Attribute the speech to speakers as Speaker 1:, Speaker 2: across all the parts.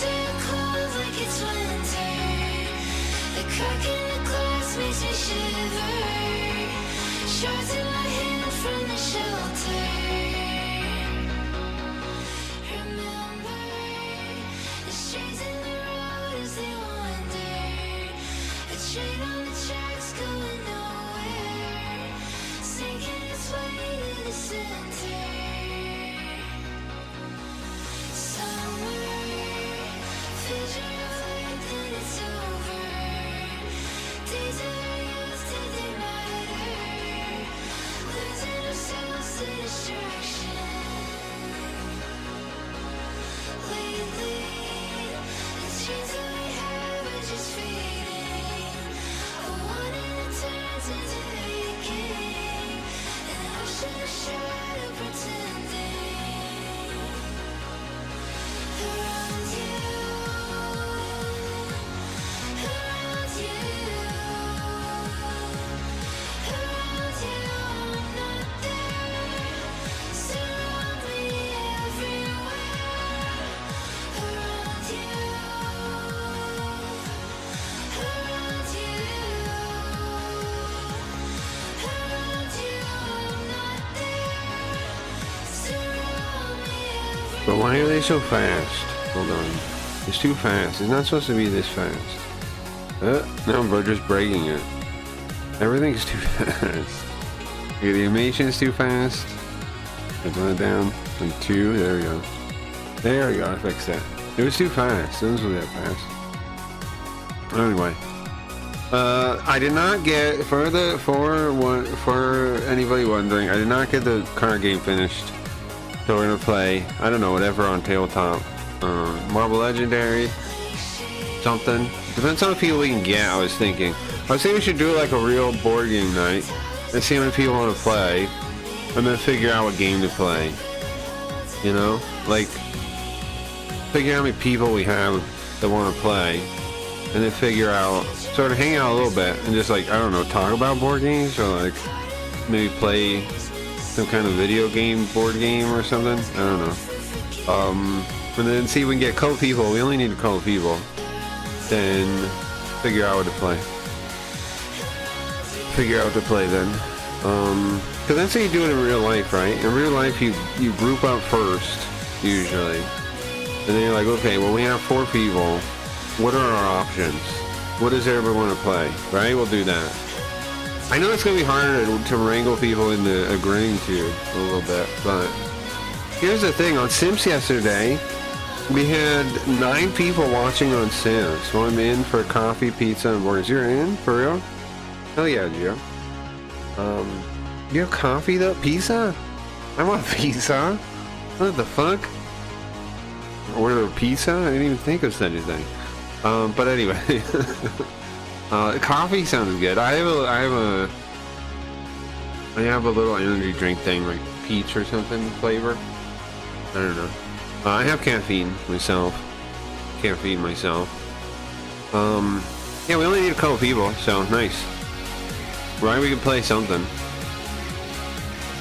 Speaker 1: turn cold like it's winter. The crack in the glass makes me shiver. Shards in my hand from the shelter. Remember the shades in the road as they wander. A train on the tracks going nowhere, sinking its way to the center. Summer, vision of light, then it's over. Days of our youth, did they matter? Losing ourselves to distraction. Lately, the dreams that we have are just fading. A wanting that turns into aching. An ocean of shadow pretending. Around you, around you, around you, I'm not there. Surround me everywhere. Around you, around you, around you, I'm not there. Surround me everywhere.
Speaker 2: But why are they so fast? Hold on. It's too fast. It's not supposed to be this fast. No, we're just breaking it. Everything's too fast. Okay, the animation's too fast. I put it down. Like 2. There we go. There we go. I fixed that. It was too fast. It wasn't that fast. Anyway. I did not get for anybody wondering, I did not get the card game finished. So we're gonna play, I don't know, whatever on tabletop. Marble Legendary, something. Depends on how many people we can get, I was thinking. I was thinking we should do like a real board game night and see how many people want to play, and then figure out what game to play. You know? Like, figure out how many people we have that want to play, and then figure out, sort of hang out a little bit, and just like, I don't know, talk about board games, or like, maybe play some kind of video game, board game or something. I don't know. And then see if we can get a couple people. We only need a couple people. Then figure out what to play. Figure out what to play then. Because that's how you do it in real life, right? In real life, you group up first, usually. And then you're like, okay, well, we have 4 people. What are our options? What does everybody want to play? Right? We'll do that. I know it's going to be harder to wrangle people into agreeing to a little bit, but here's the thing. On Sims yesterday, we had 9 people watching on Sims. So I'm in for coffee, pizza, and burgers. You're in? For real? Hell yeah, Gio. You have coffee though? Pizza? I want pizza. What the fuck? Order a pizza? I didn't even think of such a thing. But anyway. Coffee sounds good. I have a little energy drink thing, like peach or something flavor. I don't know. I have caffeine myself. Yeah, we only need a couple people, so nice. Right, we can play something.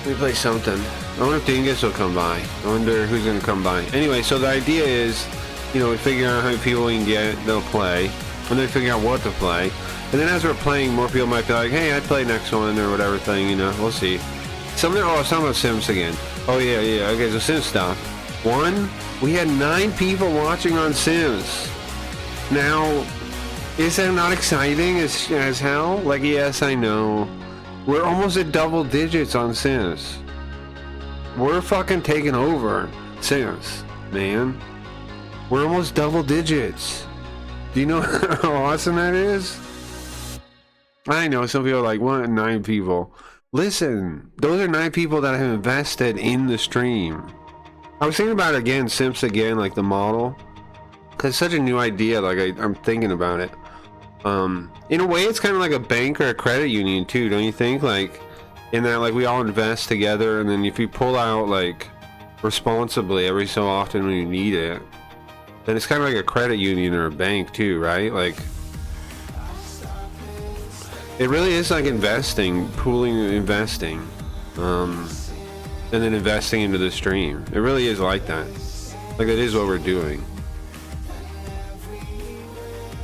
Speaker 2: I wonder if Dingus will come by. I wonder who's gonna come by. Anyway, so the idea is, you know, we figure out how many people we can get, they'll play. And then figure out what to play. And then as we're playing, more people might be like, hey, I'd play next one or whatever thing, you know, we'll see. Something, oh, I was talking about Sims again. Oh, yeah, okay, so Sims stuff. 1, we had 9 people watching on Sims. Now, is that not exciting as hell? Like, yes, I know. We're almost at double digits on Sims. We're fucking taking over Sims, man. We're almost double digits. Do you know how awesome that is? I know some people are like, what, 9 people? Listen, those are 9 people that have invested in the stream. I was thinking about it again, Sims again, like the model. Cause it's such a new idea, like I'm thinking about it. In a way, it's kind of like a bank or a credit union too, don't you think? Like, in that, like, we all invest together, and then if you pull out, like, responsibly every so often when you need it, then it's kind of like a credit union or a bank too, right? Like, it really is like investing, pooling and investing, and then investing into the stream. It really is like that. Like, that is what we're doing.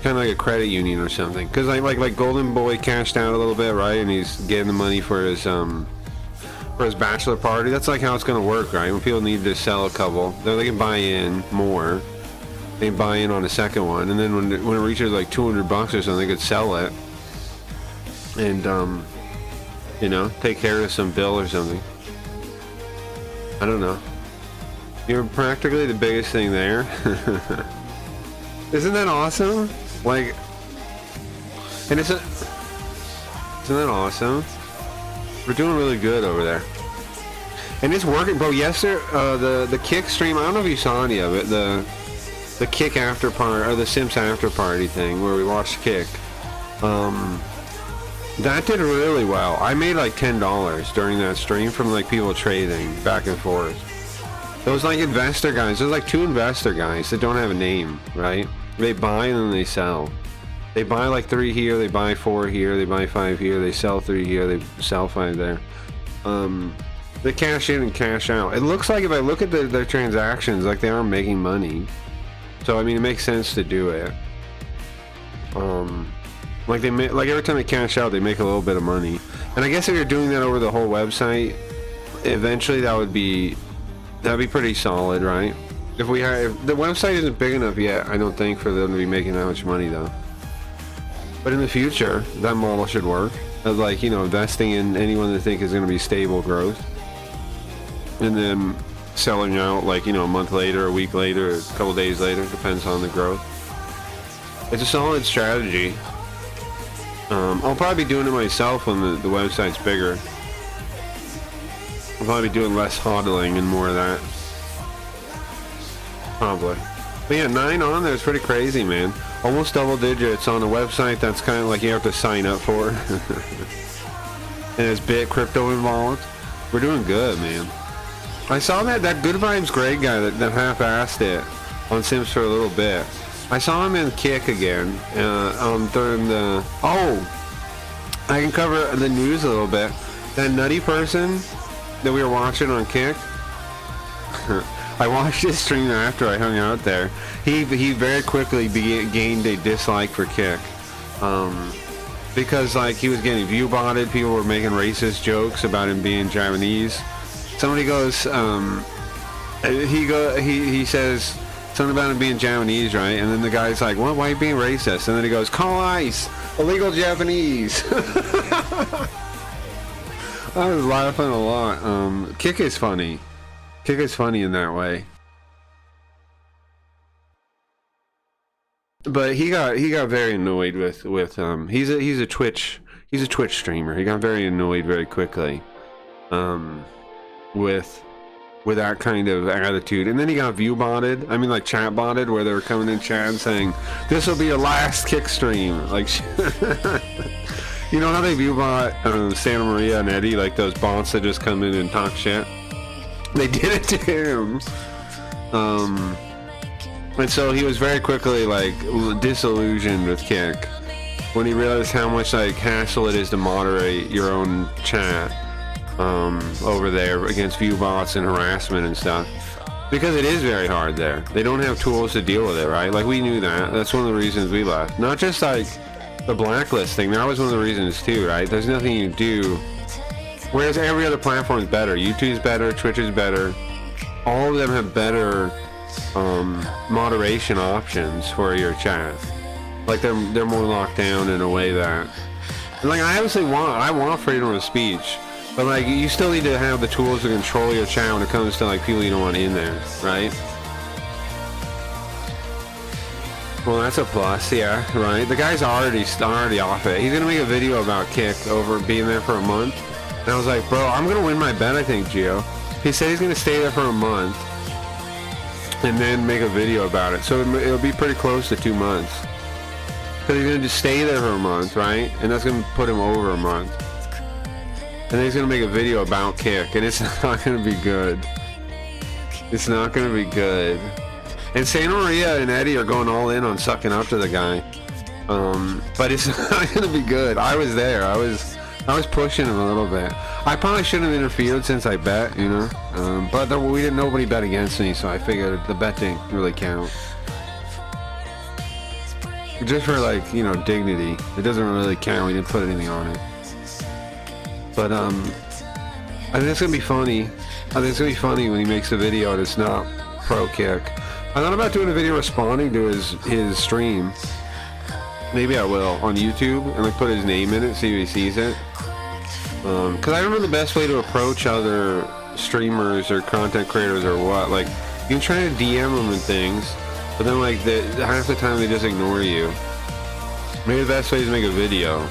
Speaker 2: kind of like a credit union or something. Cause like Golden Boy cashed out a little bit, right? And he's getting the money for his bachelor party. That's like how it's gonna work, right? When people need to sell a couple, they can buy in more. They can buy in on the second one, and then when it reaches like $200 or something, they could sell it, and you know, take care of some bill or something. I don't know. You're practically the biggest thing there. Isn't that awesome? Like, and isn't that awesome? We're doing really good over there. And it's working, bro. Yesterday, the Kick stream, I don't know if you saw any of it, the Kick after party, or the Simps after party thing, where we watched Kick. That did really well. I made like $10 during that stream from like people trading back and forth. Those like investor guys, there's like 2 investor guys that don't have a name, right? They buy and then they sell. They buy like 3 here, they buy 4 here, they buy 5 here, they sell 3 here, they sell 5 there. They cash in and cash out. It looks like, if I look at their transactions, like they are making money. So I mean, it makes sense to do it. Like like every time they cash out, they make a little bit of money. And I guess if you're doing that over the whole website, eventually that'd be pretty solid, right? If the website isn't big enough yet, I don't think, for them to be making that much money though. But in the future, that model should work. Of like, you know, investing in anyone they think is going to be stable growth, and then selling out like, you know, a month later, a week later, a couple days later, depends on the growth. It's a solid strategy. I'll probably be doing it myself when the website's bigger. I'll probably be doing less hodling and more of that. Probably. But yeah, 9 on there is pretty crazy, man. Almost double digits on a website that's kind of like you have to sign up for. And there's bit crypto involved. We're doing good, man. I saw that Good Vibes Greg guy that half-assed it on Sims for a little bit. I saw him in Kick again during the... Oh! I can cover the news a little bit. That nutty person that we were watching on Kick, I watched his stream after I hung out there. He very quickly gained a dislike for Kick. Because like he was getting view botted, people were making racist jokes about him being Japanese. Somebody goes, he says something about him being Japanese, right? And then the guy's like, "What? Why are you being racist?" And then he goes, "Call ICE, illegal Japanese." I was laughing a lot. Kick is funny. Kick is funny in that way. But he got very annoyed with he's a Twitch streamer. He got very annoyed very quickly with that kind of attitude, and then he got view botted. I mean, like chat botted, where they were coming in chat and saying, "This will be your last Kick stream." Like, you know how they view bot Santa Maria and Eddie, like those bots that just come in and talk shit. They did it to him. And so he was very quickly like disillusioned with Kick when he realized how much like hassle it is to moderate your own chat over there against view bots and harassment and stuff, because it is very hard there. They don't have tools to deal with it, right? Like, we knew that. That's one of the reasons we left. Not just like the blacklist thing. That was one of the reasons too, right? There's nothing you do. Whereas every other platform is better. YouTube's better, Twitch is better. All of them have better moderation options for your chat. Like they're more locked down in a way that, like, I obviously want freedom of speech, but like you still need to have the tools to control your chat when it comes to like people you don't want in there, right? Well, that's a plus, yeah, right? The guy's already off it. He's gonna make a video about Kick over being there for a month, and I was like, bro, I'm gonna win my bet, I think, Gio. He said he's gonna stay there for a month and then make a video about it, so it'll be pretty close to 2 months. Because he's gonna just stay there for a month, right? And that's gonna put him over a month. And then he's gonna make a video about Kick, and it's not gonna be good. It's not gonna be good. And Santa Maria and Eddie are going all in on sucking up to the guy. But it's not gonna be good. I was there. I was pushing him a little bit. I probably shouldn't have interfered since I bet, you know. But nobody bet against me, so I figured the bet didn't really count. Just for like, you know, dignity. It doesn't really count. We didn't put anything on it. But I think it's gonna be funny. I think it's gonna be funny when he makes a video and it's not pro kick. I thought about doing a video responding to his stream. Maybe I will on YouTube and like put his name in it, see if he sees it. Because I don't know the best way to approach other streamers or content creators or what. Like, you can try to DM them and things, but then like half the time they just ignore you. Maybe the best way is to make a video,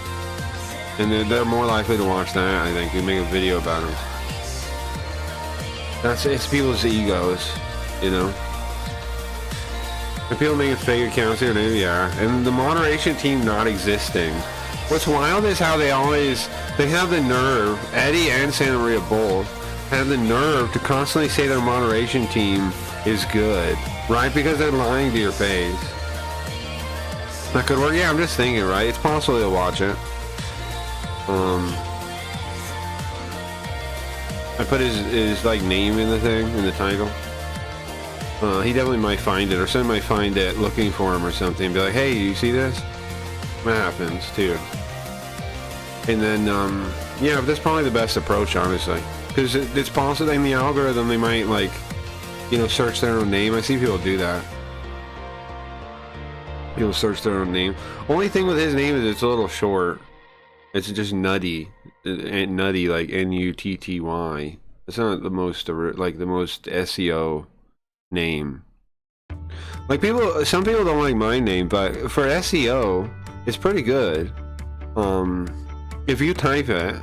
Speaker 2: and they're more likely to watch that. I think you make a video about them. It's people's egos, you know. And people making fake accounts here, maybe are, and the moderation team not existing. What's wild is how they have the nerve, Eddie and Santa Maria both, have the nerve to constantly say their moderation team is good, right? Because they're lying to your face. That could work. Yeah, I'm just thinking, right? It's possible they'll watch it. I put his like name in the thing, in the title. He definitely might find it, or somebody might find it looking for him or something. Be like, hey, you see this? That happens too. And then, yeah, but that's probably the best approach, honestly, because it's possible in the algorithm they might, like, you know, search their own name. I see people do that. People search their own name. Only thing with his name is it's a little short. It's just Nutty, Nutty, like Nutty. It's not the most, like, the most SEO name. Like, some people don't like my name, but for SEO, it's pretty good. If you type it,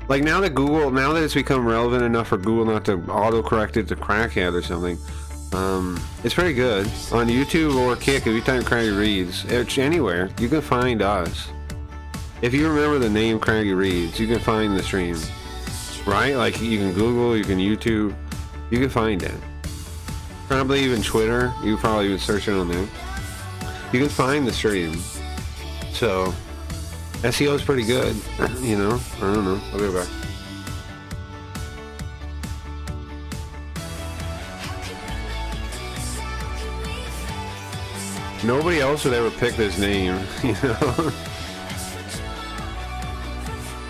Speaker 2: like now that it's become relevant enough for Google not to autocorrect it to crackhead or something, it's pretty good. On YouTube or Kick, if you type Craggy Reads, anywhere, you can find us. If you remember the name Craggy Reads, you can find the stream, right? Like, you can Google, you can YouTube, you can find it. Probably even Twitter, you can probably even search it on there. You can find the stream. So SEO is pretty good, you know. I don't know. I'll go back. Nobody else would ever pick this name, you know.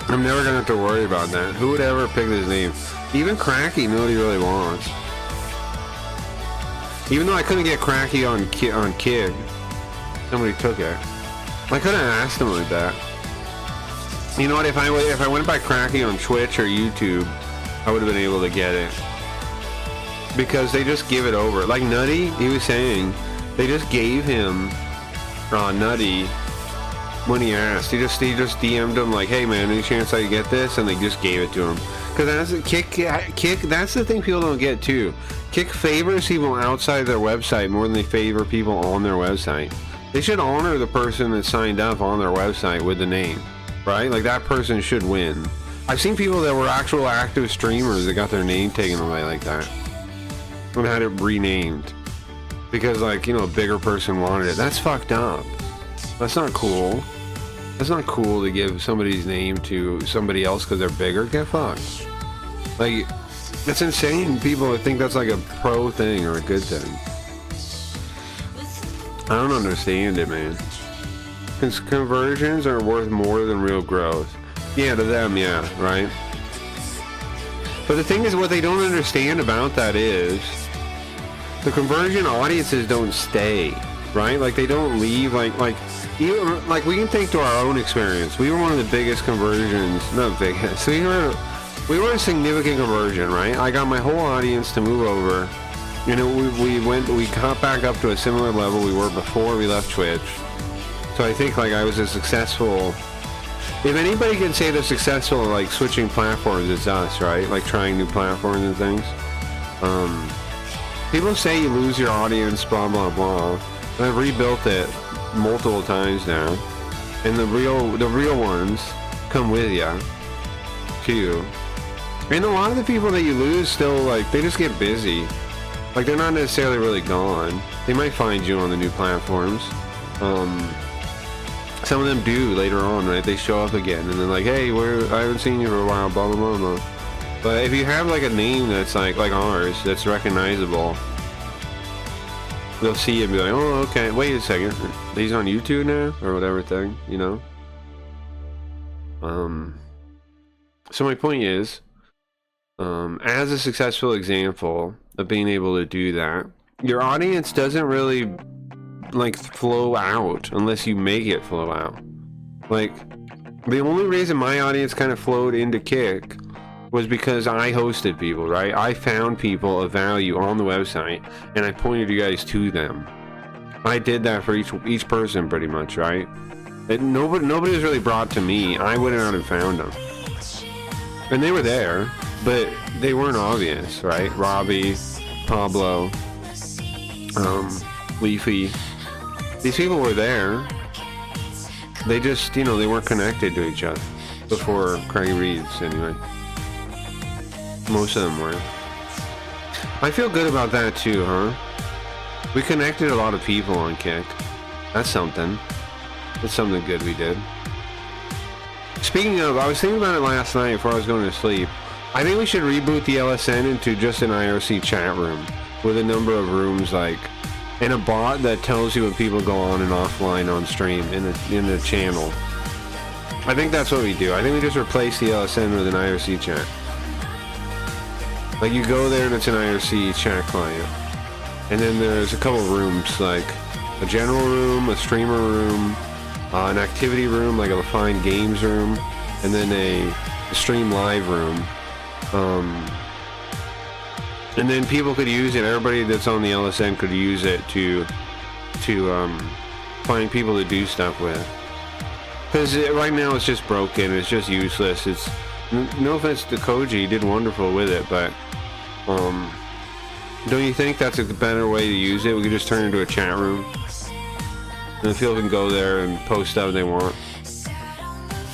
Speaker 2: I'm never gonna have to worry about that. Who would ever pick this name? Even Cracky, nobody really wants. Even though I couldn't get Cracky on Kid, somebody took it. I could have asked him like that. You know what? If I went by Cracky on Twitch or YouTube, I would have been able to get it, because they just give it over. Like Nutty, he was saying, they just gave him Nutty when he asked. He just DM'd him like, "Hey man, any chance I get this?" And they just gave it to him. Because that's Kick. That's the thing people don't get too. Kick favors people outside their website more than they favor people on their website. They should honor the person that signed up on their website with the name, right? Like, that person should win. I've seen people that were actual active streamers that got their name taken away like that and had it renamed because, like, you know, a bigger person wanted it. That's fucked up. That's not cool. That's not cool to give somebody's name to somebody else because they're bigger. Get fucked. Like, that's insane. People think that's like a pro thing or a good thing. I don't understand it, man. Conversions are worth more than real growth. Yeah, to them, yeah, right? But the thing is, what they don't understand about that is the conversion audiences don't stay, right? Like, they don't leave. Like we can think to our own experience. We were one of the biggest conversions, not biggest. We were a significant conversion, right? I got my whole audience to move over. You know, we got back up to a similar level we were before we left Twitch. So I think, like, I was a successful. If anybody can say they're successful, like, switching platforms, it's us, right? Like, trying new platforms and things. People say you lose your audience, blah blah blah. And I've rebuilt it multiple times now, and the real ones come with you too. And a lot of the people that you lose still, like, they just get busy. Like, they're not necessarily really gone. They might find you on the new platforms. Some of them do later on, right? They show up again and they're like, "Hey, I haven't seen you for a while, blah blah blah blah." But if you have like a name that's like ours, that's recognizable, they'll see it and be like, oh, okay, wait a second, he's on YouTube now, or whatever thing, you know? So my point is, as a successful example of being able to do that, your audience doesn't really, like, flow out unless you make it flow out. Like, the only reason my audience kind of flowed into Kick was because I hosted people, right? I found people of value on the website, and I pointed you guys to them. I did that for each person, pretty much, right? And nobody was really brought to me. I went out and found them, and they were there, but they weren't obvious, right? Robbie, Pablo, Leafy. These people were there. They just, you know, they weren't connected to each other before Craig Reeds, anyway. Most of them were. I feel good about that too, huh? We connected a lot of people on Kick. That's something. That's something good we did. Speaking of, I was thinking about it last night before I was going to sleep. I think we should reboot the LSN into just an IRC chat room with a number of rooms, like, and a bot that tells you when people go on and offline on stream in the channel. I think that's what we do. I think we just replace the LSN with an IRC chat. Like, you go there and it's an IRC chat client, and then there's a couple of rooms, like a general room, a streamer room, an activity room, like a Find Games room, and then a stream live room. And then people could use it. Everybody that's on the LSN could use it to find people to do stuff with. Because right now it's just broken. It's just useless. It's no offense to Koji, he did wonderful with it, but don't you think that's a better way to use it? We could just turn it into a chat room, and people can go there and post stuff they want.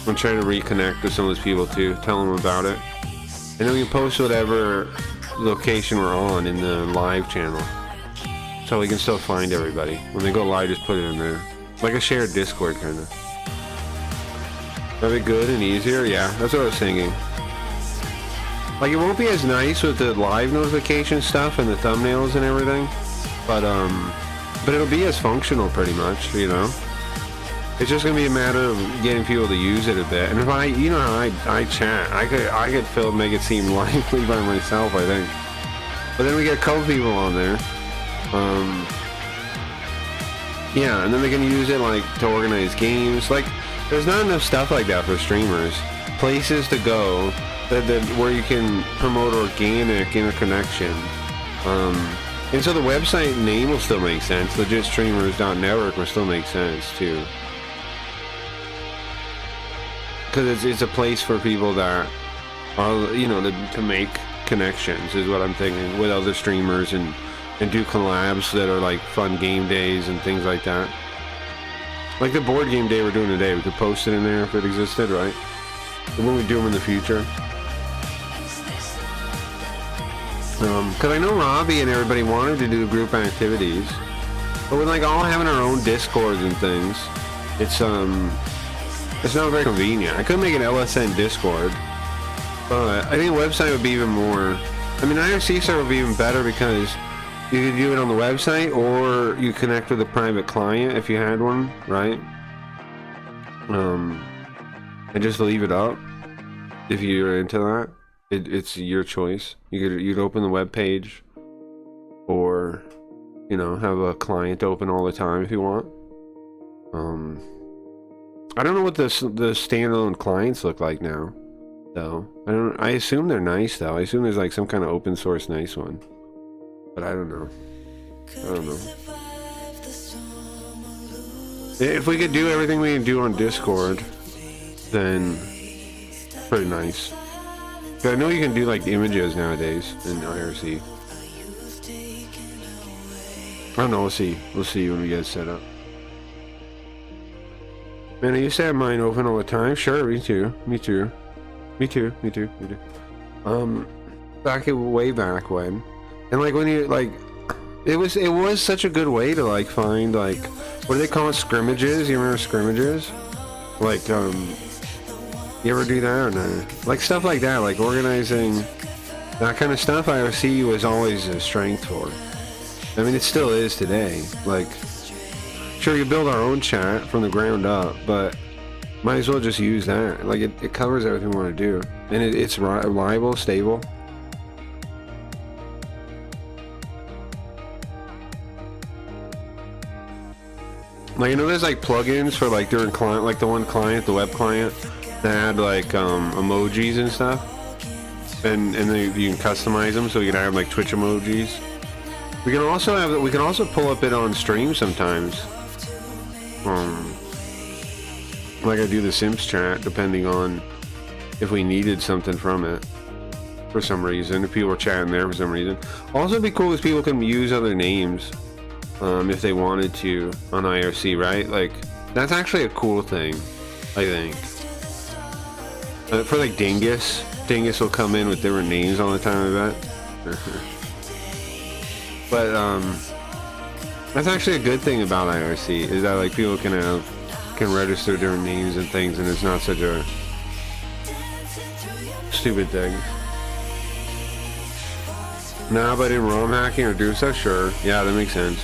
Speaker 2: I'm trying to reconnect with some of those people too. Tell them about it, and then we can post whatever location we're on in the live channel, so we can still find everybody. When they go live, just put it in there, like a shared Discord kind of. That'd be good and easier. Yeah, that's what I was thinking. Like, it won't be as nice with the live notification stuff and the thumbnails and everything, but it'll be as functional pretty much, you know. It's just gonna be a matter of getting people to use it a bit. And if you know how I chat, I could make it seem lively by myself, I think. But then we get a couple people on there, yeah, and then they can use it like to organize games. Like, there's not enough stuff like that for streamers. Places to go where you can promote organic interconnection. And so the website name will still make sense. LegitStreamers.network will still make sense too. Because it's a place for people that are, you know, to make connections is what I'm thinking, with other streamers and do collabs that are like fun game days and things like that. Like the board game day we're doing today, we could post it in there if it existed, right? And when we do them in the future. Because I know Robbie and everybody wanted to do group activities, but we're like all having our own Discords and things. It's not very convenient. I could make an LSN Discord, but I think a website would be even more. I mean, IRC server would be even better because you could do it on the website, or you connect with a private client if you had one, right? And just leave it up if you're into that. It's your choice. You'd open the web page, or, you know, have a client open all the time if you want. I don't know what the standalone clients look like now, though. I assume they're nice, though. I assume there's like some kind of open source nice one, but I don't know. If we could do everything we can do on Discord, then pretty nice. I know you can do like images nowadays in IRC. I don't know, we'll see when we get it set up. Man, I used to have mine open all the time. Sure, me too. Way back when. And like when you like, it was such a good way to like find, like, what do they call it, scrimmages? You remember scrimmages? Like, you ever do that or no? Like stuff like that, like organizing that kind of stuff. IRC was always a strength for. I mean, it still is today. Like, sure, you build our own chat from the ground up, but might as well just use that. Like, it covers everything we want to do. And it's reliable, stable. Like, you know, there's like plugins for like different client, like the one client, the web client, that had like emojis and stuff. And then you can customize them so you can have like Twitch emojis. We can also pull up it on stream sometimes. Like I do the Sims chat, depending on if we needed something from it for some reason. If people were chatting there for some reason. Also, it'd be cool if people can use other names if they wanted to on IRC, right? Like, that's actually a cool thing, I think. For like Dingus will come in with different names all the time, I bet. But that's actually a good thing about IRC, is that like people can register different names and things, and it's not such a stupid thing. Nah, but in ROM hacking or do stuff, sure. Yeah, that makes sense.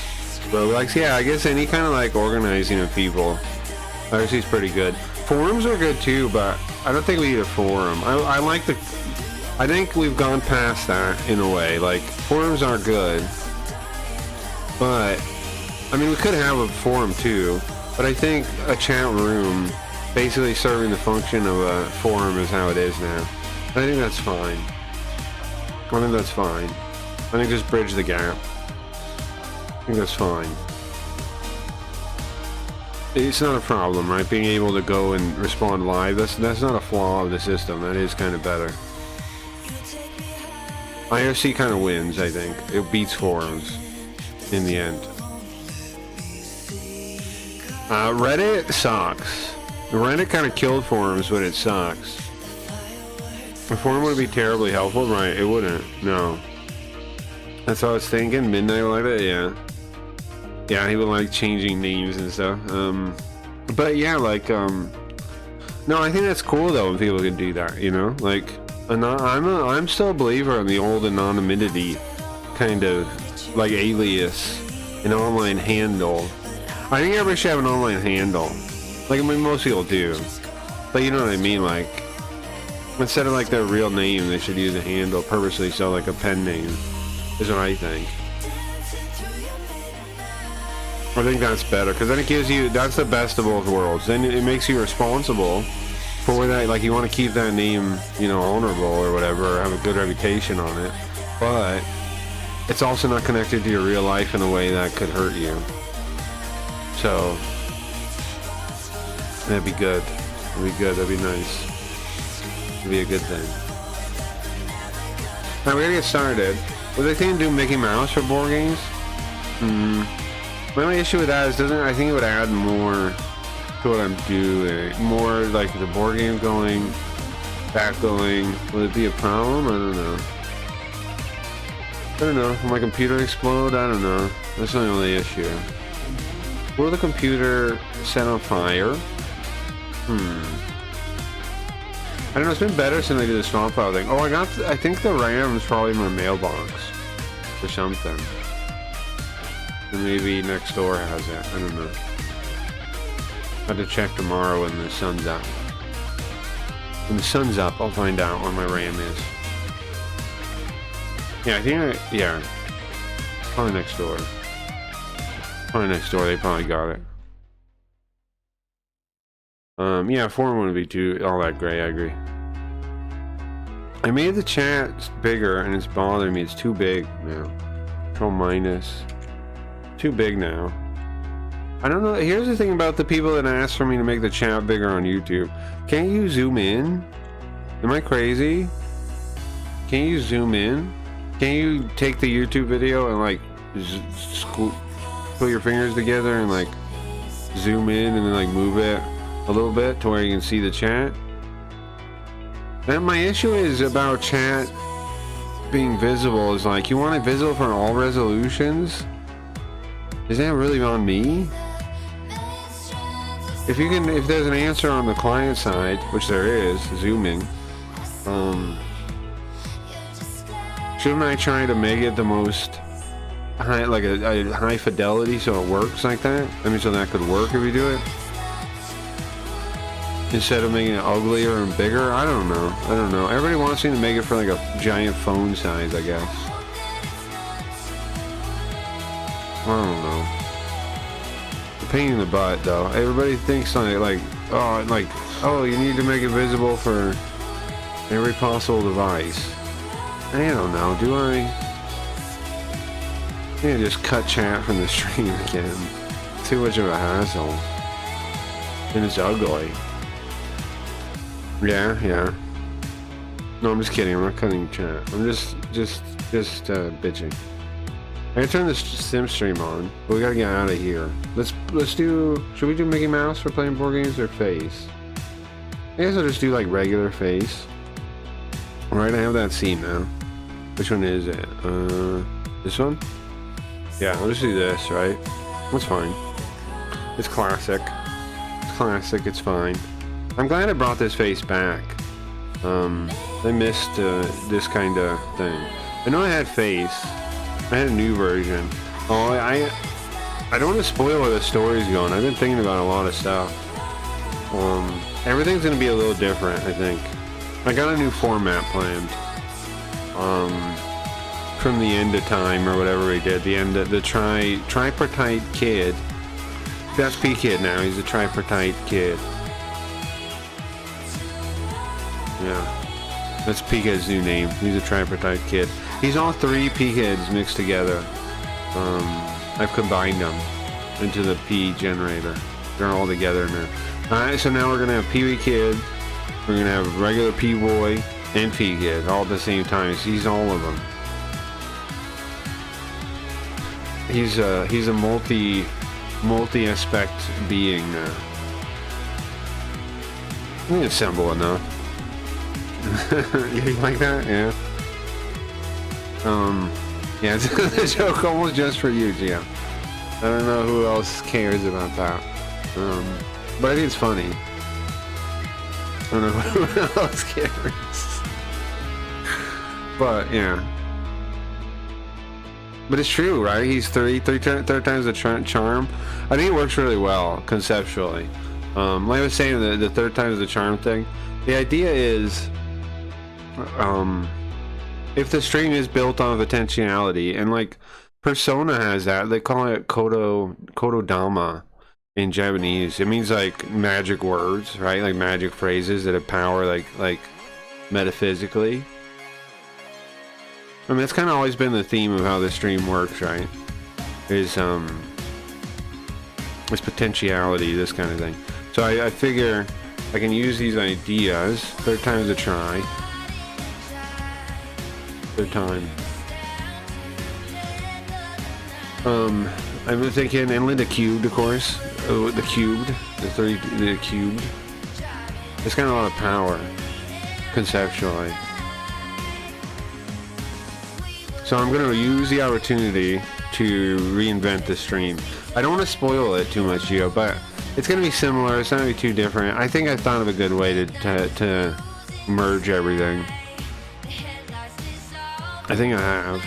Speaker 2: But like, yeah, I guess any kind of like organizing of people, IRC is pretty good. Forums are good too, but I don't think we need a forum. I think we've gone past that in a way. Like, forums are good, but I mean, we could have a forum too. But I think a chat room, basically serving the function of a forum, is how it is now. I think that's fine. I think that's fine. I think just bridge the gap. I think that's fine. It's not a problem, right? Being able to go and respond live, that's not a flaw of the system. That is kind of better. IRC kind of wins, I think. It beats forums in the end. Reddit sucks. Reddit kind of killed forums, but it sucks. A forum would be terribly helpful, right? It wouldn't. No. That's what I was thinking. Midnight like that, yeah. Yeah, he would like changing names and stuff. But yeah, like, no, I think that's cool though when people can do that, you know? Like, I'm still a believer in the old anonymity kind of like alias, an online handle. I think everybody should have an online handle. Like, I mean, most people do. But you know what I mean? Like, instead of like their real name, they should use a handle purposely, so like a pen name is what I think. I think that's better, because then it gives you, that's the best of both worlds. Then it makes you responsible for that, like, you want to keep that name, you know, honorable or whatever, or have a good reputation on it. But it's also not connected to your real life in a way that could hurt you. So that'd be good. That'd be good. That'd be nice. It'd be a good thing. Alright, we're gonna get started. Was I thinking do Mickey Mouse for board games? My only issue with that is I think it would add more to what I'm doing. More like the board game going, back going. Would it be a problem? I don't know. I don't know. Will my computer explode? I don't know. That's not the only issue. Will the computer set on fire? I don't know, it's been better since I did the swamp file thing. Oh, I think the RAM is probably in my mailbox or something. And maybe next door has it. I don't know. I have to check tomorrow when the sun's up. When the sun's up, I'll find out where my RAM is. Yeah, I think yeah. Probably next door. Probably next door, they probably got it. Yeah, forum wouldn't be too all that great, I agree. I made the chat bigger and it's bothering me. It's too big now. Control minus. Too big now. I don't know. Here's the thing about the people that ask for me to make the chat bigger on YouTube. Can't you zoom in? Am I crazy? Can you zoom in? Can you take the YouTube video and like put your fingers together and like zoom in and then like move it a little bit to where you can see the chat? And my issue is about chat being visible is like, you want it visible for all resolutions? Is that really on me? If there's an answer on the client side, which there is, zooming, shouldn't I try to make it the most high, like a high fidelity, so it works like that. I mean, so that could work if you do it instead of making it uglier and bigger. I don't know. Everybody wants me to make it for like a giant phone size, I guess. I don't know. The pain in the butt, though. Everybody thinks oh, you need to make it visible for every possible device. I don't know. Do I? Yeah, just cut chat from the stream again. Too much of a hassle. And it's ugly. Yeah. No, I'm just kidding. I'm not cutting chat. I'm just bitching. I can turn this sim stream on, but we gotta get out of here. Let's do. Should we do Mickey Mouse for playing board games or Face? I guess I'll just do like regular Face. Alright, I have that scene now. Which one is it? This one? Yeah, I'll just do this, right? That's fine. It's classic. It's fine. I'm glad I brought this face back. I missed this kind of thing. I know I had Face. I had a new version. Oh, I don't want to spoil where the story's going. I've been thinking about a lot of stuff. Everything's gonna be a little different, I think. I got a new format planned. From the end of time or whatever we did. The end of the tripartite kid. That's P-Kid now. He's a tripartite kid. Yeah. That's P-Kid's new name. He's a tripartite kid. He's all three P-Kids mixed together. I've combined them into the P generator. They're all together now. Alright, so now we're gonna have Pee-wee Kid. We're gonna have regular P-Boy and P-Kid all at the same time. He's all of them. He's a multi-aspect being now. I think it's simple enough. You like that? Yeah. Yeah, it's a joke almost just for you, Gio. I don't know who else cares about that. But I think it's funny. I don't know who else cares. But yeah. But it's true, right? He's third time's the charm. I think it works really well conceptually. Like I was saying, the third time's the charm thing. The idea is, if the stream is built on potentiality, and like Persona has that, they call it Kododama in Japanese. It means like magic words, right? Like magic phrases that have power, like metaphysically. I mean, that's kind of always been the theme of how the stream works, right? Is this potentiality, this kind of thing. So I figure I can use these ideas. Third time's a try. Third time. I'm thinking, and Linda Cubed, of course. Oh, the cubed, the cubed. It's got a lot of power, conceptually. So I'm going to use the opportunity to reinvent the stream. I don't want to spoil it too much, Gio, but it's going to be similar. It's not going to be too different. I think I thought of a good way to merge everything. I think I have.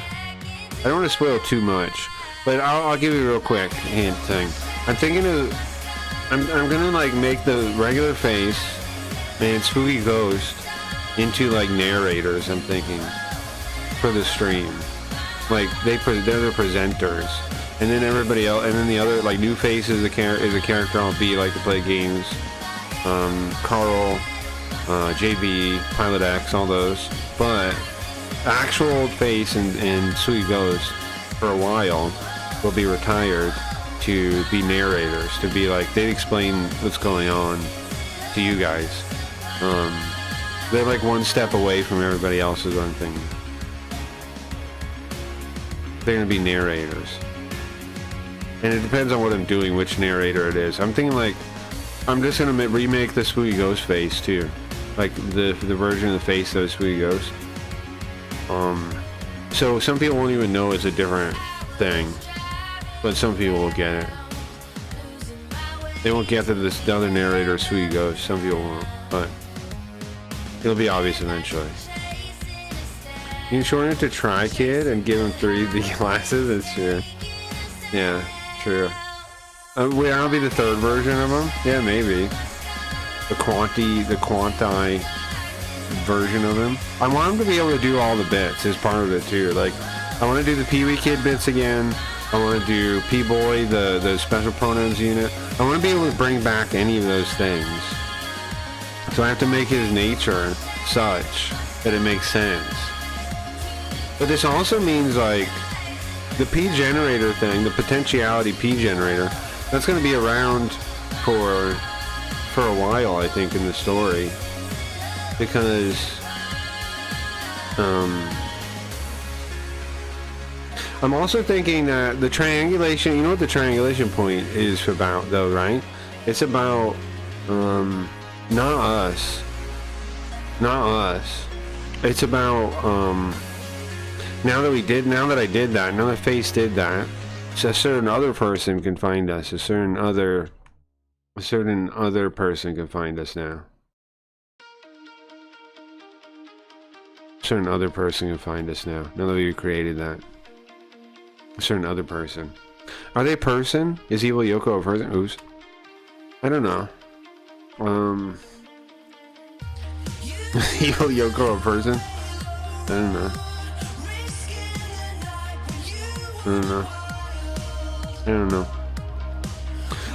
Speaker 2: I don't want to spoil too much, but I'll give you a real quick hint thing. I'm thinking of... I'm going to like make the regular face and Spooky Ghost into like narrators, I'm thinking, for the stream. Like they're the presenters, and then everybody else, and then the other like new face is a character I'll be like to play games. Carl, JB, Pilot X, all those. But actual face and Sweet Ghost for a while will be retired to be narrators, to be like they explain what's going on to you guys. They're like one step away from everybody else is what I'm thinking. They're going to be narrators. And it depends on what I'm doing, which narrator it is. I'm thinking like, I'm just going to remake the Spooky Ghost face too. Like the version of the face of the Spooky Ghost. So some people won't even know it's a different thing. But some people will get it. They won't get that the other narrator is Spooky Ghost. Some people won't. But it'll be obvious eventually. You can shorten it to Try Kid and give him 3D glasses. That's true. Yeah, true. Wait, I'll be the third version of him? Yeah, maybe. The Quanti version of him. I want him to be able to do all the bits as part of it too. Like, I want to do the Pee-wee Kid bits again. I want to do P-Boy, the special pronouns unit. I want to be able to bring back any of those things. So I have to make his nature such that it makes sense. But this also means, like, the P generator thing, the potentiality P generator, that's going to be around for a while, I think, in the story. Because, I'm also thinking that the triangulation, you know what the triangulation point is about, though, right? It's about, not us. It's about, now that I did that, now that Face did that, so a certain other person can find us, a certain other person can find us now. A certain other person can find us now that we created that. A certain other person. Are they a person? Is Evil Yoko a person? Oops. I don't know. Evil Yoko a person? I don't know. I don't know.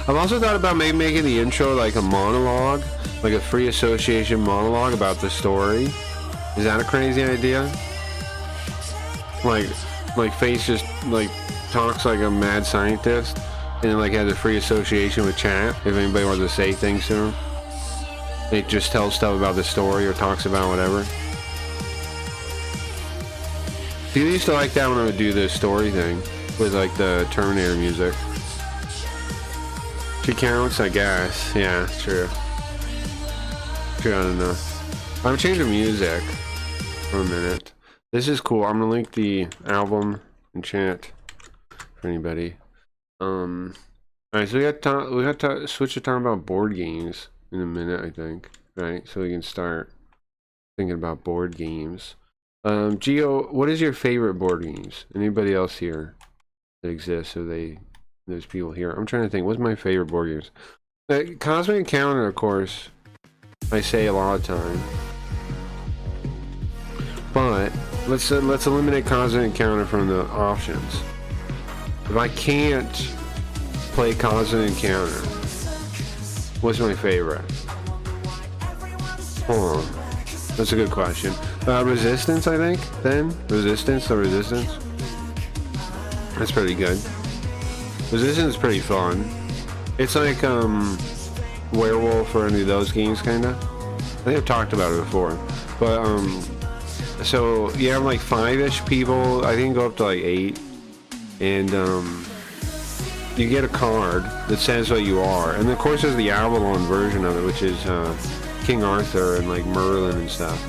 Speaker 2: I've also thought about maybe making the intro like a monologue, like a free association monologue about the story. Is that a crazy idea? Like Face just like talks like a mad scientist, and then like has a free association with chat if anybody wants to say things to him. It just tells stuff about the story or talks about whatever. I used to like that when I would do the story thing with like the Terminator music. She counts, I guess. Yeah, true. True, I don't know. I'm changing music for a minute. This is cool. I'm gonna link the album in chat for anybody. Alright, so we got to switch to talking about board games in a minute, I think. Right, so we can start thinking about board games. Gio, what is your favorite board games? Anybody else here that exists? So there's people here. I'm trying to think. What's my favorite board games? Cosmic Encounter, of course. I say a lot of time. But let's eliminate Cosmic Encounter from the options. If I can't play Cosmic Encounter, what's my favorite? Hold on. That's a good question. Resistance, I think, then? Resistance. That's pretty good. Resistance is pretty fun. It's like, Werewolf or any of those games, kinda. I think I've talked about it before. But, so, you have like 5-ish people, I think go up to like 8. And, you get a card that says what you are. And of course there's the Avalon version of it, which is, King Arthur and like Merlin and stuff.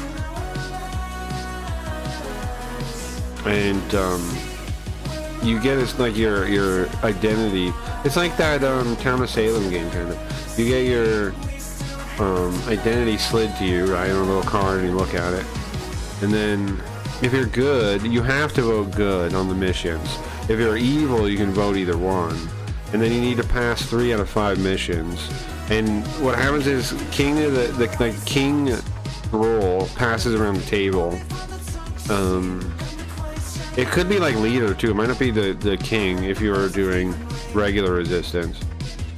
Speaker 2: And you get it's like your identity. It's like that Town of Salem game kind of. You get your identity slid to you, right, on a little card, and you look at it. And then if you're good, you have to vote good on the missions. If you're evil, you can vote either one. And then you need to pass 3 out of 5 missions. And what happens is king of the king role passes around the table. It could be like leader too. It might not be the king if you were doing regular resistance.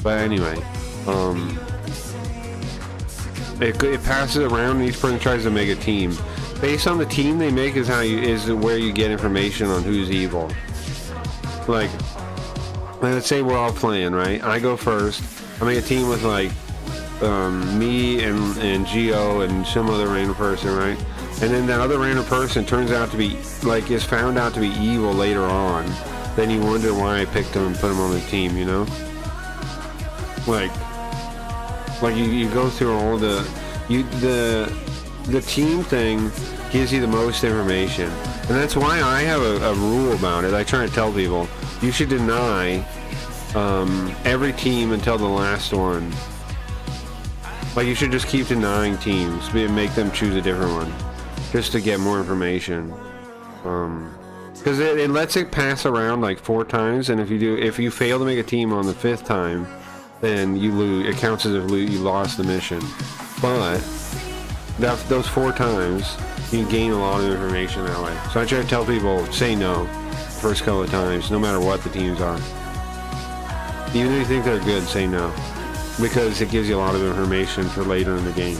Speaker 2: But anyway, it passes around and each person tries to make a team. Based on the team they make is where you get information on who's evil. Like, let's say we're all playing, right? I go first. I make a team with like me and Gio and some other random person, right? And then that other random person turns out to be like is found out to be evil later on. Then you wonder why I picked him and put him on the team, you know? Like you go through all the team thing gives you the most information, and that's why I have a rule about it. I try to tell people you should deny every team until the last one. Like you should just keep denying teams, make them choose a different one, just to get more information. Because it lets it pass around like 4 times, and if you fail to make a team on the 5th time, then you lose. It counts as if you lost the mission. But those 4 times, you gain a lot of information that way. So I try to tell people, say no first couple of times, no matter what the teams are. Even if you think they're good, say no, because it gives you a lot of information for later in the game.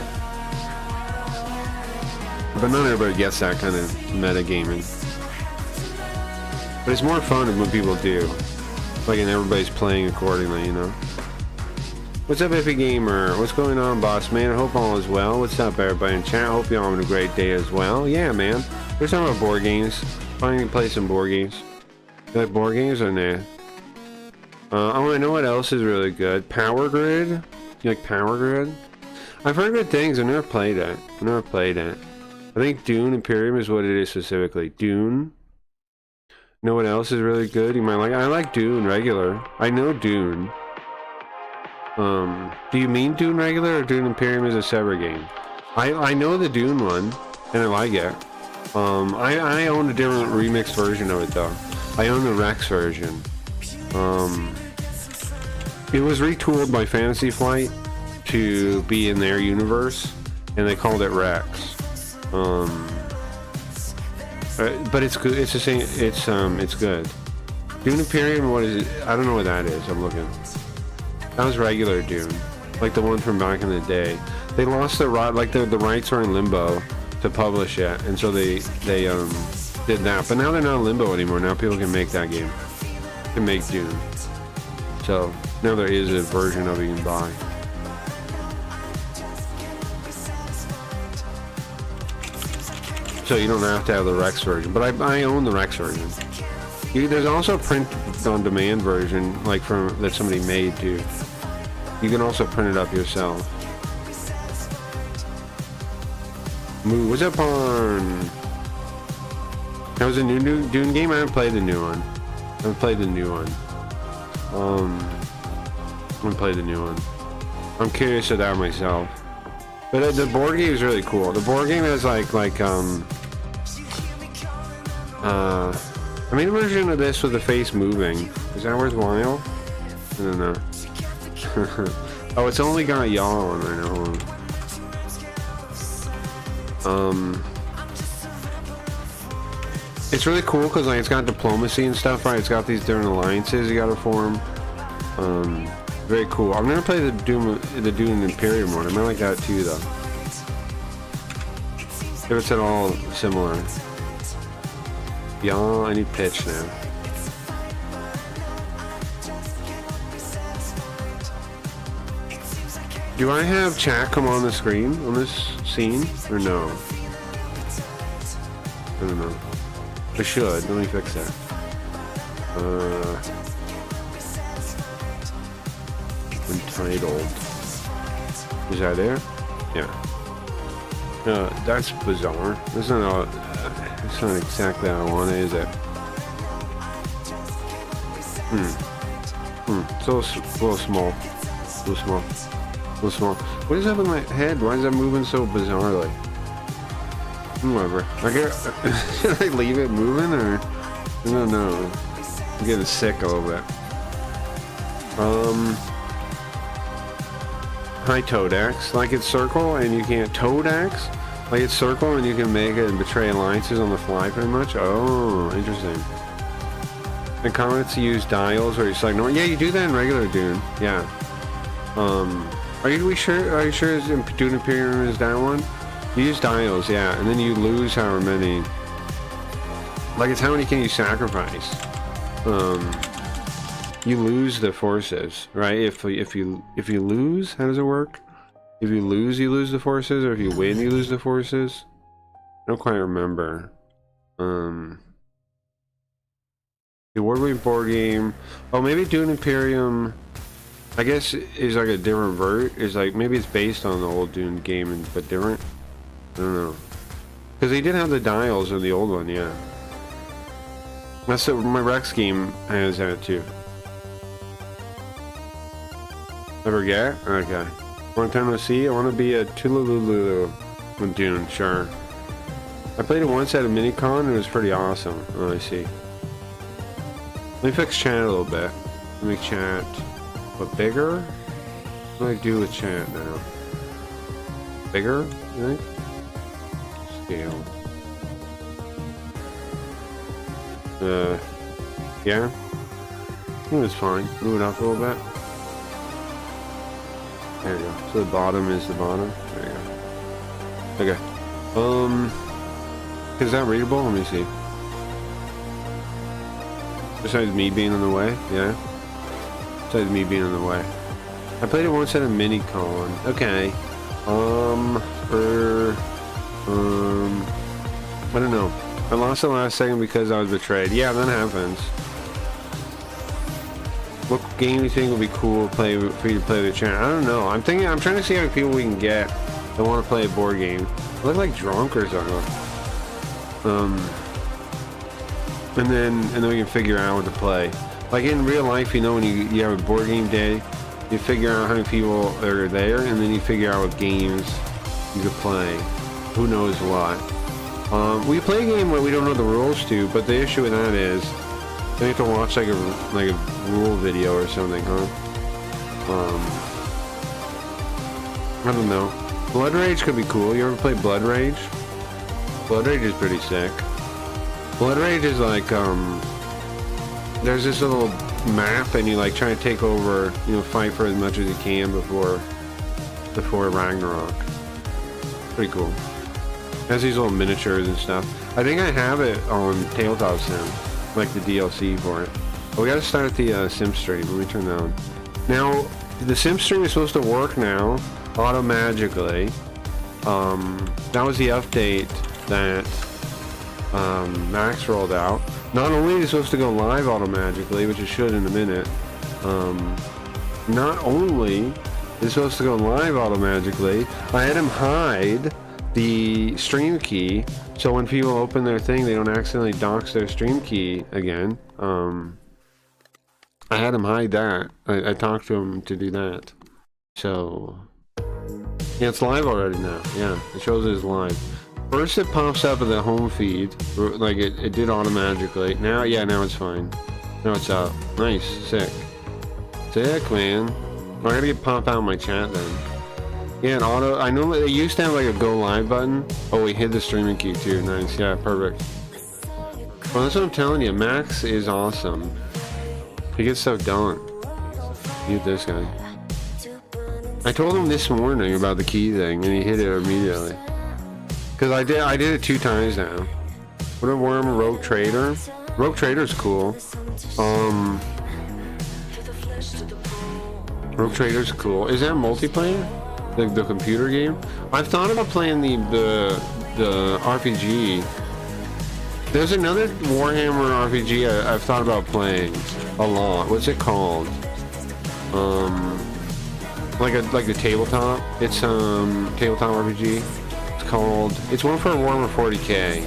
Speaker 2: But not everybody gets that kind of metagaming. But it's more fun when people do. Like, and everybody's playing accordingly, you know? What's up, Iffy Gamer? What's going on, boss man? I hope all is well. What's up, everybody in chat? I hope y'all having a great day as well. Yeah, man. We're talking about board games. Finally play some board games. You like board games or nah? I know what else is really good. Power Grid? You like Power Grid? I've heard good things. I've never played it. I think Dune Imperium is what it is specifically. Dune. Know what else is really good? You might like. I like Dune regular. I know Dune. Do you mean Dune regular or Dune Imperium is a separate game? I know the Dune one, and I like it. I own a different remixed version of it though. I own the Rex version. It was retooled by Fantasy Flight to be in their universe, and they called it Rex. But it's good. It's the same. It's good. Dune Imperium. What is it? I don't know what that is. I'm looking. That was regular Dune, like the one from back in the day. They lost the right, like the rights were in limbo to publish it, and so they did that. But now they're not in limbo anymore. Now people can make that game. Can make Dune. So now there is a version of it you can buy. So you don't have to have the Rex version, but I own the Rex version. There's also a print-on-demand version, like that somebody made too. You can also print it up yourself. Moo, what's up on? That was a new Dune game. I haven't played the new one. I haven't played the new one. I'm curious of that myself. But the board game is really cool. The board game has I made a version of this with the face moving. Is that worthwhile? I don't know. Oh, it's only got y'all on right now. It's really cool because it's got diplomacy and stuff, right? It's got these different alliances you gotta form. Very cool. I've never played the Dune Imperium one. I might like that too, though. If it's at all similar. Y'all, I need pitch now. Do I have chat come on the screen on this scene or no? I don't know. I should. Let me fix that. Entitled. Is that there? Yeah. That's bizarre. That's not exactly how I want it, is it? It's a little small. What is up with my head? Why is that moving so bizarrely? Whatever. Should I leave it moving or? I don't know. I'm getting sick a little bit. Hi, Toadax. Like it's circle and you can't Toadax? Like it's circle and you can make it and betray alliances on the fly pretty much? Oh, interesting. And comments use dials or you select normal. Yeah, you do that in regular Dune. Yeah. Are you sure Dune Imperium is that one? You use dials, yeah, and then you lose however many. Like it's how many can you sacrifice? You lose the forces, right? If you lose, how does it work? If you lose the forces, or if you win, you lose the forces. I don't quite remember. The award-winning board game. Oh, maybe Dune Imperium. I guess is like a different is like maybe it's based on the old Dune game, but different. I don't know. Because they did have the dials in the old one, yeah. That's my Rex game has that too. Ever get? Okay. Long time no see. I want to be a Tulululu with Dune, sure. I played it once at a mini-con and it was pretty awesome. Oh, I see. Let me fix chat a little bit. Let me chat. What, bigger? What do I do with chat now? Bigger, you think? Scale. Yeah. I think it's fine. Move it up a little bit. There you go. So the bottom is the bottom. There you go. Okay. Is that readable? Let me see. Besides me being in the way? Yeah. Besides me being in the way. I played it once at a mini-con. Okay. I don't know. I lost the last second because I was betrayed. Yeah, that happens. What game do you think would be cool to play for you to play with the chat? I don't know. I'm trying to see how many people we can get that want to play a board game. I look like drunk or something. And then we can figure out what to play. Like in real life, you know, when you have a board game day, you figure out how many people are there, and then you figure out what games you could play. Who knows what. We play a game where we don't know the rules to, but the issue with that is we have to watch like a rule video or something, huh? I don't know. Blood Rage could be cool. You ever play Blood Rage? Blood Rage is pretty sick. Blood Rage is like, there's this little map and you like try to take over, you know, fight for as much as you can before Ragnarok. Pretty cool. It has these little miniatures and stuff. I think I have it on Tabletop Sim, like the DLC for it. But we gotta start the Sim stream. Let me turn that on. Now, the Sim stream is supposed to work now, auto-magically. That was the update that Max rolled out. Not only is it supposed to go live auto-magically, which it should in a minute, not only is it supposed to go live auto-magically, I had him hide the stream key, so when people open their thing, they don't accidentally dox their stream key again. I had him hide that. I talked to him to do that. So, yeah, it's live already now. Yeah, it shows it is live. First it pops up in the home feed, like it did auto-magically. Now, yeah, now it's fine. Now it's up. Nice, sick. Sick, man. I gotta get pop out my chat then. Yeah, and auto, I know it used to have like a go live button. Oh, we hid the streaming key too. Nice, yeah, perfect. Well, that's what I'm telling you. Max is awesome. He gets stuff done. Mute this guy. I told him this morning about the key thing, and he hit it immediately. Cause I did it 2 times now. What a worm, Rogue Trader. Rogue Trader's cool. Rogue Trader's cool. Is that multiplayer? The computer game? I've thought about playing the RPG. There's another Warhammer RPG I've thought about playing a lot. What's it called? Like the tabletop. It's tabletop RPG. It's called. It's one for Warhammer 40k.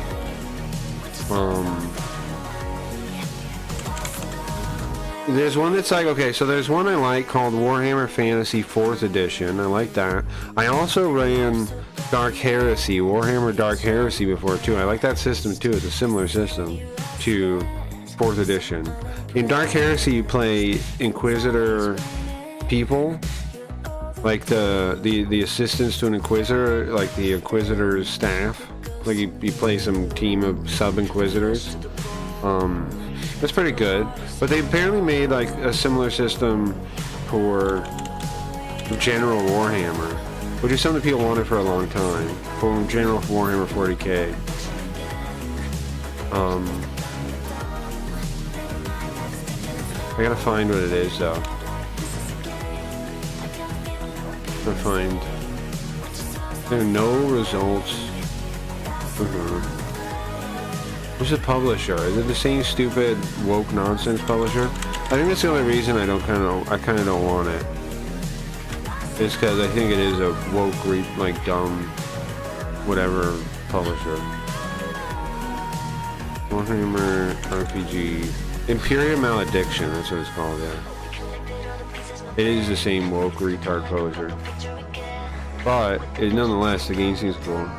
Speaker 2: There's one that's like, okay, so there's one I like called Warhammer Fantasy 4th Edition. I like that. I also ran Dark Heresy, Warhammer Dark Heresy before too. I like that system too. It's a similar system to 4th Edition. In Dark Heresy, you play Inquisitor people, like the assistants to an Inquisitor, like the Inquisitor's staff. Like you play some team of sub-Inquisitors. That's pretty good, but they apparently made like a similar system for General Warhammer, which is something people wanted for a long time, for General Warhammer 40k. I gotta find what it is though. I find there are no results. Who's the publisher? Is it the same stupid woke nonsense publisher? I think that's the only reason I kind of don't want it. It's because I think it is a woke, like dumb, whatever publisher. Warhammer RPG, Imperial Malediction. That's what it's called. Yeah. It is the same woke retard publisher, but nonetheless the game seems cool.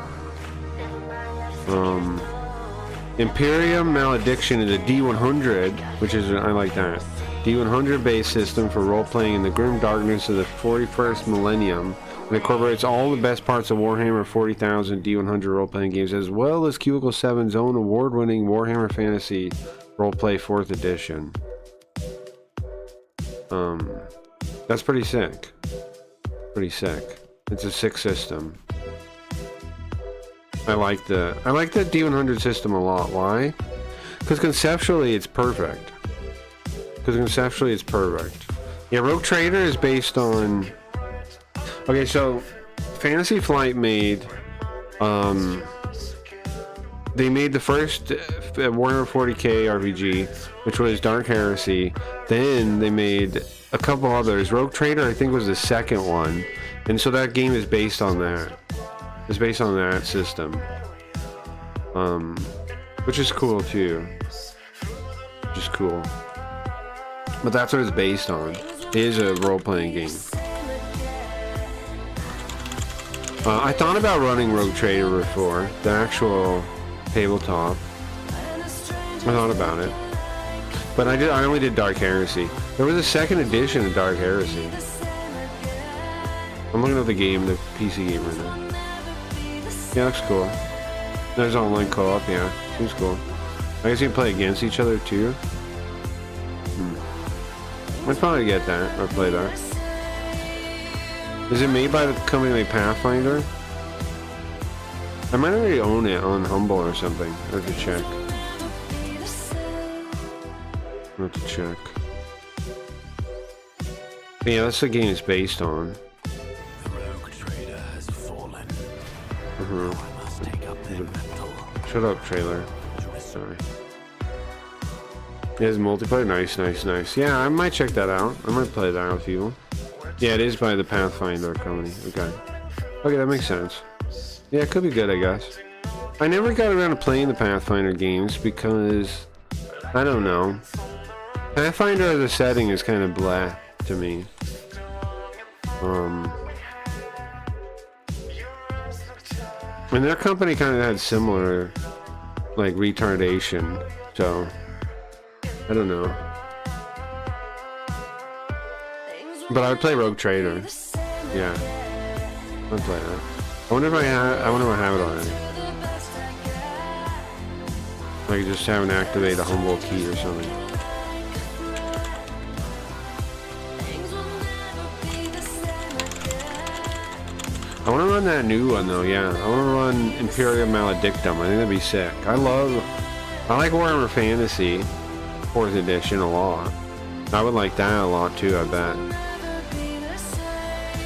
Speaker 2: Imperium Malediction is a D100, which is, I like that. D100 based system for role-playing in the grim darkness of the 41st millennium. It incorporates all the best parts of Warhammer 40,000 D100 role-playing games, as well as Cubicle 7's own award-winning Warhammer Fantasy Roleplay 4th edition. That's pretty sick. Pretty sick. It's a sick system. I like the D100 system a lot. Why? Because conceptually it's perfect. Yeah, Rogue Trader is based on... Okay, so Fantasy Flight made... They made the first Warhammer 40k RPG, which was Dark Heresy. Then they made a couple others. Rogue Trader, I think, was the second one. And so that game is based on that. It's based on that system. Which is cool too. Which is cool. But that's what it's based on. It is a role-playing game. I thought about running Rogue Trader before. The actual tabletop. I thought about it. But I only did Dark Heresy. There was a second edition of Dark Heresy. I'm looking at the game, the PC game right now. Yeah, looks cool. There's online co-op, yeah. Seems cool. I guess you can play against each other too. I'd probably get that, or play that. Is it made by the company like Pathfinder? I might already own it on Humble or something. I have to check. I have to check. But yeah, that's the game it's based on.
Speaker 3: The Rogue Trader has fallen.
Speaker 2: Uh-huh.
Speaker 3: I must take up their mantle.
Speaker 2: Shut up, trailer. Sorry. Yeah, it's multiplayer. Nice. Yeah, I might check that out. I might play that with you. Yeah, it is by the Pathfinder company. Okay, that makes sense. Yeah, it could be good, I guess. I never got around to playing the Pathfinder games because I don't know. Pathfinder as a setting is kind of blah to me. And their company kind of had similar, like, retardation, so I don't know. But I would play Rogue Trader. Yeah, I'd play that. I wonder if I have it already. I could just have an activate a Humble key or something. I want to run that new one though, yeah. I want to run Imperium Maledictum. I think that'd be sick. I like Warhammer Fantasy 4th edition a lot. I would like that a lot too, I bet.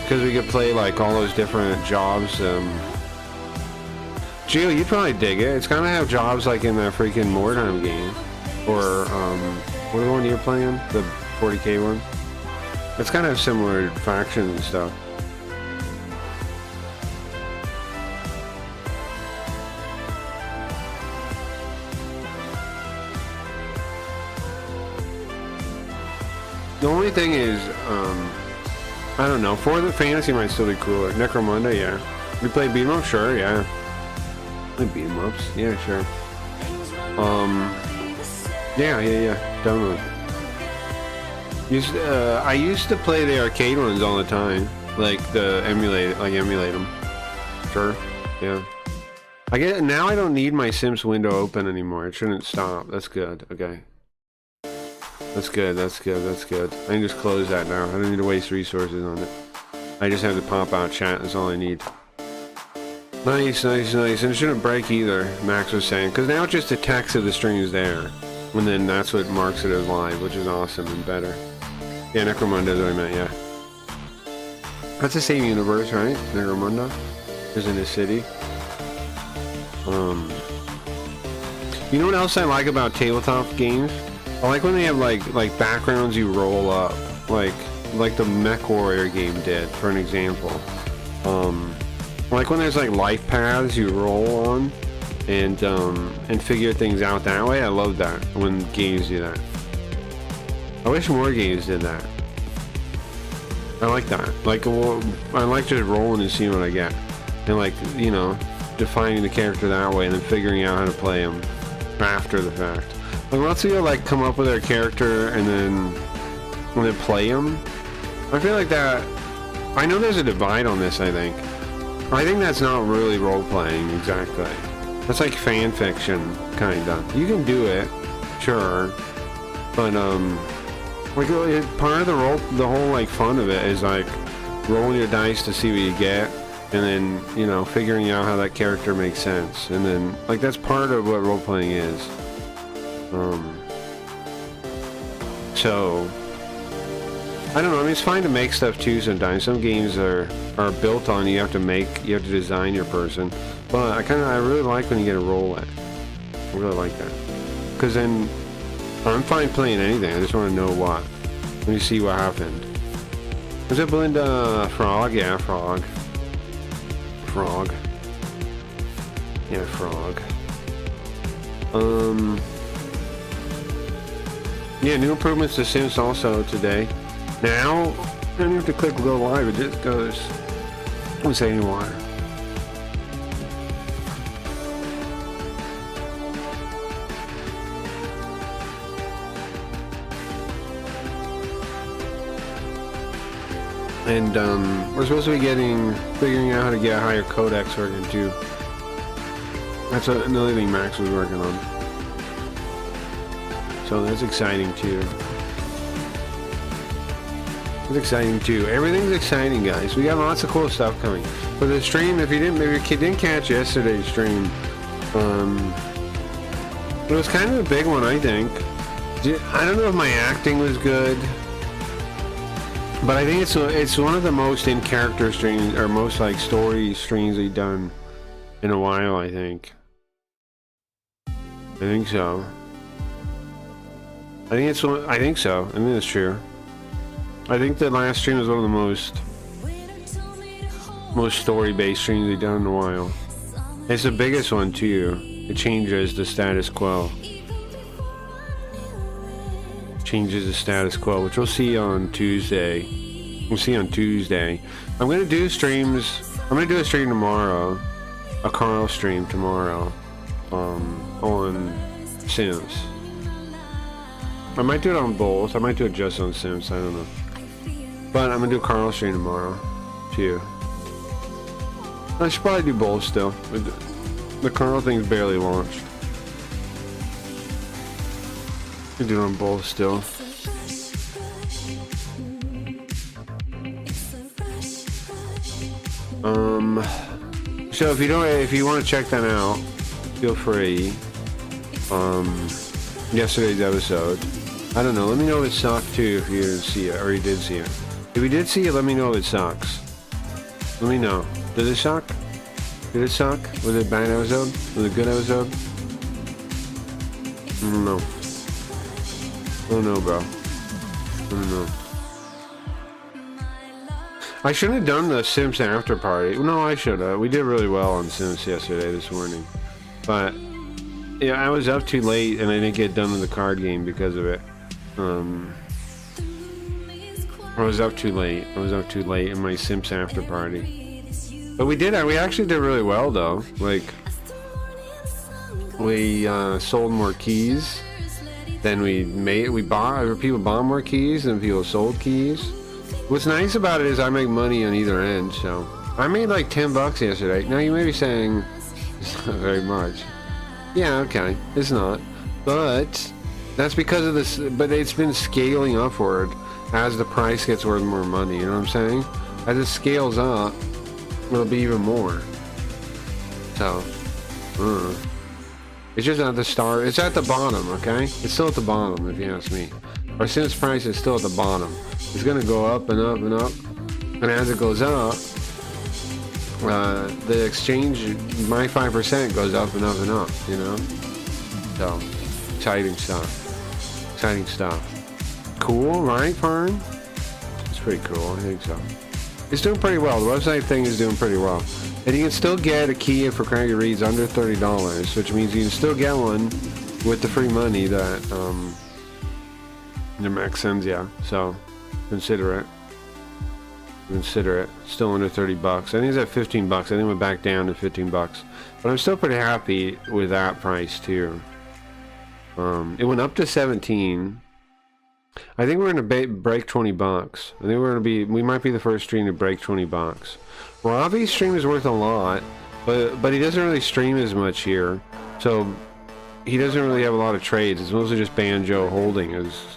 Speaker 2: Because we could play like all those different jobs. Gio, you'd probably dig it. It's kind of have jobs like in that freaking Mordheim game. Or, what are the one you're playing? The 40k one? It's kind of similar factions and stuff. The only thing is, I don't know, for the fantasy might still be cooler. Necromunda, yeah. We play beat 'em up, sure, yeah. We beat 'em ups, yeah, sure. Yeah, download. I used to play the arcade ones all the time, like emulate them. Sure, yeah. I get it now. I don't need my Sims window open anymore. It shouldn't stop. That's good. Okay. That's good. I can just close that now. I don't need to waste resources on it. I just have to pop out chat. That's all I need. Nice. And it shouldn't break either, Max was saying. Because now it's just the text of the string is there. And then that's what marks it as live, which is awesome and better. Yeah, Necromunda is what I meant, yeah. That's the same universe, right? Necromunda is in a city. You know what else I like about tabletop games? I like when they have like backgrounds you roll up, like the Mech Warrior game did, for an example. Like when there's like life paths you roll on, and figure things out that way. I love that when games do that. I wish more games did that. I like that. Like, I like just rolling and seeing what I get, and like, you know, defining the character that way and then figuring out how to play him after the fact. Like once you like come up with their character and then play him, I feel like that. I know there's a divide on this. I think that's not really role playing exactly. That's like fan fiction, kinda. You can do it, sure, but like part of the whole like fun of it is like rolling your dice to see what you get, and then you know figuring out how that character makes sense, and then like that's part of what role playing is. So I don't know. I mean, it's fine to make stuff too sometimes. Some games are built on you have to design your person. But I really like when you get a roll at. I really like that. Because then I'm fine playing anything. I just want to know what. Let me see what happened. Was it Belinda Frog? Yeah, Frog. Frog. Yeah, Frog. Yeah, new improvements to Sims also today. Now, I don't have to click go live. It just goes. Don't say anymore. And we're supposed to be figuring out how to get a higher codex working too. That's another thing Max was working on. So that's exciting too. It's exciting too. Everything's exciting, guys. We got lots of cool stuff coming. For the stream, if you didn't catch yesterday's stream, it was kind of a big one, I think. I don't know if my acting was good. But I think it's one of the most in-character streams, or most like story streams we've done in a while, I think. I think so. I think so. I think it's true. I think the last stream was one of the most story-based streams we've done in a while. It's the biggest one too. It changes the status quo. Changes the status quo, which we'll see on Tuesday. We'll see on Tuesday. I'm gonna do streams. I'm gonna do a stream tomorrow, a Carl stream tomorrow, on Sims. I might do it on both. I might do it just on Sims. I don't know. But I'm gonna do a Carl stream tomorrow, too. I should probably do both still. The Carl thing's barely launched. Could do it on both still. So if you want to check that out, feel free. Yesterday's episode. I don't know. Let me know if it sucked too if you didn't see it or you did see it. If you did see it, let me know if it sucks. Let me know. Did it suck? Did it suck? Was it a bad episode? Was it a good episode? I don't know. I don't know, bro. I don't know. I shouldn't have done the Sims after party. No, I should have. We did really well on Sims yesterday, this morning. But, yeah, I was up too late and I didn't get done with the card game because of it. I was up too late. In my Sims after party. But we actually did really well though. Like, we sold more keys than people bought more keys than people sold keys. What's nice about it is I make money on either end, so I made like $10 yesterday. Now you may be saying it's not very much. Yeah, okay, it's not, but that's because of this. But it's been scaling upward as the price gets worth more money. You know what I'm saying? As it scales up, it'll be even more. So, it's just not the start. It's at the bottom, okay? It's still at the bottom, if you ask me. Our Sims price is still at the bottom. It's gonna go up and up and up, and as it goes up, the exchange, my 5% goes up and up and up. You know, so exciting stuff. Exciting stuff. Cool, right, Fern? It's pretty cool. I think so. It's doing pretty well. The website thing is doing pretty well, and you can still get a key for Craggy Reads under $30, which means you can still get one with the free money that the Max sends you. So consider it. Consider it. Still under 30 bucks. I think it's at 15 bucks. I think it went back down to 15 bucks. But I'm still pretty happy with that price too. It went up to 17. I think we're gonna break 20 bucks. I think we might be the first stream to break 20 bucks. Ravi's stream is worth a lot, but he doesn't really stream as much here. So he doesn't really have a lot of trades. It's mostly just Banjo holding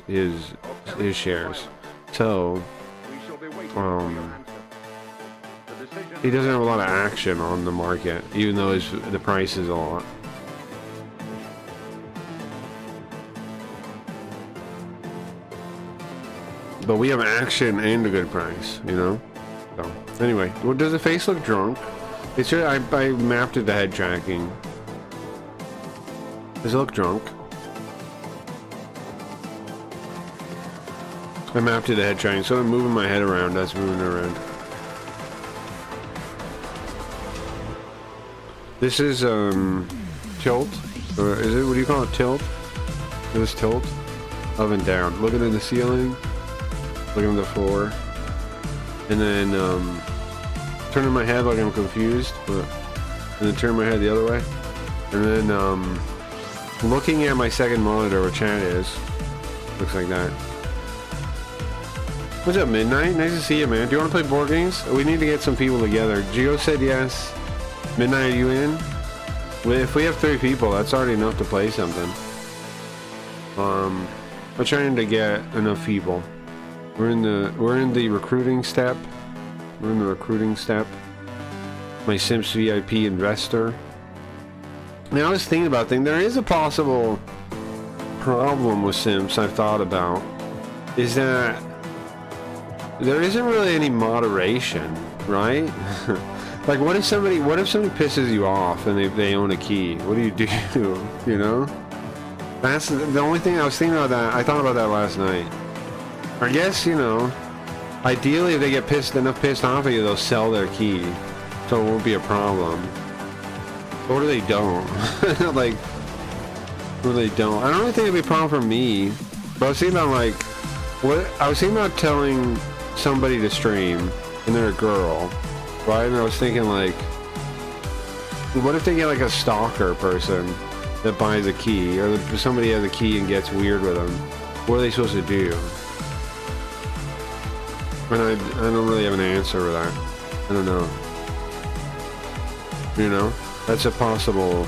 Speaker 2: his shares. So he doesn't have a lot of action on the market, even though the price is a lot. But we have action and a good price, you know? So, anyway, well, does the face look drunk? It's just, I mapped it to head tracking. Does it look drunk? I mapped it to head tracking, so I'm moving my head around, that's moving it around. This is, tilt? Or is it, what do you call it, tilt? This tilt? Up and down. Looking at the ceiling. Looking at the floor, and then turning my head like I'm confused, and then turn my head the other way, and then looking at my second monitor where chat is. Looks like that. What's up, Midnight? Nice to see you, man. Do you want to play board games? We need to get some people together. Gio said yes. Midnight, are you in? If we have 3 people, that's already enough to play something. I'm trying to get enough people. We're in the recruiting step. We're in the recruiting step. My Sims VIP investor. Now I was thinking about things. There is a possible problem with Sims I've thought about. Is that there isn't really any moderation, right? Like what if somebody pisses you off and they own a key? What do? You know? That's the only thing I was thinking about that. I thought about that last night. I guess, you know, ideally if they get pissed off at you, they'll sell their key, so it won't be a problem. Or they don't. Like, or they don't. I don't really think it'd be a problem for me, but I was thinking about, like, I was thinking about telling somebody to stream, and they're a girl, right? And I was thinking, like, what if they get, like, a stalker person that buys a key, or somebody has a key and gets weird with them? What are they supposed to do? And I don't really have an answer for that. I don't know. You know? That's a possible...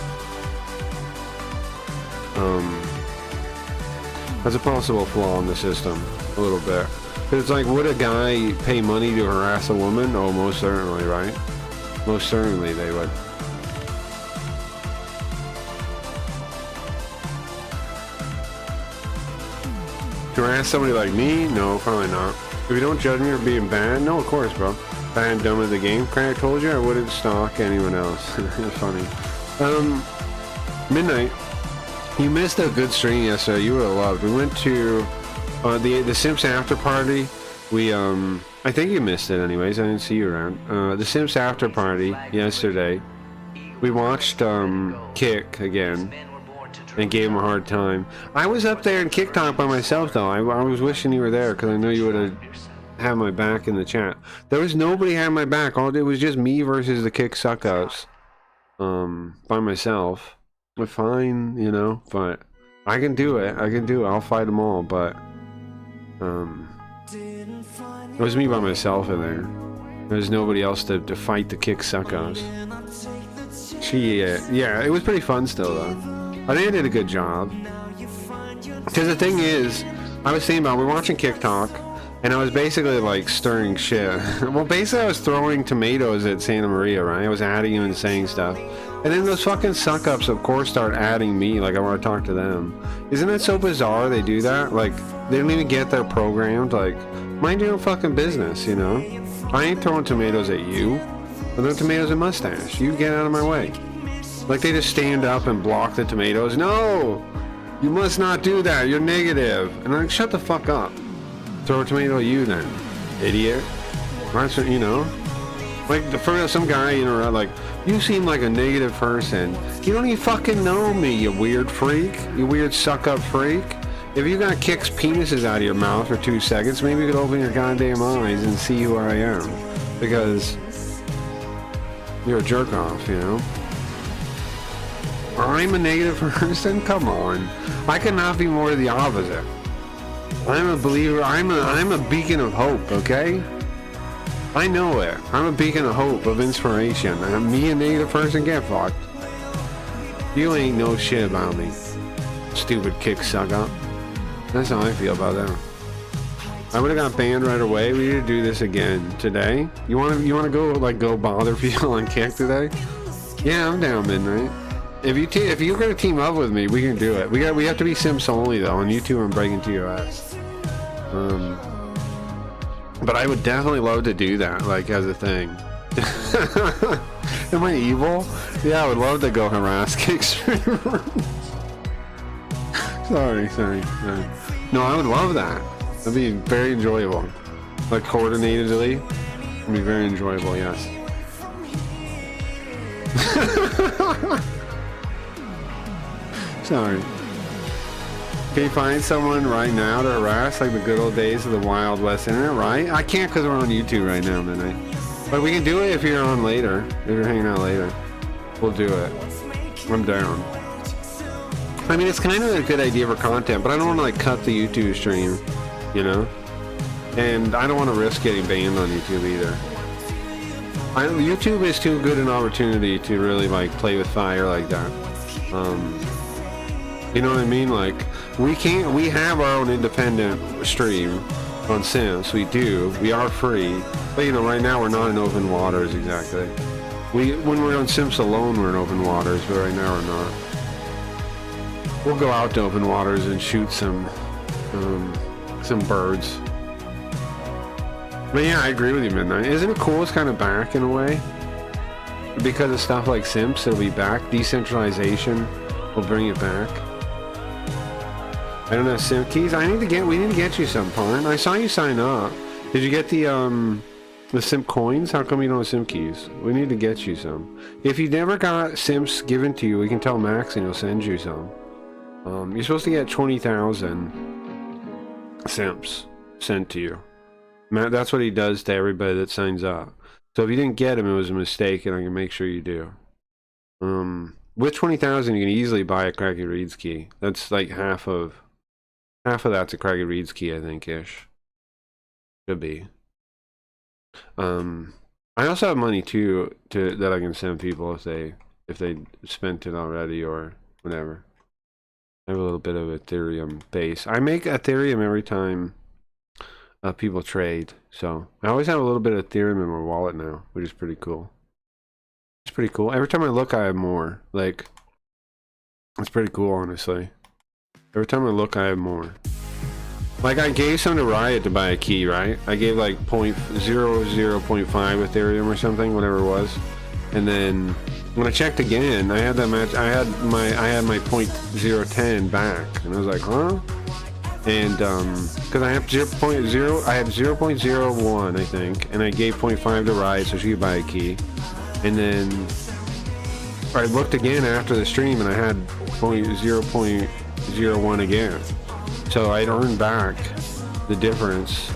Speaker 2: that's a possible flaw in the system. A little bit. But it's like, would a guy pay money to harass a woman? Oh, most certainly, right? Most certainly they would. To harass somebody like me? No, probably not. If you don't judge me for being bad, no, of course, bro. Bad and dumb at the game. I told you I wouldn't stalk anyone else. It's funny. Midnight, you missed a good stream yesterday. You would have loved. We went to the Sims after party. We I think you missed it anyways. I didn't see you around. The Sims after party yesterday. We watched Kick again. And gave him a hard time. I was up there in Kick Talk by myself though. I was wishing you were there because I know you would have had my back in the chat. There was nobody had my back. All it was just me versus the Kick Suckouts. By myself. But fine, you know. But I can do it. I'll fight them all. But it was me by myself in there. There was nobody else to fight the Kick Suckouts. Yeah, it was pretty fun still though. I think I did a good job. Because the thing is, I was thinking about, we're watching Kick Talk, and I was basically like stirring shit. Well, basically I was throwing tomatoes at Santa Maria, right? I was adding him and saying stuff. And then those fucking suck-ups, of course, start adding me, like I want to talk to them. Isn't it so bizarre they do that? Like, they don't even get their programmed, like, mind your own fucking business, you know? I ain't throwing tomatoes at you. I'm throwing tomatoes at Mustache. You get out of my way. Like they just stand up and block the tomatoes. No! You must not do that. You're negative. And I'm like, shut the fuck up. Throw a tomato at you then, idiot. That's what, you know. Like for some guy, you know, like, you seem like a negative person. You don't even fucking know me, you weird freak. You weird suck up freak. If you got kicks penises out of your mouth for 2 seconds, maybe you could open your goddamn eyes and see who I am. Because you're a jerk off, you know? I'm a negative person? Come on. I cannot be more the opposite. I'm a believer. I'm a beacon of hope, okay? I know it. I'm a beacon of hope, of inspiration. And me, a negative person, get fucked. You ain't know shit about me. Stupid kick suck up. That's how I feel about that. I would have got banned right away. We need to do this again today. You wanna go bother people on Kick today? Yeah, I'm down midnight. If you're gonna team up with me, we can do it. We have to be Sims only though, and you two are breaking TOS. But I would definitely love to do that, like as a thing. Am I evil? Yeah, I would love to go harass Kick streamers. Sorry. No, I would love that. That'd be very enjoyable. Like coordinatedly. It'd be very enjoyable, yes. Sorry. Can you find someone right now to harass like the good old days of the Wild West internet, right? I can't because we're on YouTube right now, midnight. But we can do it if you're on later. If you're hanging out later. We'll do it. I'm down. I mean, it's kind of a good idea for content, but I don't want to like cut the YouTube stream, you know? And I don't want to risk getting banned on YouTube either. YouTube is too good an opportunity to really like play with fire like that. You know what I mean? Like, we have our own independent stream on Sims. We do. We are free. But you know, right now we're not in open waters exactly. When we're on Sims alone, we're in open waters, but right now we're not. We'll go out to open waters and shoot some birds. But yeah, I agree with you, Midnight. Isn't it cool? It's kind of back in a way. Because of stuff like Sims, it'll be back. Decentralization will bring it back. I don't have Sim keys. We need to get you some, Parn. I saw you sign up. Did you get the Sim coins? How come you don't have Sim keys? We need to get you some. If you never got Sims given to you, we can tell Max and he'll send you some. You're supposed to get 20,000 Sims sent to you. Matt, that's what he does to everybody that signs up. So if you didn't get him, it was a mistake, and I can make sure you do. With 20,000, you can easily buy a Cracky Reed's key. That's like half of that's a Cracky Reed's key, I think, ish. Should be. I also have money too that I can send people if they spent it already or whatever. I have a little bit of Ethereum base. I make Ethereum every time people trade, so I always have a little bit of Ethereum in my wallet now, which is pretty cool. It's pretty cool. Every time I look, I have more. Like, it's pretty cool, honestly. Every time I look, I have more. Like, I gave some to Riot to buy a key, right? I gave like 0.00.5 Ethereum or something, whatever it was. And then when I checked again, I had that match. I had my 0.010 back, and I was like, huh? And because I have 0.01, I think, and I gave 0.5 to Riot so she could buy a key. And then I looked again after the stream, and I had 0.01 again. So I'd earned back the difference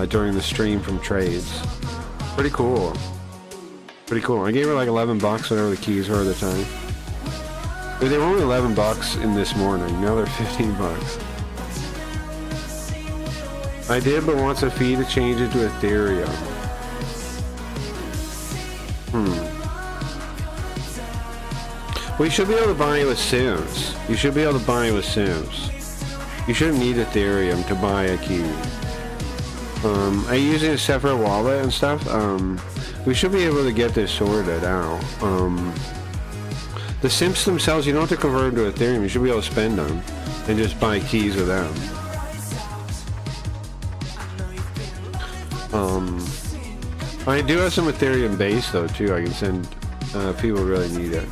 Speaker 2: during the stream from trades. Pretty cool. Pretty cool. I gave her like 11 bucks, whatever the keys were at the time. They were only 11 bucks in this morning. Now they're 15 bucks. I did, but wants a fee to change it to Ethereum. Well, you should be able to buy it with Sims. You should be able to buy it with Sims. You shouldn't need Ethereum to buy a key. Are you using a separate wallet and stuff? We should be able to get this sorted out. The Sims themselves, you don't have to convert them to Ethereum. You should be able to spend them and just buy keys with them. I do have some Ethereum base though too. I can send people who really need it.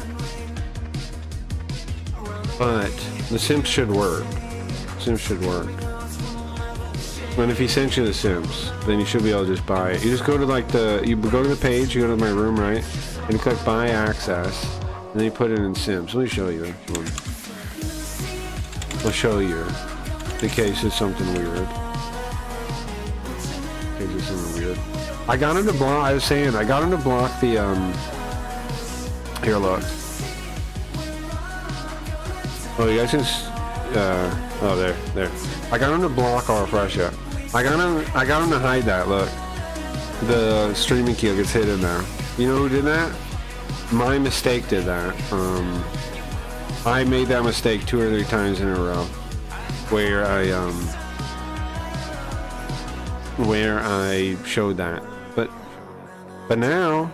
Speaker 2: But the Sims should work. Sims should work. And if he sent you the Sims, then you should be able to just buy it. You just go to you go to the page, you go to my room, right? And you click buy access, and then you put it in Sims. Let me show you. I'll show you. In case it's something weird. I got him to block. I was saying I got him to block the Here, look. Oh, you guys can. Oh, there. I got him to block all Russia. I got him to hide that. Look, the streaming key gets hidden there. You know who did that? My mistake did that. I made that mistake 2 or 3 times in a row, where I showed that. But now,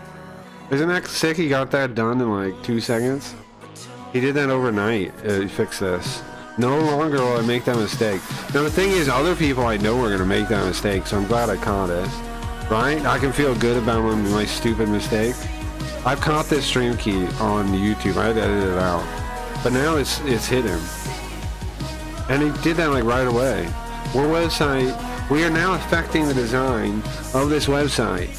Speaker 2: isn't that sick? He got that done in like 2 seconds. He did that overnight. He fixed this. No longer will I make that mistake. Now the thing is, other people I know are gonna make that mistake, so I'm glad I caught it. Right? I can feel good about my stupid mistake. I've caught this stream key on YouTube. I had to edit it out, but now it's hidden. And he did that like right away. We are now affecting the design of this website.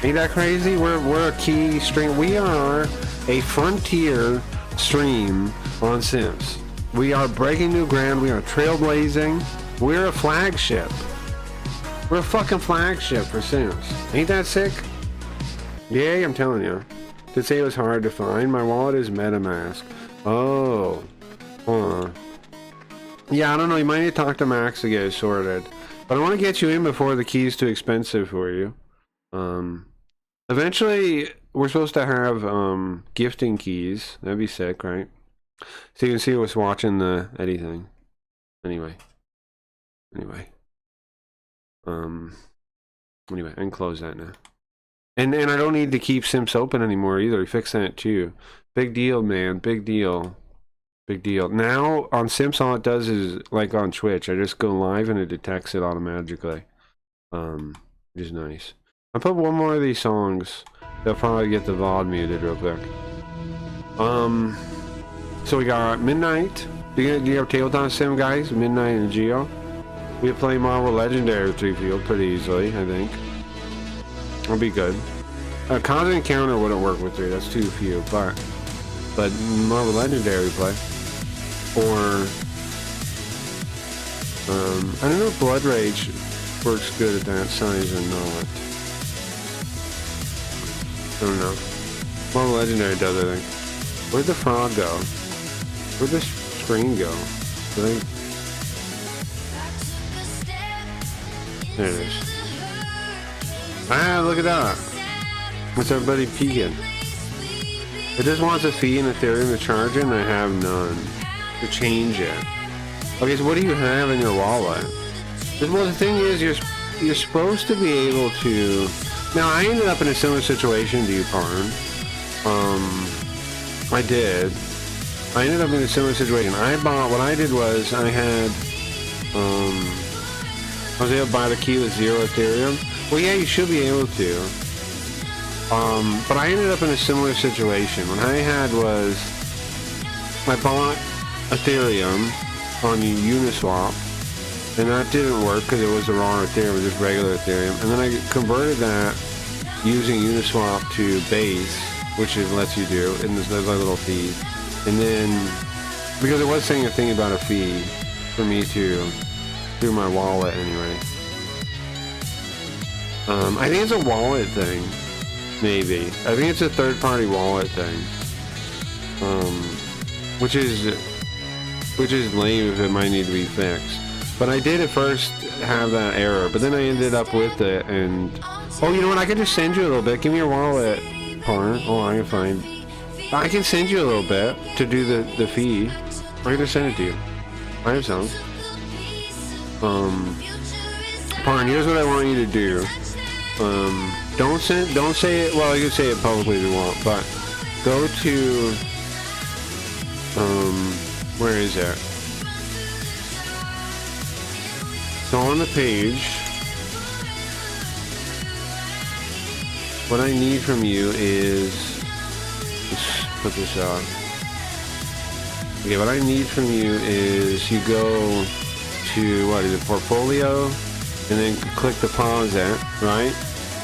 Speaker 2: Ain't that crazy? We're a key stream. We are a frontier stream on Sims. We are breaking new ground. We are trailblazing. We're a flagship. We're a fucking flagship for Sims. Ain't that sick? Yay, I'm telling you. To say it was hard to find. My wallet is MetaMask. Oh. Yeah, I don't know. You might need to talk to Max to get it sorted. But I want to get you in before the key's too expensive for you. Eventually, we're supposed to have gifting keys. That'd be sick, right? So you can see what's watching the Eddie thing. Anyway, I can close that now. And I don't need to keep Sims open anymore either. He fixed that too. Big deal, man. Big deal. Now on Sims, all it does is like on Twitch. I just go live and it detects it automatically. Which is nice. I'll put one more of these songs. They'll probably get the VOD muted real quick. So we got Midnight. Do you have Tabletop Sim, guys? Midnight and Geo. We can play Marvel Legendary with 3 field pretty easily, I think. It'll be good. Constant Encounter wouldn't work with 3. That's too few, but Marvel Legendary we play. Or I don't know if Blood Rage works good at that size or not. I don't know. Marvel Legendary does, I think. Where'd the frog go? Where'd the screen go? I think... There it is. Ah, look at that. What's everybody peeking? It just wants a fee in Ethereum to charge it, and I have none to change it. Okay, so what do you have in your wallet? Well, the thing is, you're supposed to be able to... Now, I ended up in a similar situation to you, Parn. I did. I ended up in a similar situation. What I did was, I was able to buy the key with 0 Ethereum. Well, yeah, you should be able to. But I ended up in a similar situation. What I had was, I bought Ethereum on Uniswap, and that didn't work because it was the wrong Ethereum, it was just regular Ethereum. And then I converted that using Uniswap to Base, which it lets you do, and there's a little fee. And then, because it was saying a thing about a fee for me to do my wallet anyway. I think it's a wallet thing, maybe. I think it's a third-party wallet thing, which is lame if it might need to be fixed. But I did at first have that error, but then I ended up with it, and oh, you know what? I can just send you a little bit. Give me your wallet, Parn. Oh, I can find. I can send you a little bit to do the fee. I can just send it to you. I have some. Parn, here's what I want you to do. Don't say it, well, you can say it publicly if you want, but go to, where is it? So on the page, what I need from you is, let's put this out. Okay, what I need from you is you go to, what is it, portfolio, and then click deposit, right?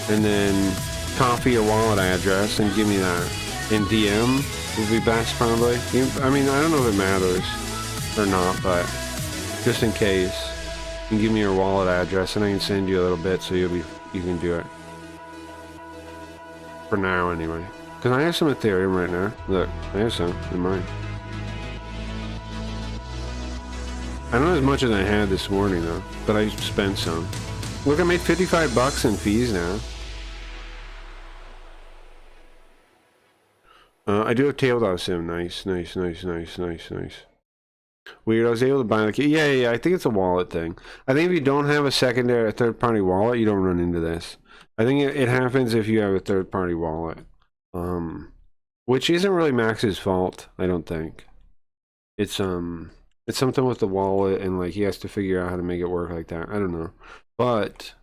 Speaker 2: And then copy your wallet address and give me that. In DM would be best probably. I mean, I don't know if it matters or not, but just in case. You can give me your wallet address, and I can send you a little bit so you can do it. For now, anyway. Because I have some Ethereum right now. Look, I have some in mine. I don't have as much as I had this morning, though. But I spent some. Look, I made 55 bucks in fees now. I do have Tabletop Sim. Nice. Weird, I was able to buy the key. Yeah, I think it's a wallet thing. I think if you don't have a secondary, a third-party wallet, you don't run into this. I think it happens if you have a third-party wallet. Which isn't really Max's fault, I don't think. It's something with the wallet, and like he has to figure out how to make it work like that. I don't know. But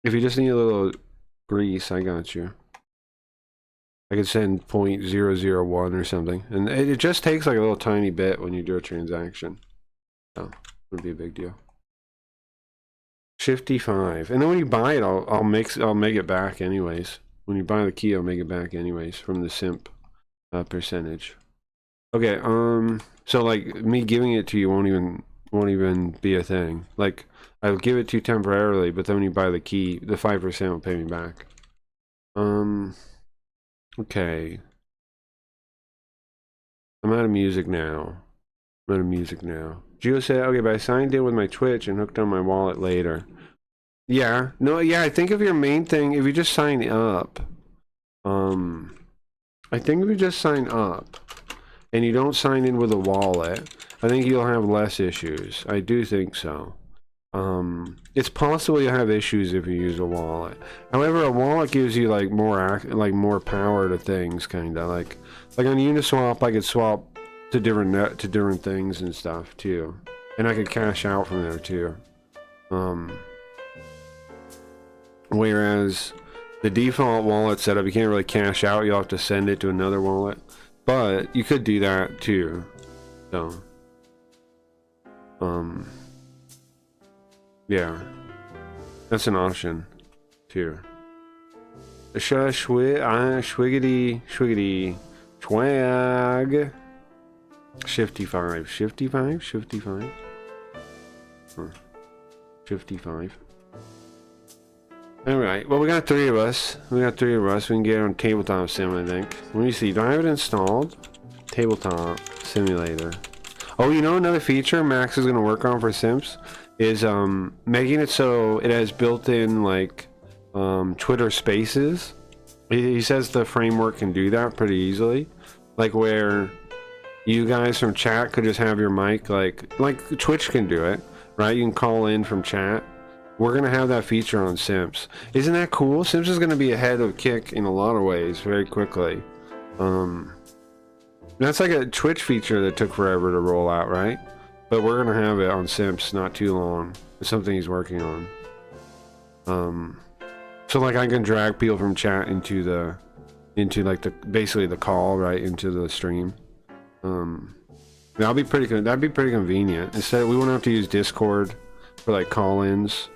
Speaker 2: if you just need a little grease, I got you. I could send 0.001 or something, and it just takes like a little tiny bit when you do a transaction. So it would be a big deal. 55, and then when you buy it, I'll make it back anyways. When you buy the key, I'll make it back anyways from the simp percentage. Okay, so like me giving it to you won't even be a thing. Like I'll give it to you temporarily, but then when you buy the key, the 5% will pay me back. Okay. I'm out of music now. Gio said, okay, but I signed in with my Twitch and hooked on my wallet later. Yeah. No, yeah, I think if your main thing, if you just sign up, I think if you just sign up and you don't sign in with a wallet, I think you'll have less issues. I do think so. It's possible you have issues if you use a wallet. However, a wallet gives you like more power to things, kind of like on Uniswap. I could swap to different things and stuff too, and I could cash out from there too. Whereas the default wallet setup, you can't really cash out. You'll have to send it to another wallet, but you could do that too. So, yeah, that's an option too. Schwiggity swag. Shifty 5. 55. Alright, well we got three of us. We can get on Tabletop Sim, I think. Let me see, do I have it installed? Tabletop Simulator. Oh, you know another feature Max is gonna work on for Sims is making it so it has built-in like Twitter Spaces. He says the framework can do that pretty easily, like where you guys from chat could just have your mic like Twitch can do it, right? You can call in from chat. We're gonna have that feature on Sims. Isn't that cool? Sims is gonna be ahead of Kick in a lot of ways very quickly. That's like a Twitch feature that took forever to roll out, right? But we're gonna have it on Sims not too long. It's something he's working on. So like I can drag people from chat into basically the call, right, into the stream. That'd be pretty convenient. Instead, we won't have to use Discord for like call-ins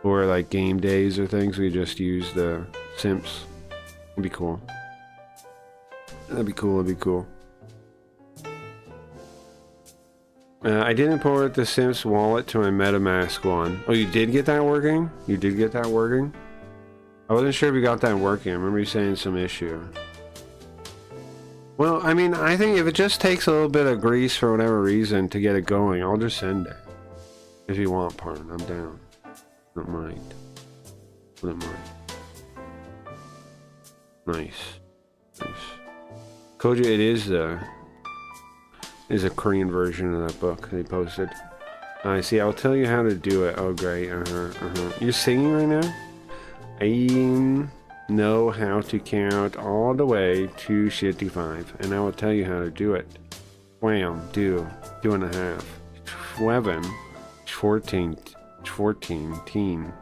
Speaker 2: or like game days or things. We just use the Simps. It'd be cool. That'd be cool. I did import the Sims wallet to my MetaMask one. Oh, you did get that working? I wasn't sure if you got that working. I remember you saying some issue. Well, I mean, I think if it just takes a little bit of grease for whatever reason to get it going, I'll just send it. If you want, pardon, I'm down. Don't mind. Nice. Koja, it is a Korean version of that book they posted. I see. I'll tell you how to do it. Oh, great. You're singing right now? I know how to count all the way to 55, and I will tell you how to do it. Wham, 2.5, 11, 14, 27,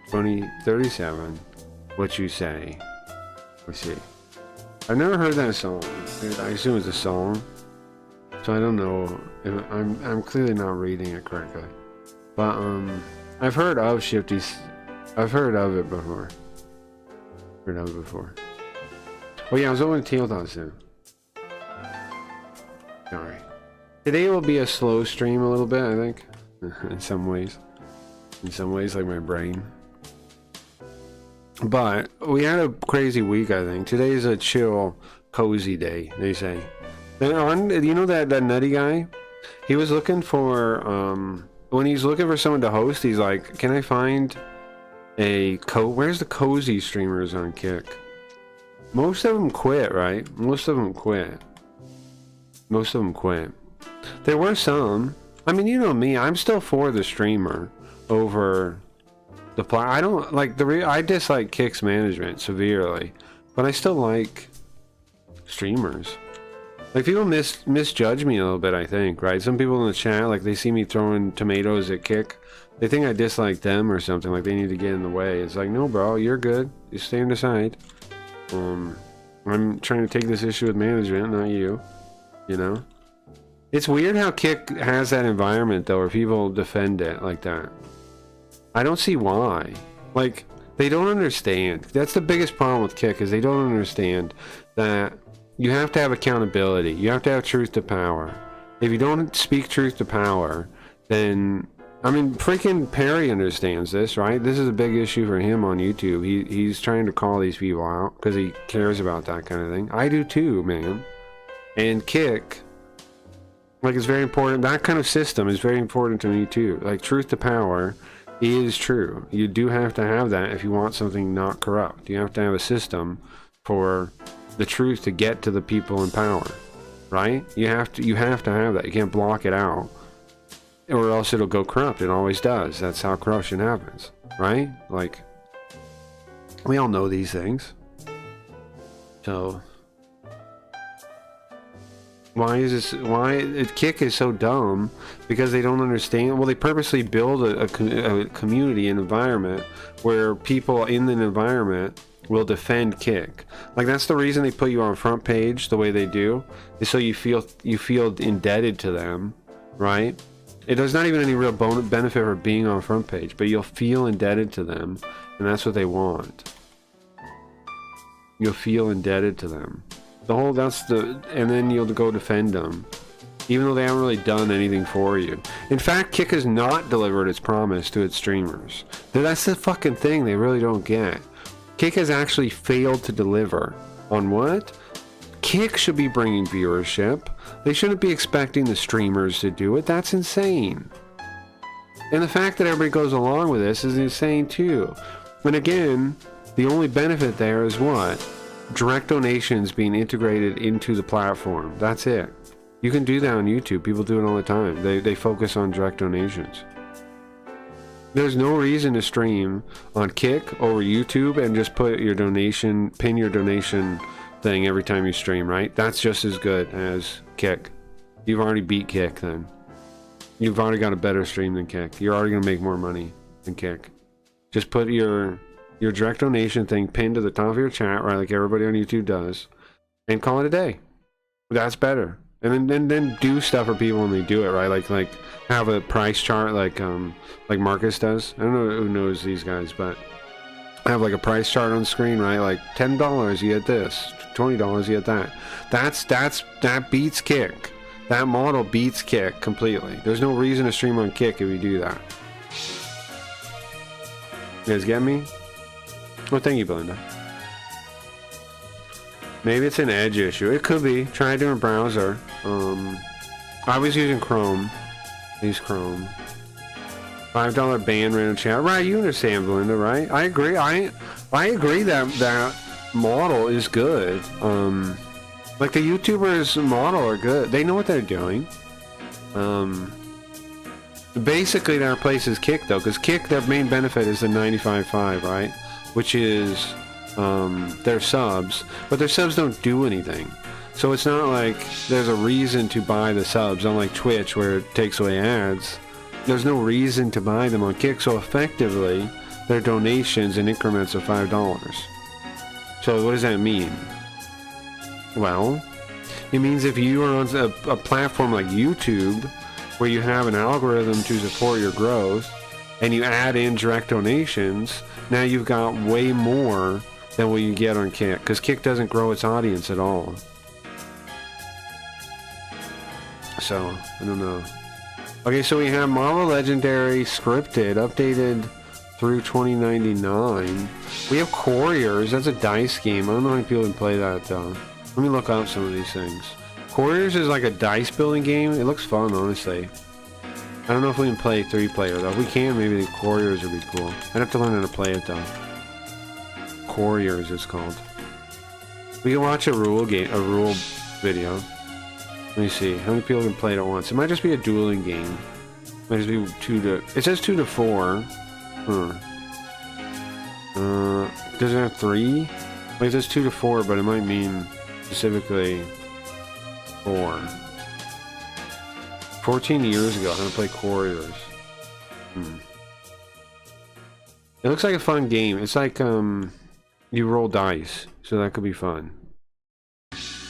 Speaker 2: 20, 37. What you say? Let's see. I've never heard that song. I assume it's a song, so I don't know if I'm clearly not reading it correctly. But I've heard of Shifty's. I've heard of it before. Oh yeah, I was opening Tabletop Sim. Sorry. Today will be a slow stream a little bit, I think. in some ways. In some ways, like my brain. But we had a crazy week, I think. Today's a chill, cozy day, they say. And you know that nutty guy? He was looking for, when he's looking for someone to host, he's like, can I find where's the cozy streamers on Kick? Most of them quit, right? Most of them quit. There were some. I mean, you know me, I'm still for the streamer over the I don't like I dislike Kick's management severely, but I still like streamers. Like, people misjudge me a little bit, I think, right? Some people in the chat, like, they see me throwing tomatoes at Kick. They think I dislike them or something, like they need to get in the way. It's like, no, bro, you're good. You stand aside. I'm trying to take this issue with management, not you. You know? It's weird how Kick has that environment, though, where people defend it like that. I don't see why. Like, they don't understand. That's the biggest problem with Kick, is they don't understand that you have to have accountability. You have to have truth to power. If you don't speak truth to power, then... I mean, freaking Perry understands this, right? This is a big issue for him on YouTube. He's trying to call these people out because he cares about that kind of thing. I do too, man. And Kick, like, it's very important. That kind of system is very important to me too. Like, truth to power is true. You do have to have that if you want something not corrupt. You have to have a system for the truth to get to the people in power, right? You have to have that. You can't block it out, or else it'll go corrupt. It always does. That's how corruption happens, right? Like, we all know these things. So why Kick is so dumb? Because they don't understand. Well, they purposely build a community, an environment where people in the environment will defend Kick. Like, that's the reason they put you on front page the way they do, is so you feel indebted to them, right? There's not even any real benefit for being on front page, but you'll feel indebted to them, and that's what they want. You'll feel indebted to them. And then you'll go defend them, even though they haven't really done anything for you. In fact, Kick has not delivered its promise to its streamers. That's the fucking thing they really don't get. Kick has actually failed to deliver. On what? Kick should be bringing viewership. They shouldn't be expecting the streamers to do it. That's insane. And the fact that everybody goes along with this is insane too. And again, the only benefit there is what? Direct donations being integrated into the platform. That's it. You can do that on YouTube. People do it all the time. They focus on direct donations. There's no reason to stream on Kick over YouTube and just pin your donation thing every time you stream, right? That's just as good as Kick. You've already beat Kick then. You've already got a better stream than Kick. You're already going to make more money than Kick. Just put your direct donation thing pinned to the top of your chat, right, like everybody on YouTube does, and call it a day. That's better. And then do stuff for people when they do it, right? Like have a price chart like Marcus does. I don't know who knows these guys, but I have like a price chart on screen, right? Like $10 you get this, $20 you get that. That beats Kick. That model beats Kick completely. There's no reason to stream on Kick if you do that. You guys get me? Well, thank you, Belinda. Maybe it's an Edge issue. It could be. Try a different browser. I was using Chrome. Use Chrome. $5 ban random chat. Right, you understand, Belinda, right? I agree. I agree that model is good. Like, the YouTubers model are good. They know what they're doing. Basically that replaces Kick though, because Kick, their main benefit is the 95.5, right? Which is their subs, but their subs don't do anything. So it's not like there's a reason to buy the subs, unlike Twitch where it takes away ads. There's no reason to buy them on Kick, so effectively they're donations in increments of $5. So what does that mean? Well, it means if you are on a platform like YouTube, where you have an algorithm to support your growth, and you add in direct donations, now you've got way more than what you get on Kick, because Kick doesn't grow its audience at all. So, I don't know. Okay, so we have Marvel Legendary scripted, updated through 2099. We have Couriers. That's a dice game. I don't know how many people can play that though. Let me look up some of these things. Couriers is like a dice building game. It looks fun, honestly. I don't know if we can play 3-player though. If we can, maybe the Couriers would be cool. I'd have to learn how to play it though. Couriers it's called. We can watch a rule video. Let me see. How many people can play it at once? It might just be a dueling game. It might just be 2 to... It says 2 to 4. Huh. Does it have 3? Like it says 2 to 4, but it might mean specifically 4. 14 years ago, I'm gonna play Couriers. It looks like a fun game. It's like, you roll dice, so that could be fun.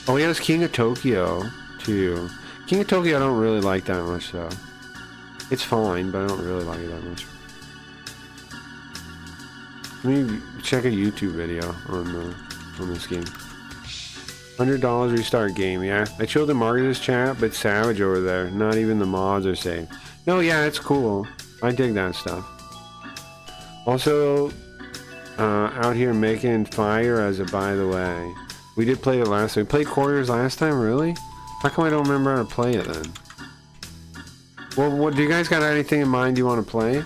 Speaker 2: Oh, yeah, it's King of Tokyo, too. King of Tokyo I don't really like that much, though. It's fine, but I don't really like it that much. Let me check a YouTube video on this game. $100 restart game, yeah. I showed the Marcus's chat, but Savage over there. Not even the mods are safe. No, yeah, it's cool. I dig that stuff. Also, out here making fire as a by the way. We did play it last time. We played Couriers last time, really? How come I don't remember how to play it then? Well, what do you guys got anything in mind you want to play?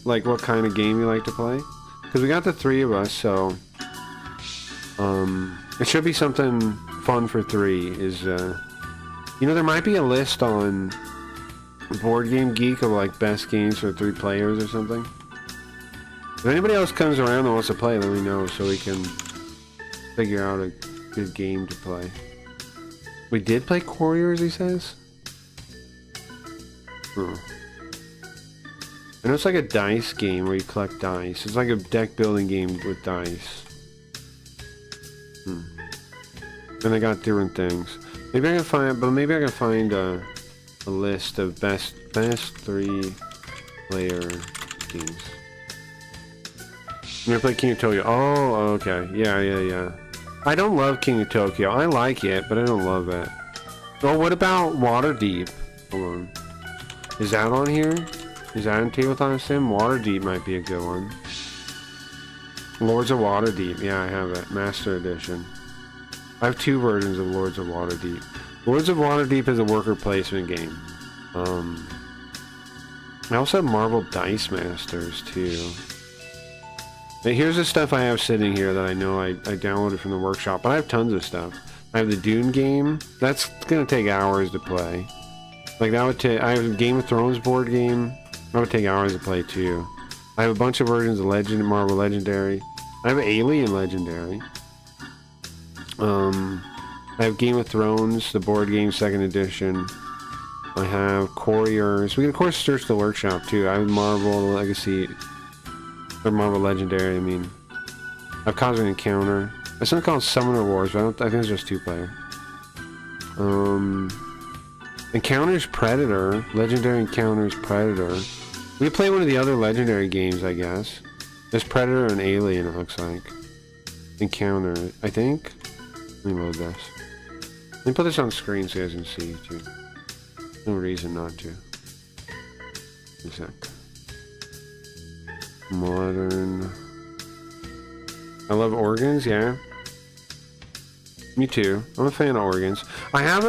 Speaker 2: Like what kind of game you like to play? Because we got the 3 of us, so it should be something fun for 3. Is you know, there might be a list on Board Game Geek of like best games for 3 players or something. If anybody else comes around and wants to play, let me know so we can figure out a good game to play. We did play Couriers, he says? I know it's like a dice game where you collect dice. It's like a deck building game with dice. And I got different things. Maybe I can find, but maybe I can find a list of best 3-player games. I'm gonna play King of Tokyo. Oh, okay. Yeah. I don't love King of Tokyo. I like it, but I don't love it. Oh, what about Waterdeep? Hold on. Is that on here? Is that in Tabletop Sim? Waterdeep might be a good one. Lords of Waterdeep. Yeah, I have it. Master Edition. I have 2 versions of Lords of Waterdeep. Lords of Waterdeep is a worker placement game. I also have Marvel Dice Masters, too. Now, here's the stuff I have sitting here that I know I downloaded from the workshop, but I have tons of stuff. I have the Dune game. That's gonna take hours to play. Like that would take. I have a Game of Thrones board game. That would take hours to play too. I have a bunch of versions of Marvel Legendary. I have Alien Legendary. I have Game of Thrones, the board game 2nd edition. I have Couriers. We can of course search the workshop too. I have Marvel Legacy. Or Marvel Legendary, I mean. I have Cosmic Encounter. There's something called Summoner Wars, but I think it's just 2-player. Encounters Predator. Legendary Encounters Predator. We play one of the other Legendary games, I guess. There's Predator and Alien, it looks like. Encounter, I think. Let me load this. Let me put this on screen so you guys can see, too. No reason not to. One sec. Modern. I love organs, yeah. Me too. I'm a fan of organs. I have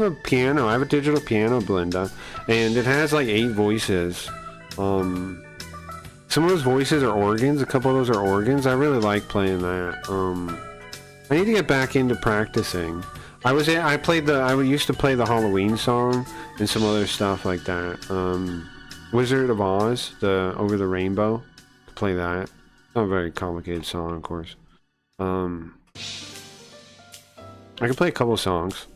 Speaker 2: a piano. I have a digital piano, Belinda, and it has like 8 voices. Some of those voices are organs. A couple of those are organs. I really like playing that. I need to get back into practicing. I used to play the Halloween song and some other stuff like that. Wizard of Oz, the Over the Rainbow. Play that. Not a very complicated song, of course. I can play a couple songs.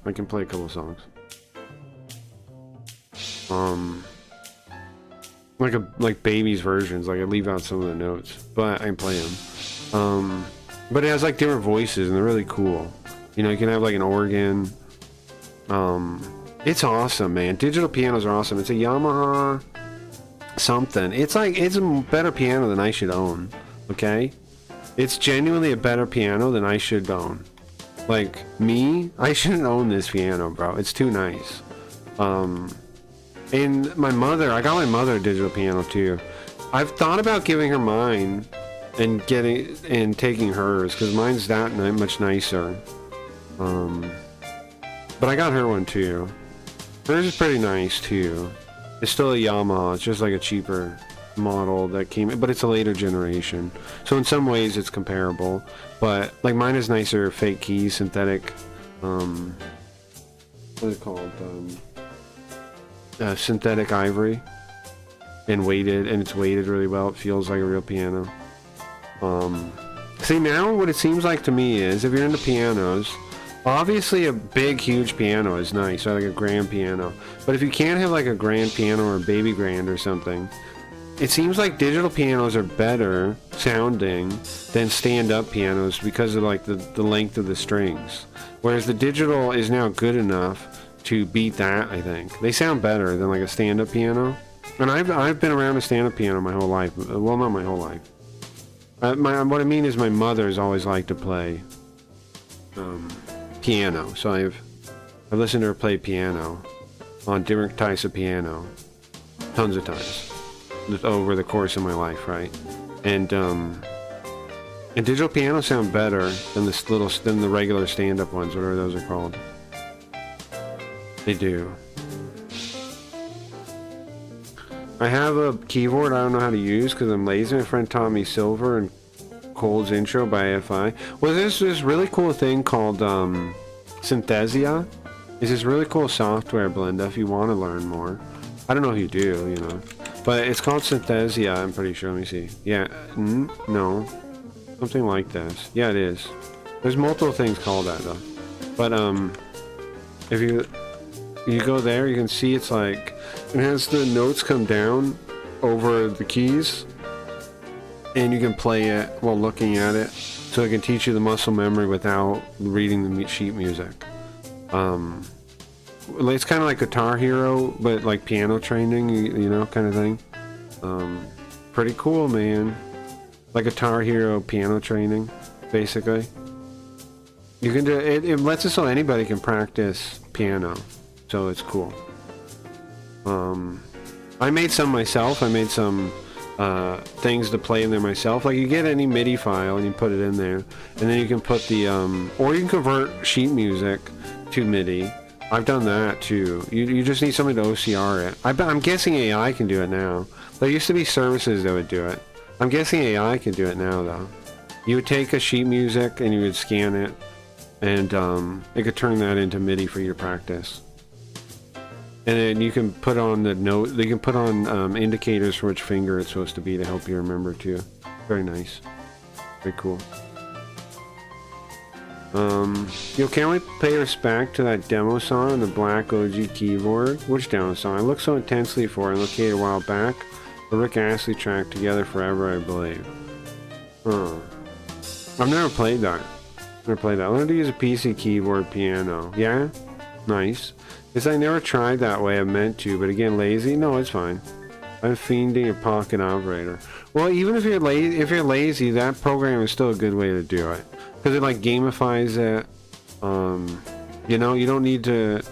Speaker 2: Like babies versions. Like I leave out some of the notes, but I can play them. But it has like different voices, and they're really cool. You know, you can have like an organ. It's awesome, man. Digital pianos are awesome. It's a Yamaha something. It's a better piano than I should own. Okay, it's genuinely a better piano than I should own. Like me, I shouldn't own this piano, bro. It's too nice. And my mother, I got my mother a digital piano too. I've thought about giving her mine and taking hers because mine's that much nicer. But I got her one too. Hers is pretty nice too. It's still a Yamaha. It's just like a cheaper model that came, but it's a later generation. So in some ways it's comparable. But like mine is nicer, fake keys, synthetic. What is it called? Synthetic ivory, and it's weighted really well. It feels like a real piano. See, now what it seems like to me is if you're into pianos, obviously a big huge piano is nice, or like a grand piano, but if you can't have like a grand piano or a baby grand or something, it seems like digital pianos are better sounding than stand-up pianos because of like the length of the strings, whereas the digital is now good enough to beat that. I think they sound better than like a stand-up piano. And I've been around a stand-up piano my whole life. Well, not my whole life. What I mean is my mother's always liked to play piano, so I've listened to her play piano on different types of piano tons of times over the course of my life, right? And digital pianos sound better than the regular stand-up ones, whatever those are called. They do. I have a keyboard I don't know how to use because I'm lazy. My friend taught me Silver and Cold's Intro by AFI. Well, there's this really cool thing called Synthesia. It's this really cool software, Belinda, if you want to learn more. I don't know if you do, you know. But it's called Synthesia, I'm pretty sure. Let me see. Yeah, no. Something like this. Yeah, it is. There's multiple things called that, though. But, if you go there, you can see it's like it has the notes come down over the keys, and you can play it while looking at it, so it can teach you the muscle memory without reading the sheet music. It's kind of like Guitar Hero, but like piano training, you know, kind of thing. Pretty cool, man. Like Guitar Hero piano training, basically. You can do it. It lets us so anybody can practice piano. So it's cool. I made some myself. I made some things to play in there myself. Like you get any MIDI file and you put it in there, and then you can put the or you can convert sheet music to MIDI. I've done that too. You just need somebody to OCR it. I'm guessing AI can do it now. There used to be services that would do it. I'm guessing AI can do it now though. You would take a sheet music and you would scan it, and it could turn that into MIDI for your practice. And then you can put on the note. They can put on indicators for which finger it's supposed to be to help you remember too. Very nice. Very cool. Can we pay respect to that demo song on the Black OG keyboard? Which demo song? I looked so intensely for it and located a while back. The Rick Astley track, Together Forever, I believe. I've never played that. I learned to use a PC keyboard piano. Yeah? Nice. Because I never tried that way. I meant to, but again, lazy? No, it's fine. I'm fiending a pocket operator. Well, even if you're lazy, that program is still a good way to do it. Because it like gamifies it. You know, you don't need to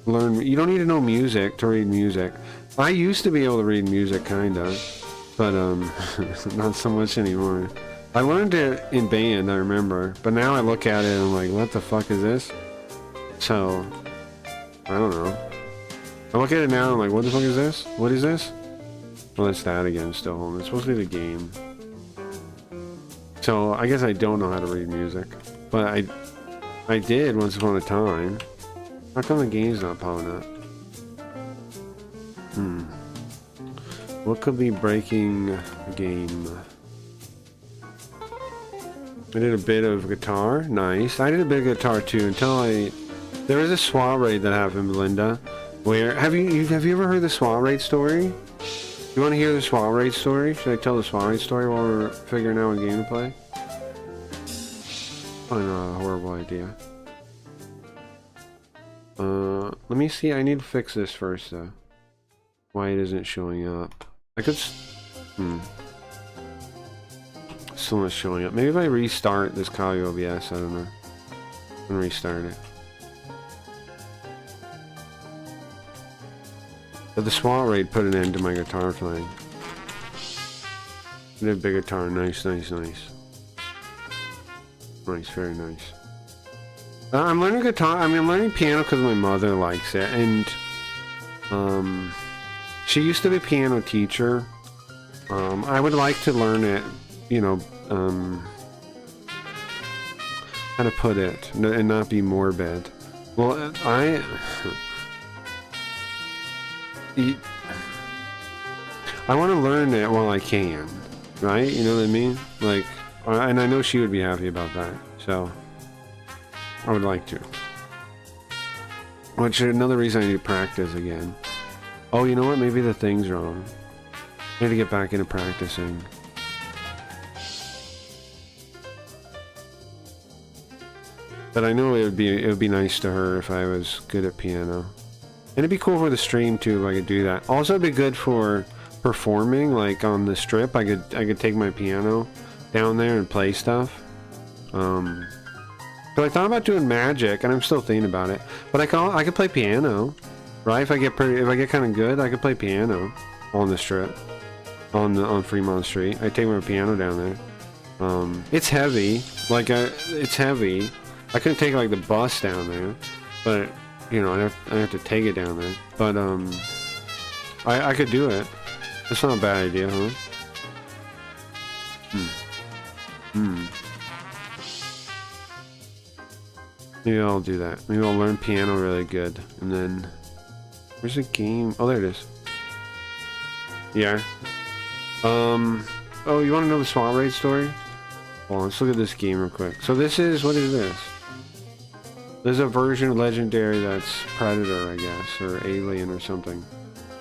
Speaker 2: know music to read music. I used to be able to read music, kinda, but not so much anymore. I learned it in band, I remember, but now I look at it and I'm like, what the fuck is this? So, I don't know. I look at it now and I'm like, what the fuck is this? What is this? Well, it's that again still. It's supposed to be the game. So, I guess I don't know how to read music. But I did once upon a time. How come the game's not popping up? What could be breaking the game? I did a bit of guitar. Nice. I did a bit of guitar too until there was a soiree that happened, Belinda. Where have you ever heard the soiree story? You want to hear the soiree story? Should I tell the soiree story while we're figuring out what game to play? Probably not a horrible idea. Let me see. I need to fix this first though. Why it isn't showing up? I could. Still not showing up. Maybe if I restart this Kali OBS, I don't know. I'm gonna restart it. But the SWAT raid put an end to my guitar playing. I did big guitar. Nice, nice, nice. Nice, very nice. I'm learning guitar. I mean, I'm learning piano because my mother likes it, and she used to be a piano teacher. I would like to learn it, you know, how to put it and not be morbid. Well, I want to learn it while I can, right? You know what I mean? Like, and I know she would be happy about that, so I would like to. Which is another reason I need to practice again. Oh, you know what? Maybe the thing's wrong. I need to get back into practicing. But I know it would be nice to her if I was good at piano. And it'd be cool for the stream too if I could do that. Also, it'd be good for performing, like on the strip. I could take my piano down there and play stuff. So I thought about doing Magic, and I'm still thinking about it. But I could play piano, right? If I get kind of good, I could play piano on the strip, on Fremont Street. I take my piano down there. It's heavy, it's heavy. I couldn't take like the bus down there, but you know, I have to take it down there. But I could do it. That's not a bad idea, huh? Maybe I'll do that. Maybe I'll learn piano really good, and then where's the game? Oh, there it is. Yeah. Oh, you want to know the SWAT raid story? Hold on, let's look at this game real quick. So this is, what is this? There's a version of Legendary that's Predator, I guess, or Alien or something.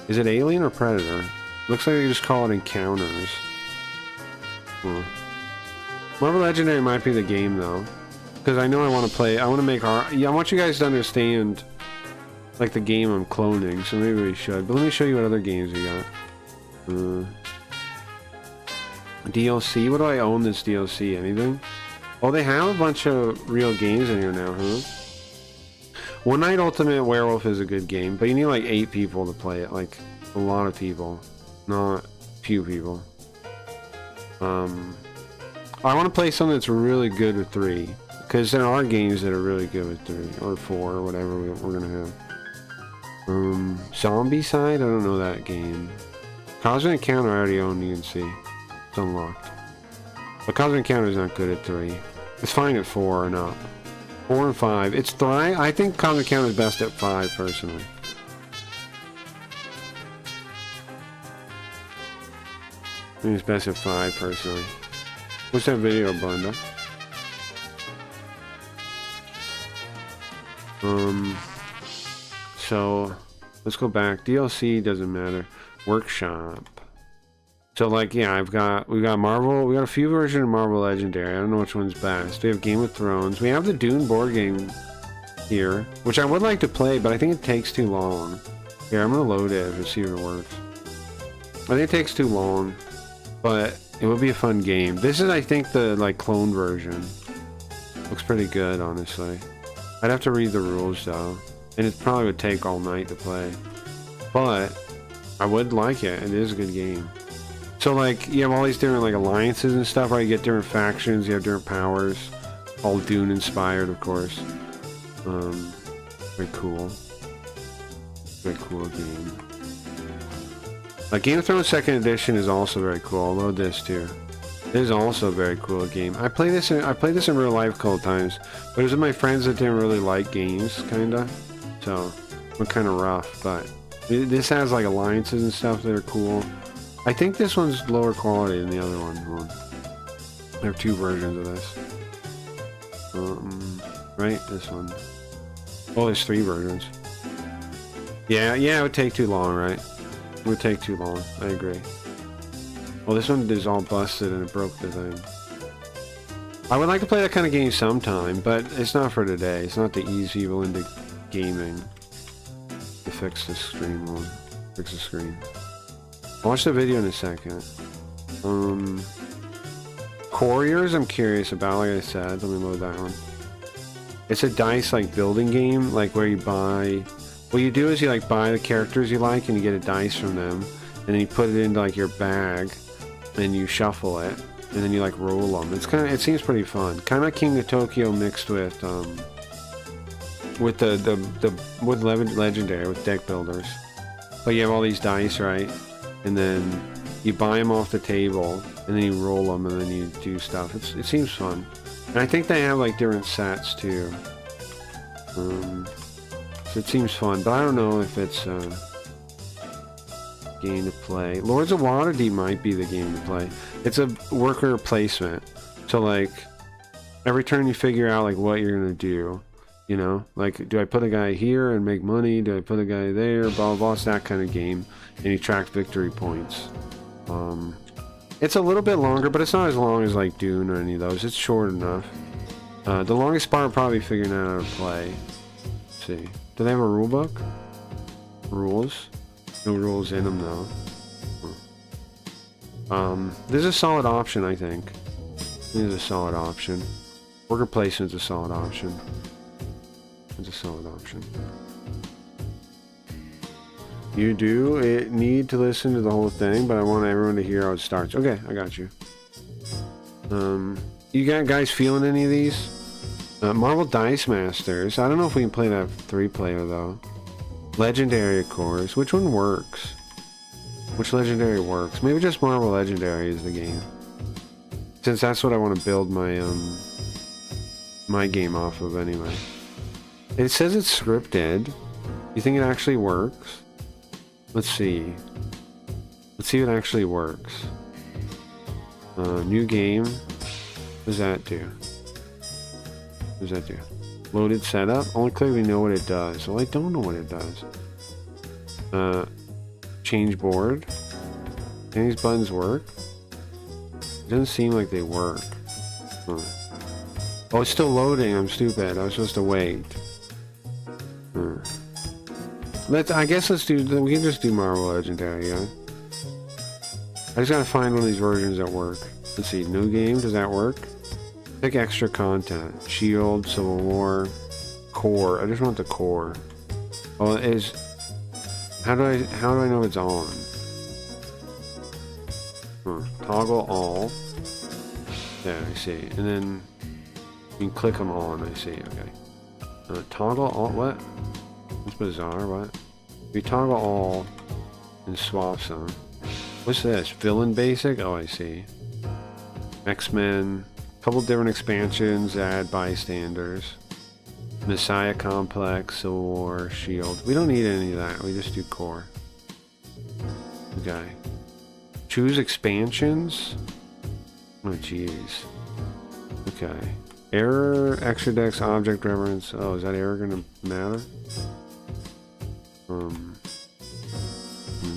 Speaker 2: Is it Alien or Predator? Looks like they just call it Encounters. Marvel Legendary might be the game though, because I know I want to play. I want to make our. Yeah, I want you guys to understand, like the game I'm cloning. So maybe we should. But let me show you what other games we got. DLC. What do I own this DLC? Anything? Oh, they have a bunch of real games in here now, huh? One Night Ultimate Werewolf is a good game, but you need like 8 people to play it. Like a lot of people, not few people. I want to play something that's really good with 3, because there are games that are really good with 3 or 4 or whatever we're gonna have. Zombie Side, I don't know that game. Cosmic Encounter I already own. You can see it's unlocked, but Cosmic Encounter is not good at 3. It's fine at 4 and up. 4 and 5. It's Thrive. I think Cosmic Encounter is best at 5 personally. I think it's best at 5 personally. What's that video, Blenda? So let's go back. DLC doesn't matter. Workshop. So like, yeah, we got Marvel. We got a few versions of Marvel Legendary. I don't know which one's best. We have Game of Thrones. We have the Dune board game here, which I would like to play, but I think it takes too long. Here, I'm gonna load it and see if it works. I think it takes too long, but it would be a fun game. This is, I think, the like clone version. Looks pretty good, honestly. I'd have to read the rules though, and it probably would take all night to play. But I would like it. It is a good game. So like, you have all these different like alliances and stuff, right? You get different factions, you have different powers, all Dune inspired, of course. Very cool. Very cool game. Game of Thrones 2nd Edition is also very cool. I'll load this too. It is also a very cool game. I played this in real life a couple times, but it was with my friends that didn't really like games, kinda. So, we're kinda rough, but this has like alliances and stuff that are cool. I think this one's lower quality than the other one. There are 2 versions of this. Right? This one. Oh, there's 3 versions. Yeah, it would take too long, right? It would take too long. I agree. Well, this one is all busted and it broke the thing. I would like to play that kind of game sometime, but it's not for today. It's not to ease people into gaming. To fix the screen one. Fix the screen. I'll watch the video in a second. Couriers, I'm curious about, like I said. Let me load that one. It's a dice, like, building game, like, where you buy What you do is you like buy the characters you like and you get a dice from them, and then you put it into like your bag, and you shuffle it, and then you like roll them. It seems pretty fun. Kind of King of Tokyo mixed with Legendary, with deck builders. But you have all these dice, right? And then you buy them off the table, and then you roll them, and then you do stuff. It seems fun. And I think they have like different sets too. So it seems fun, but I don't know if it's a game to play. Lords of Waterdeep might be the game to play. It's a worker placement. So like every turn you figure out like what you're gonna do. You know, like, do I put a guy here and make money? Do I put a guy there? Blah, blah, blah. It's that kind of game. And you track victory points. It's a little bit longer, but it's not as long as, like, Dune or any of those. It's short enough. The longest part, probably figuring out how to play. Let's see. Do they have a rule book? Rules? No rules in them, though. This is a solid option, I think. This is a solid option. Worker placement's a solid option. It's a solid option. You do need to listen to the whole thing, but I want everyone to hear how it starts. Okay, I got you. You got guys feeling any of these? Marvel Dice Masters. I don't know if we can play that 3-player though. Legendary, of course. Which one works? Which Legendary works? Maybe just Marvel Legendary is the game. Since that's what I want to build my my game off of anyway. It says it's scripted. You think it actually works? Let's see. Let's see if it actually works. New game. What does that do? What does that do? Loaded setup? Only clearly know what it does. Well, I don't know what it does. Change board. Can these buttons work? It doesn't seem like they work. Huh. Oh, it's still loading. I'm stupid. I was supposed to wait. I guess let's do. We can just do Marvel Legendary, yeah. I just gotta find one of these versions that work. Let's see. New game. Does that work? Pick extra content. Shield, Civil War, core. I just want the core. Oh, it is. How do I know it's on? Toggle all. There, I see. And then you can click them on. I see. Okay. Toggle all. What? That's bizarre. What? We toggle all and swap some. What's this? Villain basic? Oh, I see. X-Men. Couple different expansions. Add bystanders. Messiah Complex. Civil War. Shield. We don't need any of that. We just do core. Okay. Choose expansions. Oh, jeez. Okay. Error, extra dex, object reference. Oh, is that error gonna matter?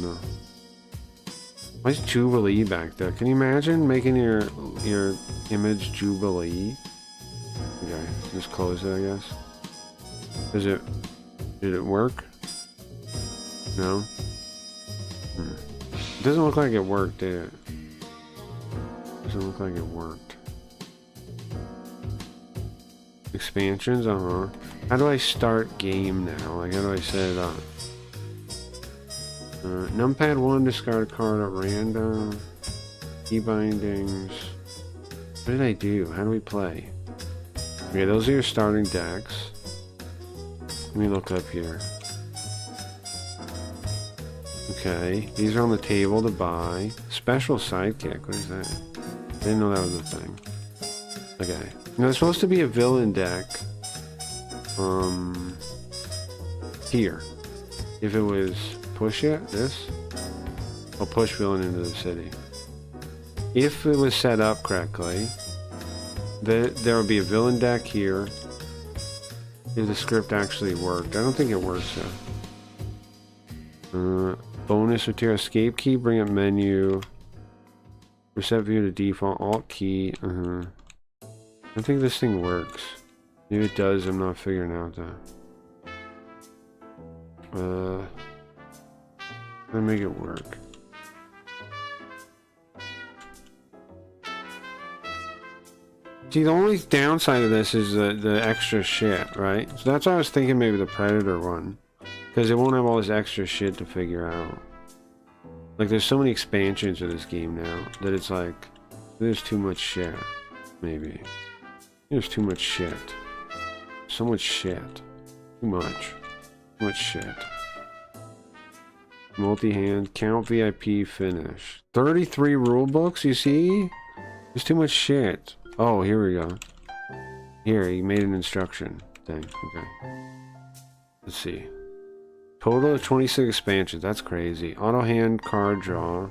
Speaker 2: No. Why is Jubilee back there? Can you imagine making your image Jubilee? Okay, just close it, I guess. Did it work? No? It doesn't look like it worked, did it? Doesn't look like it worked. Expansions, How do I start game now? Like, how do I set it up? Numpad 1, discard a card at random. Key bindings. What did I do? How do we play? Okay, those are your starting decks. Let me look up here. Okay, these are on the table to buy. Special sidekick, what is that? I didn't know that was a thing. Okay. Now, there's supposed to be a villain deck. Here. If it was push it, this? I'll push villain into the city. If it was set up correctly, there would be a villain deck here. If the script actually worked. I don't think it works though. Bonus material escape key, bring up menu. Reset view to default, alt key. I think this thing works. Maybe it does, I'm not figuring out though. Let me make it work. See, the only downside of this is the extra shit, right? So that's why I was thinking maybe the Predator one. Because it won't have all this extra shit to figure out. Like, there's so many expansions of this game now that it's like, there's too much shit. Maybe. There's too much shit. So much shit. Too much. Too much shit. Multi-hand, count VIP, finish. 33 rule books, you see? There's too much shit. Oh, here we go. Here, he made an instruction thing. Okay. Let's see. Total of 26 expansions. That's crazy. Auto hand, card draw.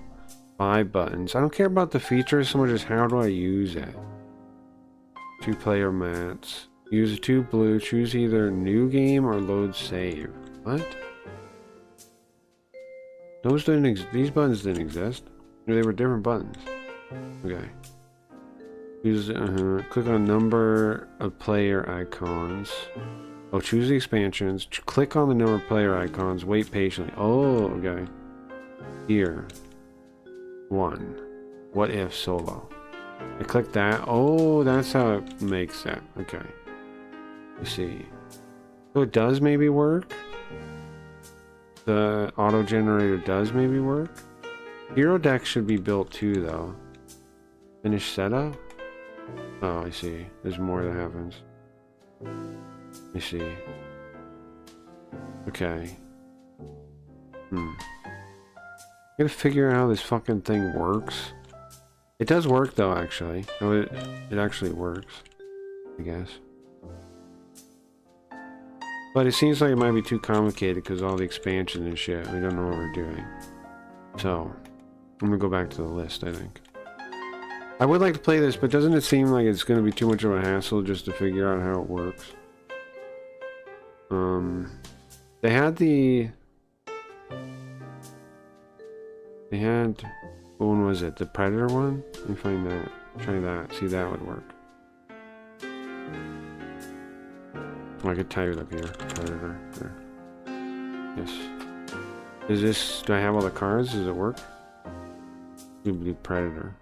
Speaker 2: 5 buttons. I don't care about the features so much as how do I use it. 2 player mats. Use 2 blue. Choose either new game or load save. What? Those didn't these buttons didn't exist. No, they were different buttons. Okay. Use click on number of player icons. Oh, choose the expansions. Click on the number of player icons. Wait patiently. Oh, okay. Here. 1. What if solo? I click that. Oh, that's how it makes that. Okay. You see. So it does maybe work. The auto generator does maybe work. Hero deck should be built too, though. Finish setup. Oh, I see. There's more that happens. I see. Okay. Gotta figure out how this fucking thing works. It does work though, actually. Oh, it actually works. I guess. But it seems like it might be too complicated because all the expansion and shit. We don't know what we're doing. So, I'm gonna go back to the list, I think. I would like to play this, but doesn't it seem like it's gonna be too much of a hassle just to figure out how it works? They had, what one was it? The Predator one? Let me find that. Try that. See, that would work. I could type it up here. Predator. There. Yes. Is this, do I have all the cards? Does it work? It would be Predator.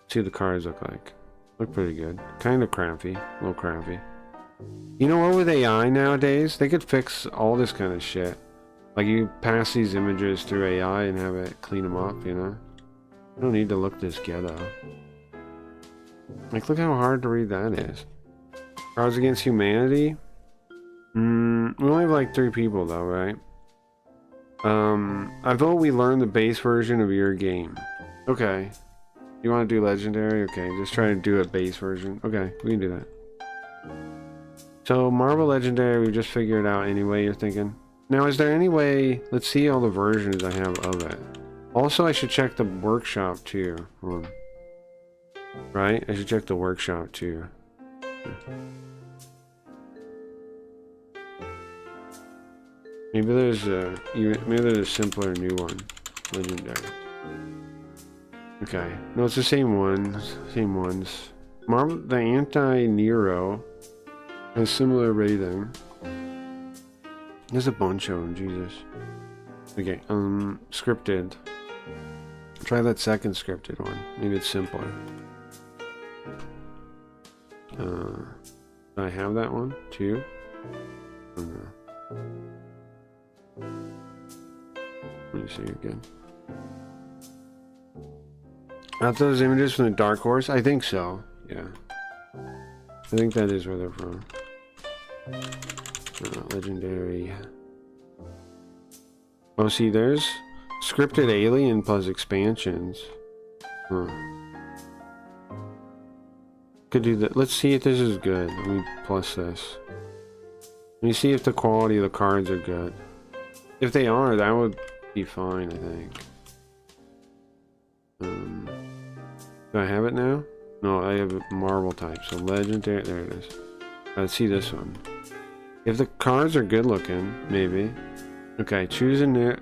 Speaker 2: See what the cards look like. Look pretty good. Kind of crappy. A little crappy. You know what, with AI nowadays, they could fix all this kind of shit. Like, you pass these images through AI and have it clean them up, you know? You don't need to look this ghetto. Like, look how hard to read that is. Cards Against Humanity? We only have like 3 people though, right? I vote we learn the base version of your game. Okay. You want to do Legendary? Okay, just try to do a base version. Okay, we can do that. So, Marvel Legendary, we just figured it out anyway, you're thinking? Now, is there any way... Let's see all the versions I have of it. Also, I should check the workshop, too. Hold on. Right? I should check the workshop, too. Maybe there's a simpler new one. Legendary. Okay. No, it's the same ones. Same ones. Marvel, the Anti-Nero has similar rating. There's a bunch of them, Jesus. Okay, scripted. Try that second scripted one. Maybe it's simpler. Do I have that one too? Oh, no. Let me see again. Are those images from the Dark Horse? I think so. Yeah. I think that is where they're from. Legendary. Oh, see, there's scripted alien plus expansions. Huh. Could do that. Let's see if this is good. Let me plus this. Let me see if the quality of the cards are good. If they are, that would be fine, I think. Do I have it now? No, I have Marvel type. So Legendary. There it is. Let's see this one. If the cards are good looking, maybe. Okay, choosing it.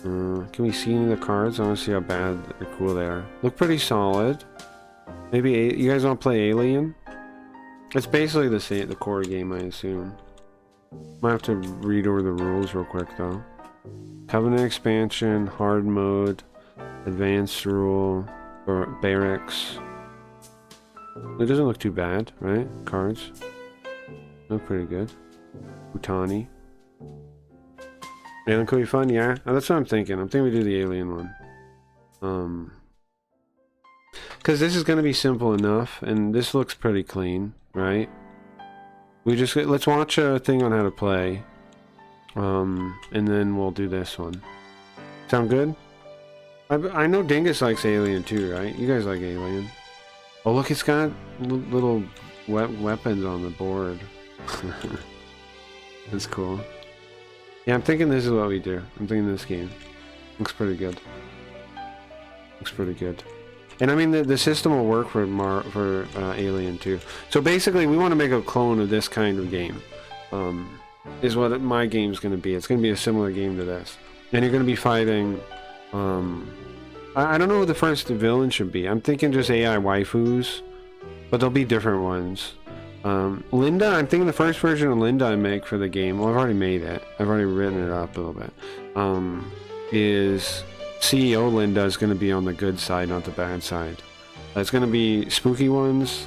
Speaker 2: Can we see any of the cards? I want to see how bad or cool they are. Look pretty solid. Maybe you guys want to play Alien? It's basically the same, the core game, I assume. Might have to read over the rules real quick though. Covenant expansion, hard mode, advanced rule, or barracks. It doesn't look too bad, right? Cards look pretty good. Utani. Alien could be fun, yeah. That's what I'm thinking. I'm thinking we do the alien one. Because this is going to be simple enough, and this looks pretty clean, right? Let's watch a thing on how to play, and then we'll do this one. Sound good? I know Dingus likes Alien too, right? You guys like Alien. Oh look, it's got little weapons on the board. That's cool. Yeah, I'm thinking this is what we do. I'm thinking this game. Looks pretty good. Looks pretty good. And I mean, the system will work for Alien too. So basically, we want to make a clone of this kind of game. Is what my game's going to be. It's going to be a similar game to this. And you're going to be fighting... I don't know who the first villain should be. I'm thinking just AI waifus. But there'll be different ones. Linda, I'm thinking the first version of Linda I make for the game, well, I've already made it. I've already written it up a little bit. Is CEO Linda is going to be on the good side, not the bad side. It's going to be Spooky Ones.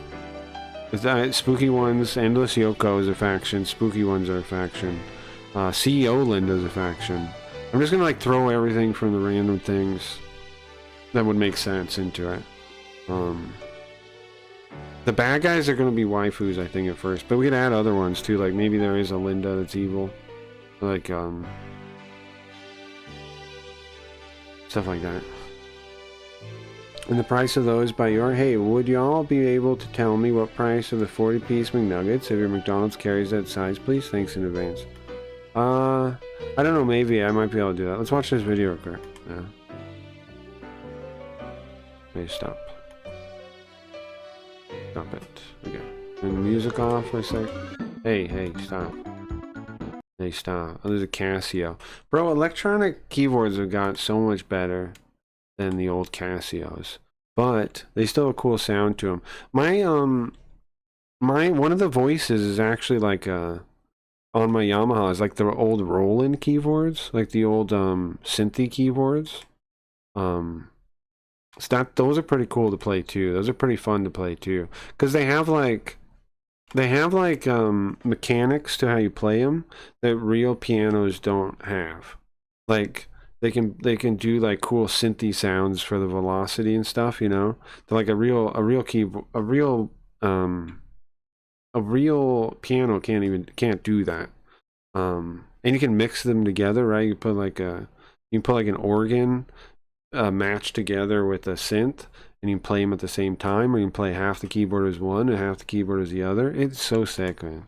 Speaker 2: Spooky Ones, Endless Yoko is a faction. Spooky Ones are a faction. CEO Linda is a faction. I'm just going to like throw everything from the random things that would make sense into it. The bad guys are going to be waifus, I think, at first. But we could add other ones, too. Like, maybe there is a Linda that's evil. Like, stuff like that. And the price of those by your... Hey, would y'all be able to tell me what price of the 40-piece McNuggets if your McDonald's carries that size, please? Thanks in advance. I don't know. Maybe I might be able to do that. Let's watch this video real quick. Yeah. Okay, stop. Stop it. Okay. Turn the music off for a sec. Hey, stop. Hey, stop. Oh, there's a Casio. Bro, electronic keyboards have got so much better than the old Casios. But they still have a cool sound to them. One of the voices is actually like on my Yamaha is like the old Roland keyboards, like the old synthy keyboards. Those are pretty cool to play too. Those are pretty fun to play too, because they have like mechanics to how you play them that real pianos don't have. Like they can do like cool synthy sounds for the velocity and stuff. You know, they're like a real piano can't do that. And you can mix them together, right? You can put like an organ matched together with a synth, and you can play them at the same time, or you can play half the keyboard as one and half the keyboard as the other. It's so sick, man.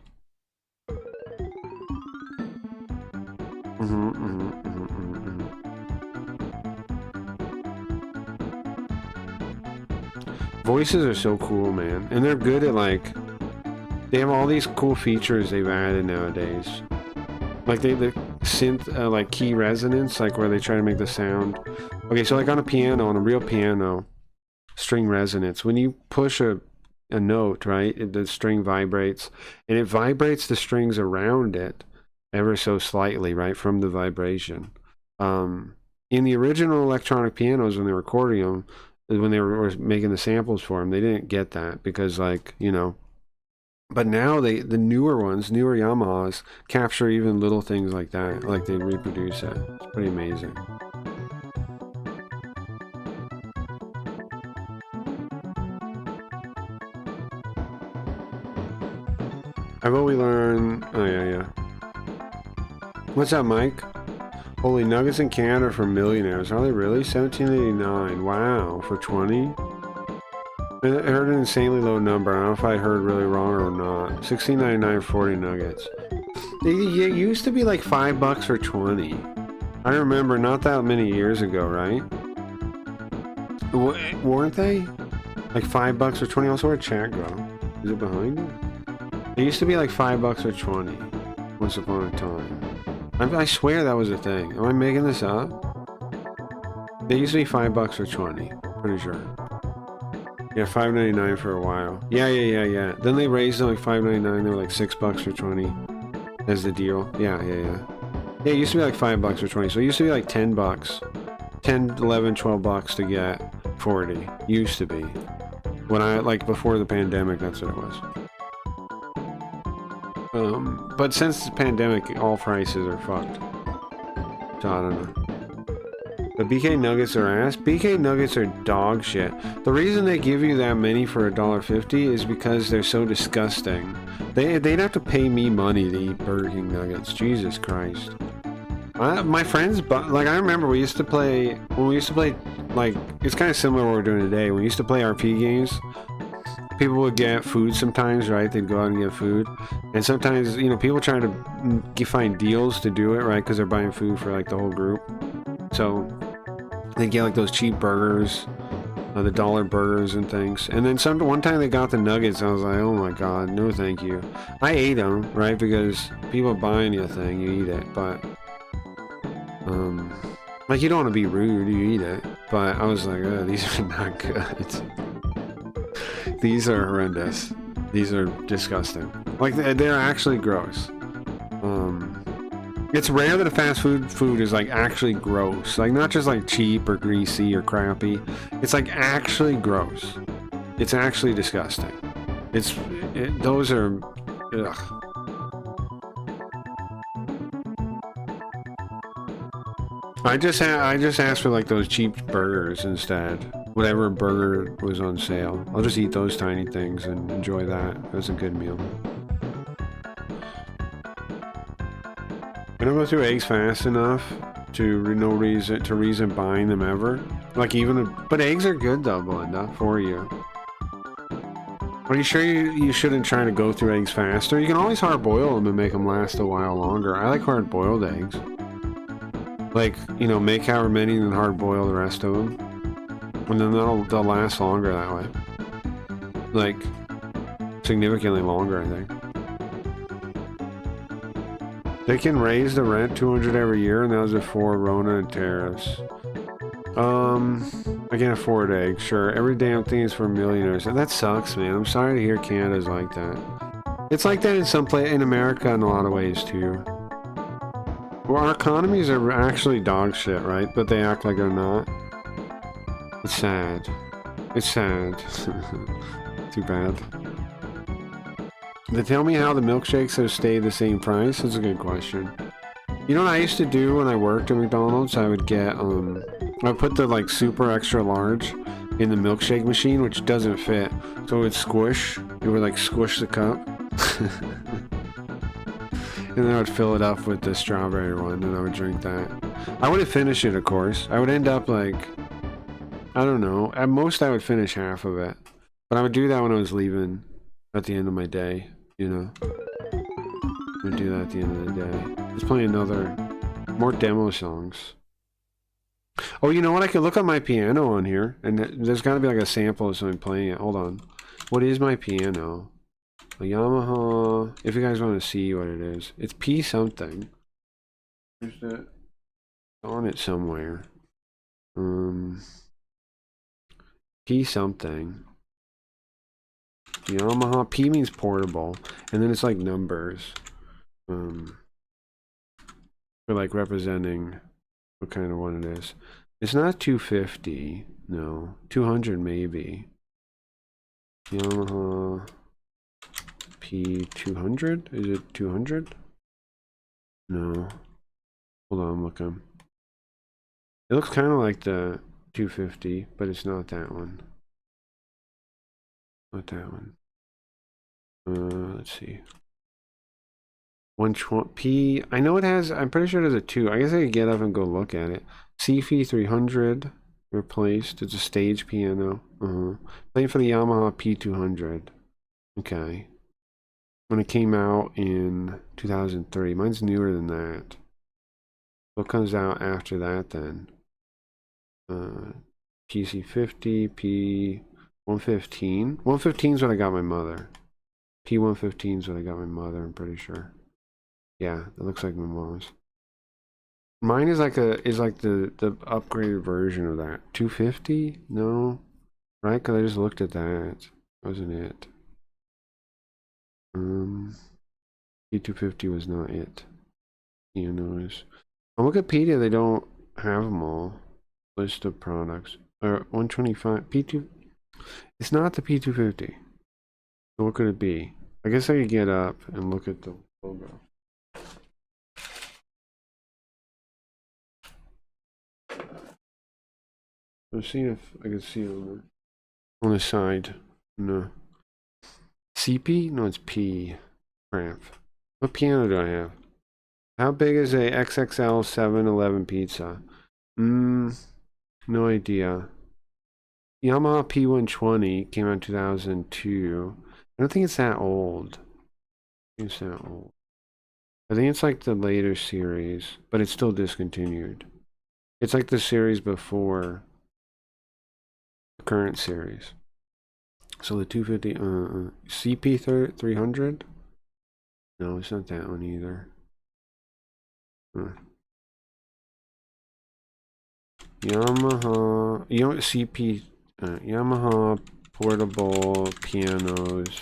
Speaker 2: Voices are so cool, man, and they're good at like, they have all these cool features they've added nowadays. Like the synth, like key resonance, like where they try to make the sound. Okay, so like on a piano, on a real piano, string resonance. When you push a note, right, the string vibrates, and it vibrates the strings around it ever so slightly, right, from the vibration. In the original electronic pianos, when they were recording them, when they were making the samples for them, they didn't get that because, like, you know. But now the newer ones, newer Yamahas, capture even little things like that. Like they reproduce it. It's pretty amazing. How about we learn... Oh, yeah. What's up, Mike? Holy, nuggets in Canada for millionaires. Are they really? $17.89. Wow, for 20? I heard an insanely low number. I don't know if I heard really wrong or not. $16.99 for 40 nuggets. It used to be like $5 for 20. I remember not that many years ago, right? Weren't they? Like $5 for 20? Also, where'd chat go? Is it behind it? It used to be like $5 or 20 once upon a time. I swear that was a thing. Am I making this up? They used to be $5 or 20. Pretty sure. Yeah, $5.99 for a while. Yeah. Then they raised them like $5.99. They were like $6 for 20 as the deal. Yeah. Yeah, it used to be like $5 or 20. So it used to be like $10. 10, 11, 12 bucks to get 40. Used to be. When I, like, before the pandemic, that's what it was. But since the pandemic, all prices are fucked. So I don't know. The BK Nuggets are ass. BK Nuggets are dog shit. The reason they give you that many for $1.50 is because they're so disgusting. They'd have to pay me money to eat Burger King Nuggets. Jesus Christ. My friends, like, I remember we used to play, like, it's kind of similar to what we're doing today. We used to play RP games. People would get food sometimes, right? They'd go out and get food. And sometimes, you know, people try to find deals to do it, right? Because they're buying food for, like, the whole group. So they get, like, those cheap burgers, the dollar burgers and things. And then one time they got the nuggets, I was like, oh my god, no thank you. I ate them, right? Because people buying you a thing, you eat it. But, like, you don't want to be rude, you eat it. But I was like, oh, these are not good. These are horrendous. These are disgusting. Like, they're actually gross. It's rare that a fast food is, like, actually gross. Like, not just, like, cheap or greasy or crappy. It's, like, actually gross. It's actually disgusting. Those are... Ugh. I just asked for, like, those cheap burgers instead. Whatever burger was on sale. I'll just eat those tiny things and enjoy that. That's a good meal. I don't go through eggs fast enough to reason buying them ever. Like, but eggs are good though, Belinda, for you. Are you sure you shouldn't try to go through eggs faster? You can always hard boil them and make them last a while longer. I like hard boiled eggs. Like, you know, make however many and then hard boil the rest of them. And then they'll last longer that way. Like, significantly longer, I think. They can raise the rent $200 every year, and that was before Rona and tariffs. I can afford eggs, sure. Every damn thing is for millionaires. And that sucks, man. I'm sorry to hear Canada's like that. It's like that in in America in a lot of ways, too. Well, our economies are actually dog shit, right? But they act like they're not. It's sad. It's sad. Too bad. They tell me how the milkshakes have stayed the same price? That's a good question. You know what I used to do when I worked at McDonald's? I would get, I put the, like, super extra large in the milkshake machine, which doesn't fit. So it would squish. It would, like, squish the cup. And then I would fill it up with the strawberry one, and I would drink that. I wouldn't finish it, of course. I would end up, like, I don't know. At most, I would finish half of it. But I would do that when I was leaving at the end of my day, you know? I would do that at the end of the day. Let's play more demo songs. Oh, you know what? I could look on my piano on here, and there's got to be like a sample of something playing it. Hold on. What is my piano? A Yamaha. If you guys want to see what it is, it's P something. There's that on it somewhere. P something. Yamaha. P means portable, and then it's like numbers. For like representing what kind of one it is. It's not 250. No, 200 maybe. Yamaha P200? Is it 200? No. Hold on, I'm looking. It looks kind of like the 250, but it's not that one. Not that one. Let's see. 120 P. I know it has. I'm pretty sure it has a 2. I guess I could get up and go look at it. CFI 300 replaced. It's a stage piano. Playing for the Yamaha P200. Okay. When it came out in 2003. Mine's newer than that. What comes out after that then? PC50, P115. 115 is what I got my mother. P115 is what I got my mother, I'm pretty sure. Yeah, it looks like my mom's. Mine is like the upgraded version of that. 250? No. Right? Because I just looked at that. Wasn't it? P250 was not it. Pianos. On Wikipedia, they don't have them all. List of products. Or 125. P2. It's not the P250. So what could it be? I guess I could get up and look at the logo. I'm seeing if I can see it on the side. No. CP? No, it's P. Crap. What piano do I have? How big is a XXL 711 pizza? No idea. Yamaha P120 came out in 2002. I don't think it's that old. I think it's that old. I think it's like the later series, but it's still discontinued. It's like the series before the current series. So the 250, CP 300? No, it's not that one either. Yamaha, you know, CP, Yamaha portable pianos.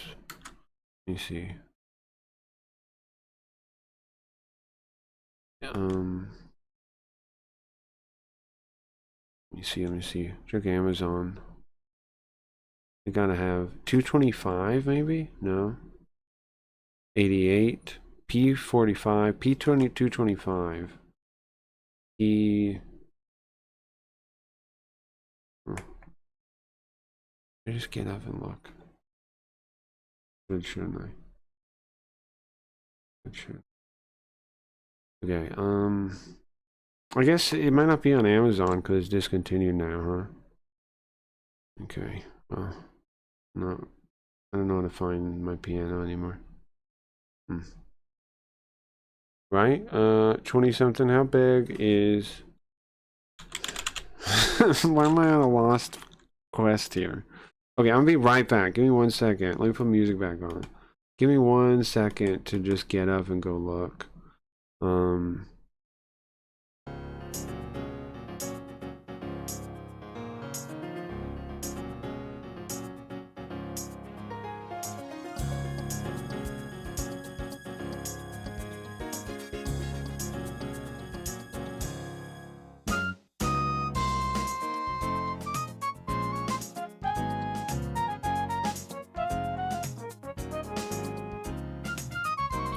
Speaker 2: Let me see. Let me see. Check Amazon. They gotta have 225 maybe? No. 88. P45. P20 225. P. I just get up and look. Good, shouldn't I? Good, should. Okay, I guess it might not be on Amazon because it's discontinued now, huh? Okay, well, no, I don't know how to find my piano anymore. Right, 20 something, how big is... Why am I on a lost quest here? Okay, I'm gonna be right back. Give me 1 second. Let me put music back on. Give me 1 second to just get up and go look.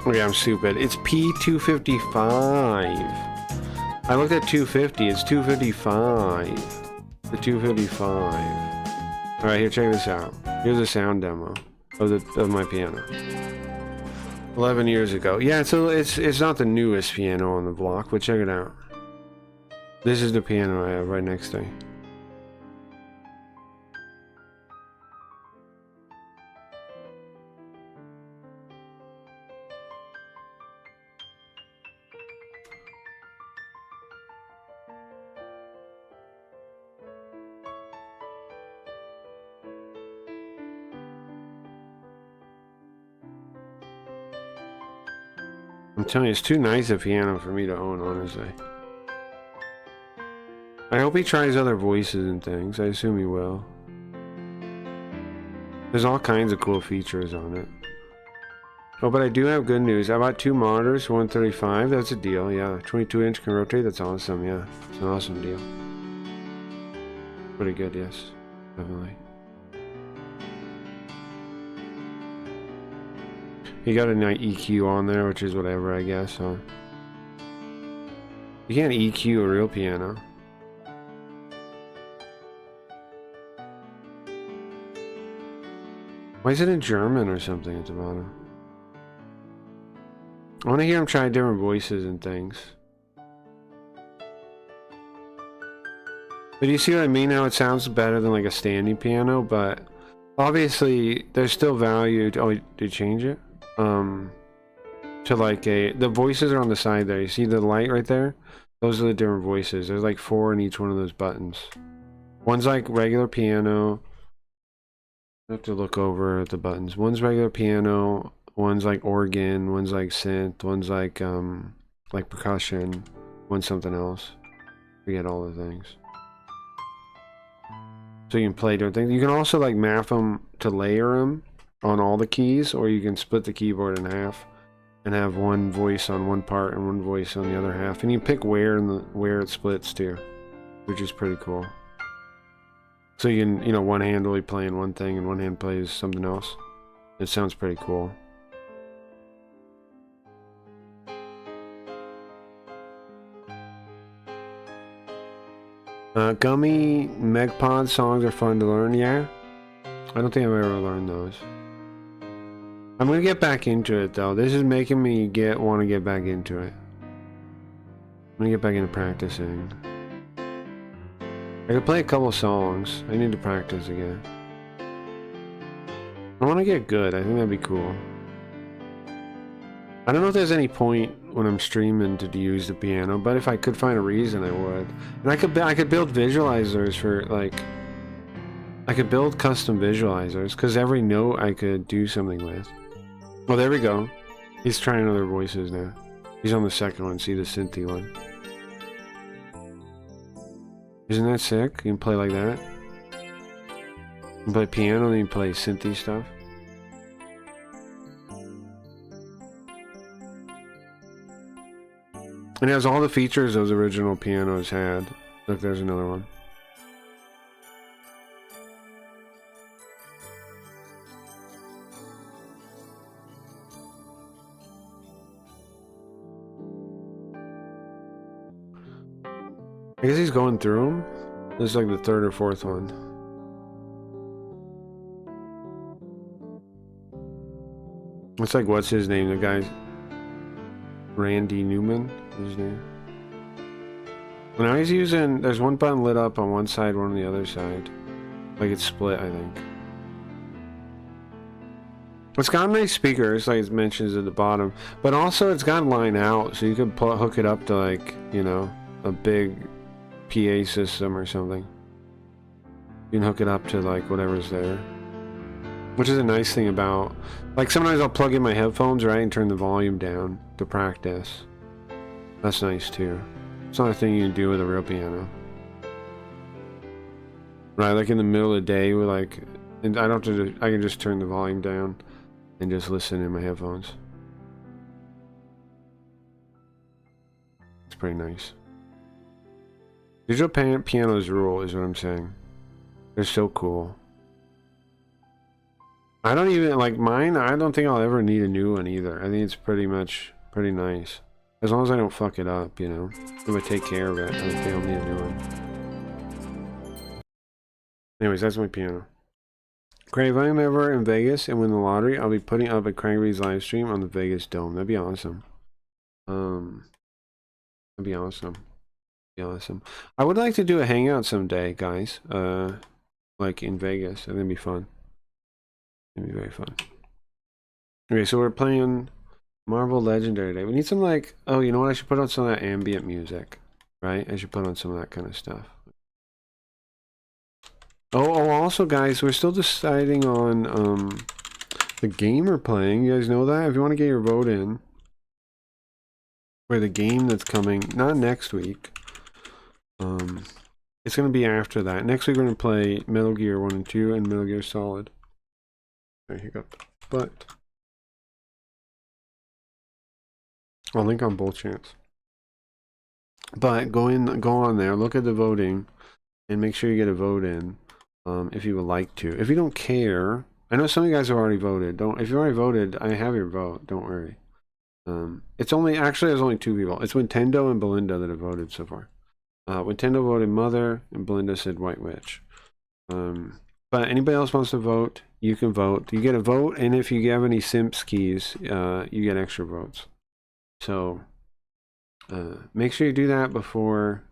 Speaker 2: Okay, I'm stupid. It's P255. I looked at 250. It's 255. The 255. All right, here, check this out. Here's a sound demo of my piano. 11 years ago. Yeah, so it's not the newest piano on the block, but check it out. This is the piano I have right next to me. I'm telling you, it's too nice a piano for me to own, honestly. I hope he tries other voices and things. I assume he will. There's all kinds of cool features on it. Oh, but I do have good news. I bought 2 monitors for 135. That's a deal, yeah. 22-inch can rotate. That's awesome, yeah. It's an awesome deal. Pretty good, yes. Definitely. You got an EQ on there, which is whatever, I guess, huh? You can't EQ a real piano. Why is it in German or something at the bottom? I want to hear him try different voices and things. But you see what I mean? How it sounds better than like a standing piano, but obviously there's still value to... Oh, did you change it? To like the voices are on the side there. You see the light right there? Those are the different voices. There's like 4 in each one of those buttons. One's like regular piano. I have to look over at the buttons. One's regular piano, one's like organ, one's like synth, one's like percussion, one's something else. Forget all the things. So you can play different things. You can also like map them to layer them on all the keys, or you can split the keyboard in half and have one voice on one part and one voice on the other half. And you pick where it splits too, which is pretty cool. So you can, you know, one hand will be playing one thing and one hand plays something else. It sounds pretty cool. Gummy Megpod songs are fun to learn, yeah? I don't think I've ever learned those. I'm gonna get back into it though. This is making me want to get back into it. I'm gonna get back into practicing. I could play a couple songs. I need to practice again. I want to get good. I think that'd be cool. I don't know if there's any point when I'm streaming to use the piano, but if I could find a reason, I would. And I could build visualizers for like. I could build custom visualizers because every note I could do something with. Well, there we go. He's trying other voices now. He's on the second one. See the synthy one. Isn't that sick? You can play like that. You can play piano and you can play synthy stuff. And it has all the features those original pianos had. Look, there's another one. I guess he's going through them. This is like the third or fourth one. It's like, what's his name? The guy's Randy Newman is his name. Well, now he's using, there's one button lit up on one side, one on the other side. Like it's split, I think. It's got nice speakers, like it mentions at the bottom. But also it's got line out, so you can hook it up to like, you know, a big PA system or something. You can hook it up to like whatever's there. Which is a nice thing about, like sometimes I'll plug in my headphones, right, and turn the volume down to practice. That's nice too. It's not a thing you can do with a real piano. Right, like in the middle of the day, we're like, and I don't have to, I can just turn the volume down and just listen in my headphones. It's pretty nice. Digital pianos rule is what I'm saying. They're so cool. I don't even, like mine, I don't think I'll ever need a new one either. I think it's pretty pretty nice. As long as I don't fuck it up, you know. If I take care of it, I don't think I'll need a new one. Anyways, that's my piano. Craig, if I'm ever in Vegas and win the lottery, I'll be putting up a Craigby's live stream on the Vegas Dome. That'd be awesome. That'd be awesome. Awesome. I would like to do a hangout someday, guys. Like in Vegas. I think it'd be fun. It'd be very fun. Okay, so we're playing Marvel Legendary Day. We need some like, oh, you know what? I should put on some of that ambient music, right? I should put on some of that kind of stuff. Oh, also, guys, we're still deciding on the game we're playing. You guys know that? If you want to get your vote in for the game that's coming, not next week. It's going to be after that. Next week we're going to play Metal Gear 1 and 2 and Metal Gear Solid. There you go. But I'll link on both channels. But go on there, look at the voting, and make sure you get a vote in if you would like to. If you don't care, I know some of you guys have already voted. If you already voted, I have your vote. Don't worry. It's only, actually there's only two people. It's Nintendo and Belinda that have voted so far. Nintendo voted Mother, and Belinda said White Witch. But anybody else wants to vote, you can vote. You get a vote, and if you have any Simps keys, you get extra votes. So, make sure you do that before...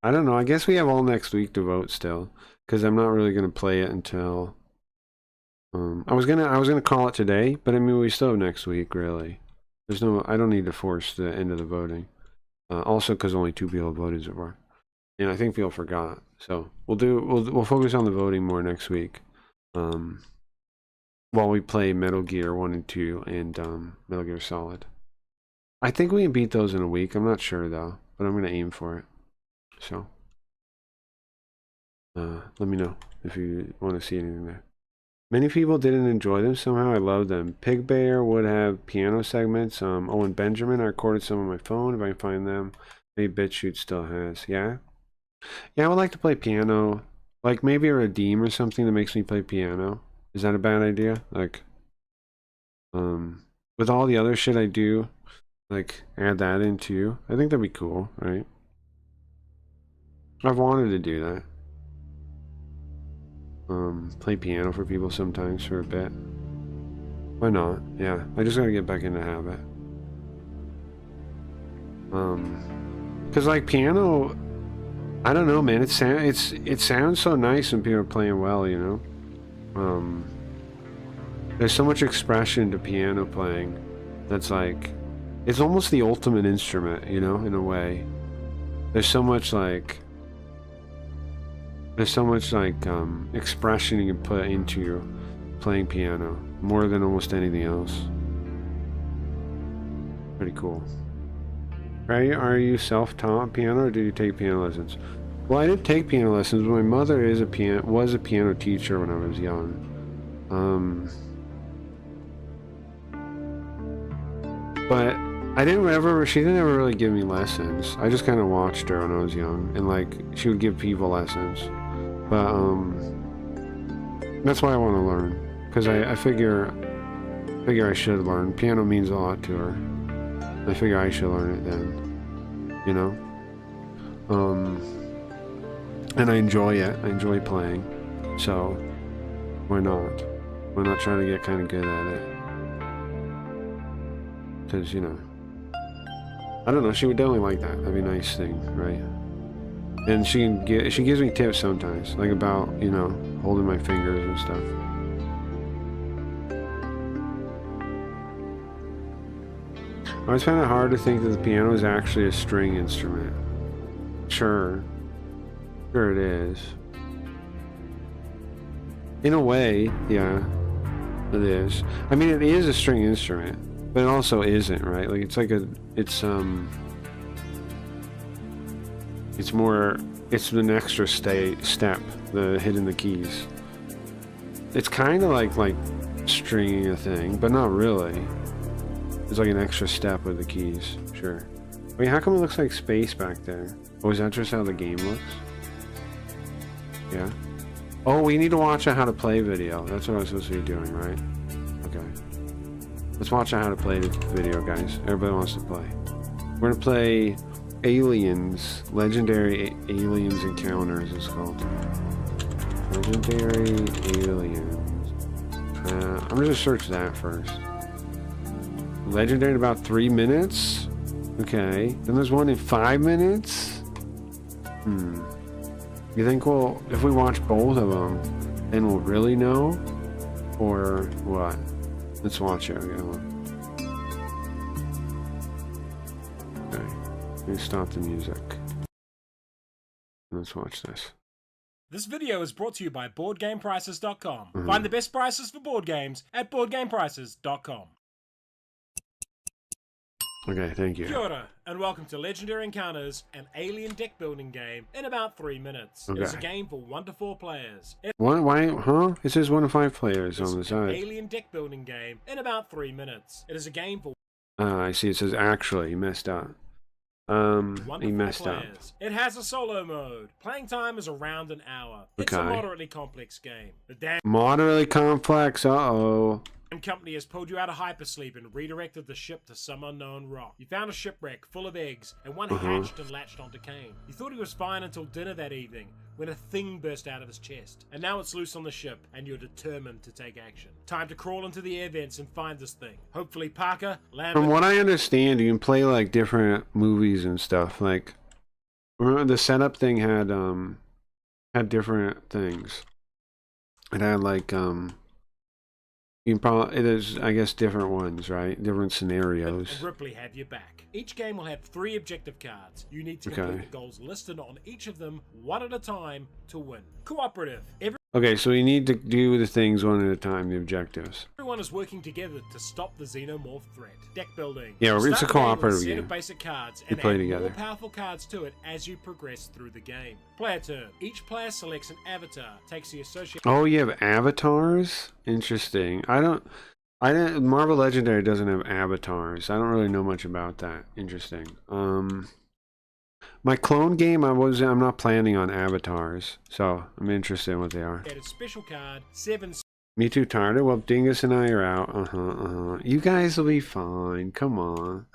Speaker 2: I don't know, I guess we have all next week to vote still, because I'm not really going to play it until... I was gonna call it today, but I mean, we still have next week, really. There's no... I don't need to force the end of the voting. Also, because only 2 people voted so far, and I think people forgot. So we'll focus on the voting more next week, while we play Metal Gear 1 and 2 and Metal Gear Solid. I think we can beat those in a week. I'm not sure though, but I'm gonna aim for it. So let me know if you want to see anything there. Many people didn't enjoy them. Somehow I love them. Pig Bear would have piano segments. Owen Benjamin, I recorded some on my phone if I can find them. Maybe BitChute still has. Yeah? Yeah, I would like to play piano. Like maybe a Redeem or something that makes me play piano. Is that a bad idea? Like, with all the other shit I do, like add that in too. I think that'd be cool, right? I've wanted to do that. Play piano for people sometimes for a bit. Why not? Yeah, I just gotta get back in the habit. Cause like piano, I don't know, man. It sounds so nice when people are playing well, you know. There's so much expression to piano playing. That's like, it's almost the ultimate instrument, you know, in a way. There's so much like expression you can put into your playing piano, more than almost anything else. Pretty cool. Are you self-taught piano, or did you take piano lessons? Well, I didn't take piano lessons, but my mother was a piano teacher when I was young. But she didn't ever really give me lessons. I just kind of watched her when I was young, and like she would give people lessons. But that's why I want to learn, because I figure I should learn. Piano means a lot to her. I figure I should learn it then, you know. And I enjoy it. I enjoy playing, so why not? Why not try to get kind of good at it? Because, you know, I don't know, she would definitely like that. That'd be a nice thing, right? And she gives me tips sometimes, like about, you know, holding my fingers and stuff. I always find it hard to think that the piano is actually a string instrument. Sure it is. In a way, yeah, it is. I mean, it is a string instrument, but it also isn't, right? Like it's an extra step, the hitting the keys. It's kind of like stringing a thing, but not really. It's like an extra step with the keys, sure. I mean, how come it looks like space back there? Oh, is that just how the game looks? Yeah. Oh, we need to watch a how to play video. That's what I was supposed to be doing, right? Okay. Let's watch a how to play video, guys. Everybody wants to play. We're gonna play Aliens, Legendary Aliens Encounters, it's called. Legendary Aliens. I'm gonna search that first. Legendary in about 3 minutes? Okay. Then there's one in 5 minutes? You think if we watch both of them, then we'll really know? Or what? Let's watch it. Okay. Let me stop the music. Let's watch this.
Speaker 4: This video is brought to you by BoardGamePrices.com. Find the best prices for board games at BoardGamePrices.com.
Speaker 2: Okay, thank you.
Speaker 4: Kia ora, and welcome to Legendary Encounters, an alien deck building game in about 3 minutes.
Speaker 2: Okay.
Speaker 4: It's a game for 1 to 4 players.
Speaker 2: Why, huh? It says 1 to 5 players on the
Speaker 4: It's
Speaker 2: side.
Speaker 4: an alien deck building game in about 3 minutes. It is a game for
Speaker 2: I see. It says actually. He messed up.
Speaker 4: 1 to 4
Speaker 2: he messed up.
Speaker 4: players. It has a solo mode. Playing time is around an hour. It's a
Speaker 2: Okay.
Speaker 4: moderately complex game. The damn
Speaker 2: Moderately complex. Uh-oh.
Speaker 4: company has pulled you out of hypersleep and redirected the ship to some unknown rock. You found a shipwreck full of eggs, and one hatched and latched onto Kane. You thought he was fine until dinner that evening, when a thing burst out of his chest. And now it's loose on the ship, and you're determined to take action. Time to crawl into the air vents and find this thing. Hopefully Parker, Lambert...
Speaker 2: From what I understand, you can play like different movies and stuff. Like, remember the setup thing had different things. It had like you can probably, it is, I guess, different ones, right? Different scenarios.
Speaker 4: And Ripley have your back. Each game will have 3 objective cards. You need to complete the goals listed on each of them, 1 at a time, to win. Cooperative.
Speaker 2: Okay, so you need to do the things one at a time, the objectives.
Speaker 4: Everyone is working together to stop the xenomorph threat. Deck building.
Speaker 2: Yeah, it's a
Speaker 4: Start the game with
Speaker 2: cooperative
Speaker 4: set
Speaker 2: game.
Speaker 4: of basic cards
Speaker 2: You
Speaker 4: and
Speaker 2: play
Speaker 4: add
Speaker 2: together.
Speaker 4: more powerful cards to it as you progress through the game. Player turn. Each player selects an avatar, takes the associated...
Speaker 2: Oh, you have avatars? Interesting. Marvel Legendary doesn't have avatars. I don't really know much about that. Interesting. My clone game, I'm not planning on avatars, so I'm interested in what they are.
Speaker 4: special card, 7...
Speaker 2: Me too tired. Well, Dingus and I are out. You guys will be fine. Come on.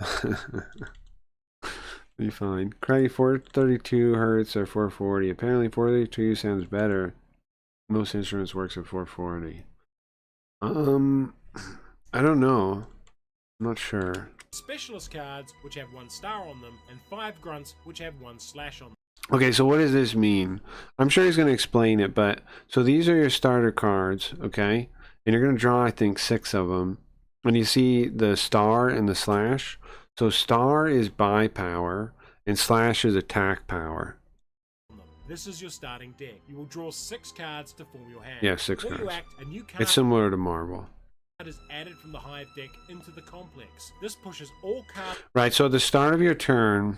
Speaker 2: Be fine. Craggy 432 hertz or 440. Apparently 432 sounds better. Most instruments works at 440. I don't know. I'm not sure.
Speaker 4: Specialist cards, which have 1 star on them, and 5 grunts, which have 1 slash on them.
Speaker 2: Okay, so what does this mean? I'm sure he's going to explain it, but so these are your starter cards, okay? And you're going to draw, I think, 6 of them. And you see the star and the slash. So star is buy power, and slash is attack power.
Speaker 4: This is your starting deck. You will draw 6 cards to form your hand.
Speaker 2: Yeah, 6
Speaker 4: Before you
Speaker 2: cards.
Speaker 4: act, a new card
Speaker 2: It's similar to Marvel.
Speaker 4: is added from the Hive deck into the complex. This pushes all cards
Speaker 2: Right, so at the start of your turn,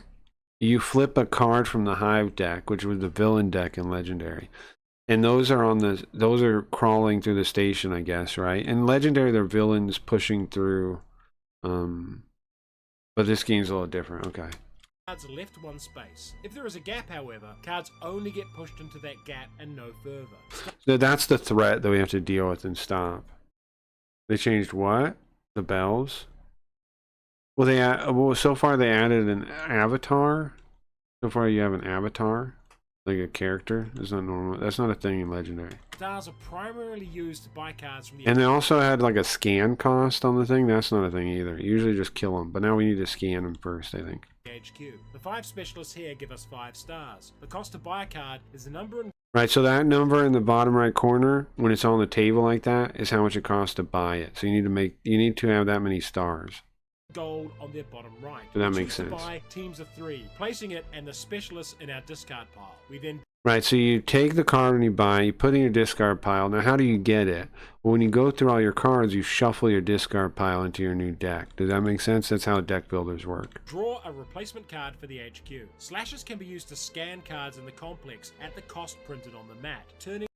Speaker 2: you flip a card from the Hive deck, which was the villain deck in Legendary. And those are crawling through the station, I guess, right? In Legendary, they're villains pushing through. But this game's a little different. Okay.
Speaker 4: cards left 1 space. If there is a gap, however, cards only get pushed into that gap and no further.
Speaker 2: So that's the threat that we have to deal with and stop. They changed what? The bells? Well, so far they added an avatar. So far you have an avatar, like a character. It's not normal. That's not a thing in Legendary.
Speaker 4: Stars are primarily used to buy cards from the
Speaker 2: And they also had like a scan cost on the thing. That's not a thing either. You usually just kill them, but now we need to scan them first, I think.
Speaker 4: HQ. The 5 specialists here give us 5 stars. The cost to buy a card is the number and
Speaker 2: Right, so that number in the bottom right corner, when it's on the table like that, is how much it costs to buy it. So you need to have that many stars.
Speaker 4: gold on their bottom right.
Speaker 2: So that
Speaker 4: We
Speaker 2: makes
Speaker 4: choose to
Speaker 2: sense.
Speaker 4: buy teams of 3, placing it and the specialists in our discard pile. We then
Speaker 2: Right, so you take the card and you buy, you put it in your discard pile. Now, how do you get it? Well, when you go through all your cards, you shuffle your discard pile into your new deck. Does that make sense? That's how deck builders work.
Speaker 4: draw a replacement card for the HQ. Slashes can be used to scan cards in the complex at the cost printed on the mat, turning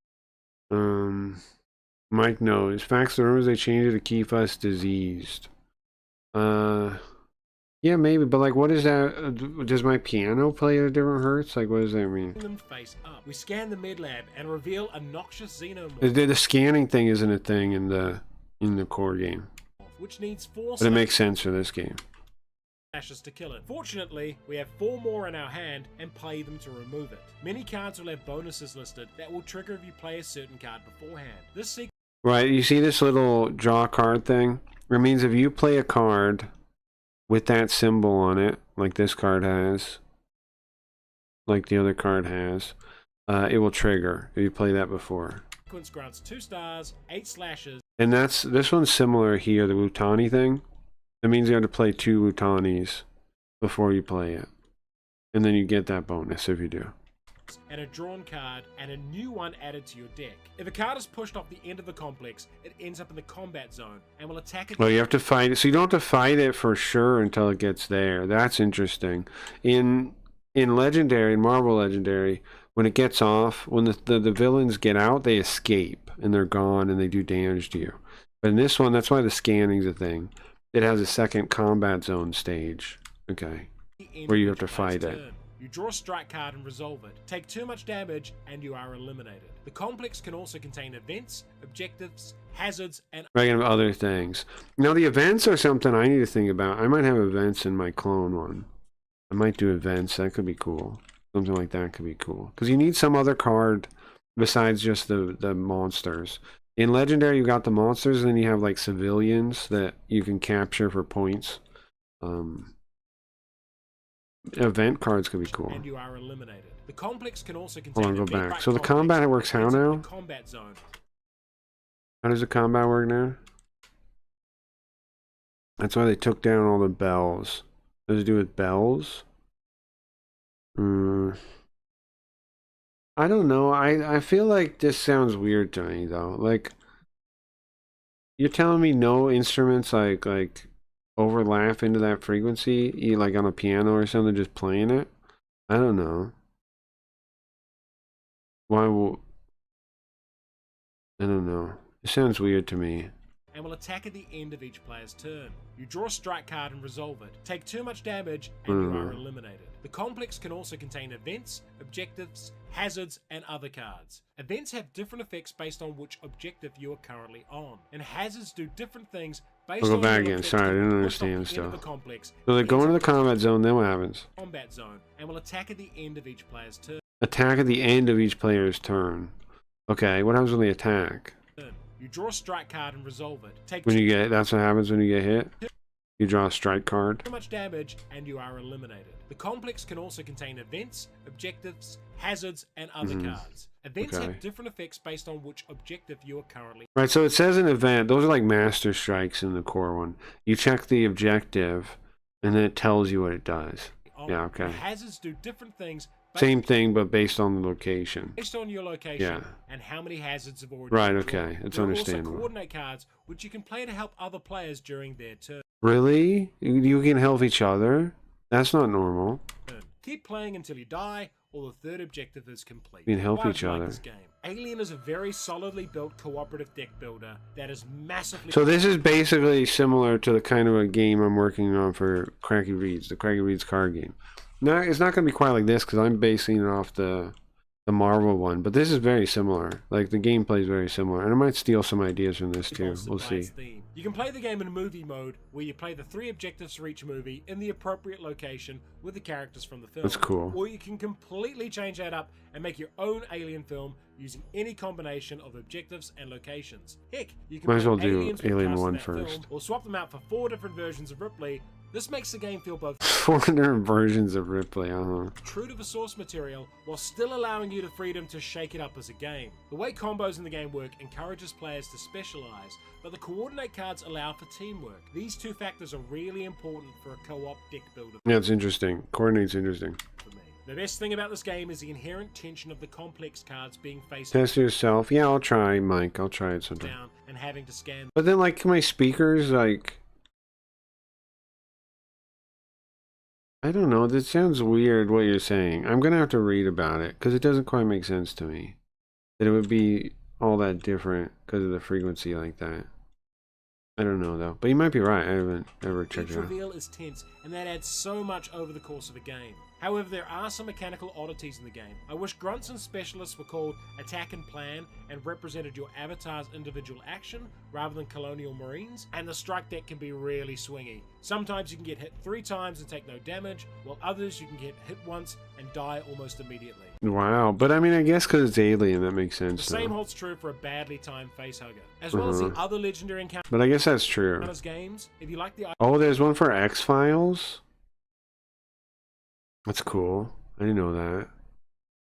Speaker 2: Mike knows. Facts, the rumors they changed it to keep us diseased. Yeah, maybe, but like, what is that? Does my piano play at a different hertz? Like, what does that mean?
Speaker 4: them face up. We scan the med lab and reveal a noxious xenomorph,
Speaker 2: The scanning thing isn't a thing in the core game,
Speaker 4: which needs 4
Speaker 2: but it makes sense for this game.
Speaker 4: slashes to kill it. Fortunately, we have 4 more in our hand and play them to remove it. Many cards will have bonuses listed that will trigger if you play a certain card beforehand. This sequence
Speaker 2: Right, you see this little draw card thing? It means if you play a card with that symbol on it, like this card has, like the other card has, it will trigger if you play that before.
Speaker 4: grants 2 stars, 8 slashes,
Speaker 2: And this one's similar here, the Wutani thing. That means you have to play 2 Wutanis before you play it. And then you get that bonus if you do.
Speaker 4: and a drawn card, and a new one added to your deck. If a card is pushed off the end of the complex, it ends up in the combat zone and will attack it.
Speaker 2: Well, you have to fight it. So you don't have to fight it for sure until it gets there. That's interesting. In Legendary, in Marvel Legendary, when it gets off, when the villains get out, they escape and they're gone and they do damage to you. But in this one, that's why the scanning's a thing. It has a second combat zone stage. Okay.
Speaker 4: the end
Speaker 2: where you
Speaker 4: of
Speaker 2: have to
Speaker 4: each player's
Speaker 2: fight it.
Speaker 4: turn. You draw a strike card and resolve it. Take too much damage and you are eliminated. The complex can also contain events, objectives, hazards, and
Speaker 2: Right, and other things. Now, the events are something I need to think about. I might have events in my clone one. I might do events. That could be cool. Something like that could be cool. Because you need some other card besides just the monsters. In Legendary, you got the monsters, and then you have like civilians that you can capture for points. Event cards could be cool.
Speaker 4: and you are eliminated. The complex can also
Speaker 2: Hold
Speaker 4: contain
Speaker 2: on, go
Speaker 4: event
Speaker 2: back.
Speaker 4: right
Speaker 2: So the
Speaker 4: complex
Speaker 2: combat works how
Speaker 4: ends up in
Speaker 2: now?
Speaker 4: the combat zone.
Speaker 2: How does the combat work now? That's why they took down all the bells. Does it do with bells? I don't know. I feel like this sounds weird to me though. Like, you're telling me no instruments like overlap into that frequency, like on a piano or something, just playing it? I don't know. Why will... I don't know. It sounds weird to me.
Speaker 4: And will attack at the end of each player's turn. You draw a strike card and resolve it. Take too much damage and you are eliminated. The complex can also contain events, objectives, hazards, and other cards. Events have different effects based on which objective you are currently on, and hazards do different things Based
Speaker 2: I'll go
Speaker 4: on
Speaker 2: back
Speaker 4: your
Speaker 2: again.
Speaker 4: effects,
Speaker 2: Sorry, I
Speaker 4: you
Speaker 2: didn't
Speaker 4: can
Speaker 2: understand
Speaker 4: push off the end of
Speaker 2: stuff.
Speaker 4: the complex,
Speaker 2: So they go into the combat zone, then what happens?
Speaker 4: combat zone, and will attack at the end of each player's turn.
Speaker 2: Attack at the end of each player's turn. Okay, what happens when they attack?
Speaker 4: You draw a strike card and resolve it. Take
Speaker 2: When you get, that's what happens when you get hit? You draw a strike card.
Speaker 4: too much damage and you are eliminated. The complex can also contain events, objectives, hazards, and other cards. Events
Speaker 2: Okay.
Speaker 4: have different effects based on which objective you are currently
Speaker 2: Right, so it says an event. Those are like master strikes in the core one. You check the objective, and then it tells you what it does.
Speaker 4: on.
Speaker 2: Yeah, okay.
Speaker 4: And hazards do different things
Speaker 2: Same thing, but based on the location.
Speaker 4: based on your location
Speaker 2: Yeah.
Speaker 4: and how many hazards have already
Speaker 2: Right,
Speaker 4: been drawn.
Speaker 2: okay. It's
Speaker 4: There are
Speaker 2: understandable.
Speaker 4: also coordinate cards which you can play to help other players during their turn.
Speaker 2: Really? You can help each other? That's not normal.
Speaker 4: Keep playing until you die or the third objective is complete.
Speaker 2: You can help
Speaker 4: Why would
Speaker 2: each
Speaker 4: you like
Speaker 2: other.
Speaker 4: this game? Alien is a very solidly built cooperative deck builder that is massively
Speaker 2: So this is basically similar to the kind of a game I'm working on for Cracky Reads, the Cracky Reads card game. No, it's not going to be quite like this because I'm basing it off the Marvel one, but this is very similar. Like the gameplay is very similar, and I might steal some ideas from this too.
Speaker 4: sponsored
Speaker 2: We'll
Speaker 4: by
Speaker 2: see.
Speaker 4: its theme. You can play the game in movie mode, where you play the 3 objectives for each movie in the appropriate location with the characters from the film.
Speaker 2: That's cool.
Speaker 4: Or you can completely change that up and make your own Alien film using any combination of objectives and locations. Heck, you can
Speaker 2: Might as
Speaker 4: put
Speaker 2: well do
Speaker 4: aliens with
Speaker 2: Alien
Speaker 4: cast in
Speaker 2: 1
Speaker 4: that film,
Speaker 2: first.
Speaker 4: or swap them out for 4 different versions of Ripley. This makes the game feel both
Speaker 2: 400 versions of Ripley,
Speaker 4: true to the source material while still allowing you the freedom to shake it up as a game. The way combos in the game work encourages players to specialize, but the coordinate cards allow for teamwork. These 2 factors are really important for a co-op deck builder
Speaker 2: Yeah, it's interesting. Coordinate's interesting.
Speaker 4: for me. The best thing about this game is the inherent tension of the complex cards being face
Speaker 2: Test yourself. Yeah, I'll try, Mike. I'll try it sometime.
Speaker 4: down and having to scan.
Speaker 2: But then, like, my speakers, like... I don't know. This sounds weird, what you're saying. I'm going to have to read about it, because it doesn't quite make sense to me. That it would be all that different because of the frequency like that. I don't know, though. But you might be right. I haven't ever checked
Speaker 4: Each
Speaker 2: it out.
Speaker 4: reveal is tense, and that adds so much over the course of a game. However, there are some mechanical oddities in the game. I wish grunts and specialists were called attack and plan and represented your avatar's individual action rather than colonial marines, and the strike deck can be really swingy. Sometimes you can get hit 3 times and take no damage, while others you can get hit once and die almost immediately.
Speaker 2: Wow. But I mean, I guess because it's alien, that makes
Speaker 4: The
Speaker 2: sense.
Speaker 4: same
Speaker 2: Though.
Speaker 4: holds true for a badly timed facehugger, as well as the other legendary encounters
Speaker 2: But I guess that's true.
Speaker 4: games. If you like the
Speaker 2: Oh, there's one for X-Files? That's cool. I didn't know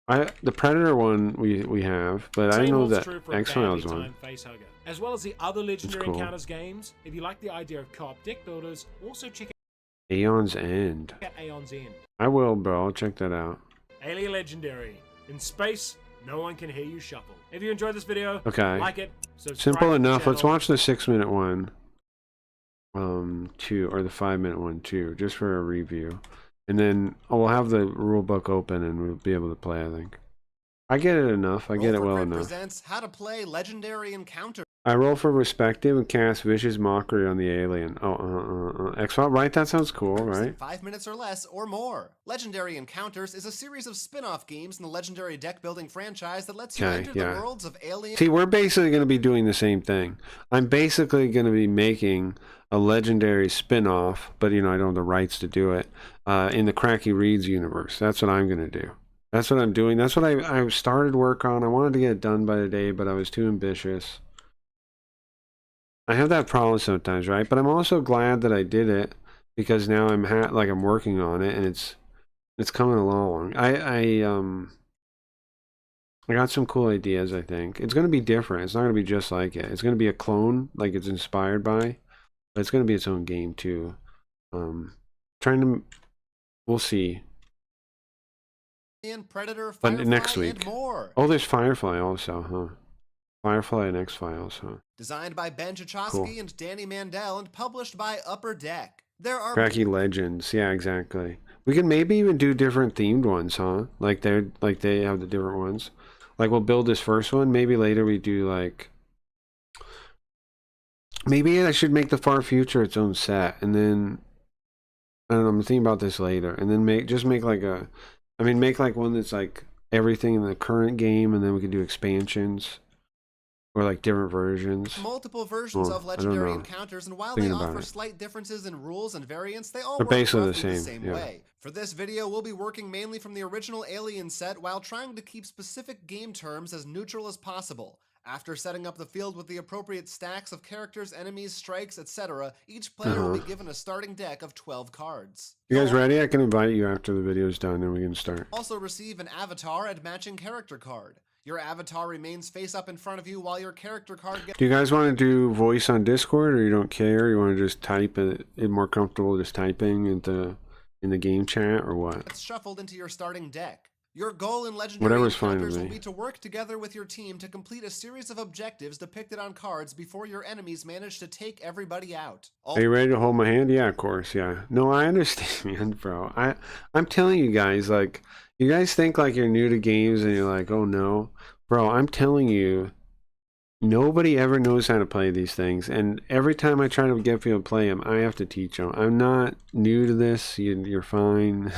Speaker 2: that. The Predator one we have, but I
Speaker 4: Same
Speaker 2: didn't know
Speaker 4: holds
Speaker 2: that
Speaker 4: true for a
Speaker 2: X-Files
Speaker 4: badly
Speaker 2: one.
Speaker 4: timed facehugger. As well as the other legendary
Speaker 2: cool.
Speaker 4: encounters games, if you like the idea of co-op deck builders, also check
Speaker 2: Aeon's End.
Speaker 4: out Aeon's End.
Speaker 2: I will, bro. I'll check that out.
Speaker 4: Alien Legendary. In space, no one can hear you shuffle. If you enjoyed this video,
Speaker 2: Okay.
Speaker 4: like it, subscribe
Speaker 2: Simple
Speaker 4: to the
Speaker 2: enough. Let's
Speaker 4: channel.
Speaker 2: watch the 6-minute one. 2 or the 5-minute one too, just for a review. And then we'll have the rule book open and we'll be able to play, I think. I get it enough. I get it well enough.
Speaker 5: Presents how to play Legendary Encounter.
Speaker 2: I roll for Respective and cast Vicious Mockery on the alien. X-File, right? That sounds cool, right?
Speaker 5: 5 minutes or less or more. Legendary Encounters is a series of spin-off games in the Legendary deck building franchise that lets you
Speaker 2: Okay,
Speaker 5: enter
Speaker 2: yeah.
Speaker 5: the worlds of Alien.
Speaker 2: See, we're basically going to be doing the same thing. I'm basically going to be making a Legendary spin-off, but, you know, I don't have the rights to do it, in the Cracky Reads universe. That's what I'm going to do. That's what I'm doing. That's what I started work on. I wanted to get it done by today, but I was too ambitious. I have that problem sometimes, right? But I'm also glad that I did it because now I'm I'm working on it and it's coming along. I got some cool ideas. I think it's going to be different. It's not going to be just like it. It's going to be a clone, like it's inspired by, but it's going to be its own game too. We'll see.
Speaker 5: Predator,
Speaker 2: But
Speaker 5: Firefly,
Speaker 2: next week.
Speaker 5: and more.
Speaker 2: Oh, there's Firefly also, huh? Firefly and X-Files, huh?
Speaker 5: Designed by Ben Chachowski
Speaker 2: Cool.
Speaker 5: and Danny Mandel and published by Upper Deck. There are
Speaker 2: Cracky Legends, yeah, exactly. We can maybe even do different themed ones, huh? Like they have the different ones. Like we'll build this first one. Maybe later we do like. Maybe I should make the Far Future its own set, and then I don't know. I'm thinking about this later, and then make like one that's like everything in the current game, and then we can do expansions. or like different versions.
Speaker 5: Multiple versions
Speaker 2: Well,
Speaker 5: of
Speaker 2: I don't
Speaker 5: legendary
Speaker 2: know.
Speaker 5: encounters, and while
Speaker 2: Thinking
Speaker 5: they
Speaker 2: about
Speaker 5: offer
Speaker 2: it.
Speaker 5: slight differences in rules and variants, they all
Speaker 2: They're
Speaker 5: work
Speaker 2: basically the
Speaker 5: roughly
Speaker 2: same, yeah.
Speaker 5: way. For this video, we'll be working mainly from the original Alien set while trying to keep specific game terms as neutral as possible. After setting up the field with the appropriate stacks of characters, enemies, strikes, etc., each player will be given a starting deck of 12 cards.
Speaker 2: You guys
Speaker 5: You'll
Speaker 2: ready? I can invite you after the video's done, and we can start.
Speaker 5: also receive an avatar and matching character card. Your avatar remains face up in front of you while your character card
Speaker 2: Do you guys want to do voice on Discord, or you don't care? You want to just type it more comfortable just typing in the game chat, or what?
Speaker 5: gets shuffled into your starting deck. Your goal in Legendary
Speaker 2: Whatever's fine
Speaker 5: Encounters
Speaker 2: with
Speaker 5: will
Speaker 2: me.
Speaker 5: be to work together with your team to complete a series of objectives depicted on cards before your enemies manage to take everybody out.
Speaker 2: Are you ready to hold my hand? Yeah, of course, yeah. No, I understand, man, bro. I'm telling you guys, like, you guys think like you're new to games and you're like, oh no. Bro, I'm telling you, nobody ever knows how to play these things. And every time I try to get people to play them, I have to teach them. I'm not new to this. You're fine.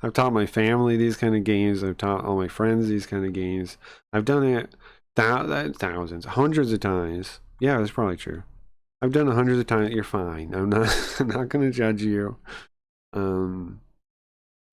Speaker 2: I've taught my family these kind of games. I've taught all my friends these kind of games. I've done it thousands, hundreds of times. Yeah, that's probably true. I've done it hundreds of times. You're fine. I'm not going to judge you.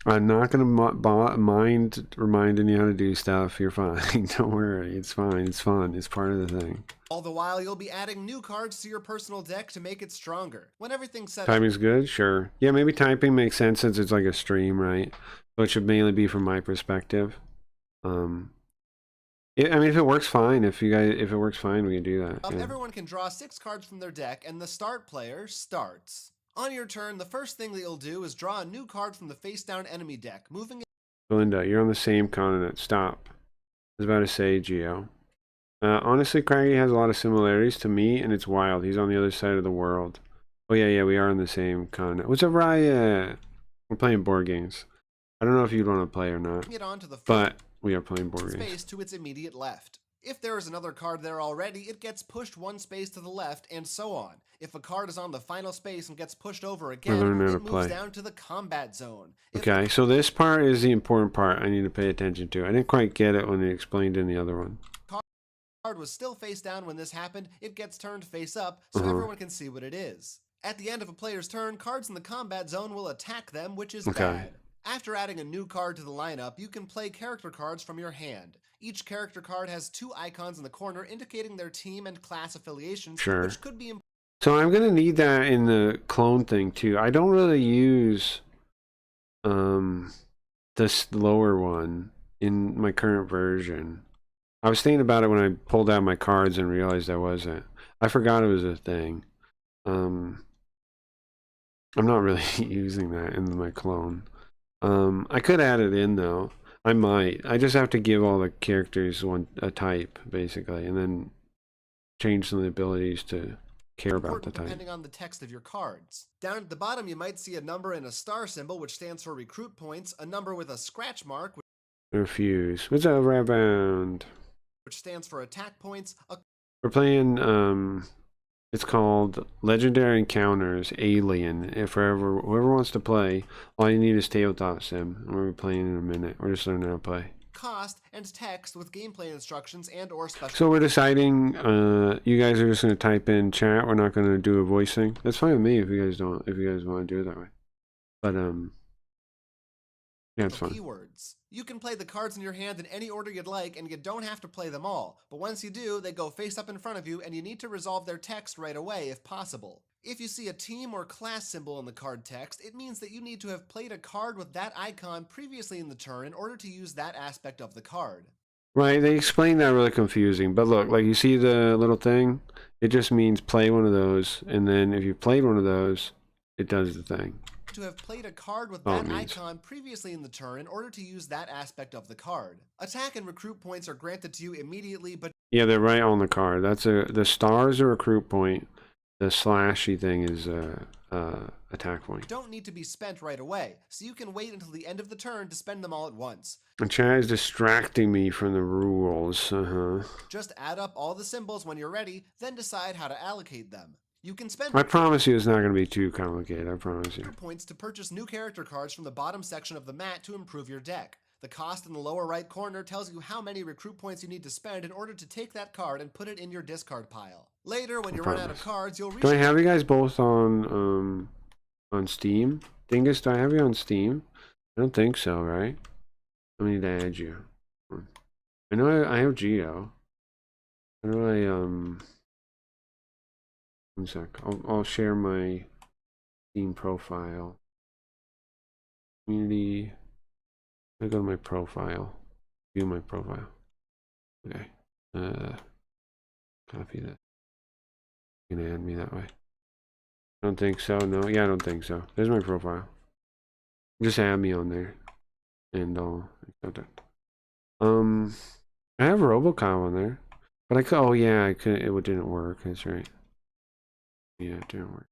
Speaker 2: I'm not going to mind reminding you how to do stuff. You're fine. Don't worry. It's fine. It's fun. It's part of the thing.
Speaker 5: All the while, you'll be adding new cards to your personal deck to make it stronger. When everything's set
Speaker 2: Typing's good? Sure. Yeah, maybe typing makes sense since it's like a stream, right? So it should mainly be from my perspective. I mean, if it works fine, if it works fine, we can do that. Yeah.
Speaker 5: everyone can draw 6 cards from their deck, and the start player starts. On your turn, the first thing that you'll do is draw a new card from the face-down enemy deck, moving it
Speaker 2: Belinda, you're on the same continent. Stop. I was about to say, Geo. Honestly, Craggy has a lot of similarities to me, and it's wild. He's on the other side of the world. Oh, yeah, we are on the same continent. What's up, Riot? We're playing board games. I don't know if you'd want to play or not,
Speaker 5: onto the
Speaker 2: but we are playing board games.
Speaker 5: space to its immediate left. If there is another card there already, it gets pushed 1 space to the left, and so on. If a card is on the final space and gets pushed over again,
Speaker 2: learning how
Speaker 5: it
Speaker 2: to
Speaker 5: moves
Speaker 2: play.
Speaker 5: down to the combat zone. If
Speaker 2: Okay, so this part is the important part I need to pay attention to. I didn't quite get it when they explained in the other one.
Speaker 5: the card was still face down when this happened, it gets turned face up so everyone can see what it is. At the end of a player's turn, cards in the combat zone will attack them, which is
Speaker 2: Okay.
Speaker 5: bad. After adding a new card to the lineup, you can play character cards from your hand. Each character card has 2 icons in the corner indicating their team and class affiliations,
Speaker 2: Sure.
Speaker 5: which could be
Speaker 2: So I'm gonna need that in the clone thing too. I don't really use this lower one in my current version. I was thinking about it when I pulled out my cards and realized I wasn't. I forgot it was a thing. I'm not really using that in my clone. I could add it in though. I might. I just have to give all the characters a type basically, and then change some of the abilities to care about the
Speaker 5: important
Speaker 2: type.
Speaker 5: depending on the text of your cards. Down at the bottom, you might see a number and a star symbol, which stands for recruit points, a number with a scratch mark,
Speaker 2: Refuse. What's up, Rebound?
Speaker 5: which stands for attack points, a
Speaker 2: We're playing, it's called Legendary Encounters Alien. If whoever wants to play, all you need is Tabletop Sim. And we'll be playing in a minute. We're just learning how to play.
Speaker 5: cost, and text with gameplay instructions and or special.
Speaker 2: So we're deciding, you guys are just going to type in chat. We're not going to do a voicing. That's fine with me if you guys want to do it that way. But, yeah, it's fine.
Speaker 5: Keywords. You can play the cards in your hand in any order you'd like, and you don't have to play them all. But once you do, they go face up in front of you, and you need to resolve their text right away if possible. If you see a team or class symbol in the card text, it means that you need to have played a card with that icon previously in the turn in order to use that aspect of the card.
Speaker 2: Right, they explain that really confusing. But look, like you see the little thing? It just means play one of those, and then if you played one of those, it does the thing.
Speaker 5: To have played a card with
Speaker 2: Oh,
Speaker 5: that
Speaker 2: it means.
Speaker 5: icon previously in the turn in order to use that aspect of the card. Attack and recruit points are granted to you immediately, but
Speaker 2: Yeah, they're right on the card. The star is a recruit point. The slashy thing is attack point.
Speaker 5: don't need to be spent right away, so you can wait until the end of the turn to spend them all at once.
Speaker 2: And chat is distracting me from the rules.
Speaker 5: Just add up all the symbols when you're ready, then decide how to allocate them. You can spend
Speaker 2: I promise you it's not going to be too complicated. I promise you.
Speaker 5: points to purchase new character cards from the bottom section of the mat to improve your deck. The cost in the lower right corner tells you how many recruit points you need to spend in order to take that card and put it in your discard pile. Later, when you run out of cards, you'll
Speaker 2: Do I have you guys both on Steam? Dingus, do I have you on Steam? I don't think so, right? I need to add you. I know I have Geo. How do I one sec. I'll share my Steam profile. Community. I go to my profile. View my profile. Okay. Copy that. You can add me that way. I don't think so. No. Yeah, I don't think so. There's my profile. Just add me on there, and I'll accept it. I have Robocop on there, but I could. Oh yeah, I could. It didn't work. That's right. Yeah, it didn't work.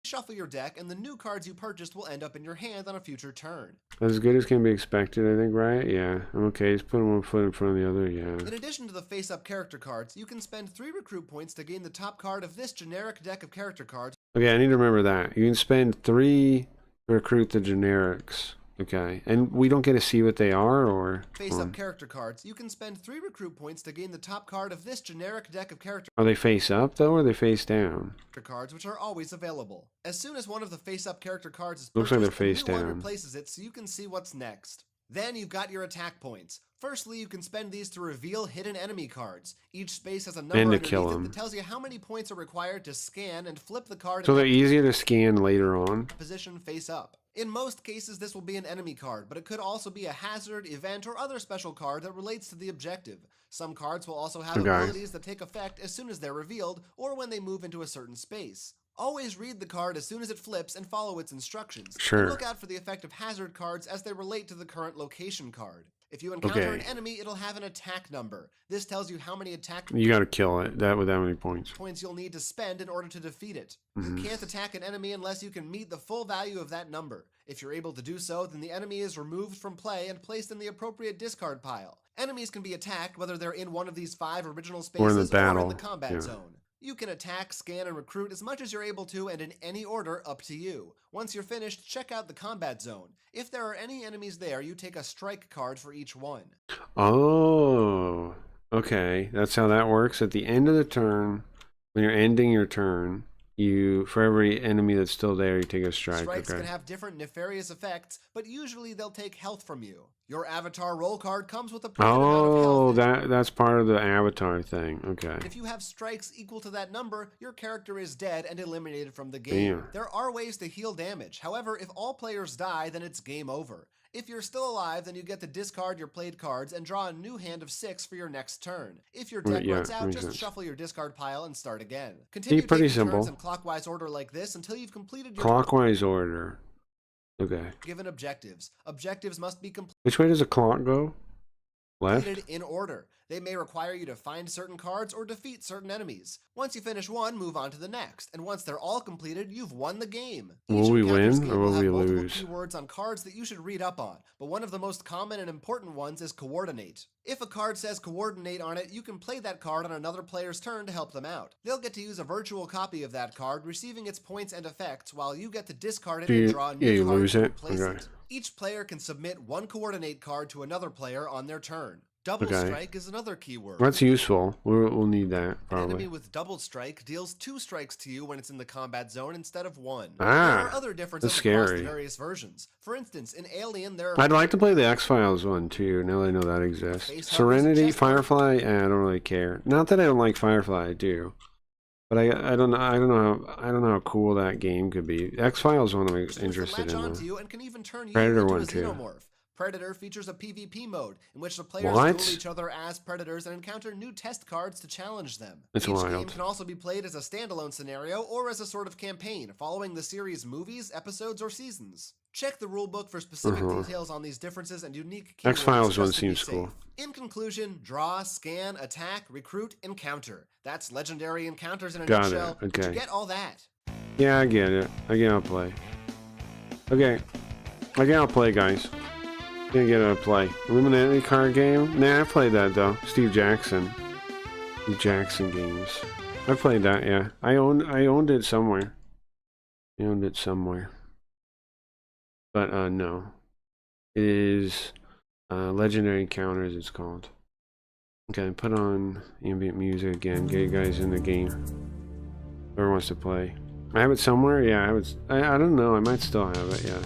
Speaker 5: Shuffle your deck, and the new cards you purchased will end up in your hand on a future turn.
Speaker 2: As good as can be expected, I think, right? Yeah, I'm okay. Just putting one foot in front of the other, yeah.
Speaker 5: In addition to the face-up character cards, you can spend 3 recruit points to gain the top card of this generic deck of character cards.
Speaker 2: Okay, I need to remember that. You can spend 3 to recruit the generics. Okay, and we don't get to see what they are, or...
Speaker 5: Face-up character cards, you can spend 3 recruit points to gain the top card of this generic deck of character
Speaker 2: Are they face up, though, or are they face down?
Speaker 5: cards, which are always available. As soon as one of the face-up character cards is
Speaker 2: Looks
Speaker 5: purchased,
Speaker 2: like they're face
Speaker 5: a new one
Speaker 2: down.
Speaker 5: replaces it so you can see what's next. Then you've got your attack points. Firstly, you can spend these to reveal hidden enemy cards. Each space has a number
Speaker 2: And to
Speaker 5: underneath
Speaker 2: kill
Speaker 5: it
Speaker 2: 'em.
Speaker 5: that tells you how many points are required to scan and flip the card
Speaker 2: So
Speaker 5: in
Speaker 2: they're
Speaker 5: that
Speaker 2: easier to scan later on.
Speaker 5: position face up. In most cases, this will be an enemy card, but it could also be a hazard, event, or other special card that relates to the objective. Some cards will also have
Speaker 2: Okay.
Speaker 5: abilities that take effect as soon as they're revealed, or when they move into a certain space. Always read the card as soon as it flips and follow its instructions.
Speaker 2: Sure.
Speaker 5: And look out for the effect of hazard cards as they relate to the current location card. If you encounter an
Speaker 2: Okay.
Speaker 5: enemy, it'll have an attack number. This tells you how many attack
Speaker 2: You gotta kill it, that with that many points.
Speaker 5: points you'll need to spend in order to defeat it.
Speaker 2: Mhm.
Speaker 5: You can't attack an enemy unless you can meet the full value of that number. If you're able to do so, then the enemy is removed from play and placed in the appropriate discard pile. Enemies can be attacked whether they're in one of these 5 original spaces
Speaker 2: Or in the
Speaker 5: or
Speaker 2: battle,
Speaker 5: in the combat
Speaker 2: yeah.
Speaker 5: zone. You can attack, scan, and recruit as much as you're able to, and in any order up to you. Once you're finished, check out the combat zone. If there are any enemies there, you take a strike card for each one.
Speaker 2: Oh, okay. That's how that works. At the end of the turn, when you're ending your turn, for every enemy that's still there, you take a strike.
Speaker 5: Strikes
Speaker 2: Okay.
Speaker 5: can have different nefarious effects, but usually they'll take health from you. Your avatar roll card comes with a private amount of
Speaker 2: Oh,
Speaker 5: health.
Speaker 2: that's part of the avatar thing. Okay.
Speaker 5: If you have strikes equal to that number, your character is dead and eliminated from the game.
Speaker 2: Damn.
Speaker 5: There are ways to heal damage. However, if all players die, then it's game over. If you're still alive, then you get to discard your played cards and draw a new hand of 6 for your next turn. If your deck
Speaker 2: Yeah,
Speaker 5: runs out,
Speaker 2: makes
Speaker 5: just
Speaker 2: sense.
Speaker 5: shuffle your discard pile and start again. Continue
Speaker 2: pretty
Speaker 5: taking turns
Speaker 2: simple.
Speaker 5: in clockwise order like this until you've completed your
Speaker 2: Clockwise order. Okay.
Speaker 5: given objectives. Objectives must be
Speaker 2: Which way does the clock go? Left?
Speaker 5: completed in order. They may require you to find certain cards or defeat certain enemies. Once you finish one, move on to the next. And once they're all completed, you've won the game.
Speaker 2: Will
Speaker 5: Each
Speaker 2: we
Speaker 5: encounter
Speaker 2: win
Speaker 5: scheme
Speaker 2: or will
Speaker 5: have
Speaker 2: we
Speaker 5: multiple
Speaker 2: lose?
Speaker 5: keywords on cards that you should read up on, but one of the most common and important ones is coordinate. If a card says coordinate on it, you can play that card on another player's turn to help them out. They'll get to use a virtual copy of that card, receiving its points and effects, while you get to discard it
Speaker 2: Do you-
Speaker 5: and draw a new
Speaker 2: yeah, you
Speaker 5: card
Speaker 2: lose
Speaker 5: to
Speaker 2: it?
Speaker 5: replace
Speaker 2: Okay.
Speaker 5: it. Each player can submit one coordinate card to another player on their turn. Double
Speaker 2: Okay.
Speaker 5: strike is another keyword.
Speaker 2: That's useful. We'll need that,
Speaker 5: An enemy
Speaker 2: probably.
Speaker 5: with double strike deals 2 strikes to you when it's in the combat zone instead of 1.
Speaker 2: Ah,
Speaker 5: there are other differences
Speaker 2: that's
Speaker 5: across the
Speaker 2: scary.
Speaker 5: various versions. For instance, in Alien, there are
Speaker 2: I'd like to play the X-Files one, too, now that I know that exists.
Speaker 5: Space Harvest,
Speaker 2: Serenity,
Speaker 5: Chess
Speaker 2: Firefly, I don't really care. Not that I don't like Firefly, I do. But I don't know how cool that game could be. X-Files one I'm
Speaker 5: monsters that
Speaker 2: interested
Speaker 5: latch
Speaker 2: in,
Speaker 5: onto
Speaker 2: though.
Speaker 5: you and can even turn you
Speaker 2: Predator
Speaker 5: into
Speaker 2: one,
Speaker 5: a
Speaker 2: too.
Speaker 5: xenomorph. Predator features a PvP mode in which the players
Speaker 2: What?
Speaker 5: duel each other as predators and encounter new test cards to challenge them.
Speaker 2: That's
Speaker 5: Each
Speaker 2: wild.
Speaker 5: game can also be played as a standalone scenario or as a sort of campaign, following the series' movies, episodes, or seasons. Check the rulebook for specific details on these differences and unique keywords.
Speaker 2: X-Files
Speaker 5: just
Speaker 2: one
Speaker 5: to be
Speaker 2: seems
Speaker 5: safe.
Speaker 2: cool.
Speaker 5: In conclusion, draw, scan, attack, recruit, encounter. That's legendary encounters in a
Speaker 2: Got it,
Speaker 5: nutshell. Did you
Speaker 2: okay.
Speaker 5: get all that?
Speaker 2: Yeah, I get it. I'll play. Okay. I'll play, guys. Gonna get a play. Illuminati card game? Nah, I played that, though. Steve Jackson. The Jackson games. I played that, yeah. I owned it somewhere. I owned it somewhere. But, no. It is Legendary Encounters, it's called. Okay, put on ambient music again. Get you guys in the game. Whoever wants to play. I have it somewhere? Yeah, I don't know. I might still have it, yeah.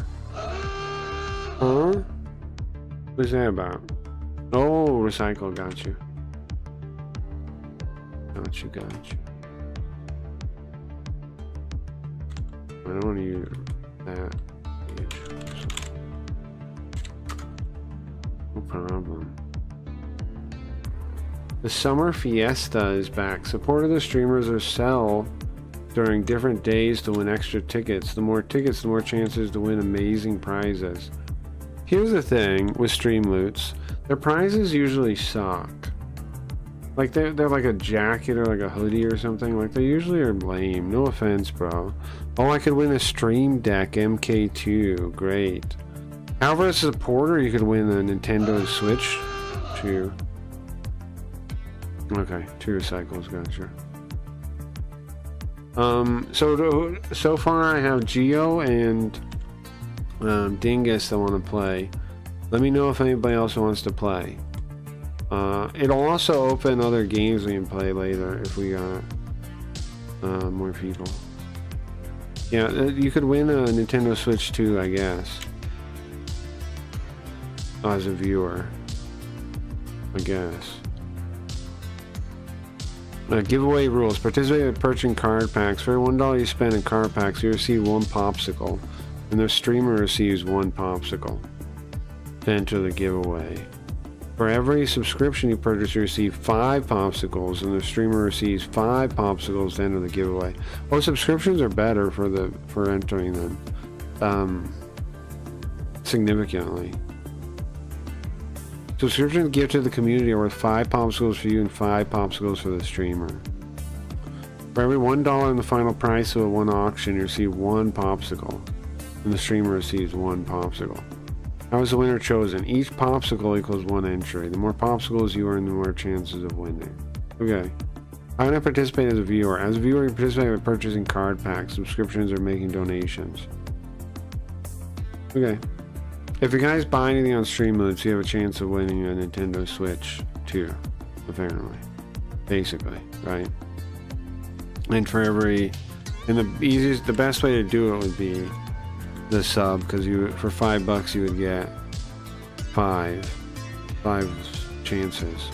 Speaker 2: Huh? What's that about? Oh, recycle, got you. Got you. I don't want to use that. No problem. The Summer Fiesta is back. Supported the streamers are sell during different days to win extra tickets. The more tickets, the more chances to win amazing prizes. Here's the thing with Stream Loots. Their prizes usually suck. Like they're like a jacket or like a hoodie or something. Like they usually are lame. No offense, bro. Oh, I could win a Stream Deck MK2. Great. However, as a supporter, you could win a Nintendo Switch 2. Okay, 2 recycles, gotcha. So far I have Geo and Dingus that want to play. Let me know if anybody else wants to play. It'll also open other games we can play later if we got more people. Yeah, you could win a Nintendo Switch 2, I guess. As a viewer, I guess. Giveaway rules. Participate in purchasing card packs. For every $1 you spend in card packs, you receive 1 popsicle, and the streamer receives 1 popsicle to enter the giveaway. For every subscription you purchase, you receive 5 popsicles, and the streamer receives 5 popsicles to enter the giveaway. Well, subscriptions are better for entering them significantly. Subscriptions given to the community are worth 5 popsicles for you and 5 popsicles for the streamer. For every $1 in the final price of one auction, you receive 1 popsicle, and the streamer receives 1 popsicle. How is the winner chosen? Each popsicle equals 1 entry. The more popsicles you earn, the more chances of winning. Okay. How can I participate as a viewer? As a viewer, you participate by purchasing card packs, subscriptions, or making donations. Okay. If you guys buy anything on Streamlabs, you have a chance of winning a Nintendo Switch 2, apparently. Basically, right? And for every... And the best way to do it would be the sub, because for $5 you would get 5 chances.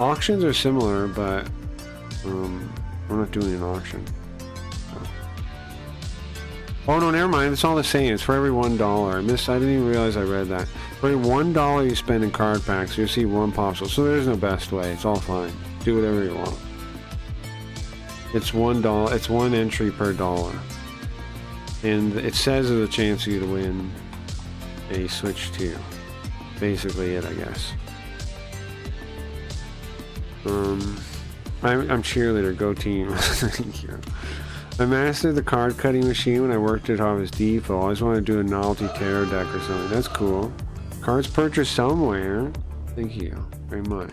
Speaker 2: Auctions are similar, but we're not doing an auction. Oh no, never mind. It's all the same. It's for every $1. I didn't even realize I read that. For every $1 you spend in card packs, you receive 1 popsicle. So there's no best way. It's all fine. Do whatever you want. It's $1. It's 1 entry per $1. And it says there's a chance for you to win a Switch 2. Basically it, I guess. I'm cheerleader. Go team. Thank you. I mastered the card cutting machine when I worked at Office Depot. I always wanted to do a novelty tarot deck or something. That's cool. Cards purchased somewhere. Thank you very much.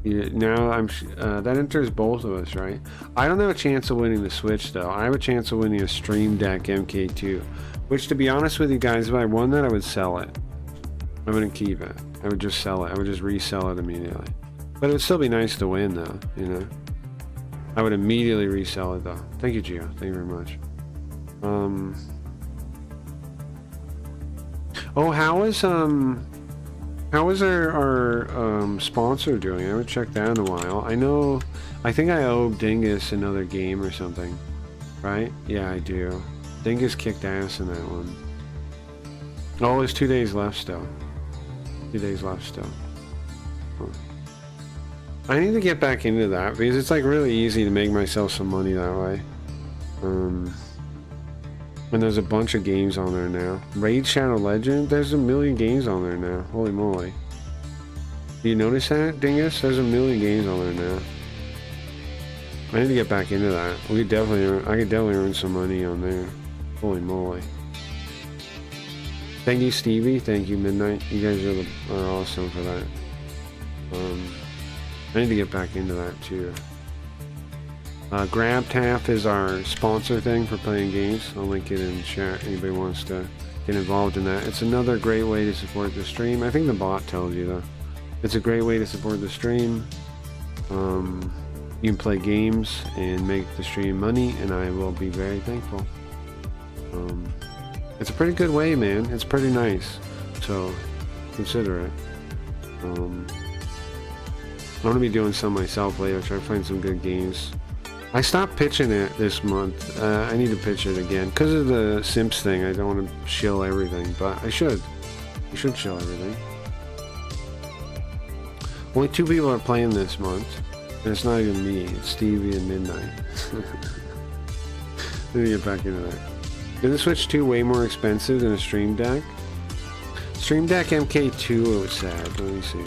Speaker 2: Yeah, now that enters both of us, right? I don't have a chance of winning the Switch though. I have a chance of winning a Stream Deck MK2, which, to be honest with you guys, if I won that, I would sell it. I wouldn't keep it. I would just sell it. I would just resell it immediately. But it would still be nice to win though, you know. I would immediately resell it though. Thank you, Gio. Thank you very much. Oh, how is our sponsor doing? I haven't checked that in a while. I think I owe Dingus another game or something, right? Yeah, I do. Dingus kicked ass in that one. Oh, there's 2 days left still. 2 days left still. Huh. I need to get back into that because it's like really easy to make myself some money that way. And there's a bunch of games on there now. Raid Shadow Legend, there's a million games on there now. Holy moly. Do you notice that, Dingus? There's a million games on there now. I need to get back into that. I could definitely earn some money on there. Holy moly. Thank you, Stevie. Thank you, Midnight. You guys are awesome for that. I need to get back into that too. GrabTap is our sponsor thing for playing games. I'll link it in chat. Anybody wants to get involved in that. It's another great way to support the stream. I think the bot tells you though. It's a great way to support the stream. You can play games and make the stream money, and I will be very thankful. It's a pretty good way, man. It's pretty nice, so consider it. I'm gonna be doing some myself later, try to find some good games. I stopped pitching it this month. I need to pitch it again because of the Simps thing. I don't want to shill everything, but I should. I should shill everything. Only 2 people are playing this month, and it's not even me. It's Stevie and Midnight. Let me get back into that. Is the Switch 2 way more expensive than a Stream Deck? Stream Deck MK2 was sad. Let me see.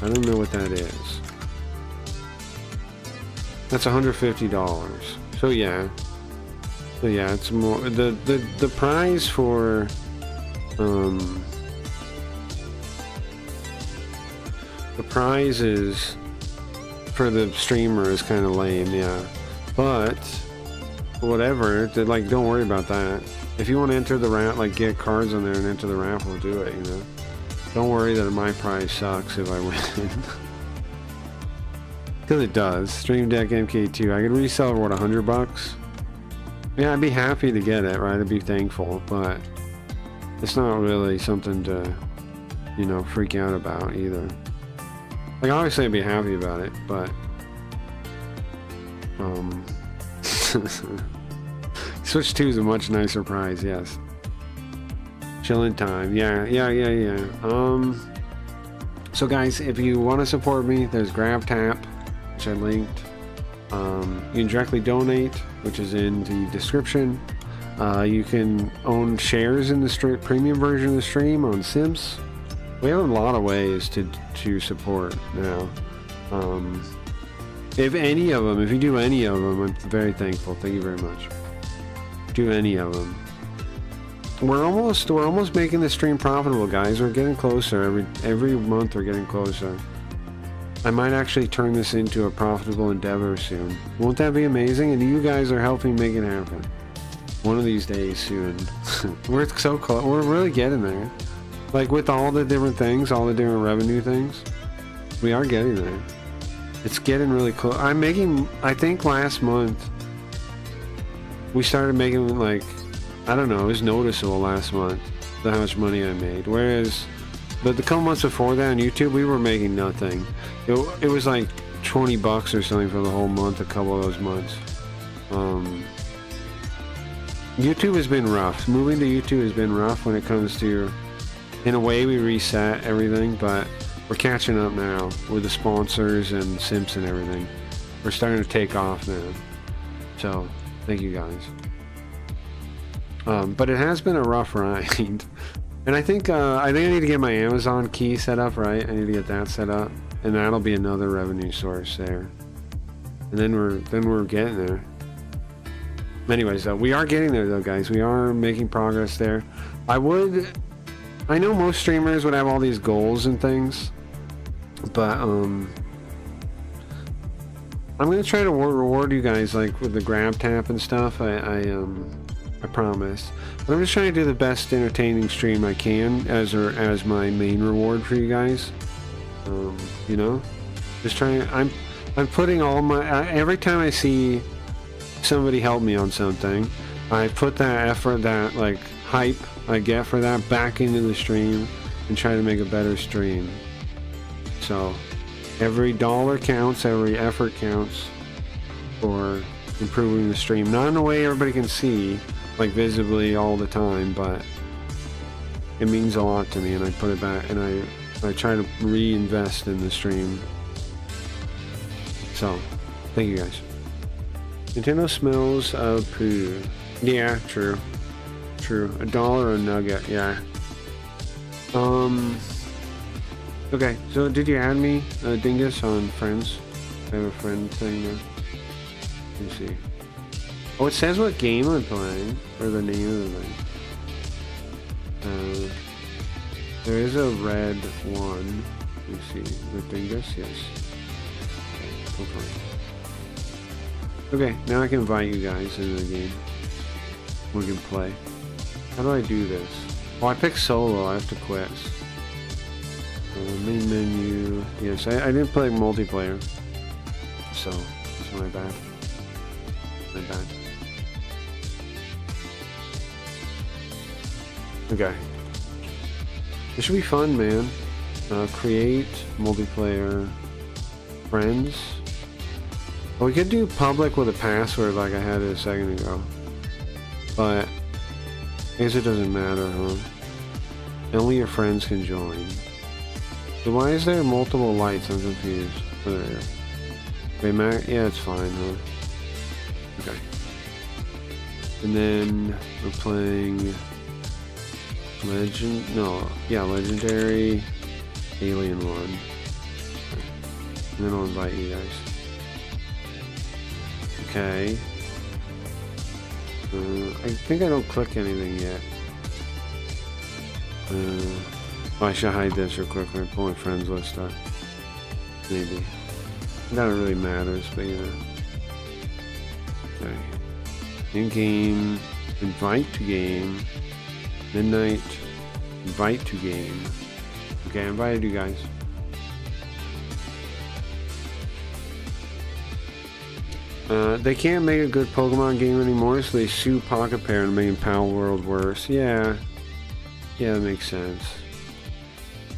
Speaker 2: I don't know what that is. That's $150. So yeah. So yeah, it's more the price for the prize is for the streamer is kind of lame, yeah. But whatever, like don't worry about that. If you want to enter the raffle, like get cards on there and enter the raffle, do it, you know. Don't worry that my prize sucks if I win. Because it does. Stream Deck MK2. I could resell for what, $100? Yeah, I'd be happy to get it, right? I'd be thankful, but it's not really something to, you know, freak out about either. Like obviously I'd be happy about it, but Switch 2 is a much nicer prize, yes. Chilling time, yeah. So guys, if you want to support me, there's GrabTap, which I linked. You can directly donate, which is in the description. You can own shares in the premium version of the stream on Sims. We have a lot of ways to support now. If any of them, if you do any of them, I'm very thankful. Thank you very much. Do any of them. We're almost making the stream profitable, guys. We're getting closer. Every month we're getting closer. I might actually turn this into a profitable endeavor soon. Won't that be amazing? And you guys are helping make it happen. One of these days soon. We're so close. We're really getting there. Like with all the different things, all the different revenue things, we are getting there. It's getting really close. I think last month we started making, like, I don't know, it was noticeable last month how much money I made. Whereas the couple months before that on YouTube, we were making nothing. It was like $20 or something for the whole month, a couple of those months. YouTube has been rough. Moving to YouTube has been rough when it comes to, in a way we reset everything, but we're catching up now with the sponsors and Simps and everything. We're starting to take off now. So, thank you guys. But it has been a rough ride. And I think I need to get my Amazon key set up, right? I need to get that set up. And that'll be another revenue source there. And then we're getting there. Anyways, we are getting there though, guys. We are making progress there. I know most streamers would have all these goals and things, but I'm gonna try to reward you guys like with the GrabTap and stuff. I promise. But I'm just trying to do the best entertaining stream I can as my main reward for you guys. You know, just trying. I'm putting all my every time I see somebody help me on something, I put that effort, that like hype I get for that back into the stream and try to make a better stream. So every dollar counts, every effort counts for improving the stream. Not in a way everybody can see, like visibly all the time, but it means a lot to me, and I put it back and I try to reinvest in the stream. So thank you guys. Nintendo smells of poo. Yeah, true. $1 a nugget, yeah. Okay, so did you add me, Dingus, on friends? I have a friend thing there. Let me see. Oh, it says what game I'm playing, or the name of the thing. There is a red one. Let me see. With Dingus, yes. Okay, go for it. Okay, now I can invite you guys into the game. We can play. How do I do this? Oh, I picked solo. I have to quit. Main menu. Yes, I didn't play multiplayer. So, that's my bad. My bad. Okay. This should be fun, man. Create multiplayer friends. Well, we could do public with a password like I had it a second ago. But I guess it doesn't matter, huh? Only your friends can join. So why is there multiple lights? I'm confused. Oh, there you go. Wait, yeah, it's fine, huh? Okay. And then we're playing Legendary Alien 1. And then I'll invite you guys. Okay. I think I don't click anything yet. Oh, I should hide this real quick when I pull my friends list up. Maybe. Not really matters, but you know. Okay. In game. Invite to game. Midnight. Invite to game. Okay, I invited you guys. They can't make a good Pokemon game anymore, so they sue Pocket Pair and making Pal World worse. Yeah. Yeah, that makes sense.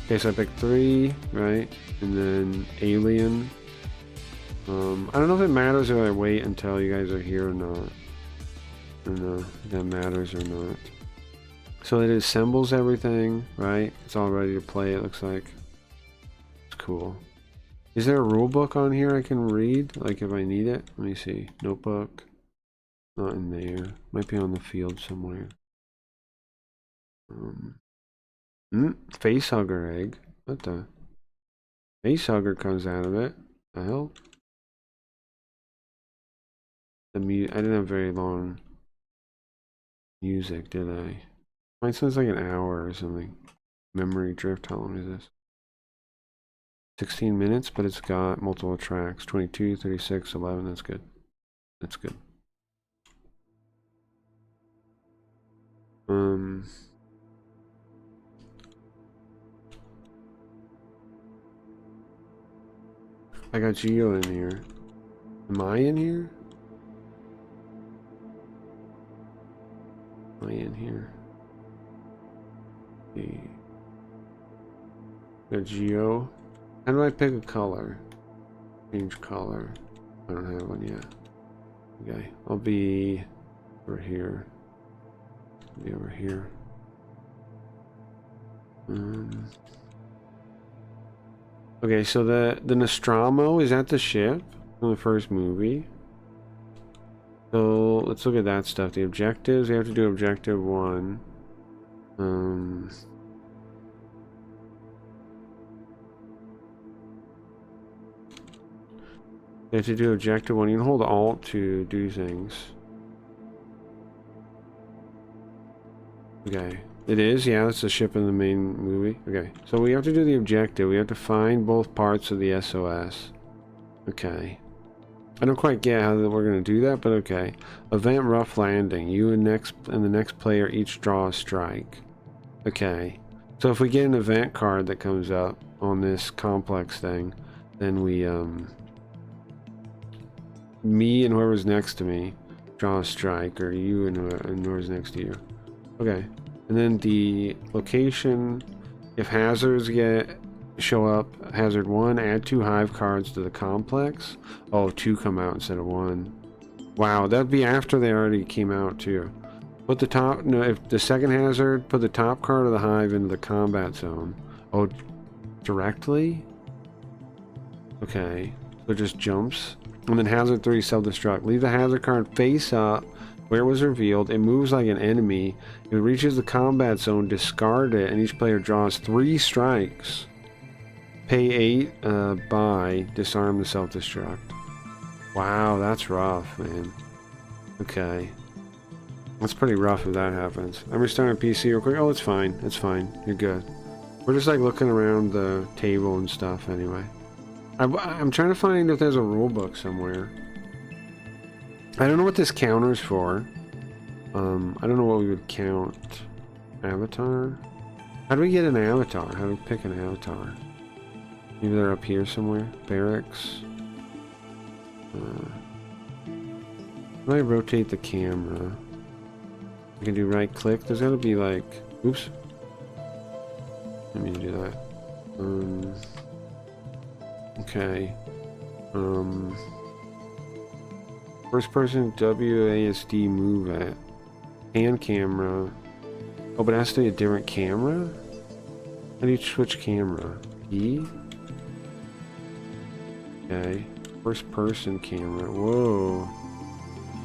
Speaker 2: Okay, so I picked 3, right? And then Alien. I don't know if it matters if I wait until you guys are here or not. I don't know if that matters or not. So it assembles everything, right? It's all ready to play, it looks like. It's cool. Is there a rule book on here I can read? Like if I need it? Let me see. Notebook. Not in there. Might be on the field somewhere. Facehugger egg. What the? Facehugger comes out of it. The hell? I didn't have very long music, did I? Mine sounds like an hour or something. Memory drift. How long is this? 16 minutes, but it's got multiple tracks. 22, 36, 11. That's good. That's good. I got Geo in here. Am I in here? Am I in here? Got Geo. How do I pick a color? Change color. I don't have one yet. Okay, I'll be over here. Be over here. Okay, so the Nostromo, is that the ship from the first movie? So let's look at that stuff. The objectives, we have to do objective 1. You have to do objective 1. You can hold Alt to do things. Okay. It is? Yeah, that's the ship in the main movie. Okay. So we have to do the objective. We have to find both parts of the SOS. Okay. I don't quite get how we're going to do that, but okay. Event rough landing. You and the next player each draw a strike. Okay. So if we get an event card that comes up on this complex thing, then we, me and whoever's next to me draw a strike, or you and whoever's next to you. Okay. And then the location, if hazards show up, hazard 1, add 2 hive cards to the complex. Oh, 2 come out instead of 1. Wow, that'd be after they already came out too. Put the top, no, if the second hazard, put the top card of the hive into the combat zone. Oh, directly? Okay, so it just jumps. And then hazard 3, self-destruct. Leave the hazard card face up where it was revealed. It moves like an enemy. If it reaches the combat zone, discard it, and each player draws 3 strikes. Pay 8, buy, disarm the self-destruct. Wow, that's rough, man. Okay. That's pretty rough if that happens. I'm restarting PC real quick. Oh, it's fine. It's fine. You're good. We're just like looking around the table and stuff anyway. I'm trying to find if there's a rule book somewhere. I don't know what this counter's for. I don't know what we would count Avatar? How do we get an avatar? How do we pick an avatar? Maybe they're up here somewhere. Barracks. How do I rotate the camera? I can do right click. There's gotta be like, oops. Let me do that. Okay. First person WASD move at. Hand camera. Oh, but it has to be a different camera? How do you switch camera? E? Okay. First person camera. Whoa.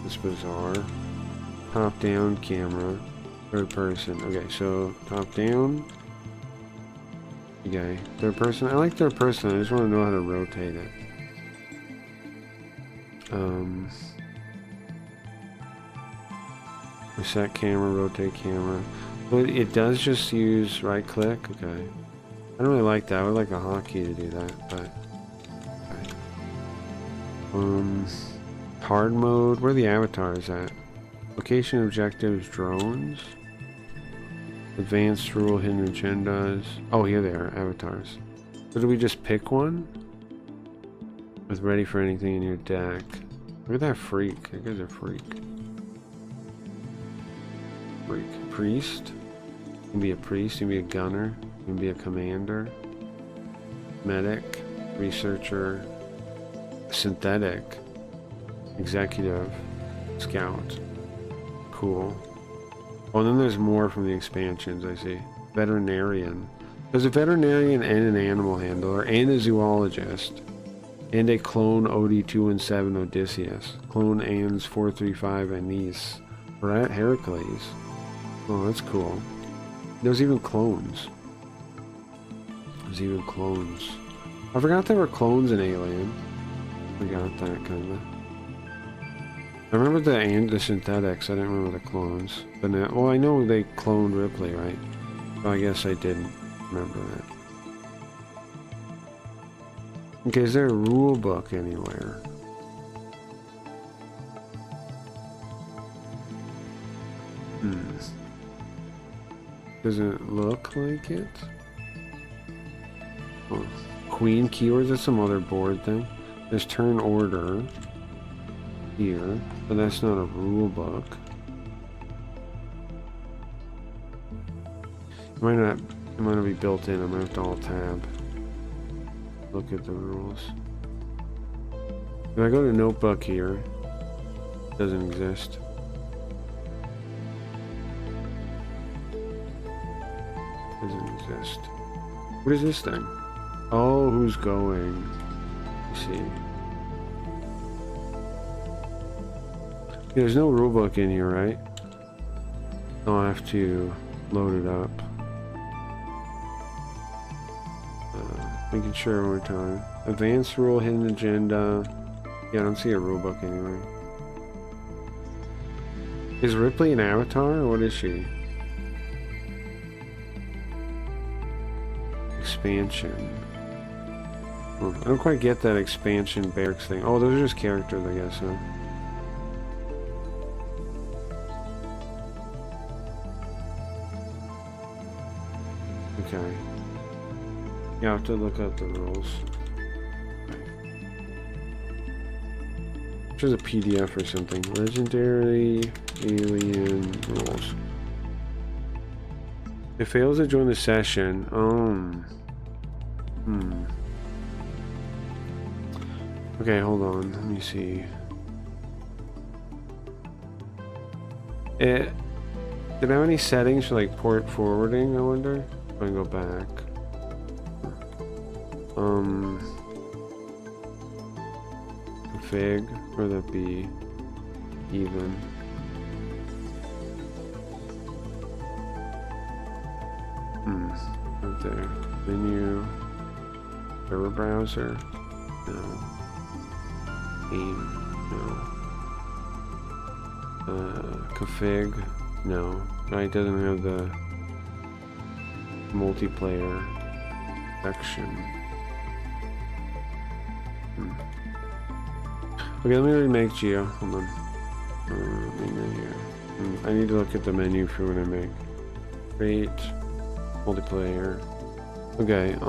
Speaker 2: That's bizarre. Top down camera. Third person. Okay, so top down. Okay. Third person. I like third person. I just want to know how to rotate it. Reset camera, rotate camera. But it does just use right click. Okay. I don't really like that. I would like a hotkey to do that, but okay. Hard mode. Where are the avatars at? Location objectives, drones. Advanced rule, hidden agendas. Oh, here they are, avatars. So do we just pick one? With ready for anything in your deck. Look at that freak. That guy's a freak. Freak. Priest. You can be a priest, you can be a gunner, you can be a commander. Medic. Researcher. Synthetic. Executive. Scout. Cool. Oh, and then there's more from the expansions, I see. Veterinarian. There's a veterinarian and an animal handler, and a zoologist. And a clone OD217 Odysseus. Clone ANS 435 Anis. Right? Heracles. Oh, that's cool. There's even clones. There's even clones. I forgot there were clones in Alien. Forgot that, kinda. I remember the synthetics, I didn't remember the clones. But now, well, I know they cloned Ripley, right? Well, I guess I didn't remember that. Okay, is there a rule book anywhere? Doesn't look like it. Oh, Queen keywords, that's some other board thing. There's turn order here, but that's not a rule book. It might not be built in. I might have to alt tab. Look at the rules. If I go to notebook here, it doesn't exist. Doesn't exist. What is this thing? Oh, who's going? Let's see. There's no rulebook in here, right? I'll have to load it up. Making sure one more time. Advanced rule, hidden agenda. Yeah, I don't see a rulebook anywhere. Is Ripley an avatar, or what is she? Expansion. Oh, I don't quite get that expansion barracks thing. Oh, those are just characters, I guess, huh? Okay. You have to look up the rules. There's a PDF or something. Legendary Alien rules. It fails to join the session. Okay, hold on. Let me see. Did it have any settings for like port forwarding, I wonder? If I can go back. Config, or that be even? Right there. Menu. Server browser. No. Aim. No. Config. No. It doesn't have the multiplayer section. Okay, let me remake Geo. Hold on. Menu here. I need to look at the menu for when I make. Create multiplayer. Okay, it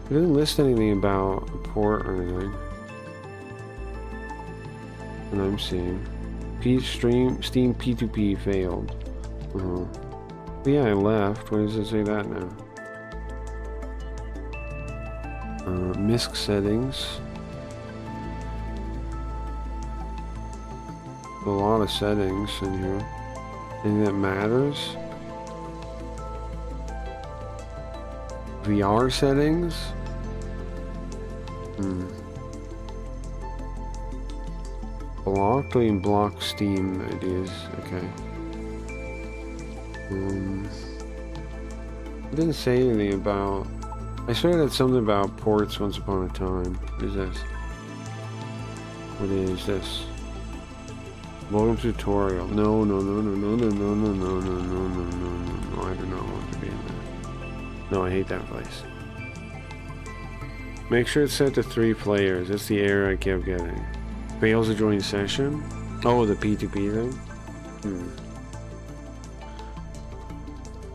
Speaker 2: doesn't list anything about a port or anything. And I'm seeing Steam P2P failed. Yeah, I left. Why does it say that now? MISC settings. A lot of settings in here. Anything that matters? VR settings? Block, doing block Steam ideas. Okay. It didn't say anything about. I swear that something about ports once upon a time. What is this? What is this? Welcome tutorial. No. I do not want to be in there. No, I hate that place. Make sure it's set to 3 players. That's the error I kept getting. Fails to join session? Oh, the P2P thing?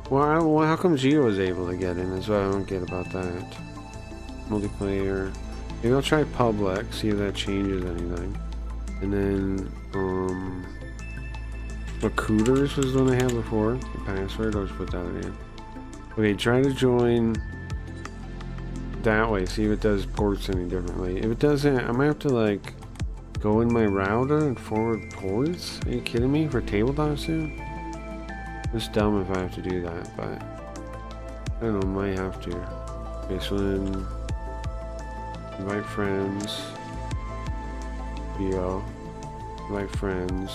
Speaker 2: Well, how come Gio was able to get in? That's what I don't get about that. Multiplayer. Maybe I'll try public, see if that changes anything. And then, Recruiters was the one I had before. The password, I'll just put that in. Okay, try to join that way, see if it does ports any differently. If it doesn't, I might have to, like, go in my router and forward ports? Are you kidding me? For tabletop soon? It's dumb if I have to do that, but I don't know, might have to. Okay, so then invite friends. Video. Invite friends.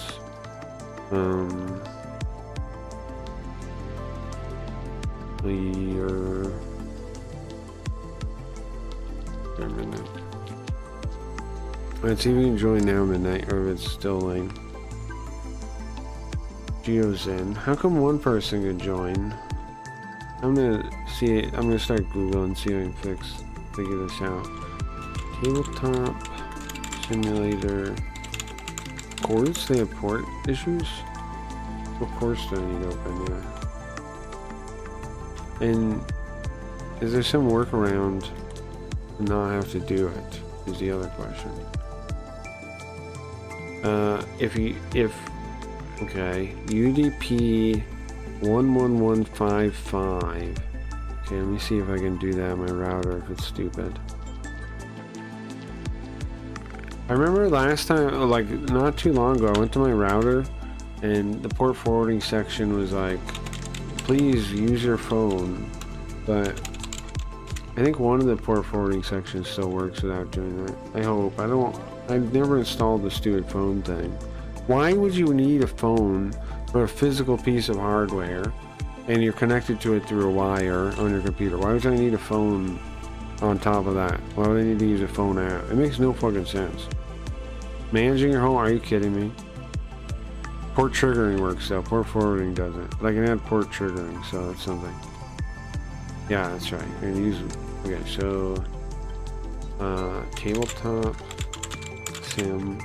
Speaker 2: Clear. Midnight. Let's see if we can join now midnight, or if it's still late. Geo's in. How come one person could join? I'm gonna see it. I'm gonna start Google and see if I can figure this out. Tabletop simulator. Ports? They have port issues? What ports do I need open? Yeah. And is there some workaround to not have to do it? Is the other question. Okay, UDP 11155. Okay, let me see if I can do that on my router if it's stupid. I remember last time, like not too long ago, I went to my router and the port forwarding section was like, please use your phone. But I think one of the port forwarding sections still works without doing that. I hope. I've never installed the stupid phone thing. Why would you need a phone for a physical piece of hardware and you're connected to it through a wire on your computer? Why would I need a phone on top of that? Why would I need to use a phone app? It makes no fucking sense. Managing your home? Are you kidding me? Port triggering works though. Port forwarding doesn't. But I can add port triggering, so that's something. Yeah, that's right. I'm gonna use it. Okay, so tabletop sim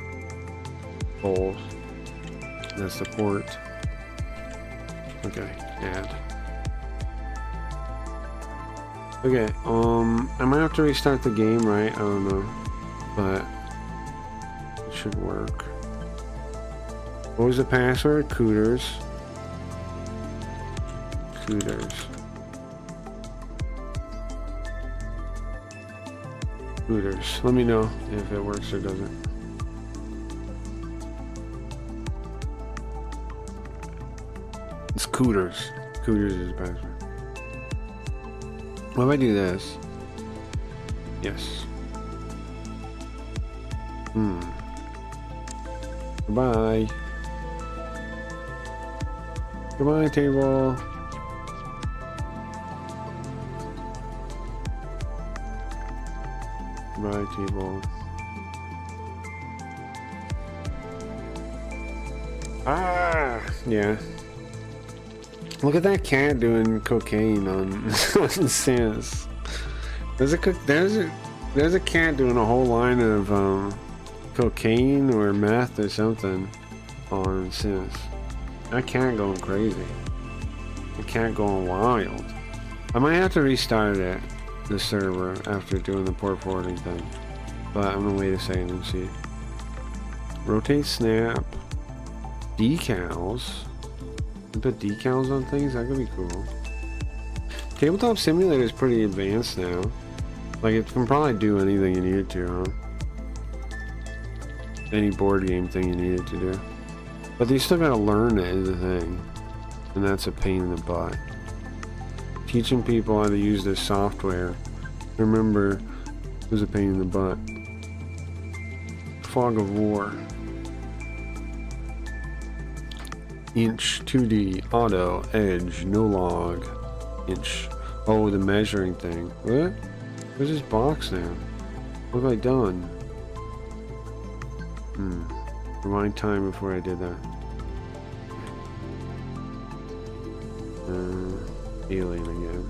Speaker 2: both. That's the port. Okay, add. Okay, I might have to restart the game, right? I don't know, but it should work. What was the password? Cooters. Cooters. Cooters. Let me know if it works or doesn't. It's Cooters. Cooters is the password. What if I do this? Yes. Goodbye. Goodbye, table. Goodbye, table. Ah, yeah. Look at that cat doing cocaine on Sans. There's a cat doing a whole line of cocaine or meth or something. on since. I can't go crazy. I can't go wild. I might have to restart it, the server, after doing the port forwarding thing. But I'm gonna wait a second and see. Rotate snap. Decals. You put decals on things? That could be cool. Tabletop Simulator is pretty advanced now. Like, it can probably do anything you need it to, huh? Any board game thing you need it to do. But you still gotta learn it is the thing. And that's a pain in the butt. Teaching people how to use this software, remember, is a pain in the butt. Fog of War. Inch, 2D, auto, edge, no log. Inch. Oh, the measuring thing. What? Where's this box now? What have I done? Rewind time before I did that. Alien again.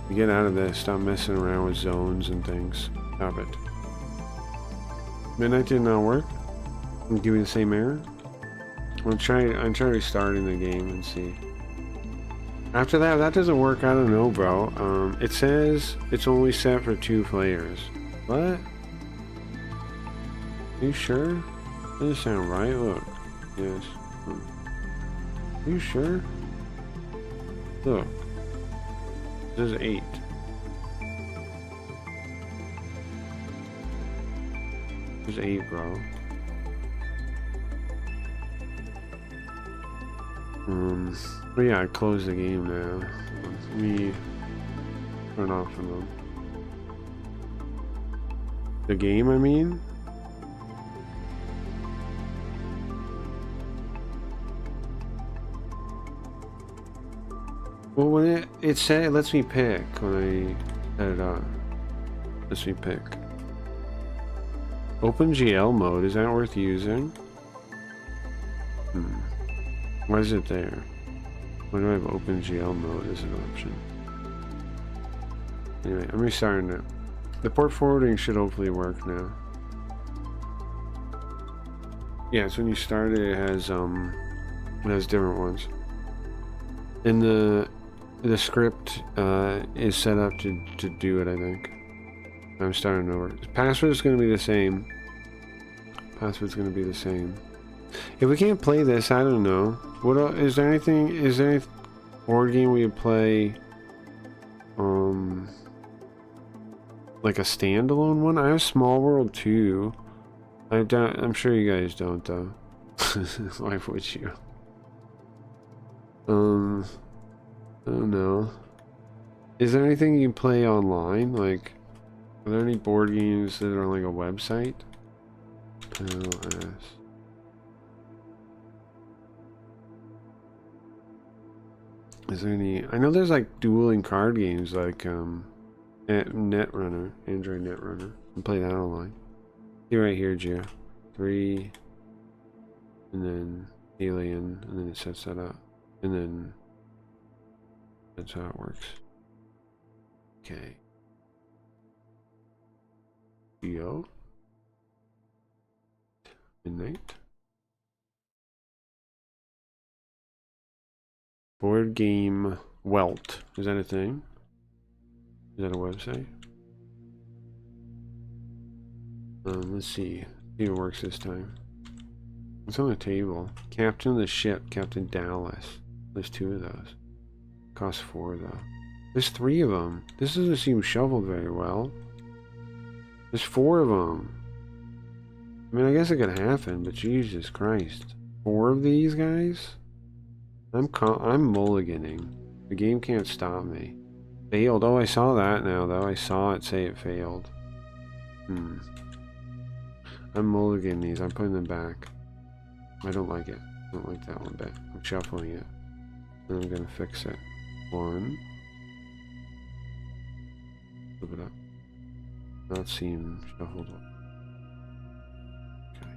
Speaker 2: Here. Get out of this. Stop messing around with zones and things. Stop it. Midnight did not work. I'm give me the same error. I'm trying restarting the game and see. After that, if that doesn't work, I don't know, bro. It says it's only set for 2 players. What? Are you sure? That doesn't sound right. Look. Yes. Are you sure? Look. This is 8. There's 8, bro. But yeah, I closed the game now. Let me turn off from them. The game, I mean? Well, when it said it lets me pick when I set it up. Lets me pick. OpenGL mode, is that worth using? Why is it there? Why do I have OpenGL mode as an option? Anyway, I'm restarting it. The port forwarding should hopefully work now. Yeah, so when you start it, it has different ones. And the script is set up to do it, I think. I'm starting over. Password is going to be the same. Password's going to be the same. If we can't play this, I don't know. What else, is there any board game we could play? Like a standalone one? I have Small World 2. I'm sure you guys don't though. Why would you? I don't know. Is there anything you can play online? Like, are there any board games that are on like a website? LS. Is there any? I know there's like dueling card games like Netrunner, Android Netrunner. You can play that online. See right here, Gia. 3, and then Alien, and then it sets that up, and then that's how it works. Okay. Geo. Midnight. Board game Welt. Is that a thing? Is that a website? Let's see. See if it works this time. It's on the table. Captain of the ship, Captain Dallas. There's 2 of those. Costs 4 though. There's 3 of them. This doesn't seem shoveled very well. There's 4 of them. I mean, I guess it could happen, but Jesus Christ. 4 of these guys? I'm mulliganing. The game can't stop me. Failed. Oh, I saw that now, though. I saw it say it failed. I'm mulliganing these. I'm putting them back. I don't like it. I don't like that one bit. I'm shuffling it. And I'm gonna fix it. 1. Flip it up. Not seem shuffled up. Okay.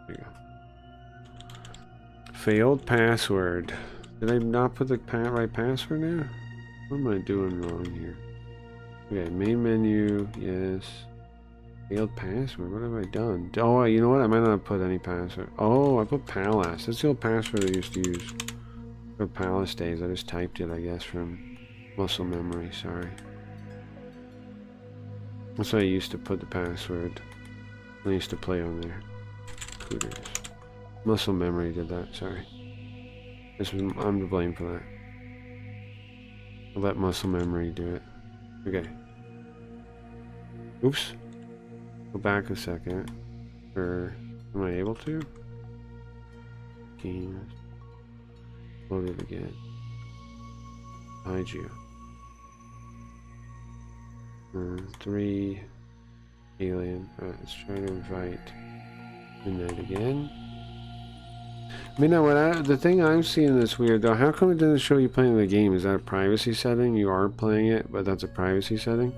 Speaker 2: There you go. Failed password. Did I not put the right password there? What am I doing wrong here? Okay, main menu, yes. Failed password. What have I done? Oh, you know what? I might not have put any password. Oh, I put Palace. That's the old password I used to use for Palace days. I just typed it, I guess, from muscle memory. Sorry. That's why I used to put the password. I used to play on there. Cooters. Muscle memory did that. Sorry. I'm to blame for that. I'll let muscle memory do it. Okay. Oops. Go back a second. Or am I able to? Games. Load it again. Hide you. 3 alien. Alright, let's try to invite Midnight again. Midnight, the thing I'm seeing that's weird though, how come it doesn't show you playing the game? Is that a privacy setting? You are playing it, but that's a privacy setting?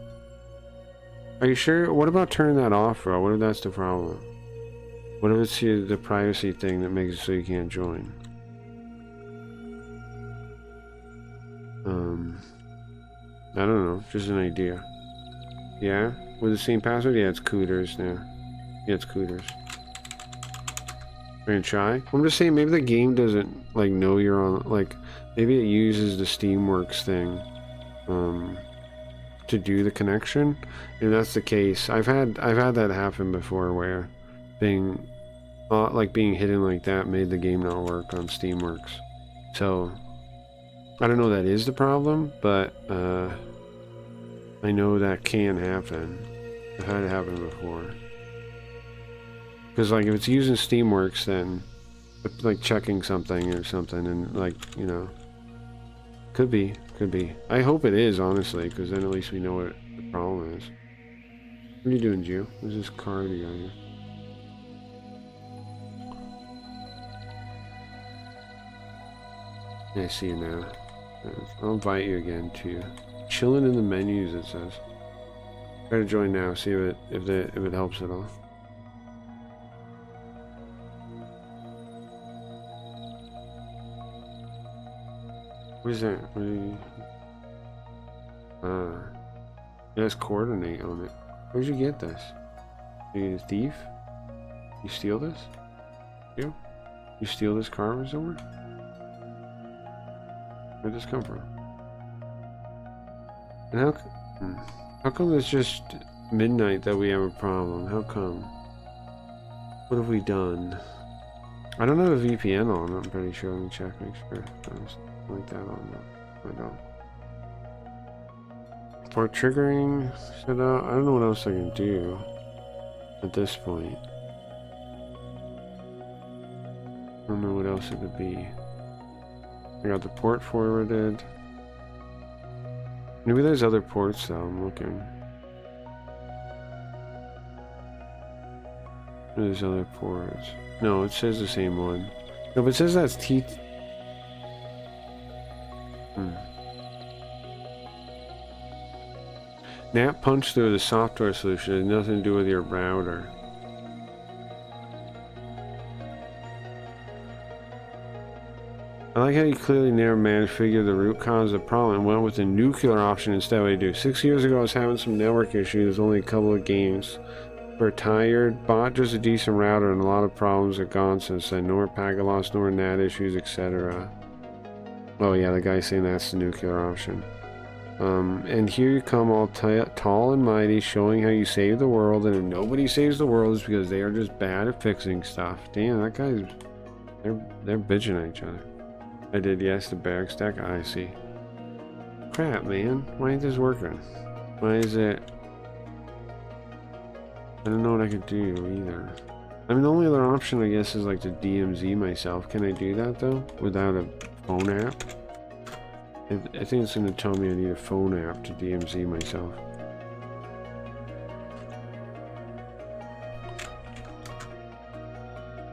Speaker 2: Are you sure? What about turning that off, bro? What if that's the problem? What if it's the privacy thing that makes it so you can't join? I don't know, just an idea. Yeah? With the same password? Yeah, it's Cooters now. Yeah, it's Cooters. Are you gonna try? I'm just saying, maybe the game doesn't, like, know you're on, like, maybe it uses the Steamworks thing, to do the connection. If that's the case, I've had that happen before where being hidden like that made the game not work on Steamworks. So, I don't know that is the problem, but, I know that can happen. I've had it happen before. Because, like, if it's using Steamworks, then, like, checking something or something, and, like, you know, could be. I hope it is, honestly, because then at least we know what the problem is. What are you doing, Gio? Who's this card you got here? Yeah, I see you now. I'll invite you again to chilling in the menus, it says. Try to join now, see if it helps at all. What is that? What are you... it has coordinate on it. Where'd you get this? Are you a thief? You steal this? You steal this car from somewhere? Where'd this come from? And how come it's just midnight that we have a problem? How come? What have we done? I don't have a VPN on, I'm pretty sure. Let me check, make sure. Like that on, no, I don't. Port triggering set up. I don't know what else I can do at this point. I don't know what else it could be. I got the port forwarded. Maybe there's other ports though, I'm looking. There's other ports. No, it says the same one. No, but it says that's T. NAT punch through the software solution has nothing to do with your router. I like how you clearly never managed to figure the root cause of the problem and went with the nuclear option instead of what you do. 6 years ago I was having some network issues, only a couple of games. We're tired, bought just a decent router and a lot of problems are gone since then. No more packet loss, no more NAT issues, etc. Oh yeah, the guy saying that's the nuclear option. And here you come all tall and mighty, showing how you save the world, and if nobody saves the world, it's because they are just bad at fixing stuff. Damn, that guy's... They're bitching at each other. I did, yes, the barracks deck, I see. Crap, man. Why ain't this working? Why is it... I don't know what I could do either. I mean, the only other option, I guess, is like to DMZ myself. Can I do that, though? Without a phone app? I think it's going to tell me I need a phone app to DMZ myself.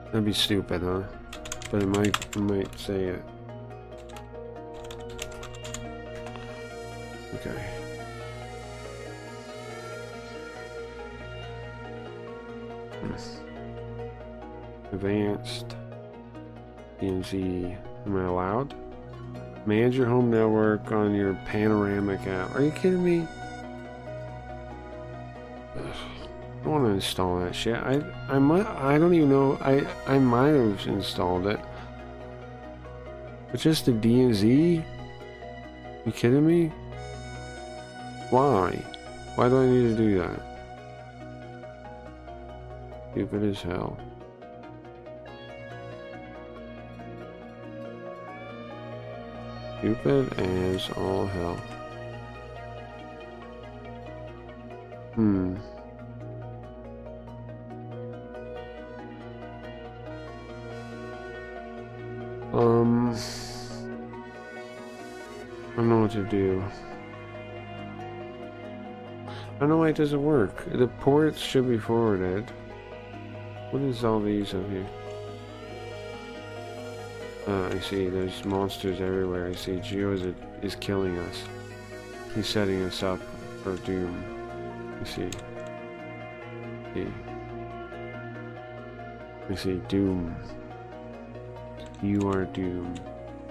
Speaker 2: That'd be stupid, huh? But it might say it. Okay. Advanced. DMZ. Am I allowed? Manage your home network on your panoramic app. Are you kidding me? Ugh. I don't want to install that shit. I don't even know. I might have installed it. But just the DMZ? You kidding me? Why? Why do I need to do that? Stupid as hell. Stupid as all hell. I don't know what to do. I don't know why it doesn't work. The ports should be forwarded. What is all these up here? I see. There's monsters everywhere. I see. Geo is killing us. He's setting us up for doom. You see. I see. Doom. You are doomed.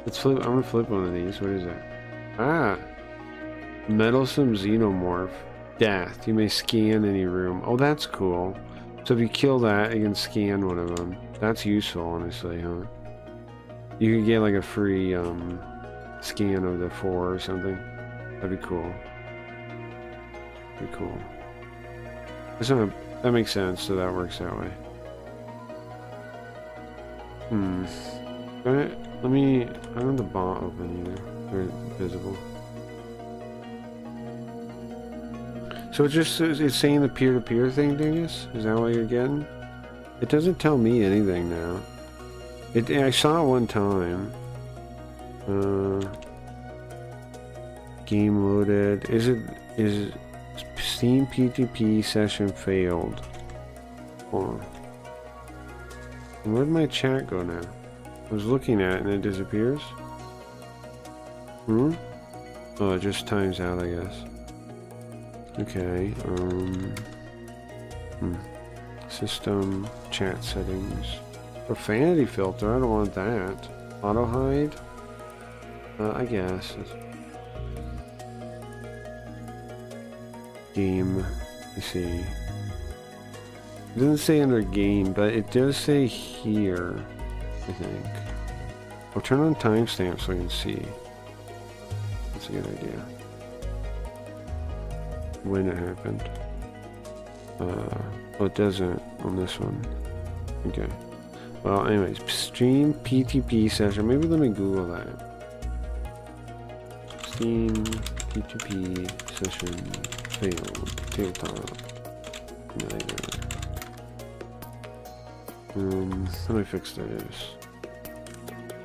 Speaker 2: Let's flip. I'm gonna flip one of these. What is that? Ah! Meddlesome Xenomorph. Death. You may scan any room. Oh, that's cool. So if you kill that, you can scan one of them. That's useful, honestly, huh? You could get like a free scan of the 4 or something. That'd be cool. Pretty cool. That makes sense, so that works that way. Let me... I don't have the bot open either. Or visible. So it's saying the peer-to-peer thing, Dingus? Is that what you're getting? It doesn't tell me anything now. I saw it one time. Game loaded. Is Steam P2P session failed? Hold on. Where'd my chat go now? I was looking at it and it disappears. Oh, it just times out, I guess. Okay, system, chat settings. Profanity filter, I don't want that. Auto hide? I guess. Game, let's see. It doesn't say under game, but it does say here, I think. I'll turn on timestamp so I can see. That's a good idea. When it happened. Oh, it doesn't on this one. Okay. Well, anyways, stream P2P session. Maybe let me Google that. Steam P2P session failed. Tabletop. Let me fix this.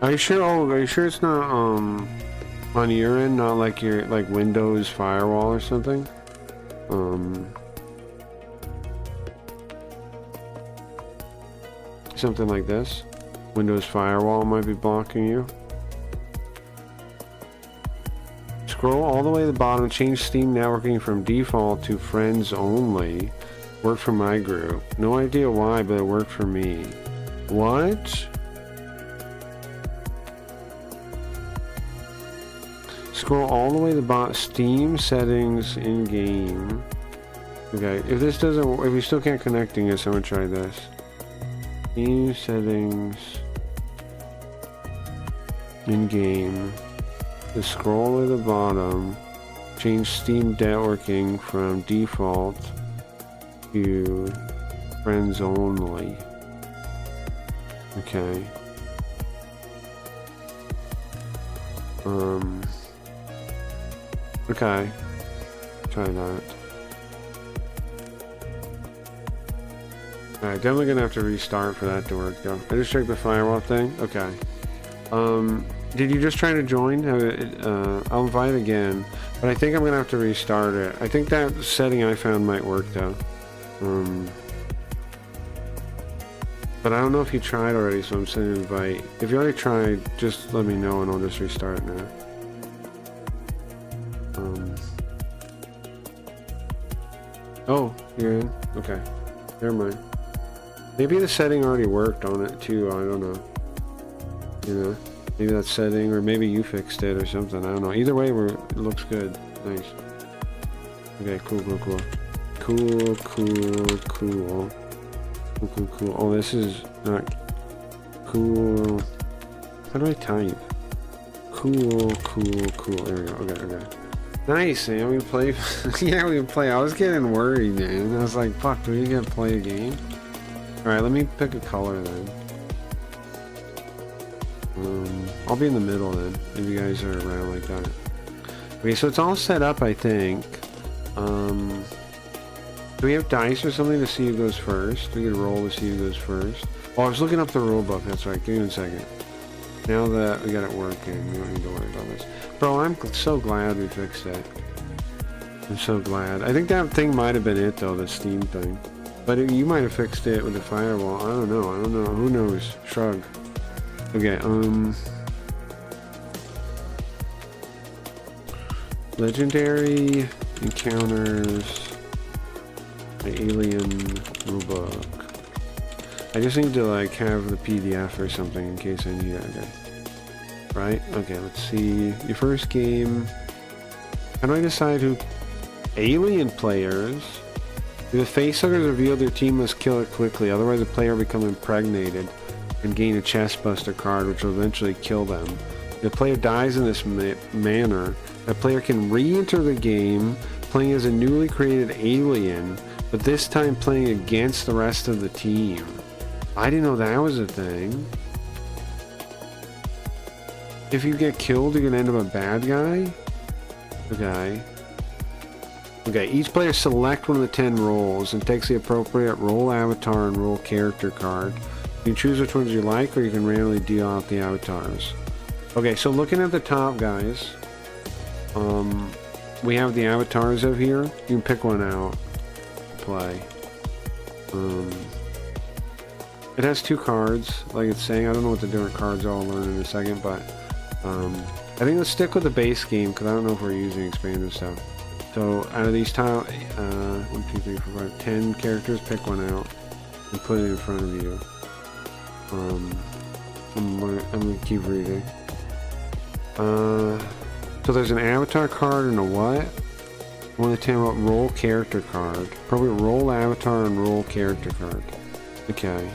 Speaker 2: Are you sure? Oh, are you sure it's not on your end? Not like your Windows firewall or something? Something like this. Windows firewall might be blocking you. Scroll all the way to the bottom, change Steam networking from default to friends only. Worked for my group. No idea why, but it worked for me. What? Scroll all the way to the bottom. Steam settings in game. Okay, if this doesn't, if we still can't connecting us, I'm gonna try this. Steam settings in game. Just scroll to the bottom. Change Steam networking from default to friends only. Okay. Okay. Try that. Alright, definitely gonna have to restart for that to work though. I just checked the firewall thing. Okay. Did you just try to join? I'll invite again, but I think I'm gonna have to restart it. I think that setting I found might work though. But I don't know if you tried already, so I'm sending an invite. If you already tried, just let me know and I'll just restart it now. Oh, you're in? Okay. Never mind. Maybe the setting already worked on it too, I don't know. You know? Maybe that setting, or maybe you fixed it or something, I don't know. Either way, it looks good. Nice. Okay, cool. Cool, cool, cool. Cool, cool, cool. Oh, this is not cool. How do I type? Cool, cool, cool. There we go. Okay, okay. Nice, man. We play. Yeah, we can play. I was getting worried, man. I was like, fuck, do we get to play a game? Alright, let me pick a color then. I'll be in the middle then, if you guys are around like that. Okay, so it's all set up, I think. Do we have dice or something to see who goes first? We can roll to see who goes first. Oh, I was looking up the rule book. That's right. Give me a second. Now that we got it working, we don't need to worry about this. Bro, I'm so glad we fixed it. I'm so glad. I think that thing might have been it, though, the Steam thing. But you might have fixed it with the firewall. I don't know. I don't know. Who knows? Shrug. Okay, Legendary encounters the alien rulebook. I just need to like have the PDF or something in case I need it. Okay. Right? Okay, let's see. Your first game. How do I decide who? Alien players. If the facehuggers reveal their team must kill it quickly, otherwise the player will become impregnated and gain a chestbuster card which will eventually kill them. If the player dies in this manner, the player can re-enter the game playing as a newly created alien, but this time playing against the rest of the team. I didn't know that was a thing. If you get killed, you can end up a bad guy? Okay. Okay, each player select one of the 10 roles and takes the appropriate role avatar and role character card. You can choose which ones you like, or you can randomly deal out the avatars. Okay, so looking at the top, guys, we have the avatars over here. You can pick one out. Play. It has 2 cards, like it's saying. I don't know what the different cards are. I'll learn in a second, but I think let's stick with the base game because I don't know if we're using expanded stuff. So out of these top 1, 2, 3, 4, 5, 10 characters, pick one out and put it in front of you. I'm gonna keep reading. So there's an avatar card and a what? One of the 10 roll character card. Probably roll avatar and roll character card. Okay.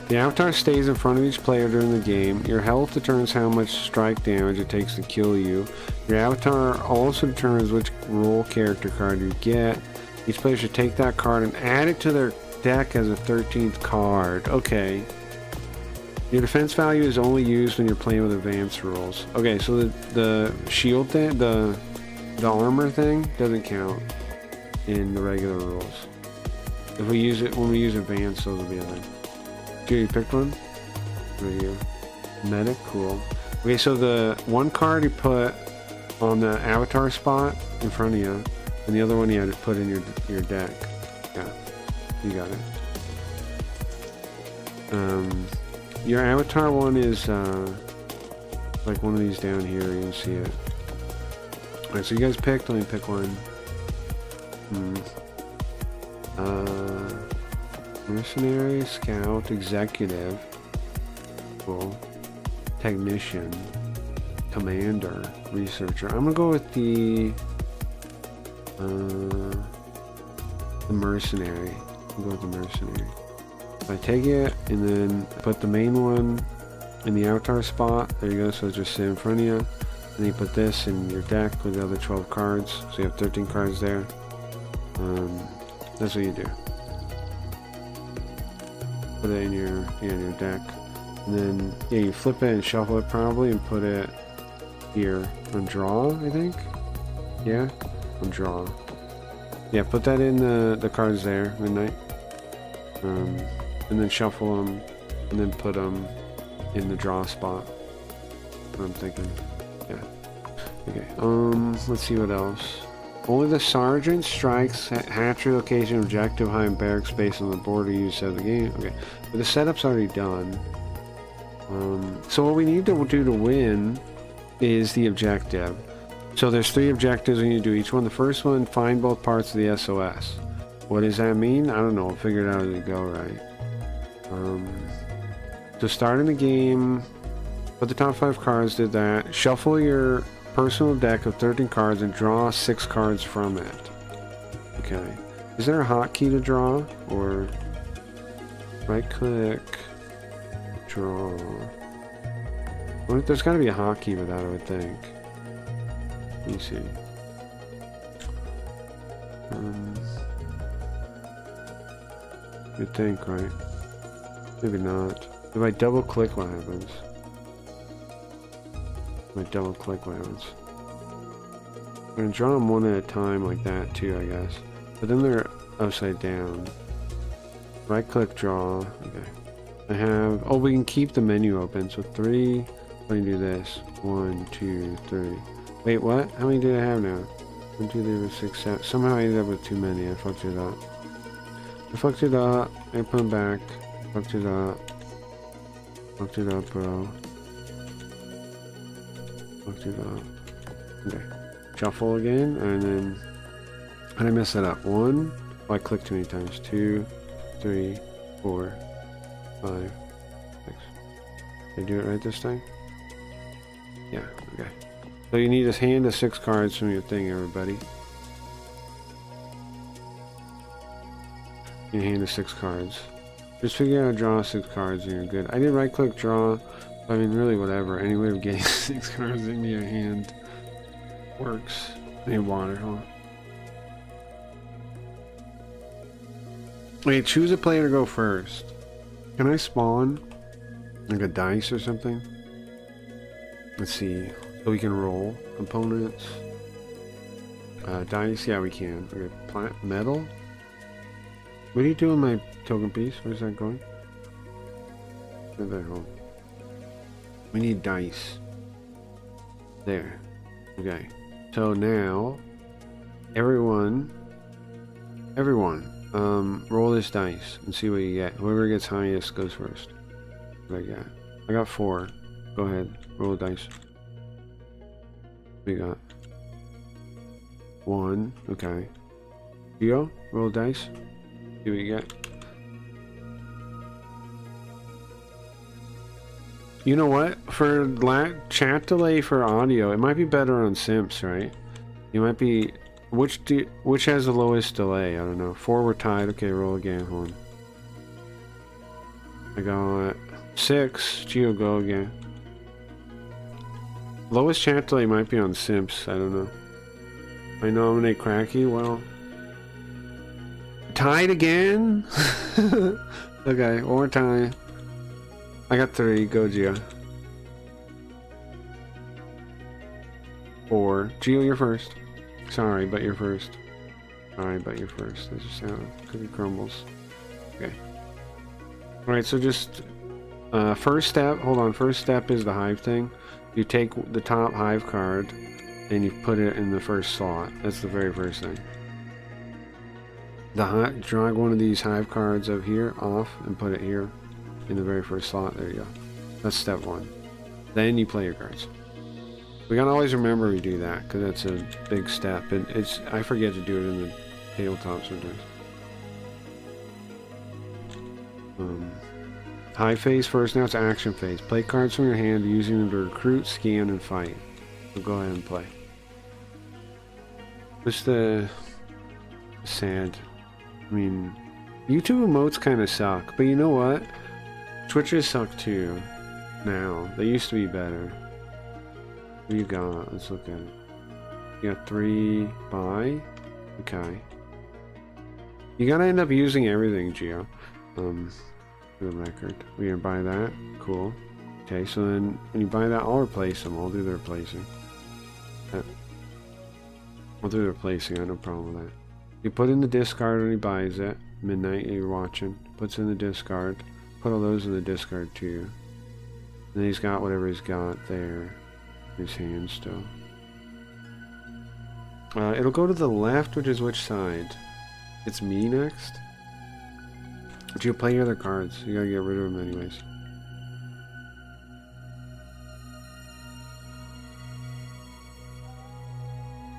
Speaker 2: The avatar stays in front of each player during the game. Your health determines how much strike damage it takes to kill you. Your avatar also determines which roll character card you get. Each player should take that card and add it to their deck as a 13th card. Okay. Your defense value is only used when you're playing with advanced rules. Okay, so the shield thing, the armor thing doesn't count in the regular rules. If we use it when we use advanced, those will be a thing. Dude, you picked one? Right here. Medic, cool. Okay, so the one card you put on the avatar spot in front of you, and the other one you had to put in your deck. Yeah, you got it. Your avatar one is like one of these down here. You can see it. Alright, so you guys picked. Let me pick one. Mercenary, scout, executive, cool, technician, commander, researcher. I'm gonna go with the mercenary. I'll go with the mercenary. I take it and then put the main one in the avatar spot. There you go. So just sit in front of you. And then you put this in your deck with the other 12 cards. So you have 13 cards there. That's what you do. Put it in your deck. And then you flip it and shuffle it probably and put it here on draw, I think. Yeah, on draw. Yeah, put that in the cards there, midnight. And then shuffle them, and then put them in the draw spot. I'm thinking, yeah. Okay. Let's see what else. Only the sergeant strikes hatchery location objective high in barracks space on the board you set the game. Okay, but the setup's already done. So what we need to do to win is the objective. So there's 3 objectives we need to do each one. The first one, find both parts of the SOS. What does that mean? I don't know. I'll figure it out as we go, right? To start in the game, put the top 5 cards, did that. Shuffle your personal deck of 13 cards and draw 6 cards from it. Okay. Is there a hotkey to draw? Or right click, draw. Well, there's got to be a hotkey with that, I would think. Let me see. You'd think, right? Maybe not. If I double click, what happens? If I double click, what happens? I'm gonna draw them one at a time like that too, I guess. But then they're upside down. Right click, draw. Okay. I have, oh, we can keep the menu open. So 3, let me do this. 1, 2, 3. Wait, what? How many do I have now? 1, 2, 3, 4, 6, 7. Somehow I ended up with too many. I fucked it up. I put them back. Fucked it up. Fucked it up, bro. Fucked it up. Okay. Shuffle again, and then... How did I mess that up? 1. Oh, I clicked too many times. 2, 3, 4, 5, 6. Did I do it right this time? Yeah, okay. So you need a hand of 6 cards from your thing, everybody. You hand of 6 cards. Just figure out how to draw 6 cards and you're good. I did right click draw. I mean, really whatever. Any way of getting 6 cards into your hand works. I need water, huh? Wait, choose a player to go first. Can I spawn like a dice or something? Let's see. So we can roll components. Dice, yeah, we can. Okay, plant metal. What are you doing, my token piece? Where's that going? There, hold. We need dice. There. Okay. So now, everyone, roll this dice and see what you get. Whoever gets highest goes first. What I got? I got 4. Go ahead, roll the dice. We got 1. Okay. Geo, roll the dice. See what you get. You know what? For chat delay for audio, it might be better on Simps, right? You might be... Which has the lowest delay? I don't know. 4 were tied. Okay, roll again. Hold on. I got 6. Geo, go again. Lowest chat delay might be on Simps. I don't know. I nominate Cracky. Well... Tied again? Okay, one more time. I got 3. Go, Geo. 4. Geo, you're first. Sorry, but you're first. Sorry, but you're first. That's just how cookie crumbles. Okay. Alright, so just... first step, hold on. First step is the hive thing. You take the top hive card and you put it in the first slot. That's the very first thing. Drag one of these hive cards over here off and put it here in the very first slot. There you go. That's step 1. Then you play your cards. We gotta always remember we do that because that's a big step, and I forget to do it in the tabletop sometimes. Hive phase first. Now it's action phase. Play cards from your hand using them to recruit, scan, and fight. So go ahead and play. What's the sad? I mean, YouTube emotes kind of suck, but you know what? Twitches suck too. Now they used to be better. What do you got? Let's look at it. You got 3 buy. Okay. You gotta end up using everything, Geo. For the record, we're gonna buy that. Cool. Okay, so then when you buy that, I'll replace them. I'll do the replacing. I'll do the replacing. I have no problem with that. You put in the discard when he buys it. Midnight, you're watching. Puts in the discard. Put all those in the discard too. And then he's got whatever he's got there in his hand still. It'll go to the left, which is which side? It's me next? But you play your other cards. You gotta get rid of them anyways.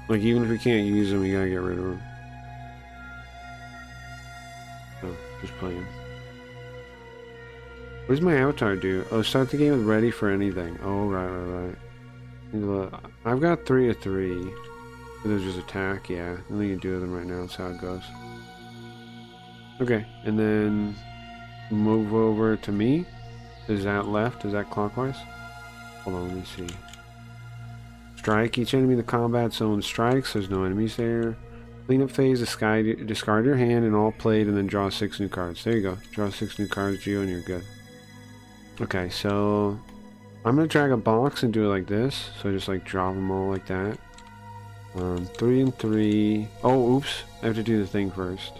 Speaker 2: Like, even if we can't use them, you gotta get rid of them. Oh, just playing. What does my avatar do? Oh, start the game with ready for anything. Oh, right. I've got 3 of 3. There's just attack, yeah. Nothing you can do with them right now, that's how it goes. Okay, and then move over to me. Is that left? Is that clockwise? Hold on, let me see. Strike. Each enemy in the combat zone strikes. There's no enemies there. Cleanup phase, discard your hand and all played, and then draw 6 new cards. There you go. Draw 6 new cards, Geo, and you're good. Okay, so I'm going to drag a box and do it like this. So just like drop them all like that. 3 and 3. Oh, oops. I have to do the thing first.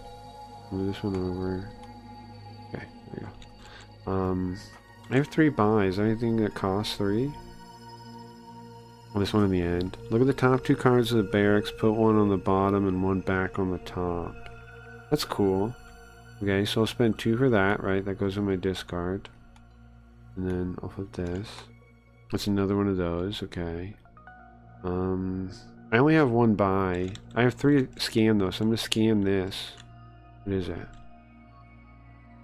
Speaker 2: Move this one over. Okay, there you go. I have 3 buys. Anything that costs 3? Oh, this one in the end. Look at the top 2 cards of the barracks. Put one on the bottom and one back on the top. That's cool. Okay, so I'll spend 2 for that, right? That goes in my discard. And then I'll flip this. That's another one of those. Okay. I only have 1 buy. I have 3 scan though, so I'm gonna scan this. What is that?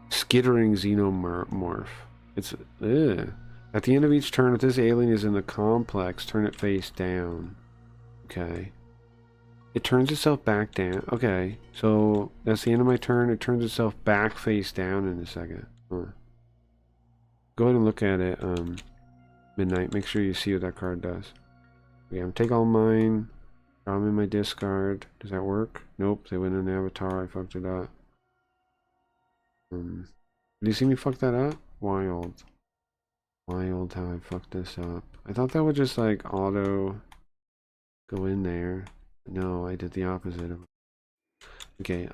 Speaker 2: Skittering Xenomorph. It's at the end of each turn, if this alien is in the complex, turn it face down. Okay. It turns itself back down. Okay, so that's the end of my turn. It turns itself back face down in a second. Huh. Go ahead and look at it. Midnight. Make sure you see what that card does. Okay, I'm gonna take all mine. Draw them in my discard. Does that work? Nope. They went in the avatar. I fucked it up. Did you see me fuck that up? Wild. Wild how I fucked this up. I thought that would just like auto go in there. No, I did the opposite of it. Okay,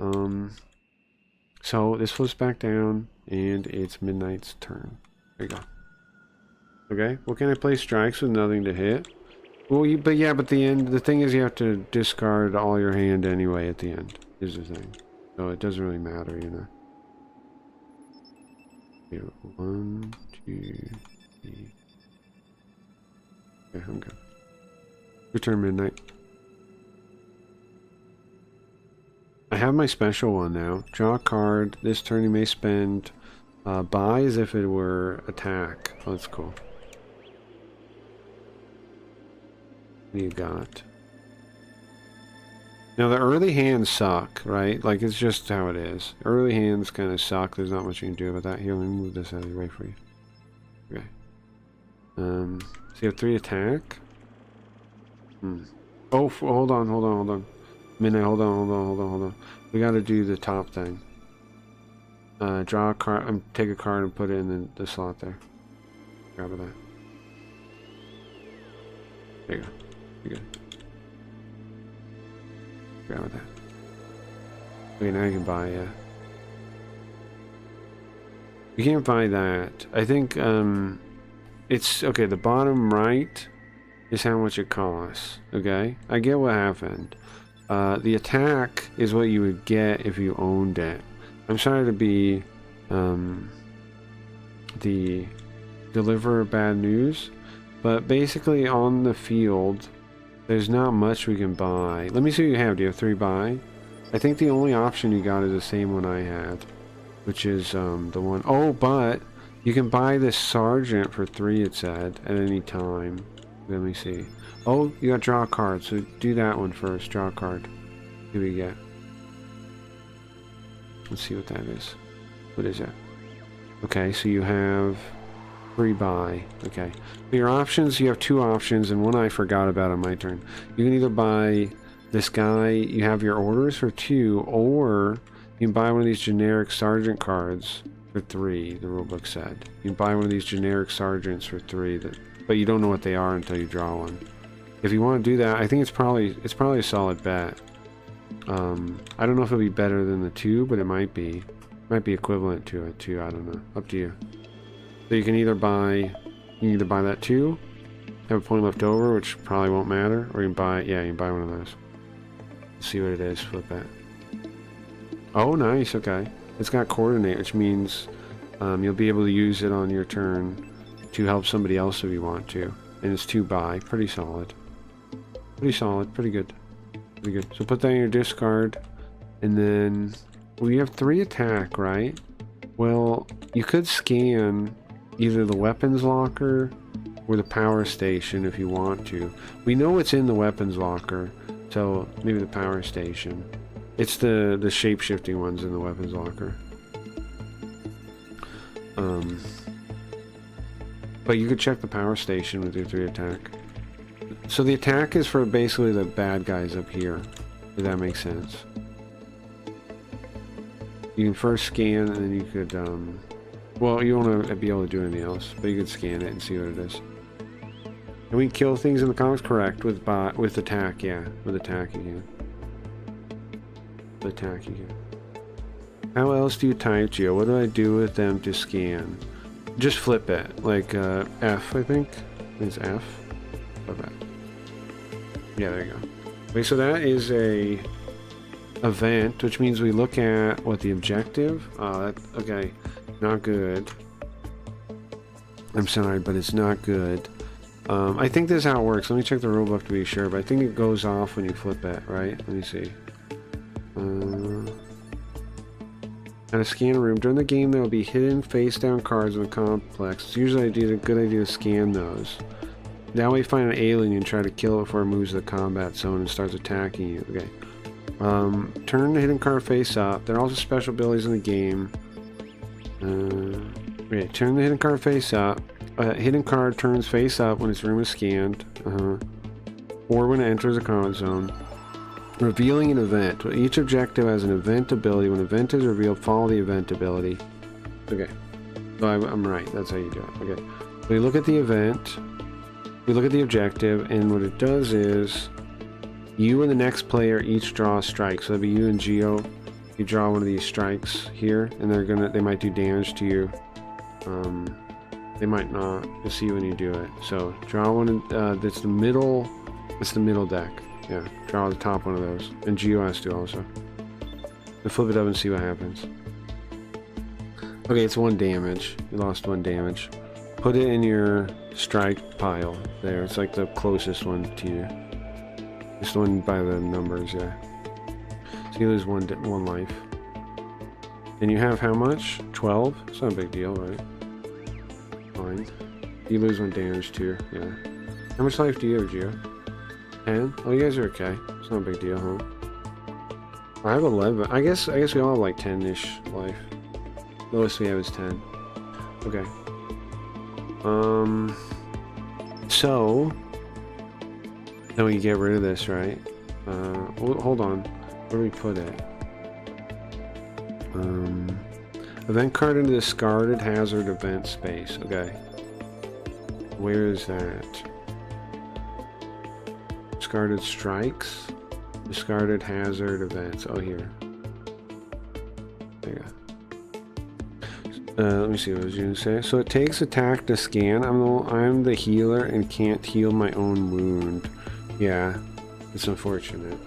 Speaker 2: so this flips back down and it's Midnight's turn. There you go. Okay, well, can I play strikes with nothing to hit? Well, but the thing is you have to discard all your hand anyway at the end, is the thing. So it doesn't really matter, you know. Here, 1, 2, 3. Okay, I'm good. Return Midnight. I have my special one now. Draw a card. This turn you may spend buy as if it were attack. Oh, that's cool. What do you got? Now the early hands suck, right? Like it's just how it is. Early hands kind of suck. There's not much you can do about that. Here, let me move this out of the way for you. Okay. So you have 3 attack. Oh, hold on. Midnight, hold on. We got to do the top thing. Draw a card. Take a card and put it in the slot there. Grab that. There you go. You're good. Grab that. Okay, now you can buy, yeah. You can't buy that. I think, it's, okay, the bottom right is how much it costs, okay? I get what happened. The attack is what you would get if you owned it. I'm sorry to be, the deliverer of bad news, but basically on the field, there's not much we can buy. Let me see what you have. Do you have 3 buy? I think the only option you got is the same one I had, which is the one. Oh, but you can buy this sergeant for 3, it said, at any time. Let me see. Oh, you got draw a card, so do that one first. Draw a card. See what you get. Let's see what that is. What is that? Okay, so you have 3 buy. Okay. For your options, you have 2 options, and one I forgot about on my turn. You can either buy this guy, you have your orders for 2, or you can buy one of these generic sergeant cards for 3, the rulebook said. You can buy one of these generic sergeants for 3, but you don't know what they are until you draw one. If you want to do that, I think it's probably a solid bet. I don't know if it'll be better than the 2, but it might be. It might be equivalent to it too. I don't know. Up to you. So you can either buy that 2, have a point left over, which probably won't matter, or you can buy, yeah, you can buy one of those. Let's see what it is. Flip that. Oh, nice. Okay, it's got coordinate, which means you'll be able to use it on your turn to help somebody else if you want to. And it's 2 buy. Pretty solid. Pretty solid. Pretty good. Pretty good. So put that in your discard, and then we have 3 attack, right? Well, you could scan either the weapons locker or the power station if you want to. We know it's in the weapons locker, So maybe the power station. It's the shape-shifting ones in the weapons locker. But you could check the power station with your 3 attack. So the attack is for basically the bad guys up here, if that makes sense. You can first scan, and then you could, well, you won't be able to do anything else, but you could scan it and see what it is. And we can kill things in the comics, correct, with attack, yeah. With attack you can. With attack you can. How else do you type, Geo? What do I do with them to scan? Just flip it, like F, I think. It's F. Flip it. Yeah, there you go. Okay, so that is a event, which means we look at what the objective. Okay, not good. I'm sorry, but it's not good. I think this is how it works. Let me check the rulebook to be sure, but I think it goes off when you flip it, right? Let me see. At a scan room. During the game, there will be hidden face-down cards in the complex. It's usually a good idea to scan those. That way you find an alien and try to kill it before it moves to the combat zone and starts attacking you. Okay. Turn the hidden card face up. There are also special abilities in the game. Okay, turn the hidden card face up. Hidden card turns face up when its room is scanned. Or when it enters a combat zone. Revealing an event. Each objective has an event ability. When an event is revealed, follow the event ability. Okay. So I'm right. That's how you do it. Okay. We look at the event. We look at the objective, and what it does is you and the next player each draw a strike. So that'd be you and Geo. You draw one of these strikes here, and they might do damage to you. They might not. You'll see when you do it. So draw one. That's the middle. It's the middle deck. Yeah, draw the top one of those. And Geo has to also. And flip it up and see what happens. Okay, it's 1 damage. You lost 1 damage. Put it in your strike pile there. It's like the closest one to you. Just the one by the numbers, yeah. So you lose one life. And you have how much? 12? It's not a big deal, right? Fine. You lose 1 damage too, yeah. How much life do you have, Geo? 10? Oh, you guys are okay. It's not a big deal, huh? I have 11. I guess we all have like 10-ish life. Lowest we have is 10. Okay. So then we get rid of this, right? Hold on. Where do we put it? Event card into discarded hazard event space. Okay. Where is that? Discarded strikes, discarded hazard events. Oh, here. There you go. Let me see what I was going to say. So it takes attack to scan. I'm the healer and can't heal my own wound. Yeah, it's unfortunate.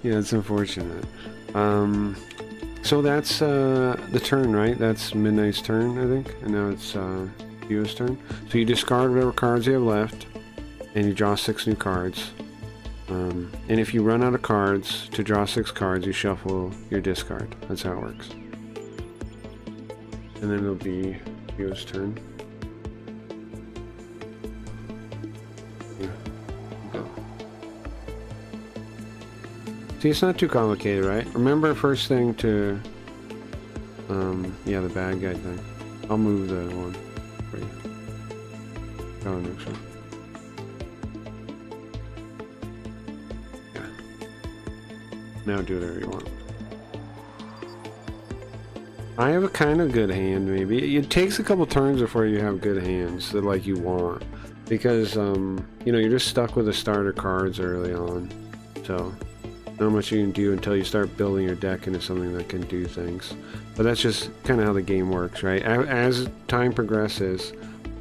Speaker 2: Yeah, it's unfortunate. So that's the turn, right? That's Midnight's turn, I think, and now it's Geo's turn. So you discard whatever cards you have left, and you draw 6 new cards. And if you run out of cards, to draw 6 cards, you shuffle your discard. That's how it works. And then it'll be Geo's turn. Yeah. Go. See, it's not too complicated, right? Remember first thing to... yeah, the bad guy thing. I'll move the one. Oh, next one. Yeah. Now do whatever you want. I have a kind of good hand, maybe. It takes a couple turns before you have good hands that like you want. Because, you know, you're just stuck with the starter cards early on. So, not much you can do until you start building your deck into something that can do things. But that's just kind of how the game works, right? As time progresses,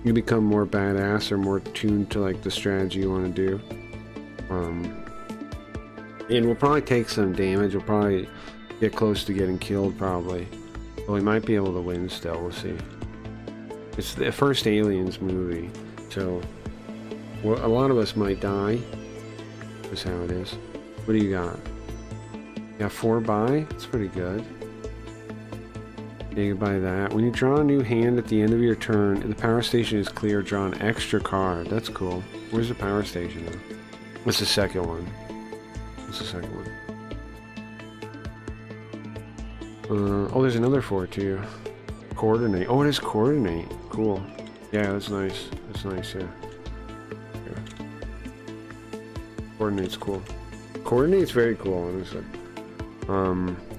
Speaker 2: you become more badass or more tuned to like the strategy you want to do. And we'll probably take some damage. We'll probably get close to getting killed, probably. But we might be able to win still. We'll see. It's the first Aliens movie, so a lot of us might die. That's how it is. What do you got? You got 4 buy? That's pretty good. You can buy that. When you draw a new hand at the end of your turn, the power station is clear, draw an extra card. That's cool. Where's the power station though? What's the second one? What's the second one? Oh, there's another 4 too. Coordinate. Oh, it is coordinate. Cool. Yeah, that's nice. That's nice, yeah. Coordinate's cool. Coordinate's very cool, honestly.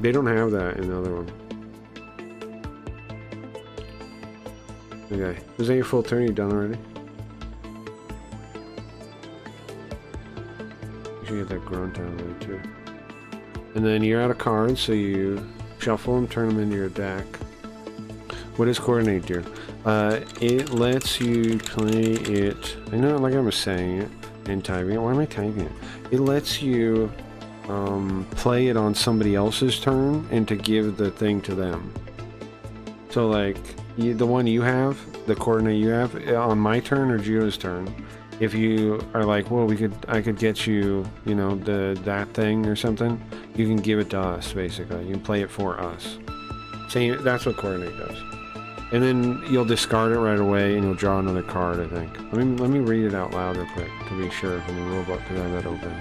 Speaker 2: They don't have that in the other one. Okay. Is that your full turn? You done already? You should get that grunt out of there too. And then you're out of cards, so you shuffle them, turn them into your deck. What does coordinate do? It lets you play it. I know, like I was saying it and typing it. Why am I typing it? It lets you play it on somebody else's turn and to give the thing to them. So like the one you have, the coordinate you have on my turn or Gio's turn. If you are like, well, I could get you, you know, that thing or something. You can give it to us, basically. You can play it for us. Same. That's what coordinate does. And then you'll discard it right away, and you'll draw another card. I think. Let me read it out loud real quick to be sure from the rulebook because I have that open.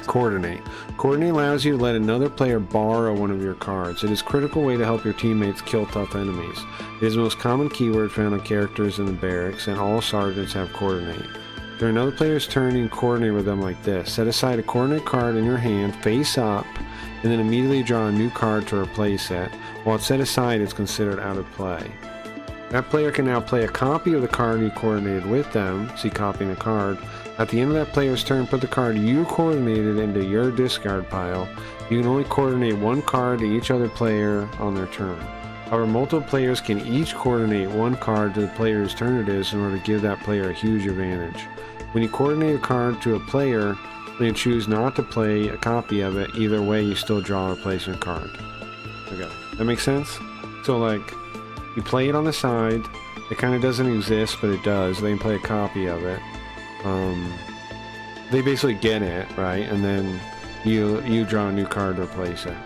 Speaker 2: Coordinate. Coordinate allows you to let another player borrow one of your cards. It is a critical way to help your teammates kill tough enemies. It is the most common keyword found on characters in the barracks, and all sergeants have coordinate. During another player's turn, you can coordinate with them like this. Set aside a coordinate card in your hand, face up, and then immediately draw a new card to replace it. While it's set aside, it's considered out of play. That player can now play a copy of the card you coordinated with them. See copying a card. At the end of that player's turn, put the card you coordinated into your discard pile. You can only coordinate one card to each other player on their turn. However, multiple players can each coordinate one card to the player's turn it is in order to give that player a huge advantage. When you coordinate a card to a player, then you choose not to play a copy of it. Either way, you still draw a replacement card. Okay, that makes sense? So like, you play it on the side. It kind of doesn't exist, but it does. They can play a copy of it. They basically get it, right? And then you draw a new card to replace it.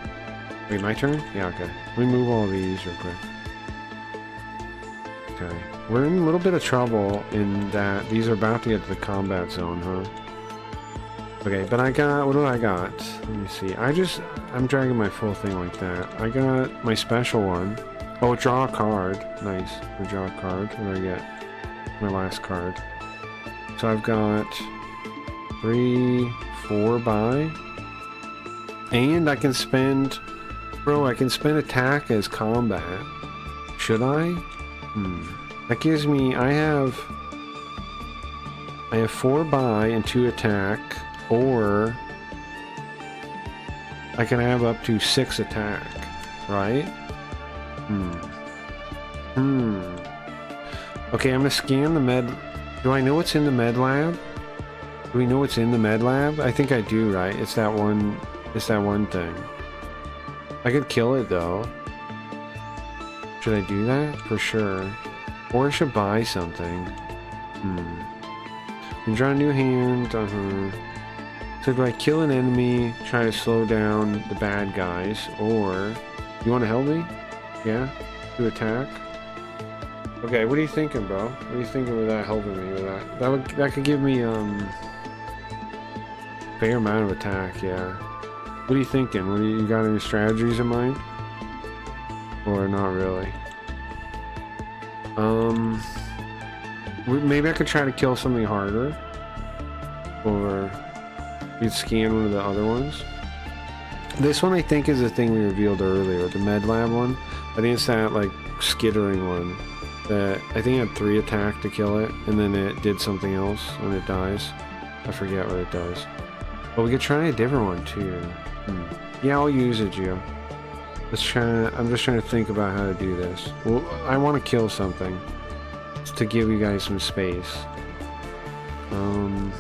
Speaker 2: Wait, my turn? Yeah, okay. Let me move all these real quick. Okay. We're in a little bit of trouble in that these are about to get to the combat zone, huh? Okay, but I got... What do I got? Let me see. I'm dragging my full thing like that. I got my special one. Oh, draw a card. Nice. I draw a card. What do I get? My last card. So I've got 3, 4 buy. And I can spend... Bro, I can spend attack as combat. Should I? That gives me... I have 4 buy and 2 attack. Or... I can have up to 6 attack. Right? Okay, I'm gonna scan the med... Do I know what's in the med lab? Do we know what's in the med lab? I think I do, right? It's that one thing. I could kill it though. Should I do that? For sure. Or I should buy something. You draw a new hand. So do I kill an enemy, try to slow down the bad guys, or you want to help me? Yeah? To attack? Okay, what are you thinking, bro? What are you thinking with that helping me with that? That could give me fair amount of attack, yeah. What are you thinking? What do you got any strategies in mind? Or not really? Maybe I could try to kill something harder. Or you'd scan one of the other ones. This one I think is the thing we revealed earlier, the med lab one. I think it's that like skittering one that I think it had 3 attack to kill it, and then it did something else when it dies. I forget what it does. But we could try a different one too. Yeah, I'll use it, Gio. I'm just trying to think about how to do this. Well, I want to kill something. It's to give you guys some space. I'm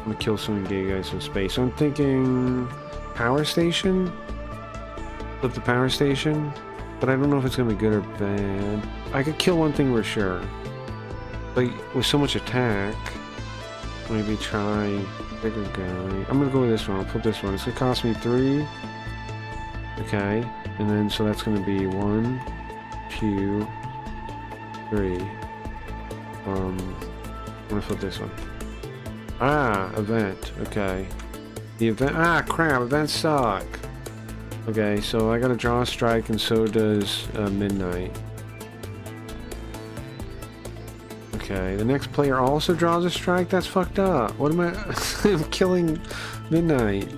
Speaker 2: gonna kill something to give you guys some space. So I'm thinking power station? Flip the power station? But I don't know if it's gonna be good or bad. I could kill one thing for sure. But with so much attack, Maybe try bigger guy. I'm gonna go with this one. I'll put this one. It's gonna cost me 3. Okay, and then so that's gonna be 1, 2, 3. I'm gonna flip this one. Ah, event. Okay. The event. Ah, crap. Events suck. Okay, so I gotta draw a strike, and so does Midnight. Okay, the next player also draws a strike? That's fucked up. What am I... I'm killing Midnight.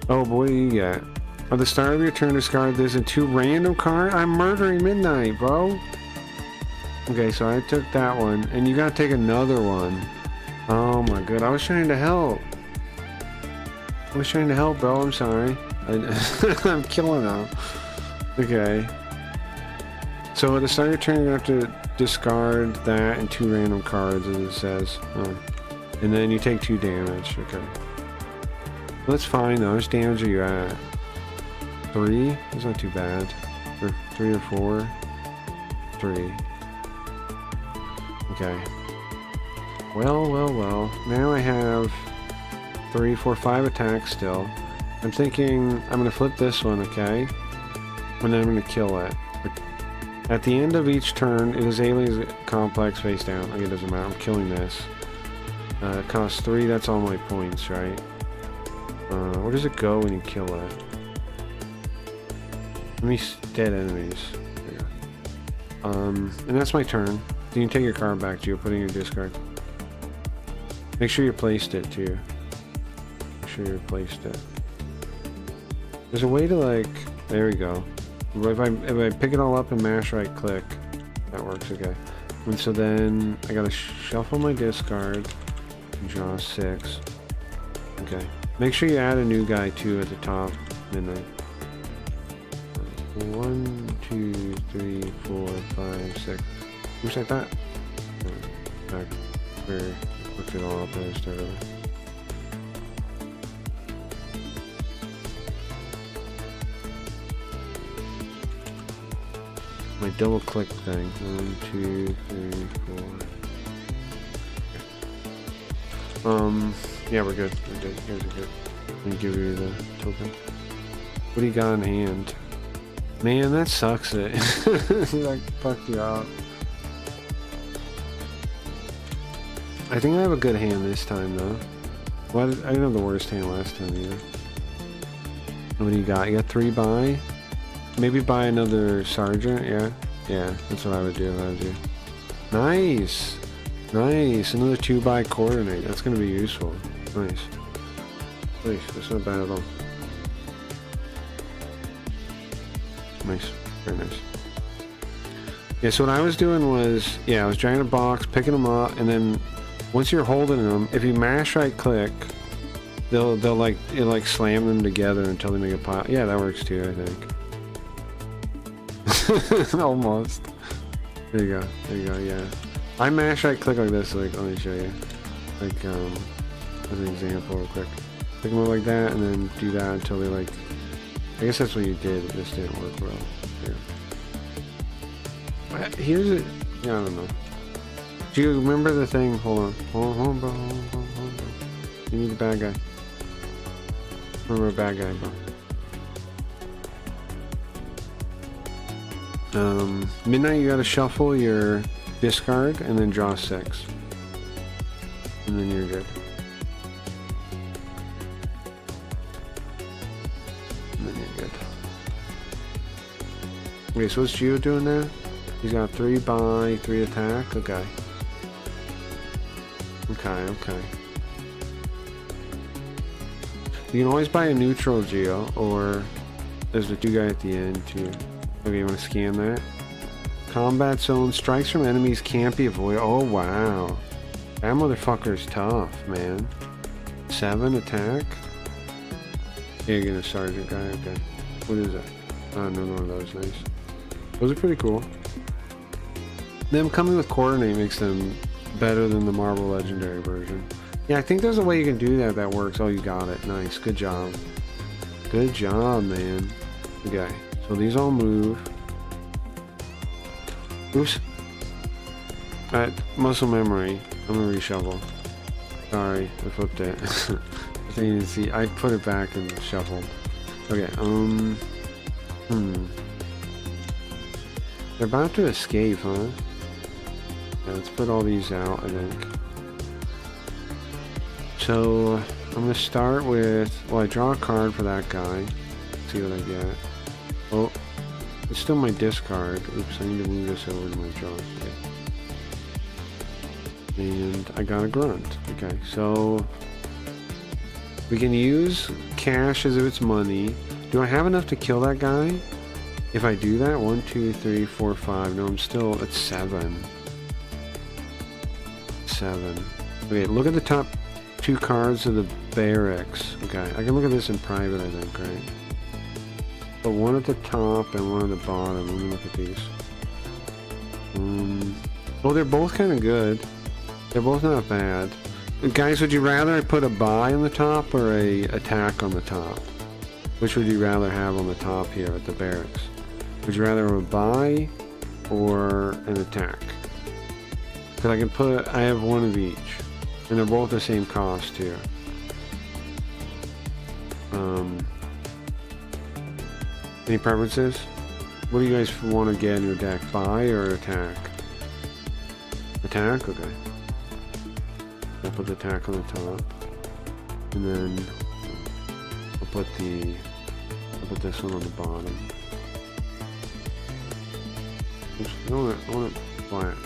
Speaker 2: Oh, boy, what do you get? At the start of your turn, discard this and 2 random cards? I'm murdering Midnight, bro. Okay, so I took that one, and you gotta take another one. Oh my god, I was trying to help. Bro, I'm sorry. I'm killing them. Okay. So at the start of your turn, you have to discard that and 2 random cards, as it says. And then you take 2 damage. Okay. That's fine though. How much damage are you at? 3? That's not too bad. Or 3 or 4? 3. Okay. Well. Now I have 3, 4, 5 attacks still. I'm thinking I'm gonna flip this one, okay? And then I'm gonna kill it. At the end of each turn, it is Aliens Complex face down. Okay, it doesn't matter. I'm killing this. It costs 3. That's all my points, right? Where does it go when you kill it? Dead enemies. There you go. And that's my turn. You can take your card back to you, put it in your discard. Make sure you placed it too. Make sure you placed it. There's a way to like, there we go. If I pick it all up and mash right click, that works, okay. And so then I gotta shuffle my discard and draw 6. Okay. Make sure you add a new guy too at the top. Midnight. 1, 2, 3, 4, 5, 6. Looks like that. Back where looked it all up and I started over. My double click thing. 1, 2, 3, 4. Yeah, we're good. You guys are good. Let me give you the token. What do you got in hand? Man, that sucks it. Like, fucked you up. I think I have a good hand this time, though. Well, I didn't have the worst hand last time, either. What do you got? You got 3 buy? Maybe buy another Sergeant, yeah? Yeah, that's what I would do if I was you. Nice! Nice! Another 2 buy Coordinate. That's gonna be useful. Nice. Nice, that's not bad at all. Nice. Very nice. Yeah, so what I was doing was, yeah, I was dragging a box, picking them up, and then once you're holding them, if you mash right click, they'll like slam them together until they make a pile. Yeah, that works too, I think. Almost. There you go, yeah. I mash right click like this, like, let me show you. Like, as an example real quick. Pick them up like that, and then do that until they like, I guess that's what you did, it just didn't work well. Here. Here's it, yeah, I don't know. Do you remember the thing? Hold on, bro. You need a bad guy. Remember a bad guy, bro. Midnight, you gotta shuffle your discard and then draw 6. And then you're good. Okay, so what's Gio doing there? He's got 3 buy, 3 attack. Okay. Okay. You can always buy a neutral Geo, or there's a 2 guy at the end too. Okay, you want to scan that? Combat zone, strikes from enemies can't be avoided. Oh wow, that motherfucker's tough, man. 7 attack. Yeah, you're gonna sergeant guy. Okay. What is that? Oh, no, one of those. Nice. Those are pretty cool. Them coming with Coordinate makes them better than the Marvel Legendary version. Yeah, I think there's a way you can do that that works. Oh, you got it. Nice. Good job. Good job, man. Okay. So these all move. Oops. Alright, muscle memory. I'm gonna reshuffle. Sorry, I flipped it. I think you can see. I put it back and shuffled. Okay, They're about to escape, huh? Yeah, let's put all these out, I think. So, I'm gonna start with... Well, I draw a card for that guy. Let's see what I get. Oh, it's still my discard. Oops, I need to move this over to my draw. Okay. And I got a grunt. Okay, so... We can use cash as if it's money. Do I have enough to kill that guy? If I do that, 1, 2, 3, 4, 5. No, I'm still at 7. 7. Okay, look at the top 2 cards of the barracks. Okay, I can look at this in private, I think, right? But one at the top and one at the bottom. Let me look at these. Well, they're both kind of good. They're both not bad. Guys, would you rather I put a buy on the top or a attack on the top? Which would you rather have on the top here at the barracks? Would you rather have a buy or an attack? Because I can put, I have one of each. And they're both the same cost here. Any preferences? What do you guys want to get in your deck? Buy or attack? Attack? Okay. I'll put the attack on the top. And then I'll put this one on the bottom. Oops, I want it flat.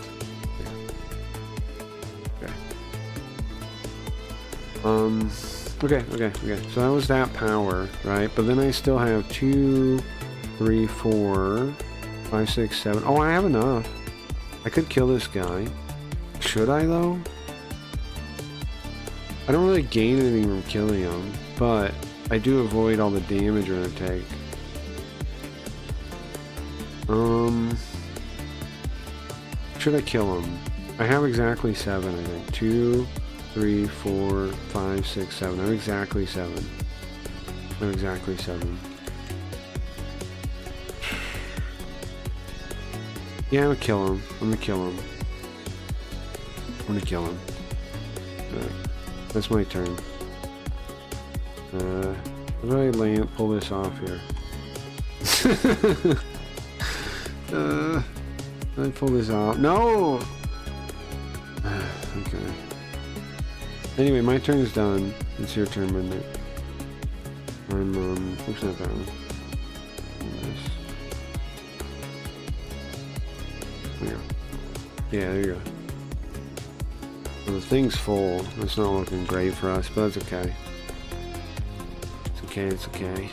Speaker 2: Okay. Okay. So that was that power, right? But then I still have 2, 3, 4, 5, 6, 7. Oh, I have enough. I could kill this guy. Should I, though? I don't really gain anything from killing him, but I do avoid all the damage we're gonna take. Should I kill him? I have exactly 7, I think. 2, 3, 4, 5, 6, 7. I'm exactly 7. I'm exactly 7. Yeah, I'm gonna kill him. I'm gonna kill him. That's my turn. How do I pull this off here? Let me pull this off. No! Okay. Anyway, my turn is done. It's your turn, Midnight. Oops, not that one. There you go. Yeah, there you go. Well, the thing's full. It's not looking great for us, but that's okay. It's okay.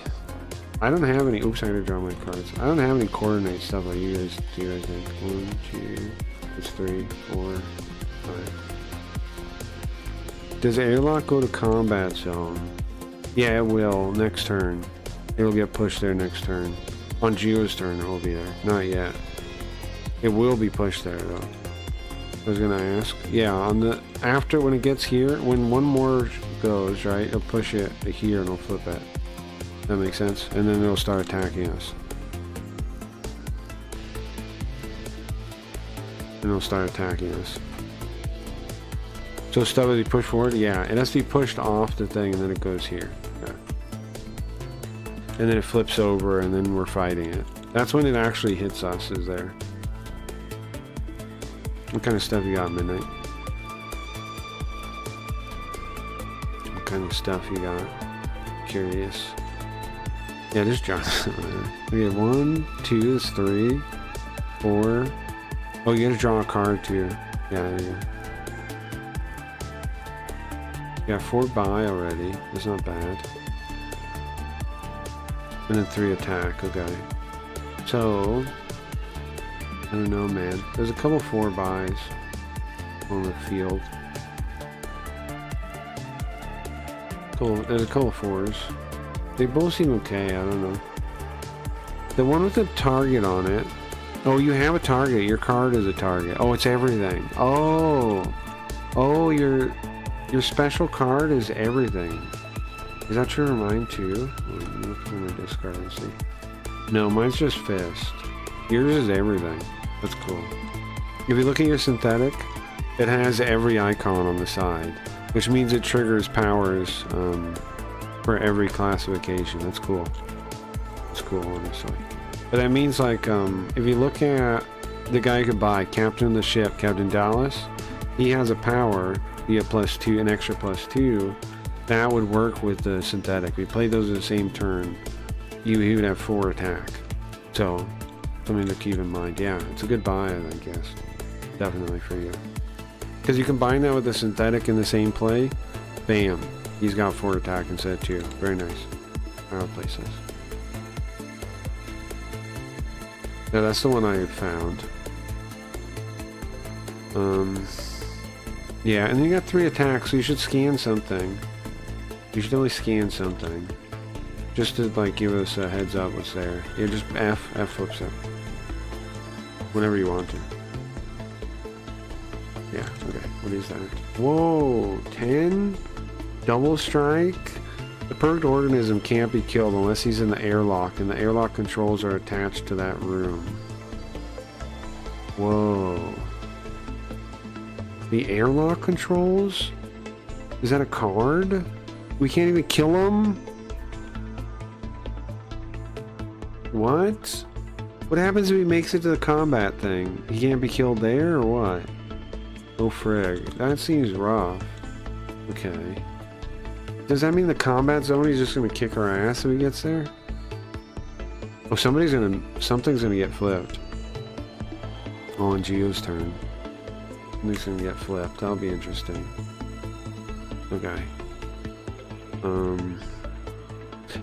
Speaker 2: I don't have any... Oops, I gotta draw my cards. I don't have any coordinate stuff like you guys do, I think. 1, 2... It's 3, 4, 5. Does airlock go to combat zone? Yeah, it will. Next turn. It'll get pushed there next turn. On Geo's turn, it will be there. Not yet. It will be pushed there, though. I was gonna ask. Yeah, on the... After, when it gets here, when one more goes, right, it'll push it here and it'll flip it. That makes sense? And then it'll start attacking us. And it'll start attacking us. So stuff as you push forward? Yeah, it has to be pushed off the thing and then it goes here. Okay. And then it flips over and then we're fighting it. That's when it actually hits us, is there. What kind of stuff you got, Midnight? What kind of stuff you got? Curious. Yeah, just draw. Okay, 1, 2, that's 3, 4. Oh, you gotta draw a card too. Yeah, there you go. Yeah, 4 buy already. That's not bad. And then 3 attack. Okay. So, I don't know, man. There's a couple 4 buys on the field. Cool. There's a couple 4s. They both seem okay. I don't know. The one with the target on it. Oh, you have a target. Your card is a target. Oh, it's everything. Oh. Oh, your special card is everything. Is that true for mine too? Let me look through my discard and see. No, mine's just fist. Yours is everything. That's cool. If you look at your synthetic, it has every icon on the side. which means it triggers powers for every classification. That's cool. That's cool, honestly. But that means, like, if you look at the guy you could buy, Captain of the Ship, Captain Dallas, he has a power, you get +2, an extra +2. That would work with the synthetic. If you play those in the same turn, he would have 4 attack. So, something to keep in mind. Yeah, it's a good buy, I guess. Definitely for you. Because you combine that with the synthetic in the same play, bam, he's got 4 attack instead of 2. Very nice. I'll place this. Yeah, that's the one I had found. Yeah, and then you got 3 attacks, so you should scan something. You should only scan something. Just to, like, give us a heads up what's there. Yeah, just F flips it. Whenever you want to. Yeah, okay. What is that? Whoa, 10? Double strike? The perked organism can't be killed unless he's in the airlock, and the airlock controls are attached to that room. Whoa. The airlock controls? Is that a card? We can't even kill him? What? What happens if he makes it to the combat thing? He can't be killed there or what? Oh frig. That seems rough. Okay. Does that mean the combat zone he's just gonna kick our ass if he gets there? Oh, something's gonna get flipped. Oh, on Geo's turn. Something's gonna get flipped. That'll be interesting. Okay.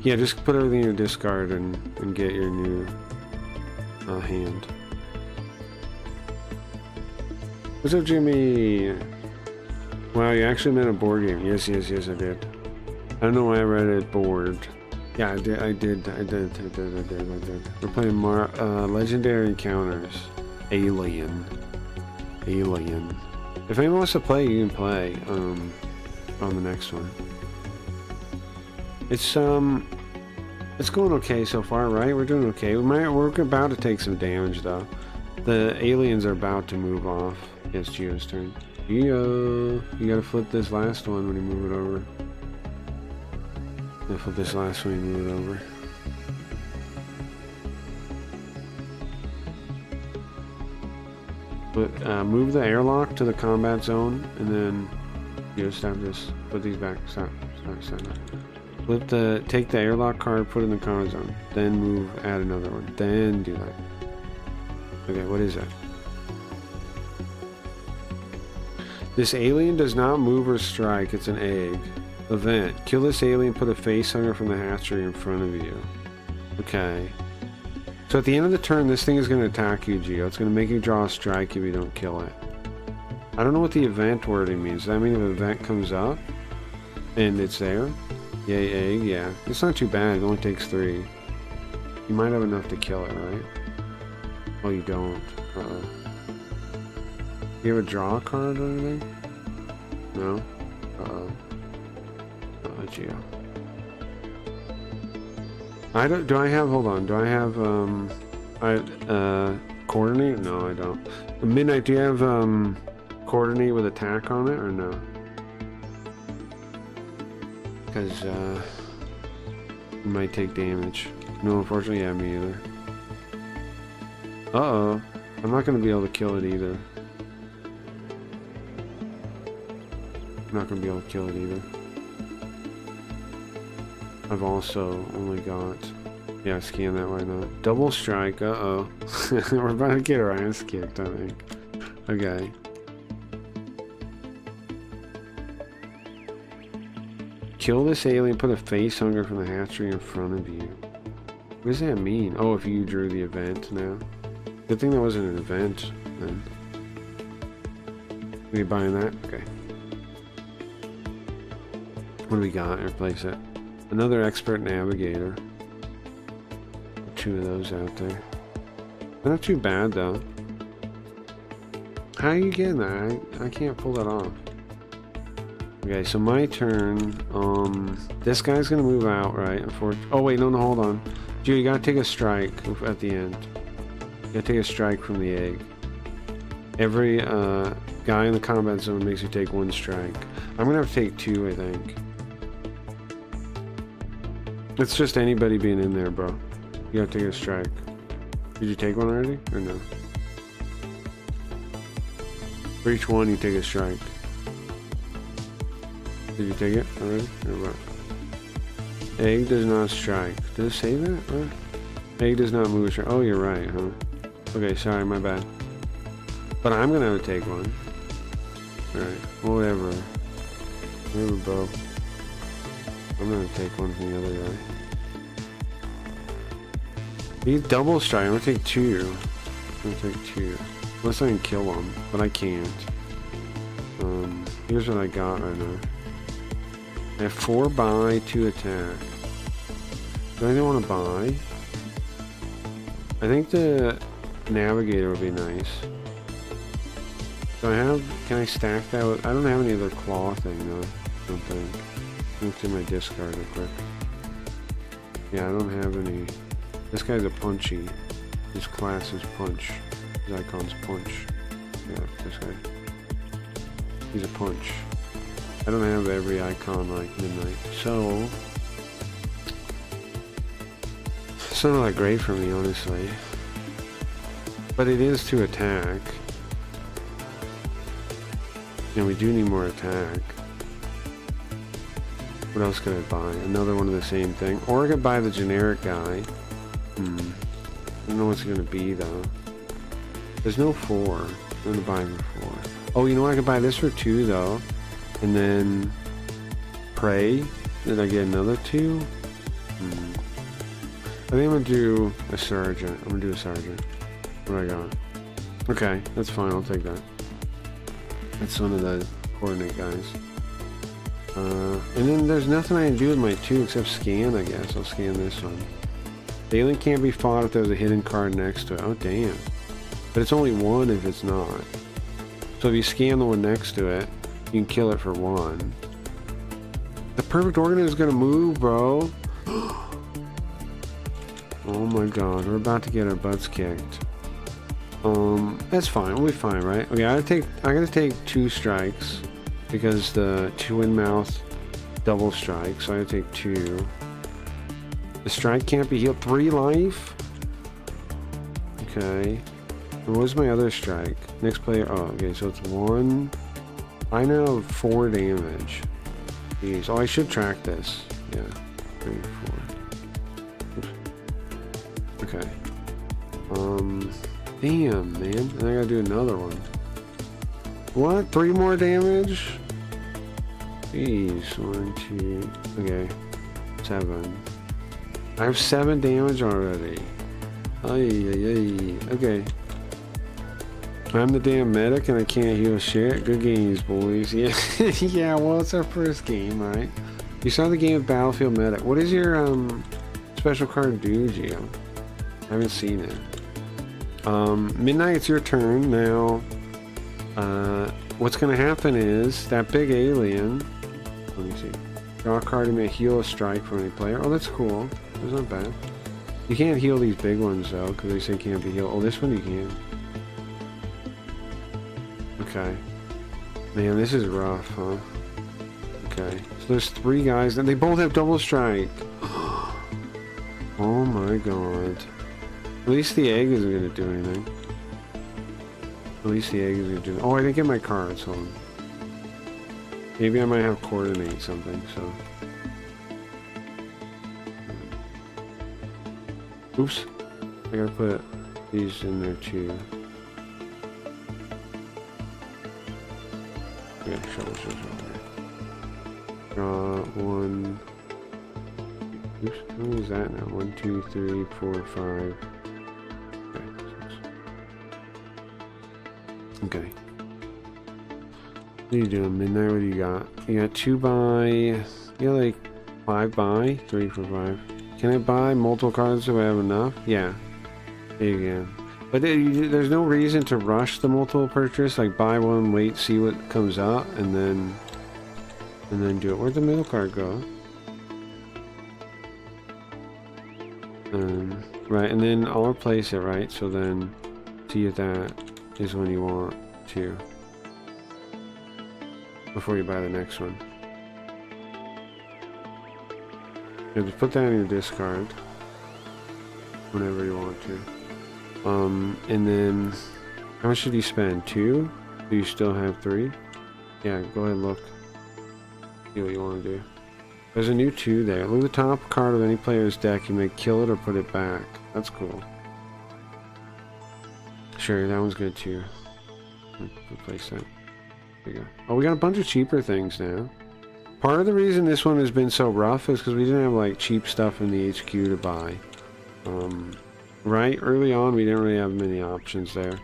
Speaker 2: Yeah, just put everything in your discard and get your new hand. What's up, Jimmy? Wow, you actually meant a board game. Yes, I did. I don't know why I read it board. Yeah, I did. We're playing Legendary Encounters. Alien. If anyone wants to play, you can play on the next one. It's going okay so far, right? We're doing okay. We're about to take some damage though. The aliens are about to move off. It's Geo's turn. Geo, you gotta flip this last one when you move it over. You flip this last one when you move it over. But move the airlock to the combat zone, and then you stop this. Put these back. Stop. Take the airlock card, put it in the combat zone. Then move, add another one. Then do that. Okay, what is that? This alien does not move or strike. It's an egg. Event. Kill this alien, put a face hugger from the hatchery in front of you. Okay. So at the end of the turn, this thing is going to attack you, Geo. It's going to make you draw a strike if you don't kill it. I don't know what the event wording means. Does that mean if an event comes up and it's there? Yay, egg, yeah. It's not too bad. It only takes 3. You might have enough to kill it, right? Oh, you don't. Uh-oh. You have a draw card or anything? No? Uh-oh. Uh-oh, Geo. Do I have, hold on, do I have, coordinate? No, I don't. Midnight, do you have, coordinate with attack on it, or no? Because, you might take damage. No, unfortunately, yeah, me either. Uh-oh. I'm not going to be able to kill it either. I've also only got... Yeah, scan that, why not? Double strike, uh-oh. We're about to get our ass kicked, I think. Okay. Kill this alien, put a face hugger from the hatchery in front of you. What does that mean? Oh, if you drew the event now. Good thing that wasn't an event, then. Are you buying that? Okay. What do we got? Replace it. Another expert navigator. 2 of those out there. They're not too bad though. How are you getting that? I can't pull that off. Okay, so my turn. This guy's gonna move out, right? Oh wait, no, hold on. Geo, you gotta take a strike at the end. You gotta take a strike from the egg. Every guy in the combat zone makes you take 1 strike. I'm gonna have to take 2, I think. It's just anybody being in there, bro. You have to take a strike. Did you take one already, or no? For each one, you take a strike. Did you take it already, or what? Egg does not strike. Does it say that? Or? Egg does not move a strike. Oh, you're right, huh? Okay, sorry, my bad. But I'm gonna have to take one. Alright, whatever. Whatever, bro. I'm gonna take one from the other guy. He's double strike. I'm gonna take 2. I'm gonna take 2. Unless I can kill him, but I can't. Here's what I got right now. I have 4 buy, 2 attack. Do I even want to buy? I think the navigator would be nice. Do I have? Can I stack that with? I don't have any other claw thing though. I don't think. Look through my discard real quick. Yeah, I don't have any. This guy's a punchy. His class is punch. His icon's punch. Yeah, this guy. He's a punch. I don't have every icon like Midnight, so it's not that great for me, honestly. But it is to attack. And we do need more attack. What else could I buy? Another one of the same thing. Or I could buy the generic guy. I don't know what's it gonna be though. There's no 4. I'm gonna buy him for 4. Oh, you know what? I could buy this for 2 though. And then pray. Did I get another 2? I think I'm gonna do a sergeant. I'm gonna do a sergeant. What do I got? Okay, that's fine. I'll take that. That's one of the coordinate guys. And then there's nothing I can do with my 2 except scan, I guess. I'll scan this one. The alien can't be fought if there's a hidden card next to it. Oh, damn. But it's only 1 if it's not. So if you scan the one next to it, you can kill it for 1. The perfect organism is gonna move, bro. Oh my god, we're about to get our butts kicked. That's fine. We'll be fine, right? Okay, I gotta take 2 strikes because the twin mouth double strike. So I gotta take 2. The strike can't be healed. 3 life. Okay. And what's my other strike? Next player. Oh, okay. So it's 1. I now have 4 damage. Jeez. Oh, I should track this. Yeah. 3, 4. Oops. Okay. Damn, man. And I gotta do another one. What? 3 more damage? Jeez. 1, 2. Okay. 7. I have 7 damage already. Ay. Okay. I'm the damn medic and I can't heal shit. Good games, boys. Yeah. Yeah, well, it's our first game, right? You saw the game of Battlefield Medic. What does your special card do, Gio? I haven't seen it. Midnight, it's your turn. Now, what's going to happen is that big alien... Let me see. Draw a card and may heal a strike from any player. Oh, that's cool. That's not bad. You can't heal these big ones, though, because they say can't be healed. Oh, this one you can. Okay. Man, this is rough, huh? Okay. So there's 3 guys, and they both have double strike. Oh my god. At least the egg isn't going to do anything. At least the egg is going to do... Oh, I didn't get my cards. Hold on. Maybe I might have coordinate something, so... Oops. I gotta put these in there too. Yeah, shovel. Draw 1. Oops, how many is that now? 1, 2, 3, 4, 5. Okay. What are you doing, Midnight? What do you got? You got 2 buy. You got like 5 buy? 3 for 5. Can I buy multiple cards so I have enough? Yeah. There you go. But there's no reason to rush the multiple purchase. Like buy one, wait, see what comes out, and then do it. Where'd the middle card go? Right, and then I'll replace it, right? So then see if that is when you want. too. Before you buy the next one. Yeah, just put that in your discard. Whenever you want to. And then how much did you spend? 2? Do you still have 3? Yeah, go ahead and look. See what you want to do. There's a new 2 there. Look at the top card of any player's deck. You may kill it or put it back. That's cool. Sure, that one's good too. Replace that. There you go. Oh, we got a bunch of cheaper things now. Part of the reason this one has been so rough is because we didn't have like cheap stuff in the HQ to buy. Right? Early on, we didn't really have many options there.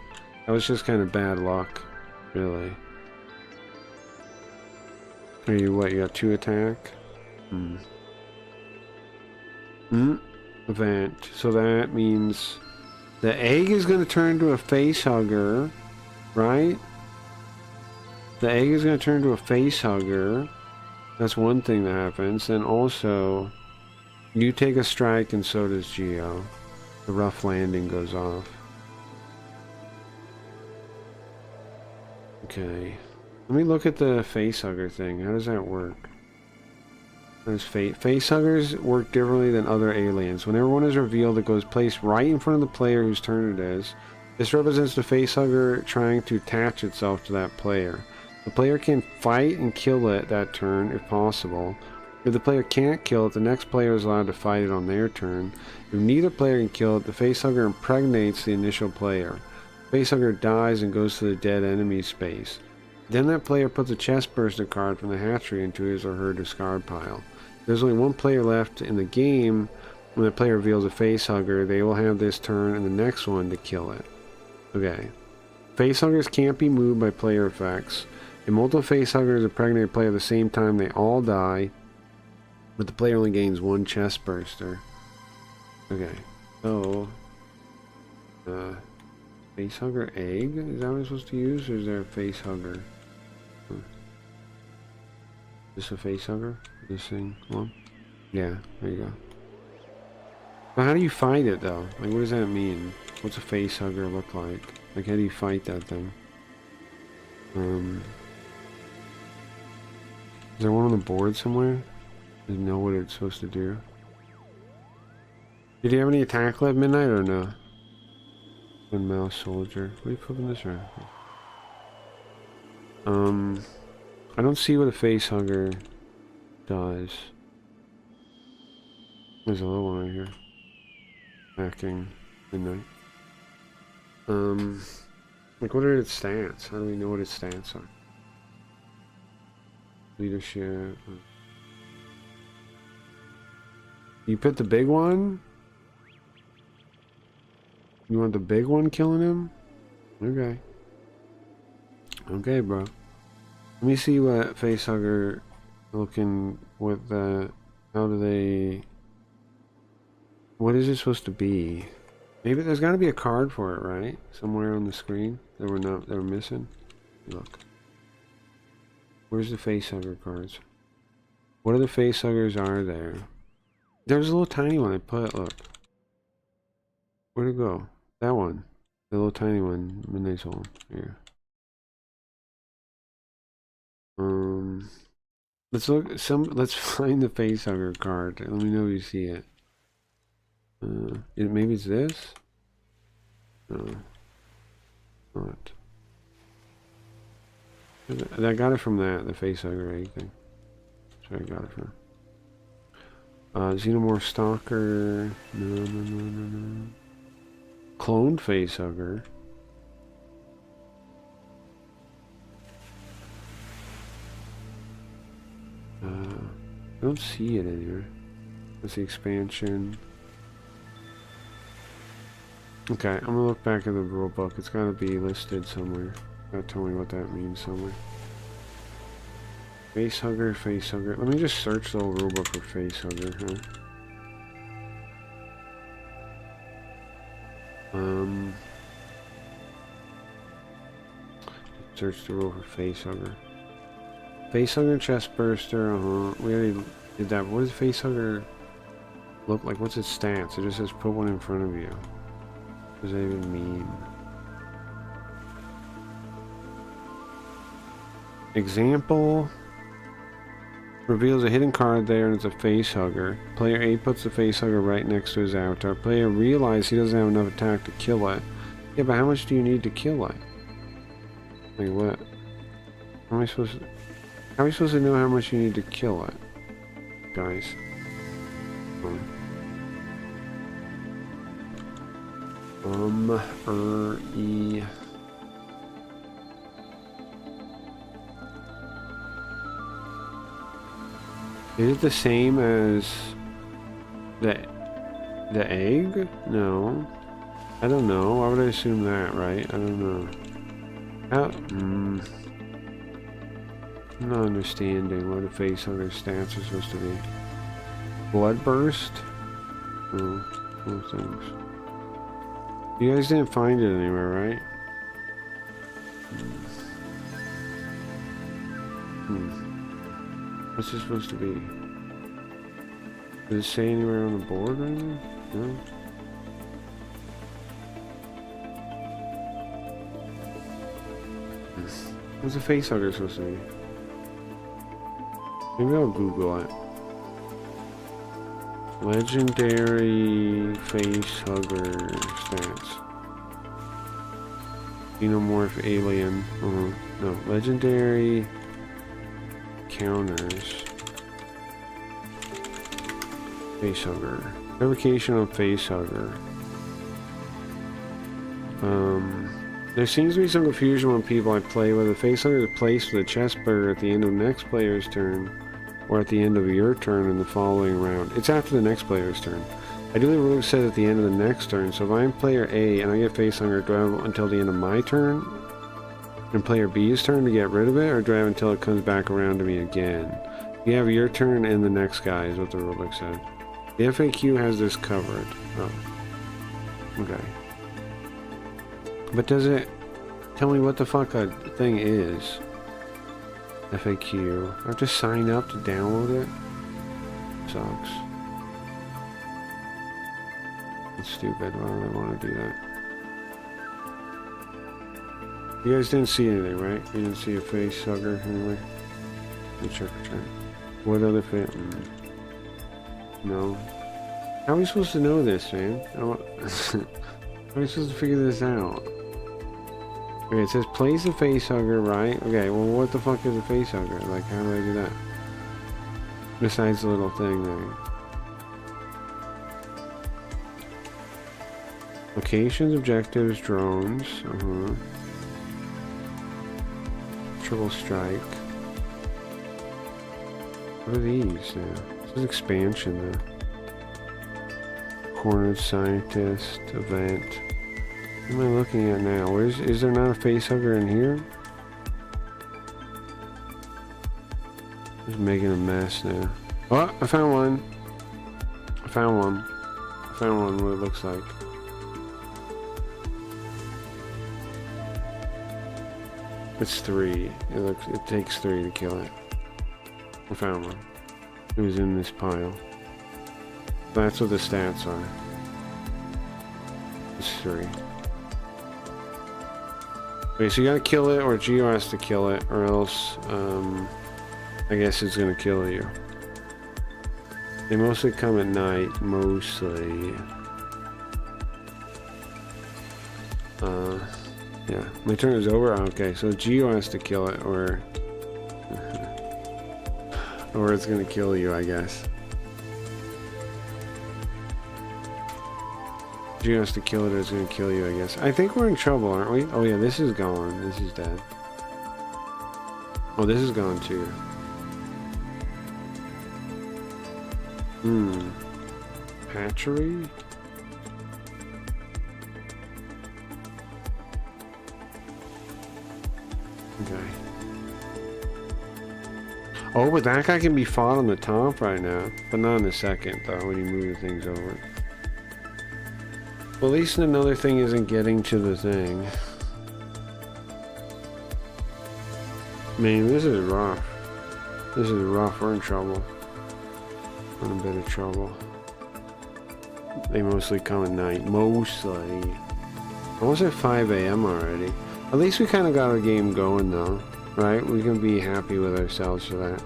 Speaker 2: That was just kind of bad luck, really. Are you what? You got 2 attack? Event. So that means the egg is going to turn into a face hugger, right? The egg is going to turn into a face hugger. That's one thing that happens. Then also, you take a strike and so does Geo. The rough landing goes off. Okay. Let me look at the face hugger thing. How does that work? Face huggers work differently than other aliens. Whenever one is revealed, it goes placed right in front of the player whose turn it is. This represents the face hugger trying to attach itself to that player. The player can fight and kill it that turn if possible. If the player can't kill it, the next player is allowed to fight it on their turn. If neither player can kill it, the facehugger impregnates the initial player. The facehugger dies and goes to the dead enemy space. Then that player puts a chestburster card from the hatchery into his or her discard pile. If there's only one player left in the game when the player reveals a facehugger, they will have this turn and the next one to kill it. Okay. Facehuggers can't be moved by player effects. If multiple facehuggers impregnate a player at the same time, they all die. But the player only gains 1 chest burster. Okay, so facehugger egg? Is that what I'm supposed to use, or is there a facehugger? Is this a facehugger? This thing? One? Yeah, there you go. But how do you fight it though? Like, what does that mean? What's a facehugger look like? Like, how do you fight that thing? Is there one on the board somewhere? Does it know what it's supposed to do? Did you have any attack left, Midnight, or no? One mouse soldier. What are you flipping this around? I don't see what a facehugger does. There's a little one right here. Hacking Midnight. Like, what are its stats? How do we know what its stats are? Leadership. You put the big one? You want the big one killing him? Okay. Okay, bro. Let me see what facehugger looking with the... How do they... What is it supposed to be? Maybe there's got to be a card for it, right? Somewhere on the screen that we're missing. Look. Where's the facehugger cards? What are the facehuggers are there? There's a little tiny one I put, look. Where'd it go? That one. The little tiny one. Midnight's home. Here. Let's look let's find the facehugger card. Let me know if you see it. Maybe it's this? No. Not. I got it from the facehugger egg thing. That's where I got it from. Xenomorph Stalker. No. Cloned facehugger. I don't see it in here. That's the expansion. Okay, I'm gonna look back at the rule book. It's gotta be listed somewhere. Gotta tell me what that means somewhere. Facehugger, facehugger. Let me just search the whole rulebook for facehugger, huh? Search the rule for facehugger. Facehugger, chestburster, we already did that. What does facehugger look like? What's its stats? It just says put one in front of you. What does that even mean? Example. Reveals a hidden card there and it's a face hugger. Player A puts the face hugger right next to his avatar. Player realizes he doesn't have enough attack to kill it. Yeah, but how much do you need to kill it? Like what? How am I supposed to know how much you need to kill it? Guys. E. Is it the same as the egg? No. I don't know. Why would I assume that, right? I don't know. I'm not understanding what a facehugger stats are supposed to be. Blood burst? Oh, those things. You guys didn't find it anywhere, right? What's this supposed to be? Does it say anywhere on the board right now? No? What's a facehugger supposed to be? Maybe I'll Google it. Legendary facehugger stats. Xenomorph alien. No, legendary counters. Facehugger. Revocation on facehugger. There seems to be some confusion when people I play whether the facehugger is placed with a chest burger at the end of the next player's turn or at the end of your turn in the following round. It's after the next player's turn. Ideally, the rule says at the end of the next turn, so if I'm player A and I get facehugger, do I have until the end of my turn and player B's turn to get rid of it, or do I have until it comes back around to me again? You have your turn and the next guy is what the rulebook said. The FAQ has this covered. Oh. Okay. But does it tell me what the fuck a thing is? FAQ. I have to sign up to download it? Sucks. It's stupid. Why would I want to do that? You guys didn't see anything, right? You didn't see a face hugger anyway? Let me check. What other face? No. How are we supposed to know this, man? How are we supposed to figure this out? Okay, it says place a face hugger, right? Okay, well what the fuck is a face hugger? Like, how do I do that? Besides the little thing there. Locations, objectives, drones. Triple strike. What are these now? This is expansion though. Cornered scientist, event. What am I looking at now? Is there not a facehugger in here? Just making a mess now. Oh, I found one. I found one what it looks like. It's 3. It takes 3 to kill it. I found one. It was in this pile. That's what the stats are. It's 3. Okay, so you gotta kill it, or Geo has to kill it, or else, I guess it's gonna kill you. They mostly come at night, mostly. Yeah, my turn is over. Okay, so Geo has to kill it, or or it's gonna kill you, I guess. Geo has to kill it, or it's gonna kill you, I guess. I think we're in trouble, aren't we? Oh yeah, this is gone. This is dead. Oh, this is gone too. Hatchery? Okay. Oh, but that guy can be fought on the top right now. But not in a second, though, when you move the things over. Well, at least another thing isn't getting to the thing. Man, this is rough. This is rough. We're in trouble. We're in a bit of trouble. They mostly come at night. Mostly. Almost at 5 a.m. already. At least we kind of got our game going, though. Right? We can be happy with ourselves for that.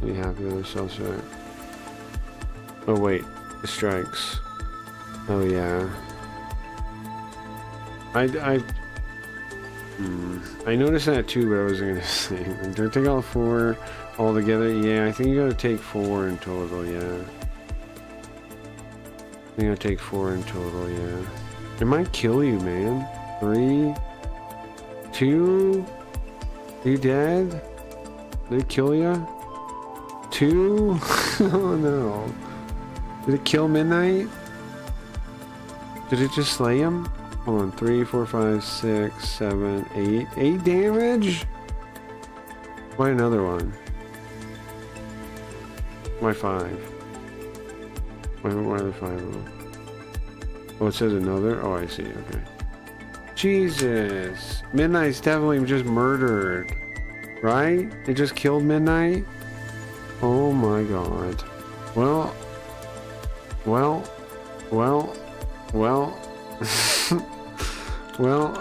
Speaker 2: Be happy with ourselves for that. Oh wait, the strikes. Oh yeah. I noticed that too, but I wasn't gonna say. Do I take all 4 all together? Yeah, I think you gotta take 4 in total, yeah. I think I'll take 4 in total, yeah. It might kill you, man. 3, 2, you dead? Did it kill you? 2? Oh no. Did it kill Midnight? Did it just slay him? Hold on, 3, 4, 5, 6, 7, 8. 8 damage? Why another one? Why 5? Why are there 5 of them? Oh, it says another? Oh, I see, okay. Jesus! Midnight's definitely just murdered. Right? It just killed Midnight? Oh my god. Well. Well,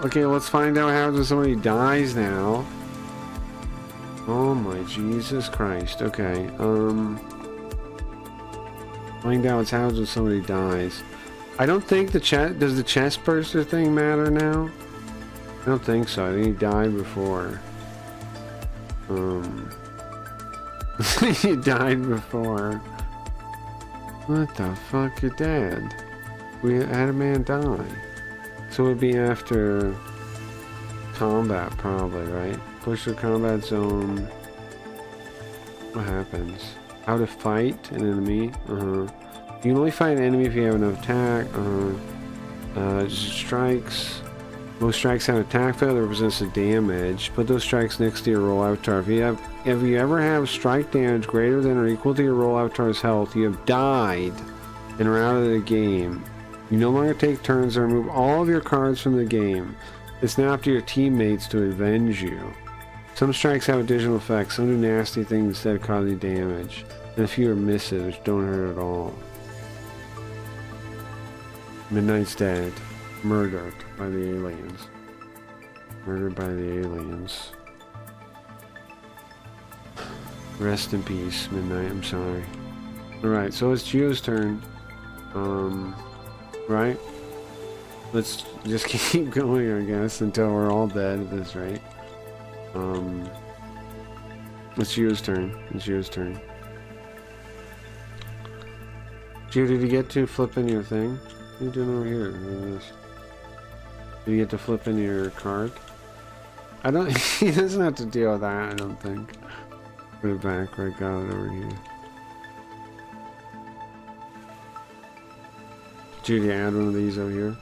Speaker 2: okay, let's find out what happens when somebody dies now. Oh my Jesus Christ. Okay, find out what happens when somebody dies. I don't think does the chest burster thing matter now? I don't think so. I think he died before. He died before. What the fuck? You're dead. We had a man die. So it'd be after combat, probably, right? Push the combat zone. What happens? How to fight an enemy? You can only fight an enemy if you have enough attack. Strikes. Most strikes have attack fail that represents the damage. Put those strikes next to your roll avatar. If you ever have strike damage greater than or equal to your roll avatar's health, you have died and are out of the game. You no longer take turns and remove all of your cards from the game. It's now up to your teammates to avenge you. Some strikes have additional effects. Some do nasty things instead of causing damage. And a few are misses, which don't hurt at all. Midnight's dead. Murdered by the aliens. Murdered by the aliens. Rest in peace, Midnight. I'm sorry. Alright, so it's Gio's turn. Right? Let's just keep going, I guess, until we're all dead at this rate. It's Gio's turn. It's Gio's turn. Gio, did you get to flip in your thing? What are you doing over here? Look at this. Did you get to flip in your card? I don't... He doesn't have to deal with that, I don't think. Put it back where I got it over here. Judy, add one of these over here.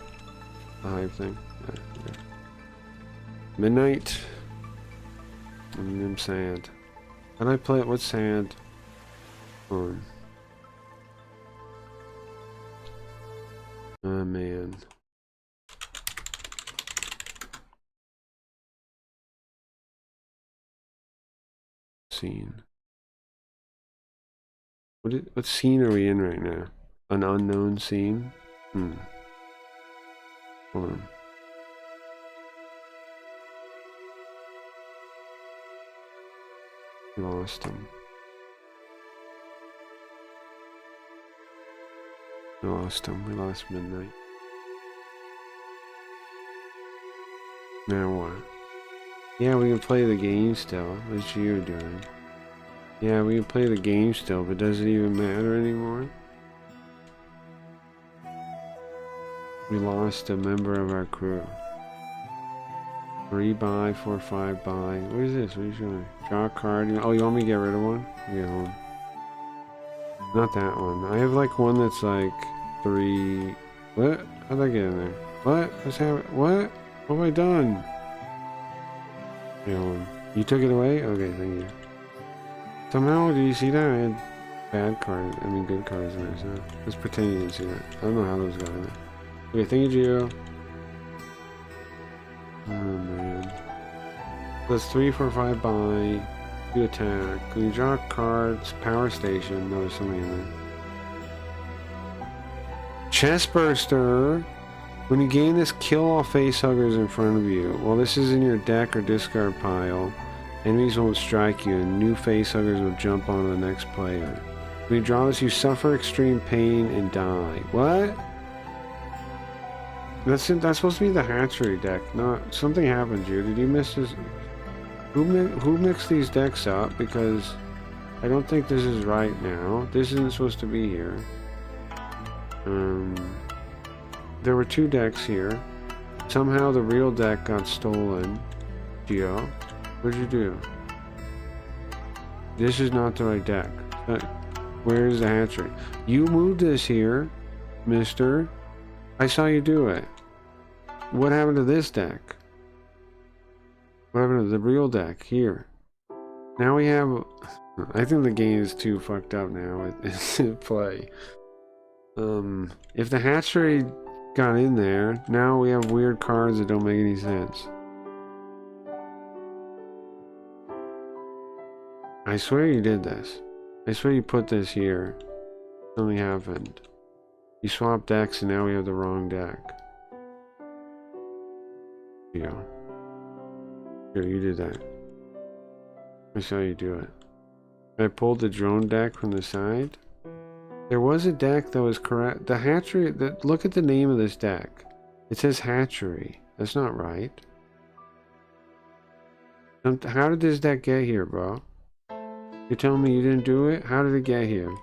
Speaker 2: The hive thing. Yeah, okay. Midnight. I'm sad. How do I play it? What's sad? On. Oh man. Scene. What scene are we in right now? An unknown scene? Hold on. We lost him. We lost him. We lost Midnight. Now what? Yeah, we can play the game still. What's you doing? Yeah, we can play the game still, but does it even matter anymore? We lost a member of our crew. 3 buy, 4, 5 buy. What is this? What are you showing? Draw a card. Oh, you want me to get rid of one? Get one. Not that one. I have like one that's like 3. What? How'd I get in there? What? What's happening? What? What have I done? Get one. You took it away? Okay, thank you. Somehow, did you see that? I had bad cards. I mean, good cards in there. So let's pretend you didn't see that. I don't know how those got in there. Okay, thank you, Gio. Oh man. That's 3, 4, 5 buy. You attack. When you draw cards, power station. No, there's something in there. Chest burster. When you gain this, kill all facehuggers in front of you. While this is in your deck or discard pile, enemies won't strike you and new facehuggers will jump onto the next player. When you draw this, you suffer extreme pain and die. What? That's supposed to be the hatchery deck. Not something happened here. Did you miss this? Who mixed these decks up? Because I don't think this is right now. This isn't supposed to be here. There were 2 decks here. Somehow the real deck got stolen. Geo, what'd you do? This is not the right deck. Where's the hatchery? You moved this here, mister. I saw you do it. What happened to this deck? What happened to the real deck? Here. Now we have... I think the game is too fucked up now to play. If the hatchery got in there, now we have weird cards that don't make any sense. I swear you did this. I swear you put this here. Something happened. You swapped decks and now we have the wrong deck. Yeah. Here, you did that. I saw you do it. I pulled the drone deck from the side. There was a deck that was correct. The hatchery, look at the name of this deck. It says hatchery. That's not right. How did this deck get here, bro? You're telling me you didn't do it? How did it get here?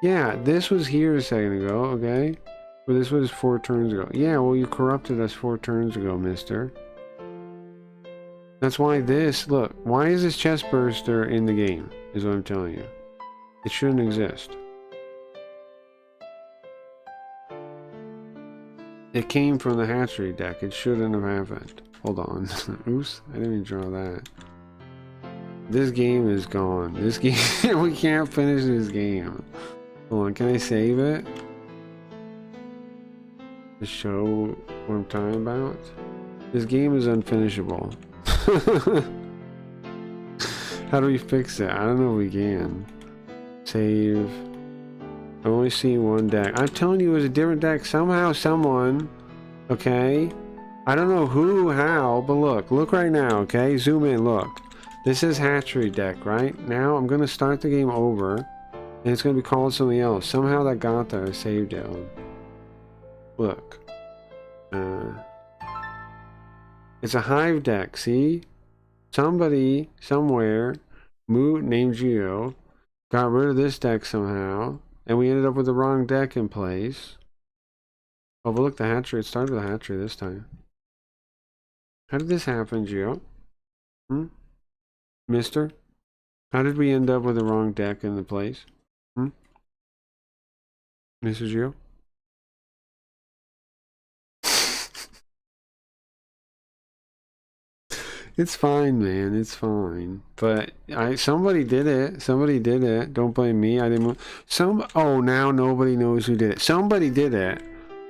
Speaker 2: Yeah, this was here a second ago, okay? Well, this was 4 turns ago. Yeah, well, you corrupted us 4 turns ago, mister. That's why this... Look, why is this chest burster in the game? Is what I'm telling you. It shouldn't exist. It came from the hatchery deck. It shouldn't have happened. Hold on. Oops, I didn't even draw that. This game is gone. This game... we can't finish this game. Hold on, can I save it? To show what I'm talking about? This game is unfinishable. How do we fix it? I don't know if we can. Save. I've only seen one deck. I'm telling you it was a different deck. Somehow, someone... Okay? I don't know who, how, but look right now, okay? Zoom in, look. This is hatchery deck, right? Now I'm gonna start the game over, and it's gonna be called something else. Somehow that got there, I saved it. Look. It's a hive deck, see? Somebody, somewhere, named Geo, got rid of this deck somehow, and we ended up with the wrong deck in place. Oh, but look, the hatchery, it started with the hatchery this time. How did this happen, Geo? Mister? How did we end up with the wrong deck in the place? Mr. Geo? It's fine, man. It's fine. But somebody did it. Somebody did it. Don't blame me. I didn't. Oh, now nobody knows who did it. Somebody did it.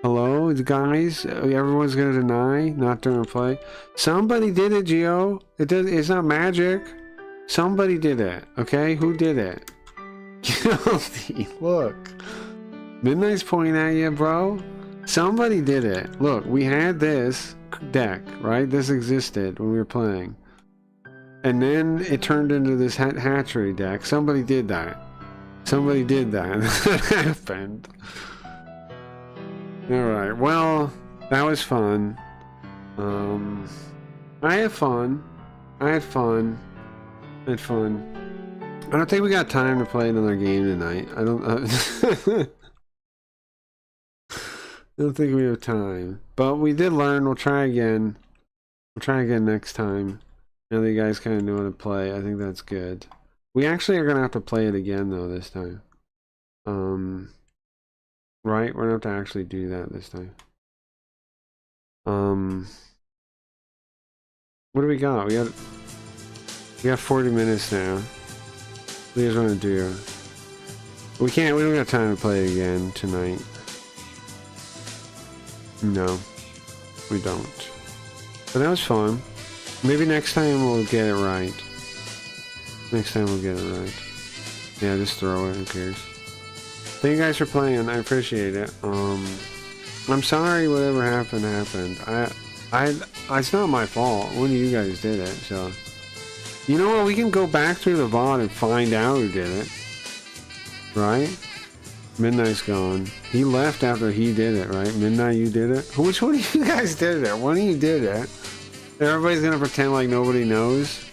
Speaker 2: Hello, guys. Everyone's gonna deny not during play. Somebody did it, Geo. It's not magic. Somebody did it. Okay, who did it? Guilty. Look, Midnight's pointing at you, bro. Somebody did it. Look, we had this deck, right? This existed when we were playing, and then it turned into this hatchery deck. Somebody did that. Somebody did that. That happened. Alright, well, that was fun. I had fun. I had fun. I don't think we got time to play another game tonight. I don't think we have time. But we did learn. We'll try again. We'll try again next time. Now that you guys kind of know how to play, I think that's good. We actually are going to have to play it again, though, this time. Right? We're going to have to actually do that this time. What do we got? We got 40 minutes now. What do you guys want to do? We don't got time to play it again tonight. No, we don't. But that was fun. Maybe next time we'll get it right. Next time we'll get it right. Yeah, just throw it, who cares. Thank you guys for playing, I appreciate it. I'm sorry whatever happened. It's not my fault. One of you guys did it, so. You know what? We can go back through the VOD and find out who did it. Right? Midnight's gone. He left after he did it, right? Midnight, you did it? Which one of you guys did it? One of you did it. Everybody's gonna pretend like nobody knows.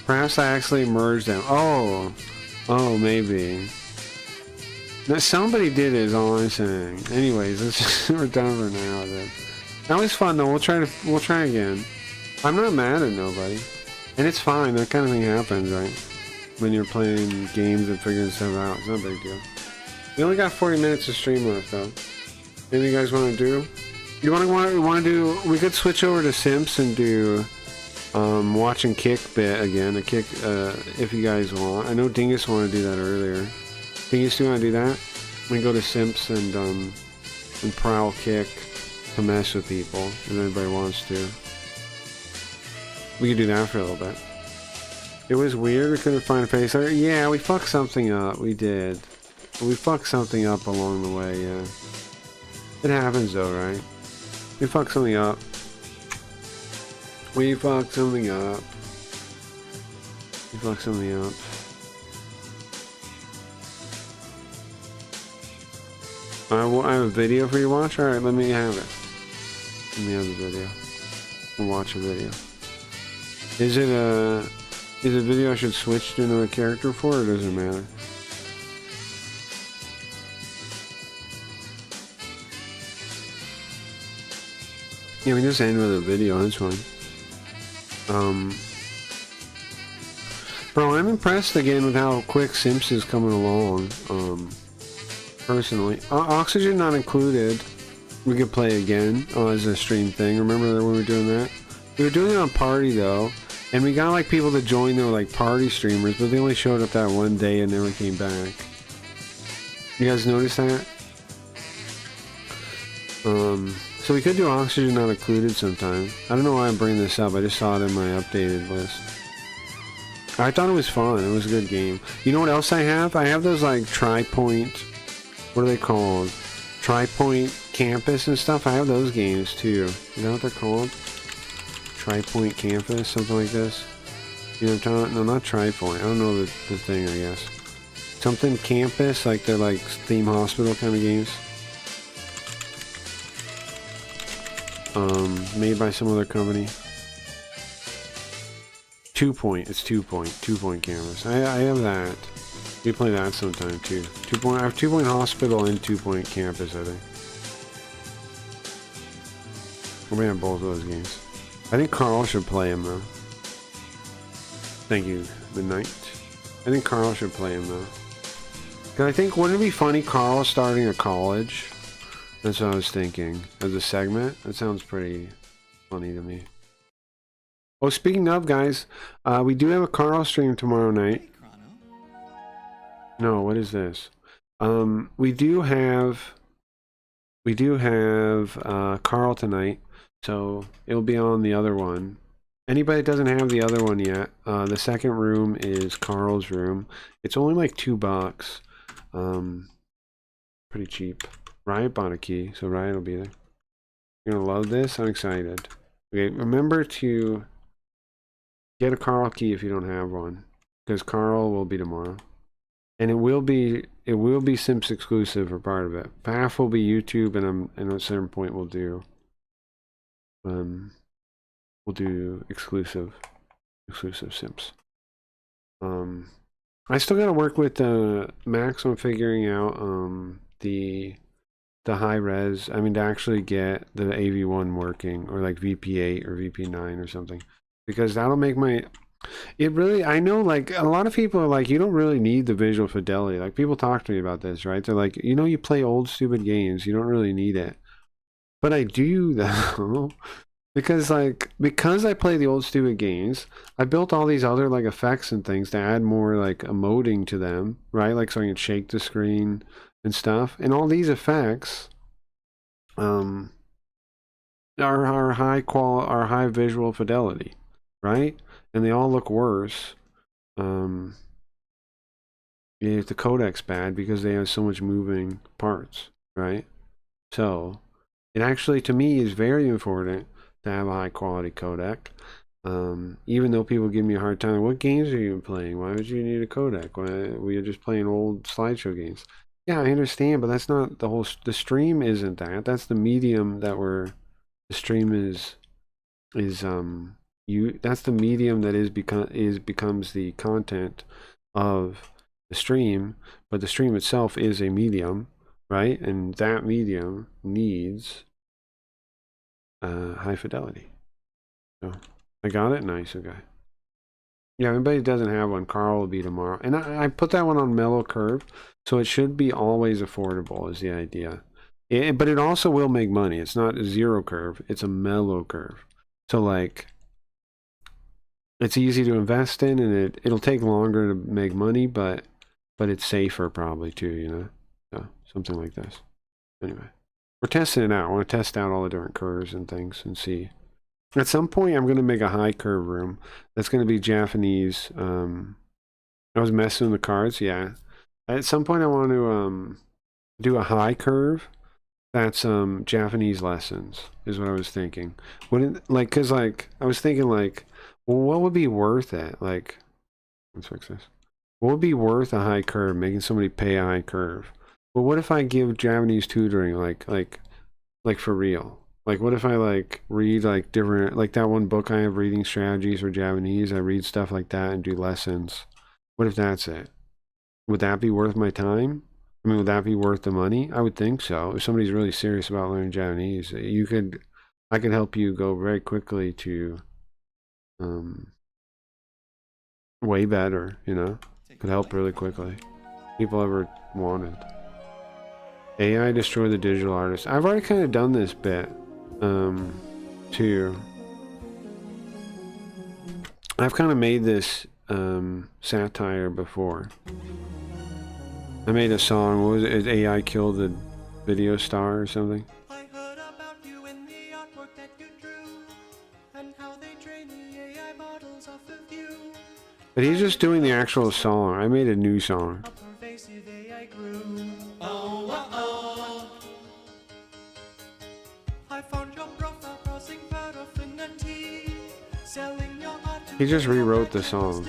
Speaker 2: Perhaps I actually merged them. Oh, maybe. No, somebody did it, is all I'm saying. Anyways, we're done for now. That was fun though. We'll try again. I'm not mad at nobody, and it's fine. That kind of thing happens, right? When you're playing games and figuring stuff out, it's not a big deal. We only got 40 minutes of stream left though. Anything you guys want to do? You want to do? We could switch over to Simps and do watch and kick bit again. A kick if you guys want. I know Dingus wanted to do that earlier. Dingus, do you want to do that? We can go to Simps and prowl kick to mess with people if anybody wants to. We could do that for a little bit. It was weird. We couldn't find a face. Yeah, we fucked something up. We did. We fucked something up along the way. Yeah. It happens though, right? We fucked something up. We fucked something up. We fucked something up. I have a video for you to watch? Alright, let me have it. Let me have the video. We'll watch a video. Is it a video I should switch to another character for, or does it matter? Yeah, we just end with a video, that's fine. Bro, I'm impressed again with how quick Simps is coming along, personally. Oxygen not included. We could play again as a stream thing. Remember when we were doing that? We were doing it on Party, though, and we got, like, people to join that were, like, Party streamers, but they only showed up that one day and never came back. You guys notice that? So we could do Oxygen not included sometime. I don't know why I'm bringing this up. I just saw it in my updated list. I thought it was fun. It was a good game. You know what else I have? I have those like Tri-Point. What are they called? Tri-Point Campus and stuff. I have those games too. You know what they're called? Tri-Point Campus, something like this. You know what I'm talking? No, not Tri-Point. I don't know the thing. I guess something Campus, like they're like theme hospital kind of games. Made by some other company. 2 Point. It's 2 Point. 2 Point cameras. I have that. We play that sometime too. 2 Point. I have 2 Point Hospital and 2 Point Campus, I think. We have both of those games. I think Carl should play them though. Thank you, Midnight. I think Carl should play him though. Cause I think, wouldn't it be funny, Carl starting a college? That's what I was thinking. As a segment? That sounds pretty funny to me. Oh, speaking of, guys, we do have a Carl stream tomorrow night. No, what is this? We do have Carl tonight, so it'll be on the other one. Anybody that doesn't have the other one yet, the second room is Carl's room. It's only like $2. Pretty cheap. Riot bought a key, so Riot will be there. You're gonna love this. I'm excited. Okay, remember to get a Carl key if you don't have one, because Carl will be tomorrow, and it will be Simps exclusive for part of it. Half will be YouTube, and at a certain point we'll do exclusive Simps. I still gotta work with Max on figuring out the high res, I mean, to actually get the AV1 working, or like VP8 or VP9 or something, because that'll make my, it really, I know like a lot of people are like, you don't really need the visual fidelity. Like people talk to me about this, right? They're like, you know, you play old stupid games, you don't really need it. But I do though, because I play the old stupid games, I built all these other like effects and things to add more like emoting to them, right? Like so I can shake the screen and stuff, and all these effects are high visual fidelity, right? And they all look worse if the codec's bad, because they have so much moving parts, right? So It actually, to me, is very important to have a high quality codec. Even though people give me a hard time, what games are you playing? Why would you need a codec? Why we are just playing old slideshow games? Yeah, I understand, but that's not the whole. The stream isn't that. That's the medium that the stream is that's the medium that becomes the content of the stream, but the stream itself is a medium, right? And that medium needs high fidelity. So I got it. Nice. Okay. Yeah, everybody doesn't have one. Carl will be tomorrow, and I put that one on mellow curve, so it should be always affordable. Is the idea. But it also will make money. It's not a zero curve. It's a mellow curve. So like, it's easy to invest in, and it'll take longer to make money, but it's safer probably too, you know? So something like this. Anyway, we're testing it out. I want to test out all the different curves and things and see. At some point, I'm going to make a high curve room. That's going to be Japanese. I was messing with the cards, yeah. At some point, I want to do a high curve. That's Japanese lessons is what I was thinking. Wouldn't like, cause like I was thinking like, well, what would be worth it? Like, let's fix this. What would be worth a high curve? Making somebody pay a high curve. Well, what if I give Japanese tutoring like for real? Like, what if I like read like different, like that one book I have, Reading Strategies for Japanese. I read stuff like that and do lessons. What if that's it? Would that be worth my time? I mean, would that be worth the money? I would think so. If somebody's really serious about learning Japanese, I could help you go very quickly to, way better, you know? Could help really quickly. People ever wanted. AI destroy the digital artist. I've already kind of done this bit, too. I've kind of made this, satire before. I made a song. What was it? AI killed the video star or something?
Speaker 6: I heard about you in the artwork that you drew, and how they train the AI models off of you.
Speaker 2: But he's just doing the actual song. I made a new song.
Speaker 6: A pervasive AI grew. Oh, oh, oh. I found your profile browsing Paraffinity, selling your art.
Speaker 2: He just rewrote the song.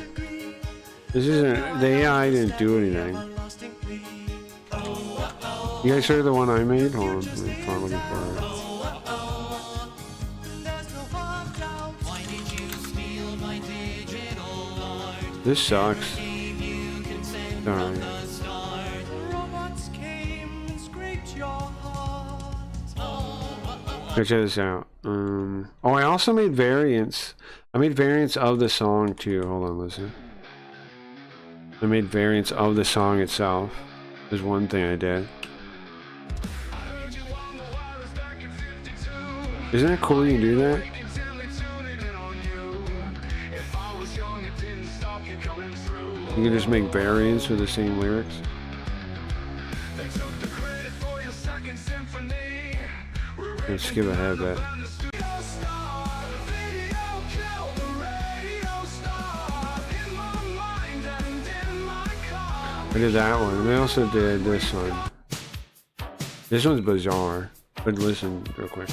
Speaker 2: This isn't, the AI didn't do anything. You guys heard the one I made? Hold on, I'm looking for it. This sucks. Sorry.
Speaker 6: Robots came and scraped your heart.
Speaker 2: Check this out. Oh, I also made variants. I made variants of the song too. Hold on, listen. I made variants of the song itself. There's one thing I did. Isn't it cool you can do that? You can just make variants with the same lyrics. Let's skip ahead a bit. I did that one, and I also did this one. This one's bizarre, but listen real quick.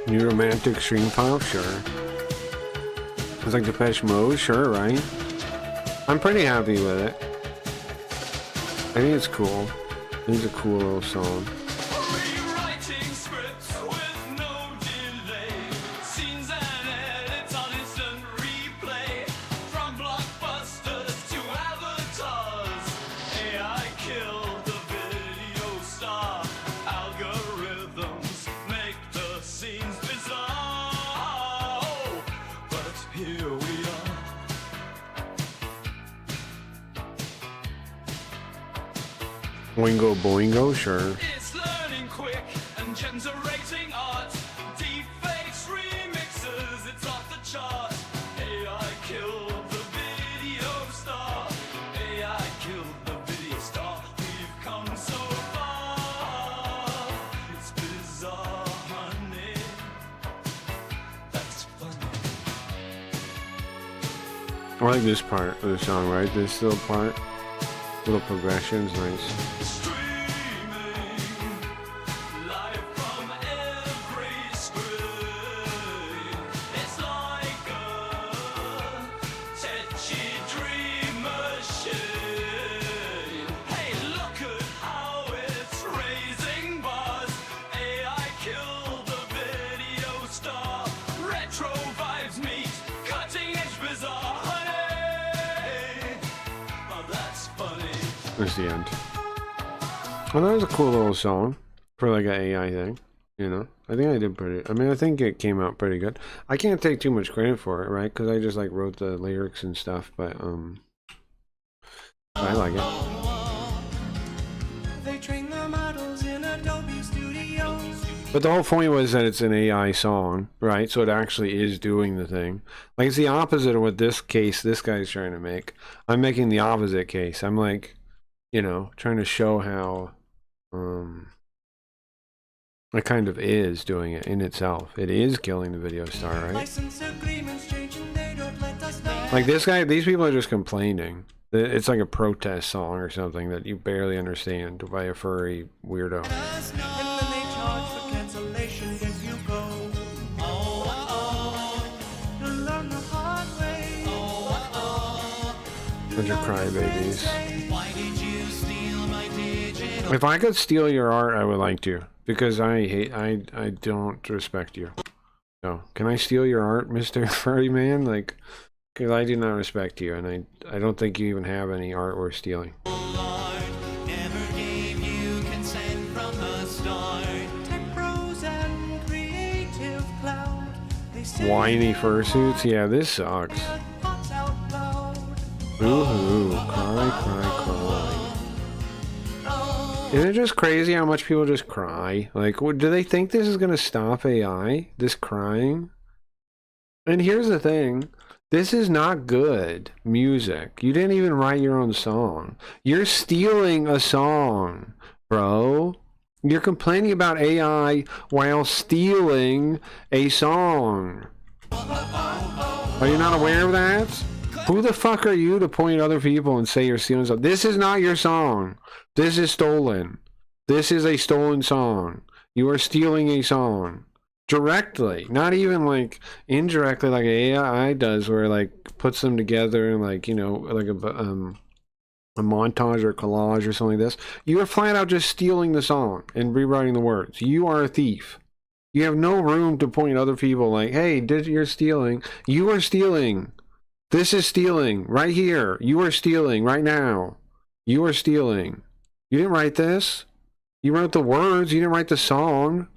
Speaker 2: New romantic stream file? Sure. It's like Depeche Mode? Sure, right? I'm pretty happy with it. I think it's cool. I think it's a cool little song. Oingo Boingo, sure.
Speaker 7: It's learning quick and generating art. Deepfakes, remixes, it's off the chart. AI killed the video star. AI killed the video star. We've come so far. It's bizarre, honey. That's funny.
Speaker 2: I like this part of the song, right? This little part. Little progressions, nice.
Speaker 7: Streaming live from every screen. It's like a tetchy dream machine. Hey, look at how it's raising buzz. AI killed the video star. Retro vibes meet cutting edge bizarre. Honey, oh, that's funny.
Speaker 2: There's the end. Well, that was a cool little song for like an AI thing, you know. I think I did pretty. I mean, I think it came out pretty good. I can't take too much credit for it, right? Because I just like wrote the lyrics and stuff, but I like it.
Speaker 6: They train the models in Adobe Studio.
Speaker 2: But the whole point was that it's an AI song, right? So it actually is doing the thing. Like it's the opposite of what this guy's trying to make. I'm making the opposite case. I'm like, you know, trying to show how it kind of is doing it in itself. It is killing the video star, right?
Speaker 6: License agreements changing, they don't let us know.
Speaker 2: Like this guy, these people are just complaining. It's like a protest song or something that you barely understand by a furry weirdo.
Speaker 6: And then they charge for cancellation if you go. You'll learn the hard way.
Speaker 2: Bunch of crybabies.
Speaker 6: Why did you steal my digital?
Speaker 2: If I could steal your art, I would like to. Because I don't respect you. So, can I steal your art, Mr. Furry Man? Like, because I do not respect you, and I don't think you even have any art worth stealing.
Speaker 6: Lord, never gave you consent from the start. Tech Pros and Creative Cloud. They say
Speaker 2: Whiny fursuits? Yeah, this sucks.
Speaker 6: thoughts out loud.
Speaker 2: Boo-hoo. Cry, cry, cry. Isn't it just crazy how much people just cry? Like, do they think this is going to stop AI? This crying? And here's the thing. This is not good music. You didn't even write your own song. You're stealing a song, bro. You're complaining about AI while stealing a song. Are you not aware of that? Who the fuck are you to point at other people and say you're stealing something? This is not your song. This is stolen. This is a stolen song. You are stealing a song. Directly. Not even like indirectly like AI does where it like puts them together and like, you know, like a montage or collage or something like this. You are flat out just stealing the song and rewriting the words. You are a thief. You have no room to point at other people like, hey, you're stealing. You are stealing. This is stealing right here. You are stealing right now. You are stealing. You didn't write this. You wrote the words. You didn't write the song.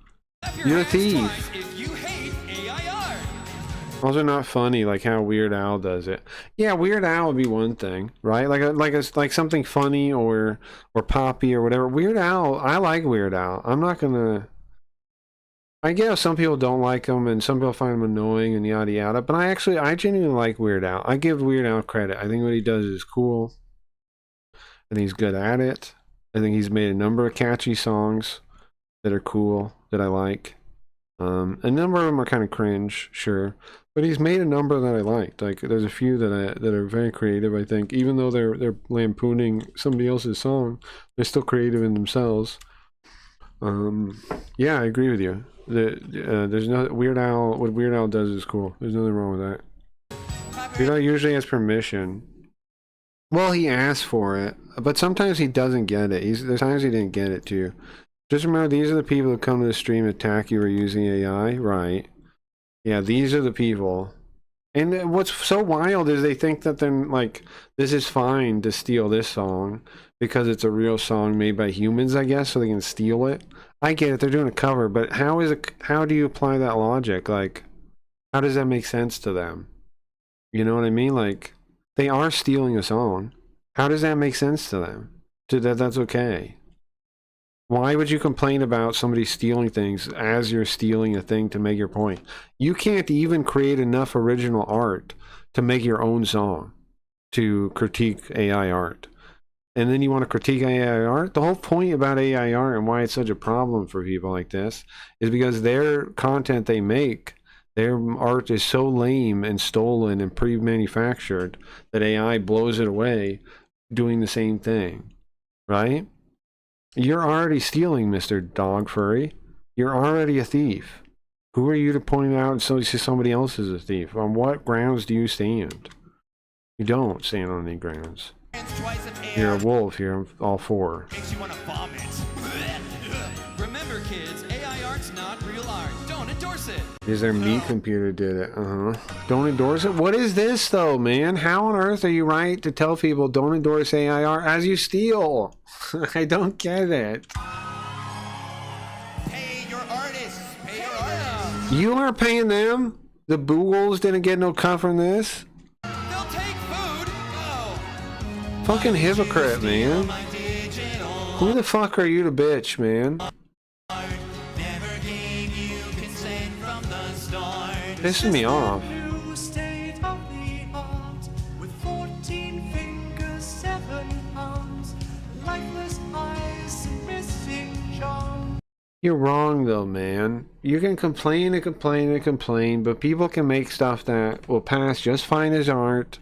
Speaker 2: You're a thief.
Speaker 7: If you hate AI art.
Speaker 2: Also not funny like how Weird Al does it. Yeah, Weird Al would be one thing, right? Like something funny or poppy or whatever. Weird Al, I like Weird Al. I'm not gonna. I guess some people don't like him and some people find him annoying and yada yada. But I genuinely like Weird Al. I give Weird Al credit. I think what he does is cool. I think he's good at it. I think he's made a number of catchy songs that are cool that I like. A number of them are kind of cringe, sure, but he's made a number that I liked. Like there's a few that are very creative. I think even though they're lampooning somebody else's song, they're still creative in themselves. Yeah, I agree with you. There's no Weird Al. What Weird Al does is cool. There's nothing wrong with that. Weird Al usually has permission. Well, he asks for it, but sometimes he doesn't get it. There's times he didn't get it too. Just remember, these are the people who come to the stream attack you for using AI, right? Yeah, these are the people. And what's so wild is they think that they're like, this is fine to steal this song because it's a real song made by humans, I guess, so they can steal it. I get it, they're doing a cover, but how do you apply that logic? Like, how does that make sense to them? You know what I mean? Like, they are stealing a song. How does that make sense to them? That's okay. Why would you complain about somebody stealing things as you're stealing a thing to make your point? You can't even create enough original art to make your own song to critique AI art. And then you want to critique AI art? The whole point about AI art and why it's such a problem for people like this is because their content they make, their art is so lame and stolen and pre-manufactured that AI blows it away doing the same thing, right? You're already stealing, Mr. Dog Furry. You're already a thief. Who are you to point out somebody else is a thief? On what grounds do you stand? You don't stand on any grounds.
Speaker 6: Twice of air
Speaker 2: You're a wolf. You're all four.
Speaker 6: makes you want to vomit. Remember, kids, AI art's not real art. Don't endorse it.
Speaker 2: Is their meat computer did it? Don't endorse it? What is this, though, man? How on earth are you right to tell people don't endorse AI art as you steal? I don't get it.
Speaker 6: Pay your artists. Pay your artists.
Speaker 2: You aren't paying them? The Boogles didn't get no cut from this?
Speaker 6: They'll take food. Oh.
Speaker 2: Fucking hypocrite, man.
Speaker 6: My digital
Speaker 2: Who the fuck are you to bitch, man?
Speaker 6: art never gave you consent from the start.
Speaker 2: Pissing me off.
Speaker 6: New state of the art with 14 fingers, 7 arms, lifeless eyes, and missing charm.
Speaker 2: You're wrong, though, man. You can complain and complain and complain, but people can make stuff that will pass just fine as art,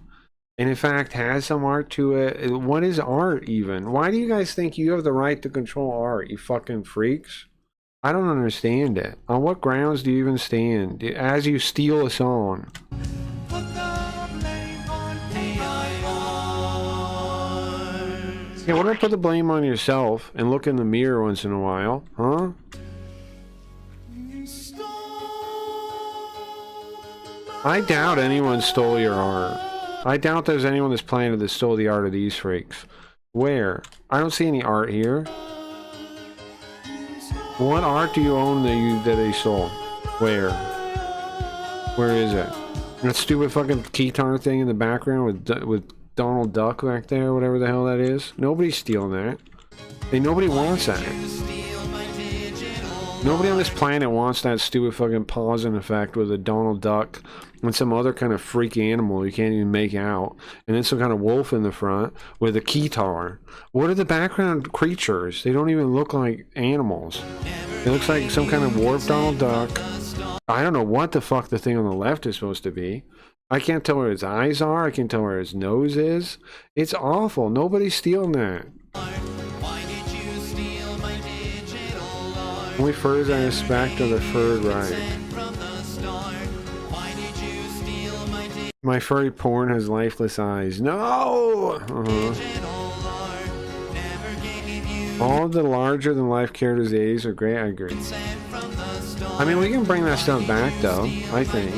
Speaker 2: and in fact has some art to it. What is art, even? Why do you guys think you have the right to control art, you fucking freaks? I don't understand it. On what grounds do you even stand as you steal a song?
Speaker 6: Put the blame on AI art.
Speaker 2: Yeah, what about put the blame on yourself and look in the mirror once in a while, huh? I doubt anyone stole your art. I doubt there's anyone this planet that stole the art of these freaks. Where? I don't see any art here. What art do you own that they stole? Where? Where is it? That stupid fucking guitar thing in the background with Donald Duck back there, whatever the hell that is. Nobody's stealing that. Nobody wants that. Nobody on this planet wants that stupid fucking pausing effect with a Donald Duck and some other kind of freak animal you can't even make out, and then some kind of wolf in the front with a guitar. What are the background creatures? They don't even look like animals. It looks like some kind of warped Donald Duck. I don't know what the fuck the thing on the left is supposed to be. I can't tell where his eyes are. I can't tell where his nose is. It's awful. Nobody's stealing that.
Speaker 6: Why did you steal my digital art?
Speaker 2: Only furs I respect are the furred right.
Speaker 6: From the start. Why did you steal my
Speaker 2: My furry porn has lifeless eyes. No!
Speaker 6: digital art? Never gave you
Speaker 2: All of the larger than life characters' A's are great. I agree.
Speaker 6: consent from the start.
Speaker 2: I mean, we can bring that stuff back, though. I think.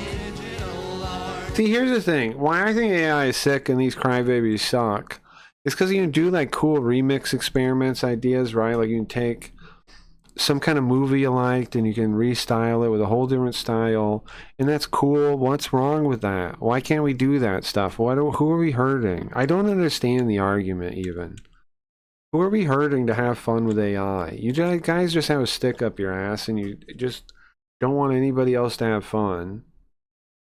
Speaker 2: See, here's the thing. Why I think AI is sick and these crybabies suck is because you can do like cool remix experiments ideas, right? Like you can take some kind of movie you liked and you can restyle it with a whole different style, and that's cool. What's wrong with that? Why can't we do that stuff? Who are we hurting? I don't understand the argument even. Who are we hurting to have fun with AI? You guys just have a stick up your ass and you just don't want anybody else to have fun.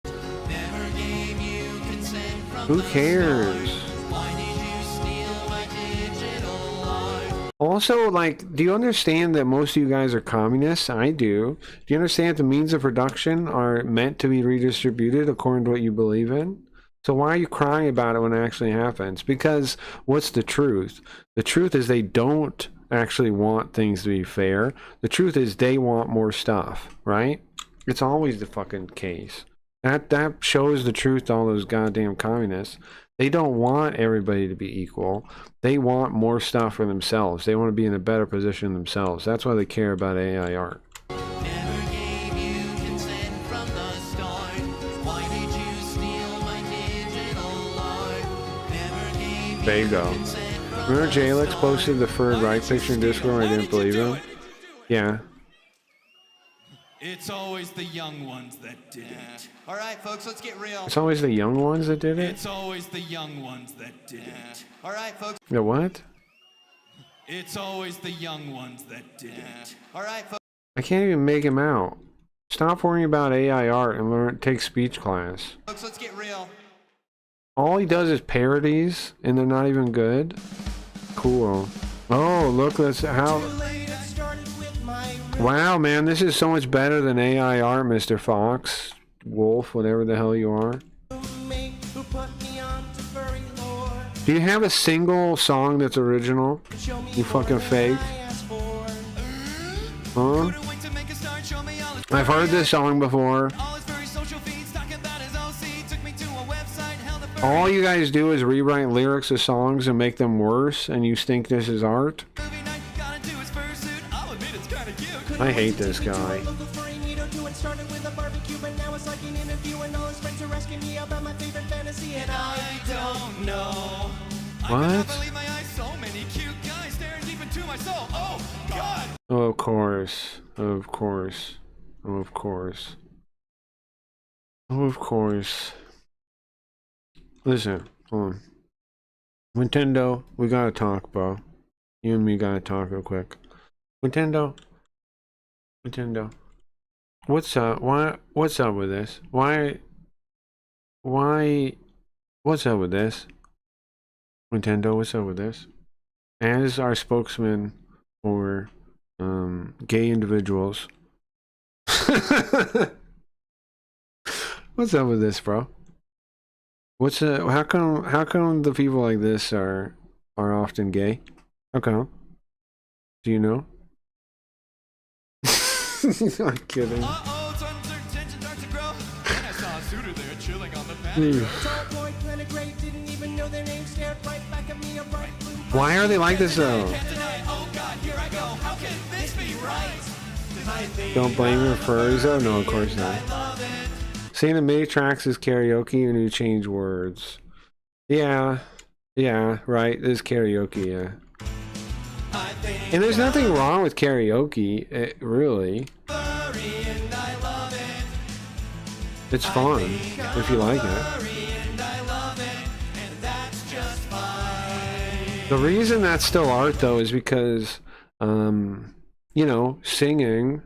Speaker 6: Never gave you consent from
Speaker 2: Who
Speaker 6: the
Speaker 2: cares?
Speaker 6: Why did you steal my digital art?
Speaker 2: Also, like, do you understand that most of you guys are communists? I do. Do you understand that the means of production are meant to be redistributed according to what you believe in? So why are you crying about it when it actually happens? Because what's the truth? The truth is they don't actually want things to be fair. The truth is they want more stuff, right? It's always the fucking case. That shows the truth to all those goddamn communists. They don't want everybody to be equal. They want more stuff for themselves. They want to be in a better position themselves. That's why they care about AI art.
Speaker 6: Never gave you consent from the start. Why did you steal my digital art? Never gave
Speaker 2: There you go. Remember Jalix posted the furred right picture in Discord and I didn't believe him? Yeah.
Speaker 3: It's always the young ones that did it.
Speaker 6: All right, folks, let's get real.
Speaker 2: It's always the young ones that did it?
Speaker 3: It's always the young ones that did it.
Speaker 6: All right, folks.
Speaker 2: The what?
Speaker 3: It's always the young ones that did it.
Speaker 6: All right, folks.
Speaker 2: I can't even make him out. Stop worrying about AI art and take speech class.
Speaker 6: Let's get real.
Speaker 2: All he does is parodies, and they're not even good. Cool. Oh, look, that's how. Wow, man, this is so much better than AI art, Mr. Fox, Wolf, whatever the hell you are. Do you have a single song that's original? You fucking fake. Huh? I've heard this song before. All you guys do is rewrite lyrics of songs and make them worse, and you think this is art? I hate this guy. What? Oh, of course. Of course. Of course. Of course. Listen, hold on. Nintendo, we gotta talk, bro. You and me gotta talk real quick. Nintendo. What's up? What's up with this? Why? What's up with this? Nintendo, what's up with this? As our spokesman for gay individuals. What's up with this, bro? How come the people like this are often gay? How come? Do you know? I'm kidding. Why are they like this though? Don't blame your furries. Oh no, of course not. Saying the mini tracks is karaoke and you change words. Yeah, right. There's karaoke, yeah. And there's nothing wrong with karaoke, really. It's fun if you like it. The reason that's still art though is because, you know, singing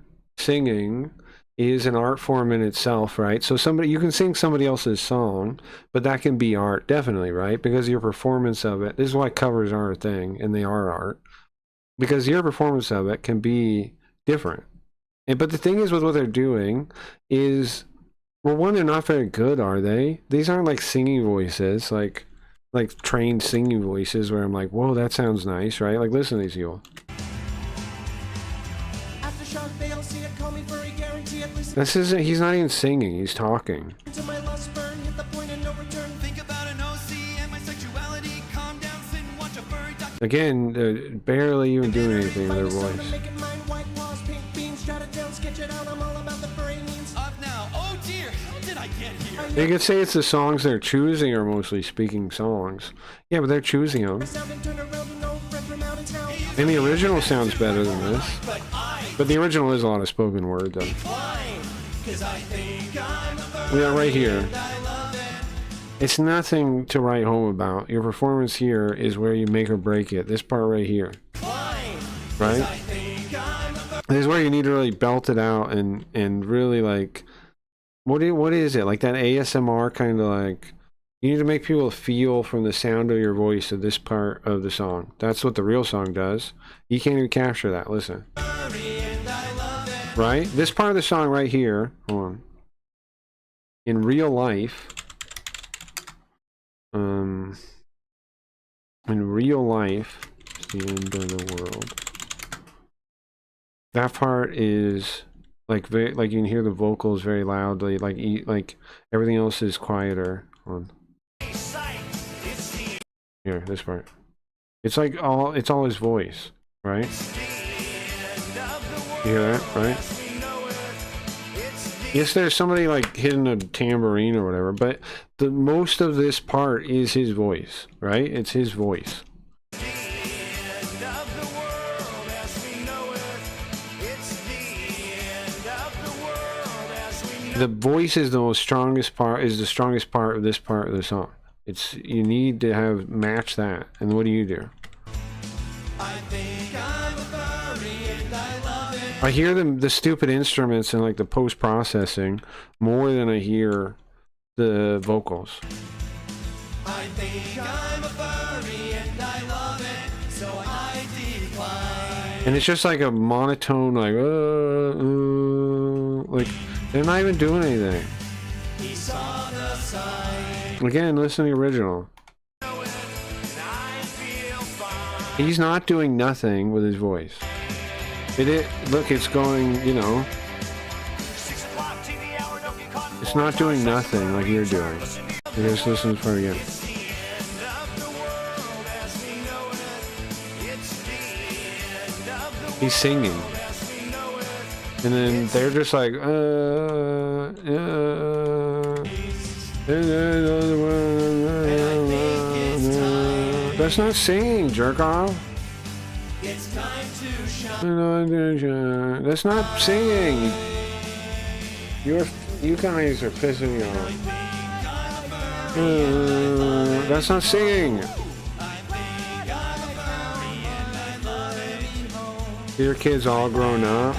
Speaker 2: is an art form in itself, right? So you can sing somebody else's song, but that can be art, definitely, right? Because your performance of it, this is why covers are a thing, and they are art. Because your performance of it can be different. But the thing is with what they're doing is, well, one, they're not very good, are they? These aren't like singing voices, like trained singing voices where I'm like, whoa, that sounds nice, right? Like, listen to these people. This isn't, he's not even singing, he's talking. Again, they're barely even doing anything with their voice. You could say it's the songs they're choosing are mostly speaking songs. Yeah, but they're choosing them. And the original sounds better than this. But the original is a lot of spoken word, though. We are right here. It's nothing to write home about. Your performance here is where you make or break it. This part right here. Right? This is where you need to really belt it out and really like... What is it? Like that ASMR kind of like... You need to make people feel from the sound of your voice of this part of the song. That's what the real song does. You can't even capture that. Listen. Right? This part of the song right here. Hold on. In real life... in real life, it's the end of the world. That part is like very, like you can hear the vocals very loudly, like everything else is quieter. Hold on. Here, this part. It's like it's all his voice, right? You hear that, right? Yes, there's somebody like hitting a tambourine or whatever, but the most of this part is his voice, right? It's his voice. The voice is the strongest part of this part of the song. You need to match that. And what do you do? I hear the stupid instruments and like the post-processing more than I hear the vocals.
Speaker 6: I think I'm a furry and I love it, so I decline.
Speaker 2: And it's just like a monotone, like they're not even doing anything.
Speaker 6: He saw the sign.
Speaker 2: Again, listen to the original.
Speaker 6: And I feel fine.
Speaker 2: He's not doing nothing with his voice. Look, it's going, you know,
Speaker 6: 6 o'clock TV hour, don't get caught.
Speaker 2: it's not doing nothing like you're doing. You just listen for it again.
Speaker 6: It's the end of the world as we know it. It's the end of the world
Speaker 2: He's singing.
Speaker 6: as we know it.
Speaker 2: And then they're just like, that's not singing, jerk off.
Speaker 6: It's time to shine.
Speaker 2: That's not singing. You guys are pissing me off. That's not singing. Your kids all grown up.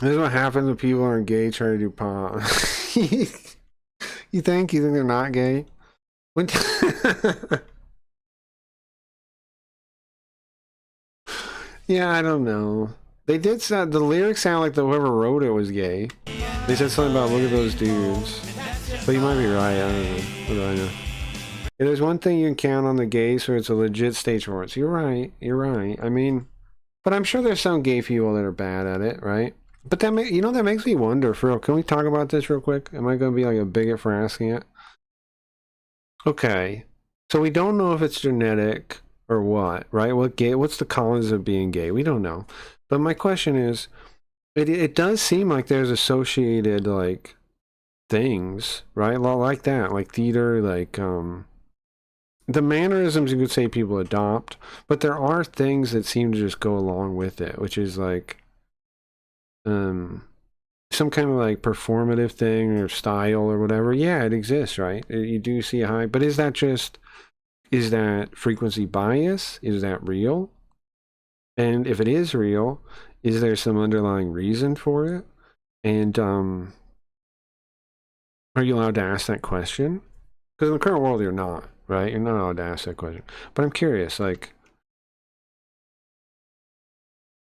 Speaker 2: This is what happens when people aren't gay trying to do pop. You think they're not gay? When yeah, I don't know. They did sound, the lyrics sound like whoever wrote it was gay. They said something about look at those dudes. But you might be right, I don't know. What do I know? If there's one thing you can count on the gays for, it's a legit stage performance. You're right. I mean, but I'm sure there's some gay people that are bad at it, right? But that that makes me wonder, for real. Can we talk about this real quick? Am I going to be like a bigot for asking it? Okay. So we don't know if it's genetic or what, right? What's the cause of being gay? We don't know. But my question is, it does seem like there's associated like things, right? Like that, like theater, like the mannerisms you could say people adopt, but there are things that seem to just go along with it, which is like some kind of like performative thing or style or whatever. Yeah, it exists, right? You do see a high, but is that frequency bias? Is that real? And if it is real, is there some underlying reason for it? And are you allowed to ask that question? Because in the current world, you're not, right? You're not allowed to ask that question. But I'm curious, like,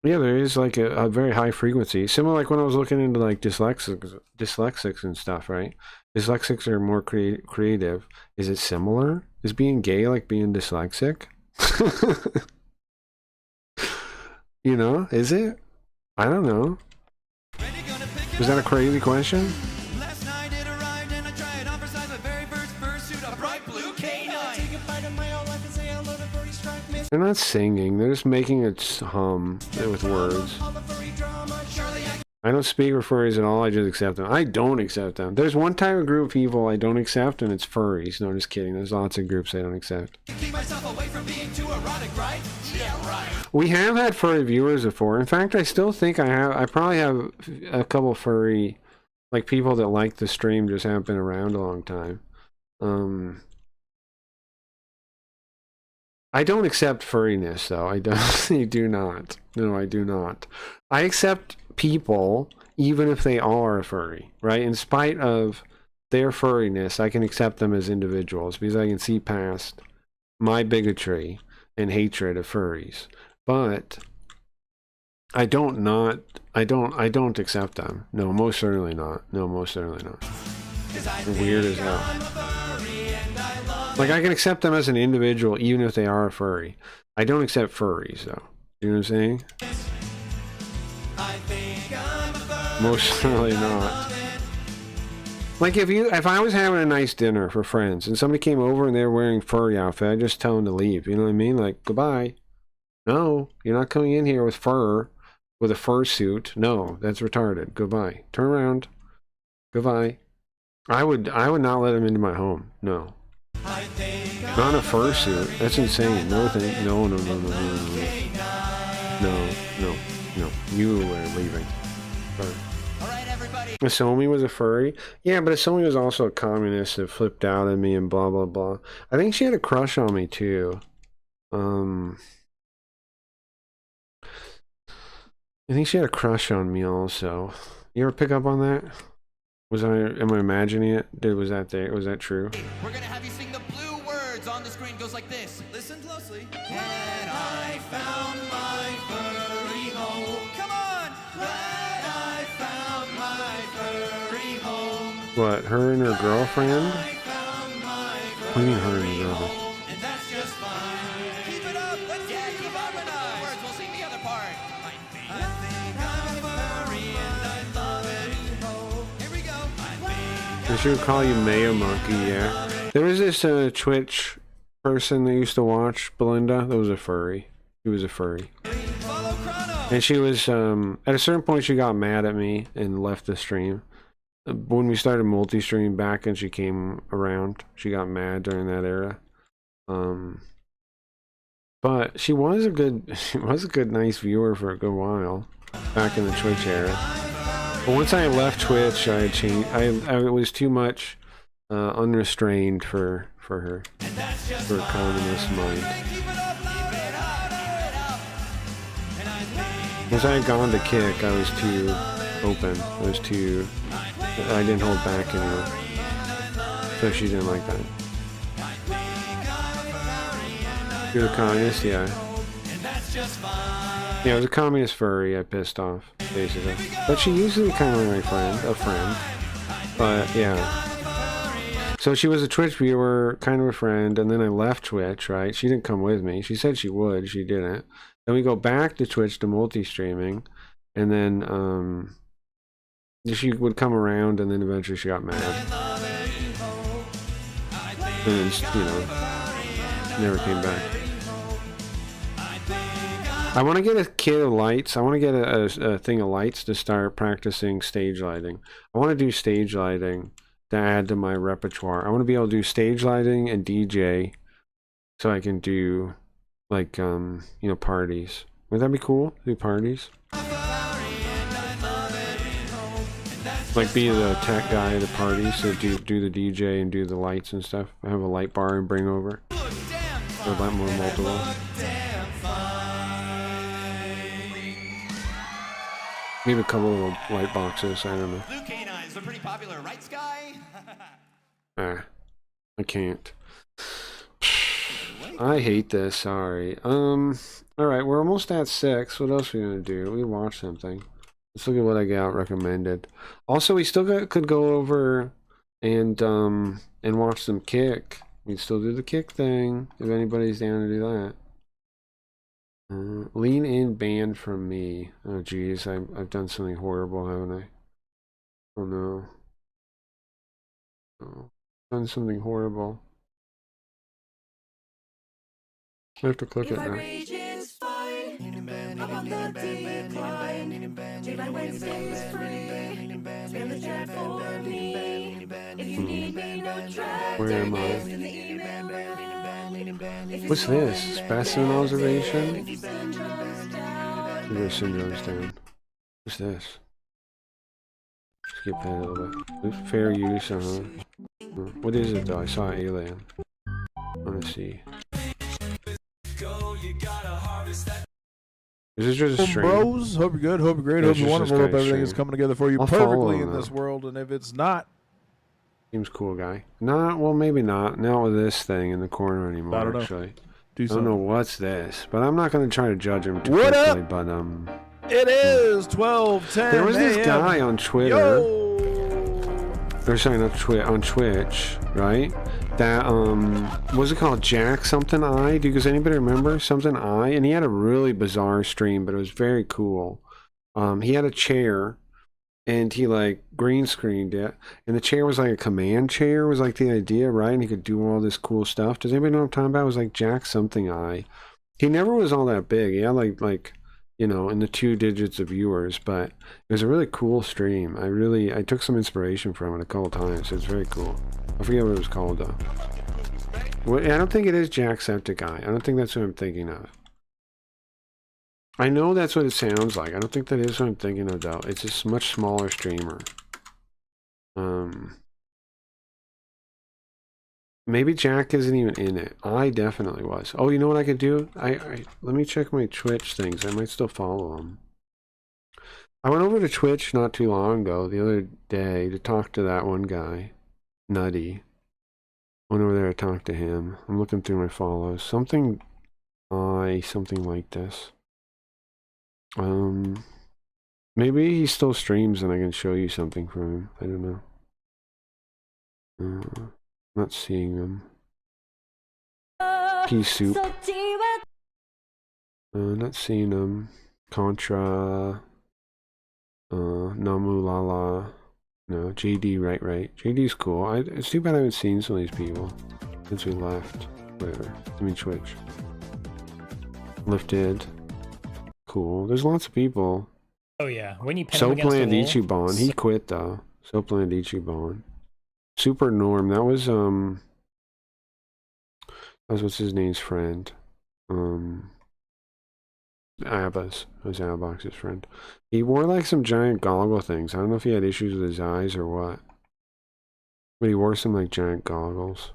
Speaker 2: yeah, there is like a very high frequency. Similar like when I was looking into like dyslexics and stuff, right? Dyslexics are more creative. Is it similar? Is being gay like being dyslexic? You know, is it? I don't know. Is that a crazy question?
Speaker 7: Last night it arrived and I tried on for size my very first fursuit, a bright blue canine.
Speaker 6: Take a bite of my all life and say hello to furry stripe miss.
Speaker 2: They're not singing. They're just making it hum with words.
Speaker 6: All the furry drama. Charlie,
Speaker 2: I don't speak for furries at all. I just accept them. I don't accept them. There's one type of group of people I don't accept, and it's furries. No, just kidding. There's lots of groups I don't accept.
Speaker 7: keep myself away from being too erotic, right? Yeah, right.
Speaker 2: We have had furry viewers before. In fact, I still think I probably have a couple furry, like people that like the stream just haven't been around a long time. I don't accept furriness though. I do not. No, I do not. I accept people even if they are a furry, right? In spite of their furriness, I can accept them as individuals because I can see past my bigotry and hatred of furries. But I don't accept them. No, most certainly not. No, most certainly not. They're weird as hell. Like I can accept them as an individual even if they are a furry. I don't accept furries though. You know what I'm saying? Most certainly not. Like if I was having a nice dinner for friends and somebody came over and they were wearing furry outfit, I'd just tell them to leave. You know what I mean? Like goodbye. No, you're not coming in here with fur, with a fursuit. No, that's retarded. Goodbye. Turn around. Goodbye. I would not let him into my home. No. Not in a fursuit. That's insane. No. You were leaving. Asomi was a furry? Yeah, but Asomi was also a communist that flipped out at me and blah blah blah. I think she had a crush on me too. I think she had a crush on me also. You ever pick up on that? Am I imagining it? Was that there? Was that true?
Speaker 8: We're gonna have you sing the blue words on the screen. Goes like this. Listen closely. When I found my furry home. Come on. When I found my furry home.
Speaker 2: What, her and her girlfriend?
Speaker 8: I found my
Speaker 2: What do you mean her and her girlfriend?
Speaker 8: home, and that's just fine. Keep it up. Let's keep harmonize. Words. We'll sing the other part. I think I'm a furry and I love it. Here we go.
Speaker 2: They should call you Mayo Monkey, yeah. There was this Twitch person that used to watch Belinda that was a furry. She was a furry.
Speaker 8: Follow Chrono.
Speaker 2: And she was, at a certain point she got mad at me and left the stream. When we started multi-stream back and she came around, she got mad during that era. But she was a good, nice viewer for a good while back in the Twitch era. But once I left Twitch, I had changed. I was too much unrestrained for her, for a communist mind. Once I had gone to kick, I was too open. I didn't hold back anymore. So she didn't like that. You're the communist, yeah. Yeah, I was a communist furry. I pissed off, basically. But she used to be kind of my friend, a friend. But yeah. So she was a Twitch viewer, kind of a friend, and then I left Twitch, right? She didn't come with me. She said she would, she didn't. Then we go back to Twitch to multi-streaming, and then she would come around, and then eventually she got mad. And then, you know, never came back. I want to get a kit of lights. I want to get a thing of lights to start practicing stage lighting. I want to do stage lighting to add to my repertoire. I want to be able to do stage lighting and DJ so I can do, like, you know, parties. Would that be cool? Do parties? Like, be the tech guy at the party, so do the DJ and do the lights and stuff. I have a light bar and bring over. Or a lot more multiple. Maybe a couple of light boxes, I don't know.
Speaker 8: Blue canines are pretty popular, right, Sky?
Speaker 2: I can't. I hate this, sorry. Alright, we're almost at 6. What else are we gonna do? We watch something. Let's look at what I got recommended. Also, we still could go over and watch some Kick. We can still do the Kick thing, if anybody's down to do that. Lean in banned from me. Oh geez, I've done something horrible, haven't I? Oh no. Oh, done something horrible. I have to click it now. Where am I? What's this? Specimen observation? Your syndrome's down. What's this? Skip that a little bit. Fair use, What is it though? I saw an alien. I wanna see. Is this just a stream?
Speaker 9: Bros, hope you're good, hope you're great,
Speaker 2: Yeah,
Speaker 9: hope
Speaker 2: it's
Speaker 9: you're
Speaker 2: just
Speaker 9: wonderful,
Speaker 2: a
Speaker 9: hope
Speaker 2: straight
Speaker 9: everything is
Speaker 2: stream.
Speaker 9: coming together for you
Speaker 2: I'll follow
Speaker 9: perfectly
Speaker 2: him,
Speaker 9: in this
Speaker 2: though.
Speaker 9: world, and if it's not,
Speaker 2: Seems cool guy. Nah, well maybe not. Not with this thing in the corner anymore,
Speaker 9: I don't know.
Speaker 2: actually.
Speaker 9: do
Speaker 2: I don't
Speaker 9: something.
Speaker 2: know what's this, but I'm not gonna try to judge him too
Speaker 9: What
Speaker 2: quickly,
Speaker 9: up?
Speaker 2: but
Speaker 9: It is 12:10
Speaker 2: there was this
Speaker 9: a.m.
Speaker 2: guy on Twitter.
Speaker 9: Yo!
Speaker 2: Or sorry, not on Twitch, right? That what's it called? Jack something I? Does anybody remember something I? And he had a really bizarre stream, but it was very cool. He had a chair, and he like green screened it, and the chair was like a command chair. Was like the idea, right? And he could do all this cool stuff. Does anybody know what I'm talking about? It was like Jack something I. He never was all that big. He had like you know, in the 2 digits of viewers, but it was a really cool stream. I took some inspiration from it a couple times. It's very cool. I forget what it was called though. Well, I don't think it is Jacksepticeye. I don't think that's what I'm thinking of. I know that's what it sounds like. I don't think that is what I'm thinking of though. It's just a much smaller streamer. Maybe Jack isn't even in it. I definitely was. Oh, you know what I could do? Let me check my Twitch things. I might still follow him. I went over to Twitch not too long ago, the other day, to talk to that one guy, Nutty. Went over there to talk to him. I'm looking through my follows. Something like this. Maybe he still streams and I can show you something from him. I don't know. Not seeing him. Pea soup. Not seeing him. Contra. Namu Lala. No, JD, right. JD's cool. It's too bad I haven't seen some of these people since we left. Whatever. I mean, Twitch. Lifted. Cool. There's lots of people.
Speaker 10: Oh yeah, when you pin
Speaker 2: So
Speaker 10: him against the
Speaker 2: planned
Speaker 10: wall,
Speaker 2: Ichiban. He quit though. So planned Ichiban. Super Norm. That was what's his name's friend. Abba's. That was Abbox's friend. He wore like some giant goggle things. I don't know if he had issues with his eyes or what. But he wore some like giant goggles.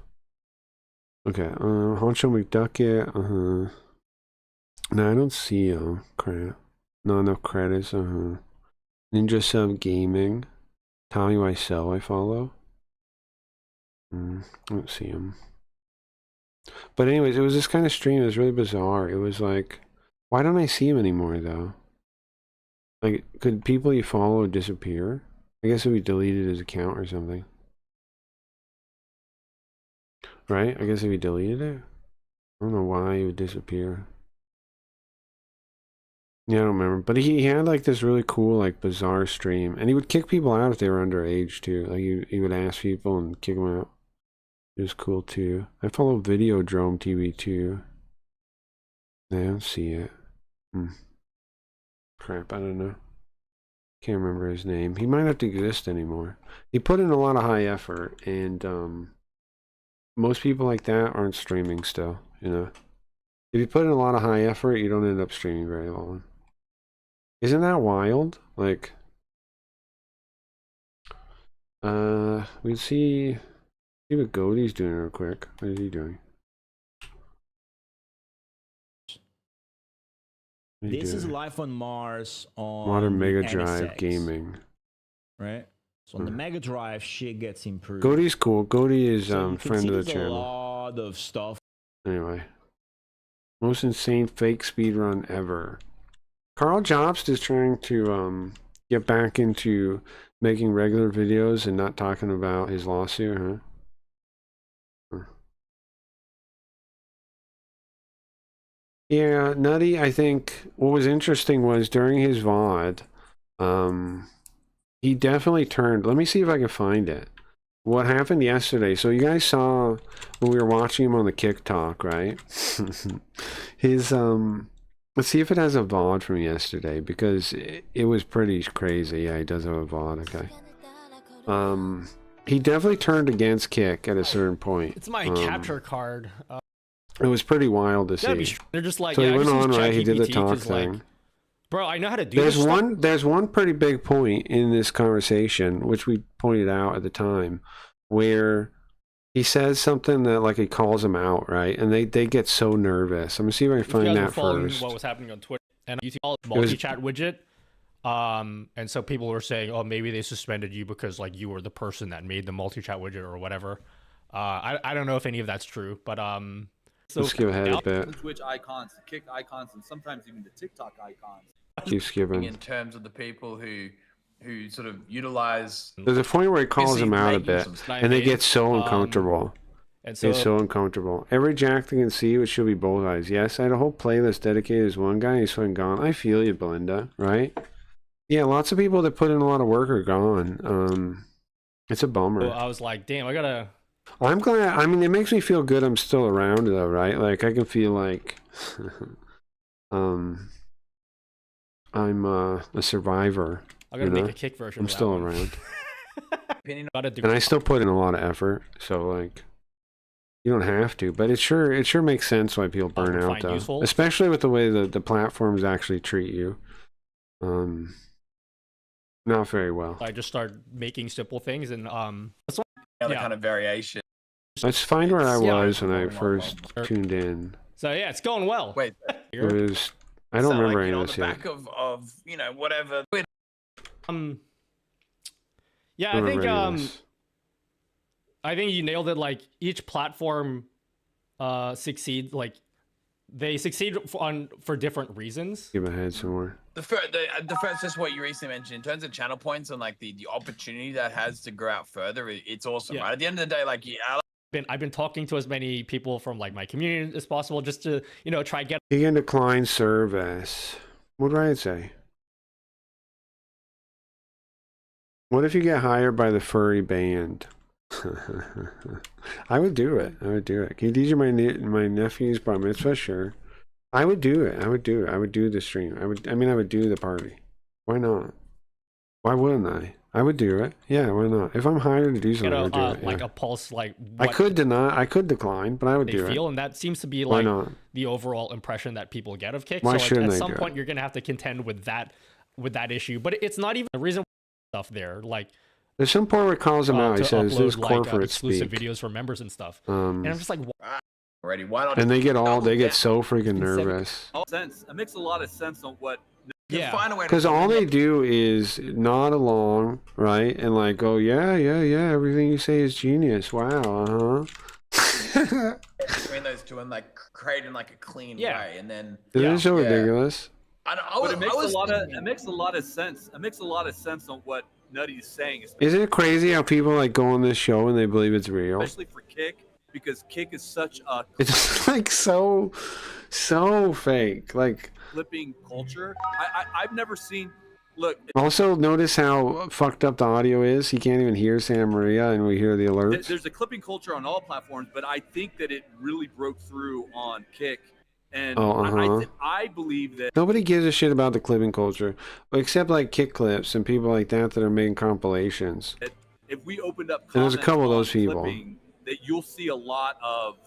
Speaker 2: Okay, Honcho McDucket, No, I don't see him. Crap. No credits, Ninja Sub Gaming. Tommy Wiseau I follow. I don't see him. But anyways, it was this kind of stream. It was really bizarre. It was like, why don't I see him anymore though? Like, could people you follow disappear? I guess if we deleted his account or something. Right? I guess if he deleted it? I don't know why he would disappear. Yeah, I don't remember. But he had like this really cool, like bizarre stream. And he would kick people out if they were underage too. Like he would ask people and kick them out. It was cool too. I follow Videodrome TV too. I don't see it. Crap, I don't know. Can't remember his name. He might not exist anymore. He put in a lot of high effort, and most people like that aren't streaming still, you know. If you put in a lot of high effort, you don't end up streaming very long. Isn't that wild? Like, we see what Goaty's doing real quick. What is he doing?
Speaker 11: This is Life on Mars on
Speaker 2: Modern Mega
Speaker 11: the
Speaker 2: Drive
Speaker 11: NSX,
Speaker 2: Gaming.
Speaker 11: right? So on the Mega Drive, shit gets improved.
Speaker 2: Goaty's cool. Goaty is
Speaker 11: So you can
Speaker 2: friend
Speaker 11: see
Speaker 2: of the
Speaker 11: there's
Speaker 2: channel.
Speaker 11: A lot of stuff.
Speaker 2: Anyway, most insane fake speedrun ever. Carl Jobst is trying to get back into making regular videos and not talking about his lawsuit, huh? Yeah, Nutty, I think what was interesting was during his VOD, he definitely turned. Let me see if I can find it. What happened yesterday? So you guys saw when we were watching him on the Kick Talk, right? His let's see if it has a VOD from yesterday because it was pretty crazy. Yeah, he does have a VOD. Okay. He definitely turned against Kick at a certain point.
Speaker 10: It's my capture card.
Speaker 2: It was pretty wild to see.
Speaker 10: They're just like,
Speaker 2: So
Speaker 10: yeah,
Speaker 2: he
Speaker 10: I
Speaker 2: went
Speaker 10: just
Speaker 2: on,
Speaker 10: use
Speaker 2: right? He did the
Speaker 10: ChatGPT
Speaker 2: talk
Speaker 10: 'cause, like,
Speaker 2: thing.
Speaker 10: bro, I know how to do this stuff.
Speaker 2: There's one pretty big point in this conversation, which we pointed out at the time, where he says something that like he calls him out, right? And they get so nervous. I'm gonna see if I can
Speaker 10: If you
Speaker 2: find
Speaker 10: guys were
Speaker 2: that
Speaker 10: following
Speaker 2: first.
Speaker 10: what was happening on Twitter and you see all the multi-chat widget, and so people were saying, oh, maybe they suspended you because like you were the person that made the multi-chat widget or whatever. I don't know if any of that's true, but so
Speaker 2: Let's skip ahead a bit.
Speaker 12: Twitch icons, the Kick icons, and sometimes even the TikTok icons.
Speaker 2: Keep skipping.
Speaker 12: In terms of the people who sort of utilize.
Speaker 2: There's a point where he calls him out a bit, and they get so uncomfortable.
Speaker 10: And
Speaker 2: They're so uncomfortable. Every Jack they can see, which should be both eyes. Yes, I had a whole playlist dedicated to one guy. He's fucking gone. I feel you, Belinda. Right? Yeah, lots of people that put in a lot of work are gone. It's a bummer.
Speaker 10: so I was like, damn, I gotta.
Speaker 2: I'm glad. I mean, it makes me feel good I'm still around, though, right? Like, I can feel like I'm a survivor.
Speaker 10: I gotta
Speaker 2: you
Speaker 10: make
Speaker 2: know?
Speaker 10: a Kick version.
Speaker 2: I'm
Speaker 10: of that
Speaker 2: still
Speaker 10: one.
Speaker 2: around.
Speaker 10: Gotta do
Speaker 2: And I still put in a lot of effort, so, like, you don't have to. But it sure makes sense why people burn out,
Speaker 10: find
Speaker 2: though.
Speaker 10: useful.
Speaker 2: Especially with the way the platforms actually treat you. Not very well.
Speaker 10: I just started making simple things, and that's
Speaker 12: Other kind of variation.
Speaker 2: Let's find where I
Speaker 10: Yeah.
Speaker 2: was when I first tuned in.
Speaker 10: so yeah, it's going well.
Speaker 12: Wait,
Speaker 2: It was... I don't remember any
Speaker 12: on
Speaker 2: of
Speaker 12: the
Speaker 2: this yet.
Speaker 12: back of whatever.
Speaker 10: Yeah, I think you nailed it. Like each platform succeed, like they succeed for different reasons.
Speaker 2: Give a head some more.
Speaker 12: The first, just what you recently mentioned, in terms of channel points and like the opportunity that has to grow out further, it's awesome, right? At the end of the day, like, yeah,
Speaker 10: I've been talking to as many people from like my community as possible, just to, you know, try get.
Speaker 2: You can decline service. What did I say? What if you get hired by the furry band? I would do it. I would do it. Can you teach my nephew's bar mitzvah? Sure. I would do it. I would do it. I would do the stream. I would do the party. Why not? Why wouldn't I? I would do it. Yeah, why not? If I'm hired to do something, I would do it.
Speaker 10: Like
Speaker 2: yeah.
Speaker 10: a pulse, like
Speaker 2: I could deny, I could decline, but I would do it.
Speaker 10: And that seems to be like the overall impression that people get of Kick.
Speaker 2: Why
Speaker 10: so
Speaker 2: shouldn't
Speaker 10: at some
Speaker 2: they do
Speaker 10: point,
Speaker 2: it?
Speaker 10: you're gonna have to contend with that issue. But it's not even the reason stuff there. Like
Speaker 2: there's some part where it calls them out. He says this corporate
Speaker 10: exclusive
Speaker 2: speak.
Speaker 10: videos for members and stuff. And I'm just like,
Speaker 12: already. Why not?
Speaker 2: And they get so freaking nervous.
Speaker 7: Sense. It makes a lot of sense on what.
Speaker 10: Yeah,
Speaker 2: because all they do is nod along, right, and like, oh yeah, everything you say is genius. Wow,
Speaker 12: Between those two and like creating like a clean way, and then
Speaker 2: it is so ridiculous.
Speaker 7: But it makes a lot of sense. It makes a lot of sense on what Nutty's saying.
Speaker 2: Isn't it crazy how people like go on this show and they believe it's real?
Speaker 7: Especially for Kick, because Kick is such a.
Speaker 2: It's like so fake, like.
Speaker 7: Flipping culture. I've never seen. Look.
Speaker 2: Also, notice how fucked up the audio is. He can't even hear Santa Maria, and we hear the alerts.
Speaker 7: There's a clipping culture on all platforms, but I think that it really broke through on Kick, and I believe that
Speaker 2: nobody gives a shit about the clipping culture, except like Kick clips and people like that are making compilations.
Speaker 7: If we opened up,
Speaker 2: and there's a couple of those people
Speaker 7: that you'll see a lot of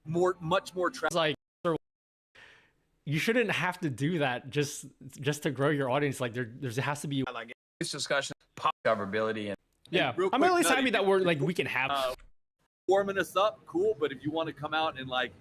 Speaker 7: much more traffic.
Speaker 10: Like. You shouldn't have to do that just to grow your audience. Like there has to be
Speaker 12: like this discussion, pop discoverability, and
Speaker 10: yeah. I'm at least happy that we can have
Speaker 7: warming us up, cool. But if you want to come out and like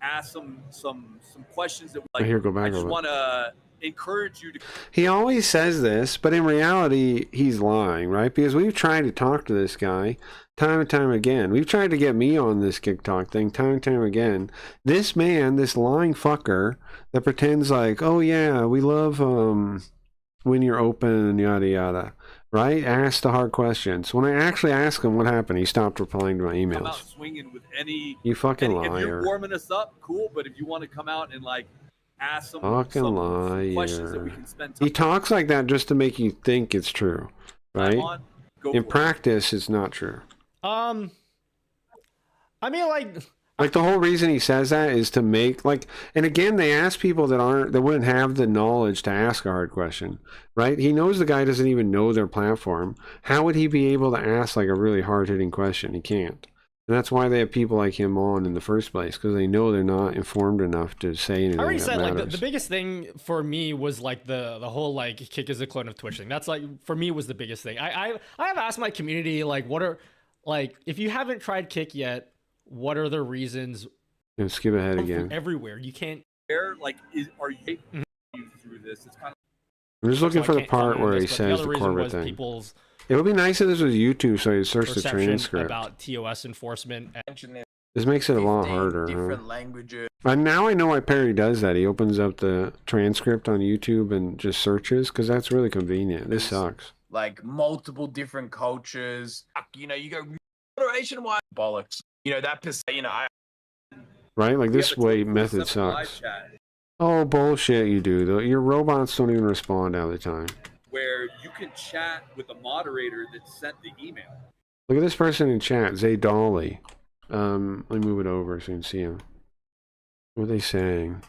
Speaker 7: ask some questions that like, I just want to encourage you to.
Speaker 2: He always says this, but in reality, he's lying, right? Because we've tried to talk to this guy time and time again. We've tried to get me on this Kick Talk thing time and time again. This man, this lying fucker that pretends like, oh yeah, we love when you're open and yada yada, right? Ask the hard questions. When I actually asked him what happened, he stopped replying to my emails.
Speaker 7: Come out swinging with any.
Speaker 2: You fucking
Speaker 7: liar. If you're
Speaker 2: liar.
Speaker 7: warming us up, cool. But if you want to come out and like ask some questions that we can spend time.
Speaker 2: He talks like that just to make you think it's true, right? In practice, it's not true.
Speaker 10: I mean,
Speaker 2: like the whole reason he says that is to make and again, they ask people that wouldn't have the knowledge to ask a hard question, right? He knows the guy doesn't even know their platform. How would he be able to ask like a really hard hitting question? He can't. And that's why they have people like him on in the first place, because they know they're not informed enough to say anything.
Speaker 10: I already
Speaker 2: that
Speaker 10: said
Speaker 2: matters.
Speaker 10: like the biggest thing for me was like the whole like Kick is a clone of Twitch thing. That's like for me was the biggest thing. I have asked my community like what are like if you haven't tried Kick yet, what are the reasons?
Speaker 2: And skip ahead again.
Speaker 10: Everywhere you can't.
Speaker 7: Like are you through this? It's kind of.
Speaker 2: I'm just looking for the part where he says the corporate thing. It would be nice if this was YouTube, so you search the transcript.
Speaker 10: About TOS enforcement.
Speaker 2: This makes it a lot harder.
Speaker 12: Different languages.
Speaker 2: And now I know why Perry does that. He opens up the transcript on YouTube and just searches, because that's really convenient. This sucks.
Speaker 12: Like multiple different cultures. You know, you go moderation wise bollocks. You know that
Speaker 2: right? Like this way method sucks. Oh bullshit! You do though. Your robots don't even respond all the time.
Speaker 7: Where you can chat with a moderator that sent the email.
Speaker 2: Look at this person in chat, Zay Dolly. Let me move it over so you can see him. What are they saying?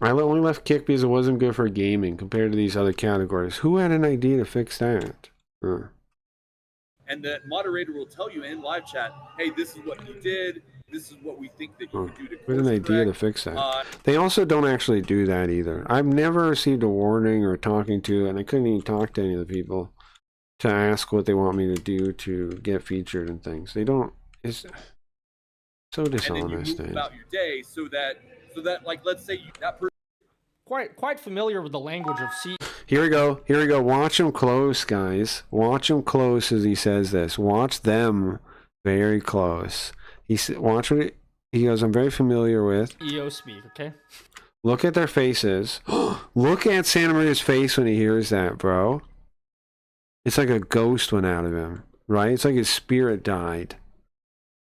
Speaker 2: I only left Kick because it wasn't good for gaming compared to these other categories. Who had an idea to fix that?
Speaker 7: And the moderator will tell you in live chat, hey, this is what he did. This is what we think that you could do to
Speaker 2: What an idea to fix that. They also don't actually do that either. I've never received a warning or talking to, and I couldn't even talk to any of the people to ask what they want me to do to get featured and things. They don't. It's so dishonest.
Speaker 7: And then you move about your day so that like let's say that person
Speaker 10: quite familiar with the language of C.
Speaker 2: Here we go. Here we go. Watch him close, guys. Watch him close as he says this. Watch them very close. Watch what he goes, I'm very familiar with.
Speaker 10: EO speak, okay?
Speaker 2: Look at their faces. Look at Santa Maria's face when he hears that, bro. It's like a ghost went out of him, right? It's like his spirit died.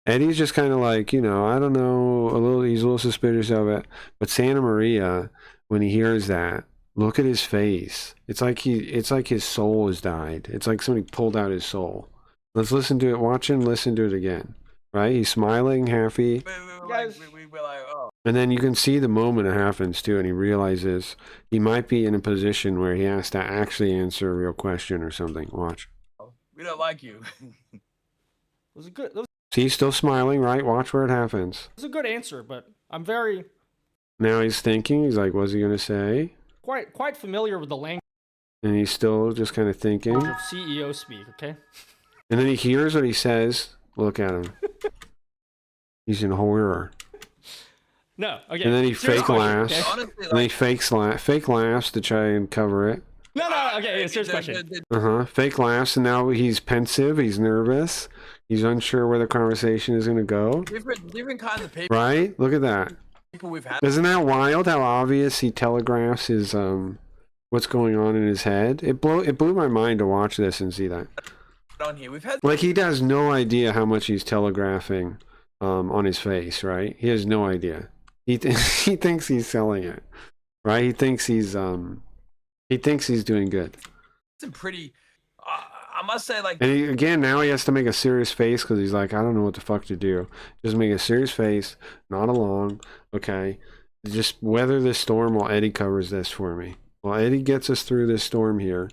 Speaker 2: Eddie's just kind of like, you know, I don't know, he's a little suspicious of it. But Santa Maria, when he hears that, look at his face. It's like his soul has died. It's like somebody pulled out his soul. Let's listen to it. Watch him listen to it again. Right? He's smiling, happy.
Speaker 12: We're like, oh.
Speaker 2: And then you can see the moment it happens too, and he realizes he might be in a position where he has to actually answer a real question or something. Watch.
Speaker 12: We don't like you.
Speaker 10: It was a good.
Speaker 2: See, he's still smiling, right? Watch where it happens.
Speaker 10: It was a good answer, but I'm very.
Speaker 2: Now he's thinking. He's like, what's he gonna say?
Speaker 10: Quite familiar with the language
Speaker 2: And he's still just kind of thinking.
Speaker 10: of CEO speak, okay?
Speaker 2: And then he hears what he says. Look at him. He's in horror.
Speaker 10: No, okay.
Speaker 2: And then he
Speaker 10: serious
Speaker 2: fake
Speaker 10: question,
Speaker 2: laughs.
Speaker 10: okay?
Speaker 12: Honestly,
Speaker 2: And then he fake laughs to try and cover it.
Speaker 10: No, okay, yeah, serious question.
Speaker 2: Fake laughs, and now he's pensive, he's nervous, he's unsure where the conversation is going to go.
Speaker 12: Different kinds of people.
Speaker 2: Right? Look at that.
Speaker 12: People we've had.
Speaker 2: Isn't that wild how obvious he telegraphs his, what's going on in his head? It blew my mind to watch this and see that.
Speaker 12: On here, we've had.
Speaker 2: Like, he has no idea how much he's telegraphing on his face, right? He has no idea. He thinks he's selling it, right? He thinks he's doing good.
Speaker 12: Some pretty. I must say, like.
Speaker 2: And now he has to make a serious face because he's like, I don't know what the fuck to do. Just make a serious face, nod along, okay? Just weather this storm while Eddie covers this for me. While Eddie gets us through this storm here,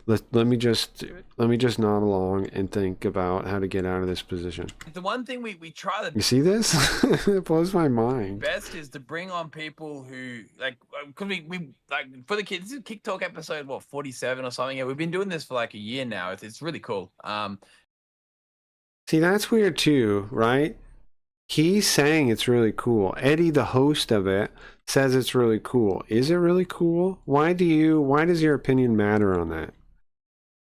Speaker 2: let me just nod along and think about how to get out of this position.
Speaker 12: The one thing we try
Speaker 2: You see this? It blows my mind.
Speaker 12: best is to bring on people who like because we like for the kids. This is Kick Talk episode 47 or something. Yeah, we've been doing this for like a year now. It's really cool.
Speaker 2: See, that's weird too, right? He's saying it's really cool. Eddie, the host of it, says it's really cool. Is it really cool? Why does your opinion matter on that?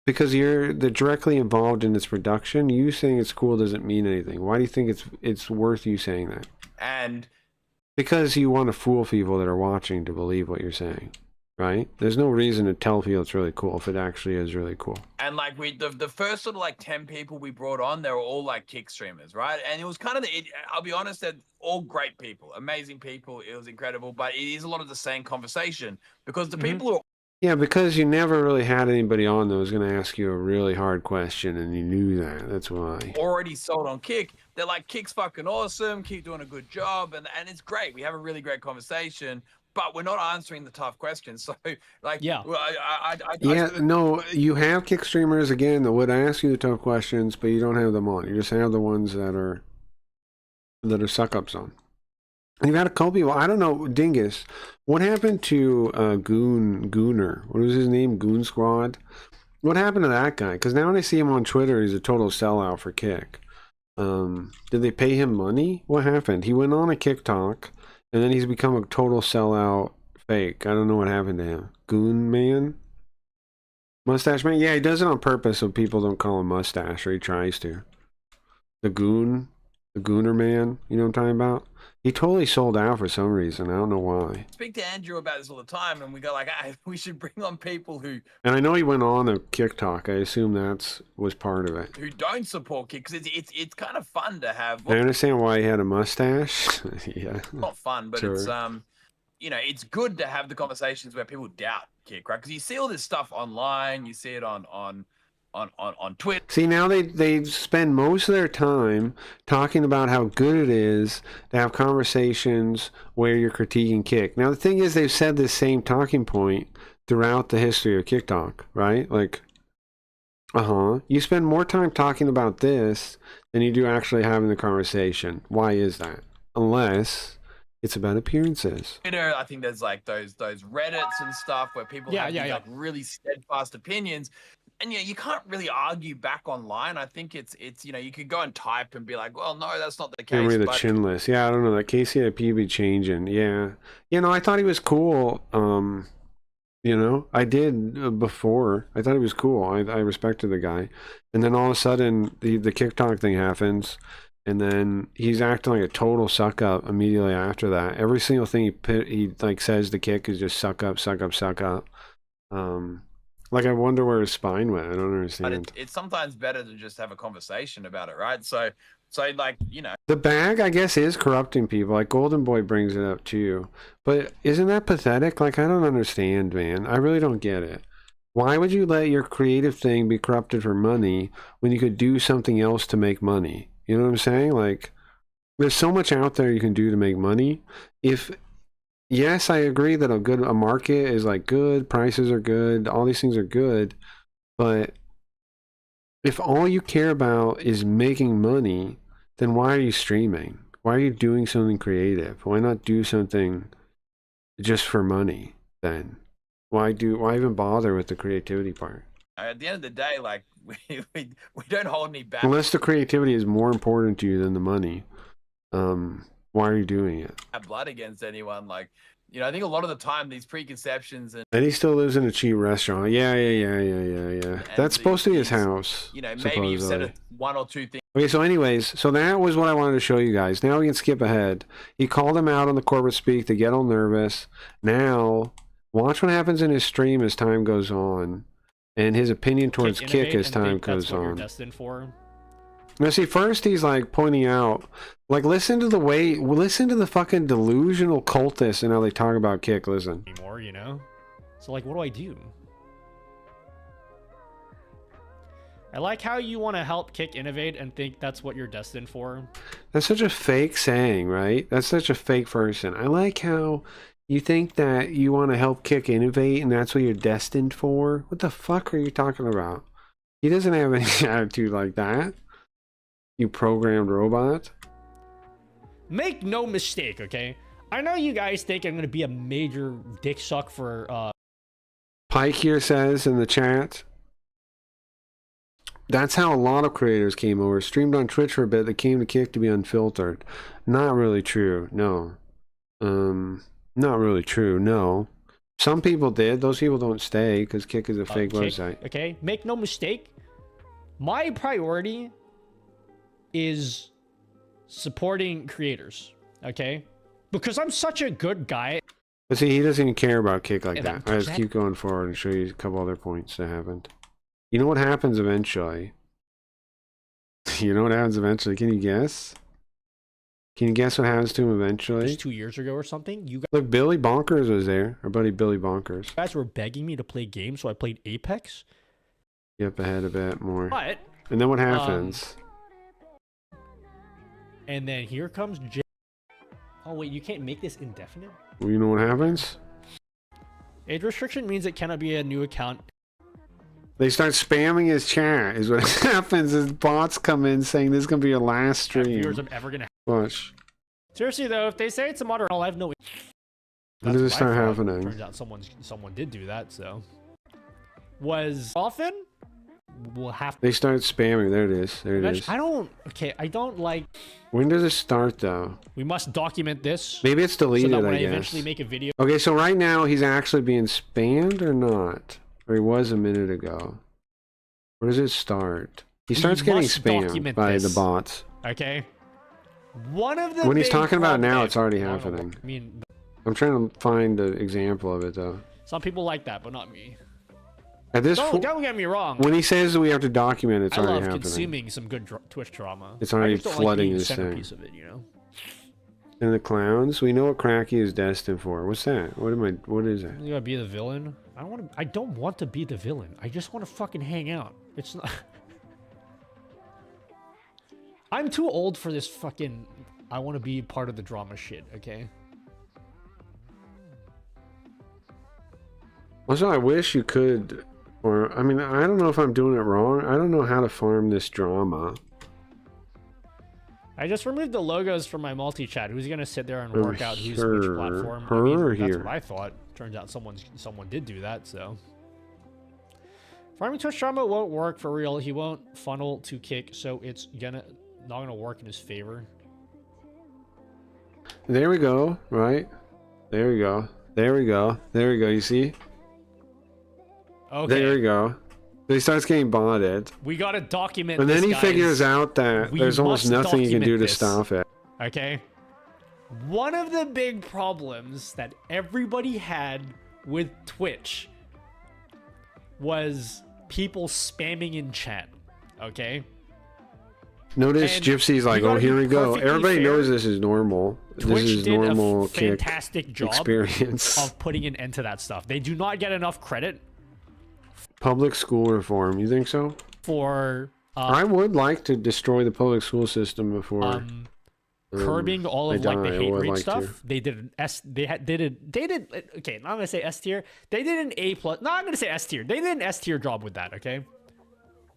Speaker 2: Because you're directly involved in its production. You saying it's cool doesn't mean anything. Why do you think it's worth you saying that?
Speaker 12: And
Speaker 2: because you want to fool people that are watching to believe what you're saying, right? There's no reason to tell people it's really cool if it actually is really cool.
Speaker 12: And like the first sort of like 10 people we brought on, they were all like kick streamers, right? And it was kind of I'll be honest, they're all great people, amazing people. It was incredible, but it is a lot of the same conversation because the people who are
Speaker 2: Yeah, because you never really had anybody on that was going to ask you a really hard question, and you knew that. That's why.
Speaker 12: already sold on Kick, they're like, Kick's fucking awesome, keep doing a good job, and it's great. We have a really great conversation, but we're not answering the tough questions. So, like,
Speaker 10: Yeah.
Speaker 12: well,
Speaker 2: No, you have kick streamers, again, that would ask you the tough questions, but you don't have them on. You just have the ones that are suck-ups on. And you've had a couple people, I don't know, Dingus, what happened to Gooner? What was his name? Goon Squad? What happened to that guy? Because now when I see him on Twitter, he's a total sellout for Kick. Did they pay him money? What happened? He went on a Kick Talk, and then he's become a total sellout fake. I don't know what happened to him. Goon Man? Mustache Man? Yeah, he does it on purpose so people don't call him Mustache, or he tries to. The Gooner Man, you know what I'm talking about? He totally sold out for some reason. I don't know why.
Speaker 12: speak to Andrew about this all the time, and we go like, we should bring on people who
Speaker 2: And I know he went on a Kick Talk. I assume was part of it.
Speaker 12: don't support Kick because it's kind of fun to have.
Speaker 2: I understand why he had a mustache. Yeah.
Speaker 12: Not fun, but
Speaker 2: Sure.
Speaker 12: it's it's good to have the conversations where people doubt Kick, right? Because you see all this stuff online, you see it on Twitter.
Speaker 2: See, now they spend most of their time talking about how good it is to have conversations where you're critiquing Kick. Now, the thing is, they've said this same talking point throughout the history of Kick Talk, right? Like, you spend more time talking about this than you do actually having the conversation. Why is that? Unless it's about appearances.
Speaker 12: Twitter, I think there's like those Reddits and stuff where people have these, like really steadfast opinions. And you can't really argue back online. I think it's you could go and type and be like, well, no, that's not the case.
Speaker 2: Henry the Chinless. Yeah, I don't know. That KCIP be changing. Yeah. I thought he was cool. You know, I did before. I thought he was cool. I respected the guy. And then all of a sudden, the Kick Talk thing happens. And then he's acting like a total suck up immediately after that. Every single thing he like says to Kick is just suck up, suck up, suck up. Like I wonder where his spine went. I don't understand.
Speaker 12: But it's sometimes better to just have a conversation about it, right? So like, you know.
Speaker 2: The bag, I guess, is corrupting people. Like Golden Boy brings it up too. But isn't that pathetic? Like I don't understand, man. I really don't get it. Why would you let your creative thing be corrupted for money when you could do something else to make money? You know what I'm saying? Like, there's so much out there you can do to make money. Yes, I agree that a market is like good, prices are good, all these things are good, but if all you care about is making money, then why are you streaming? Why are you doing something creative? Why not do something just for money then? Why even bother with the creativity part?
Speaker 12: At the end of the day, like we don't hold any back.
Speaker 2: Unless the creativity is more important to you than the money, why are you doing it?
Speaker 12: Have blood against anyone, like, you know, I think a lot of the time these preconceptions
Speaker 2: And he still lives in a cheap restaurant. Yeah. That's supposed to be his house.
Speaker 12: You know, maybe you've said
Speaker 2: supposedly.
Speaker 12: one or two things.
Speaker 2: Okay, so anyways, so that was what I wanted to show you guys. Now we can skip ahead. He called him out on the corporate speak. They get all nervous. Now, watch what happens in his stream as time goes on. And his opinion towards Kick as time goes on.
Speaker 10: Destined for.
Speaker 2: Now see, first he's like pointing out, like listen to the fucking delusional cultists and how they talk about Kick. Listen.
Speaker 10: Anymore, you know. So like, what do I do? I like how you want to help Kick innovate and think that's what you're destined for.
Speaker 2: That's such a fake saying, right? That's such a fake person. I like how you think that you want to help Kick innovate and that's what you're destined for. What the fuck are you talking about? He doesn't have any attitude like that. You programmed robot.
Speaker 10: Make no mistake, okay? I know you guys think I'm gonna be a major dick suck for
Speaker 2: Pike here says in the chat, that's how a lot of creators came over. Streamed on Twitch for a bit, they came to Kick to be unfiltered. Not really true, no. Not really true, no. Some people did. Those people don't stay because Kick is a fake website.
Speaker 10: Okay, make no mistake. My priority is supporting creators, okay? Because I'm such a good guy.
Speaker 2: But see, he doesn't even care about Kick like
Speaker 10: And
Speaker 2: that. All right, let's keep going forward and show you a couple other points that happened. You know what happens eventually? You know what happens eventually? Can you guess? Can you guess what happens to him eventually?
Speaker 10: Just 2 years ago or something. You
Speaker 2: Look, Billy Bonkers was there. Our buddy Billy Bonkers.
Speaker 10: guys were begging me to play games, so I played Apex.
Speaker 2: Yep, ahead a bit more.
Speaker 10: But
Speaker 2: And then what happens?
Speaker 10: and then here comes J. Oh wait, you can't make this indefinite?
Speaker 2: Well, you know what happens?
Speaker 10: Age restriction means it cannot be a new account.
Speaker 2: They start spamming his chat is what happens. Is bots come in saying this is going to be your last stream.
Speaker 10: Viewers I'm ever gonna
Speaker 2: Watch.
Speaker 10: Seriously though, if they say it's a moderate, I have no.
Speaker 2: When does it
Speaker 10: That's
Speaker 2: start
Speaker 10: what I thought.
Speaker 2: happening?
Speaker 10: Turns out someone did do that. So was often. We'll have.
Speaker 2: They start spamming. There it is. There it is.
Speaker 10: I don't. Okay, I don't like.
Speaker 2: When does it start though?
Speaker 10: We must document this.
Speaker 2: Maybe it's deleted,
Speaker 10: So that when I
Speaker 2: guess.
Speaker 10: eventually make a video.
Speaker 2: Okay, so right now he's actually being spammed or not? Or he was a minute ago. Where does it start? He starts getting
Speaker 10: must
Speaker 2: spammed
Speaker 10: document
Speaker 2: by
Speaker 10: this.
Speaker 2: the bots.
Speaker 10: Okay. One of the.
Speaker 2: When he's
Speaker 10: big
Speaker 2: talking about now,
Speaker 10: problems-
Speaker 2: it's already
Speaker 10: I don't know,
Speaker 2: happening.
Speaker 10: I mean,
Speaker 2: I'm trying to find an example of it though.
Speaker 10: some people like that, but not me.
Speaker 2: At this
Speaker 10: Don't get me wrong.
Speaker 2: when he says that we have to document, it's
Speaker 10: I
Speaker 2: already
Speaker 10: love
Speaker 2: happening.
Speaker 10: consuming some good Twitch drama.
Speaker 2: It's already
Speaker 10: I just don't
Speaker 2: flooding
Speaker 10: like being
Speaker 2: this
Speaker 10: the
Speaker 2: thing.
Speaker 10: centerpiece of it, you know.
Speaker 2: And the clowns, we know what Cracky is destined for. What's that? What is it?
Speaker 10: You gotta be the villain. I don't want to be the villain. I just want to fucking hang out. It's not. I'm too old for this fucking. I want to be part of the drama shit. Okay.
Speaker 2: Also, I wish you could, or I mean, I don't know if I'm doing it wrong. I don't know how to farm this drama.
Speaker 10: I just removed the logos from my multi-chat. Who's gonna sit there and
Speaker 2: Or
Speaker 10: work out who's which
Speaker 2: her-
Speaker 10: platform?
Speaker 2: her
Speaker 10: I mean, that's
Speaker 2: here.
Speaker 10: what I thought. Turns out someone did do that. So farming Twitch drama won't work for real. He won't funnel to Kick, so it's not gonna work in his favor.
Speaker 2: There we go. Right. There we go. There we go. There we go. You see?
Speaker 10: Okay.
Speaker 2: There you go. He starts getting botted.
Speaker 10: We gotta document
Speaker 2: And
Speaker 10: this,
Speaker 2: then he
Speaker 10: guys.
Speaker 2: figures out that
Speaker 10: We
Speaker 2: there's almost
Speaker 10: must
Speaker 2: nothing he can
Speaker 10: document
Speaker 2: do to
Speaker 10: this.
Speaker 2: stop it.
Speaker 10: Okay. One of the big problems that everybody had with Twitch was people spamming in chat. Okay.
Speaker 2: Notice
Speaker 10: And
Speaker 2: Gypsy's like,
Speaker 10: you
Speaker 2: oh,
Speaker 10: gotta
Speaker 2: here
Speaker 10: be
Speaker 2: we go.
Speaker 10: perfectly
Speaker 2: Everybody
Speaker 10: fair.
Speaker 2: knows this is normal.
Speaker 10: Twitch
Speaker 2: This is
Speaker 10: did
Speaker 2: normal
Speaker 10: a
Speaker 2: kick
Speaker 10: fantastic job
Speaker 2: experience.
Speaker 10: of putting an end to that stuff. They do not get enough credit
Speaker 2: Public school reform. You think so?
Speaker 10: for
Speaker 2: I would like to destroy the public school system before
Speaker 10: curbing all
Speaker 2: I
Speaker 10: of like the
Speaker 2: die. I
Speaker 10: hate
Speaker 2: would
Speaker 10: rate
Speaker 2: like
Speaker 10: stuff.
Speaker 2: to.
Speaker 10: They did an S. They did okay. Not gonna say S tier. They did an A plus. No, I'm gonna say S tier. They did an S tier job with that. Okay.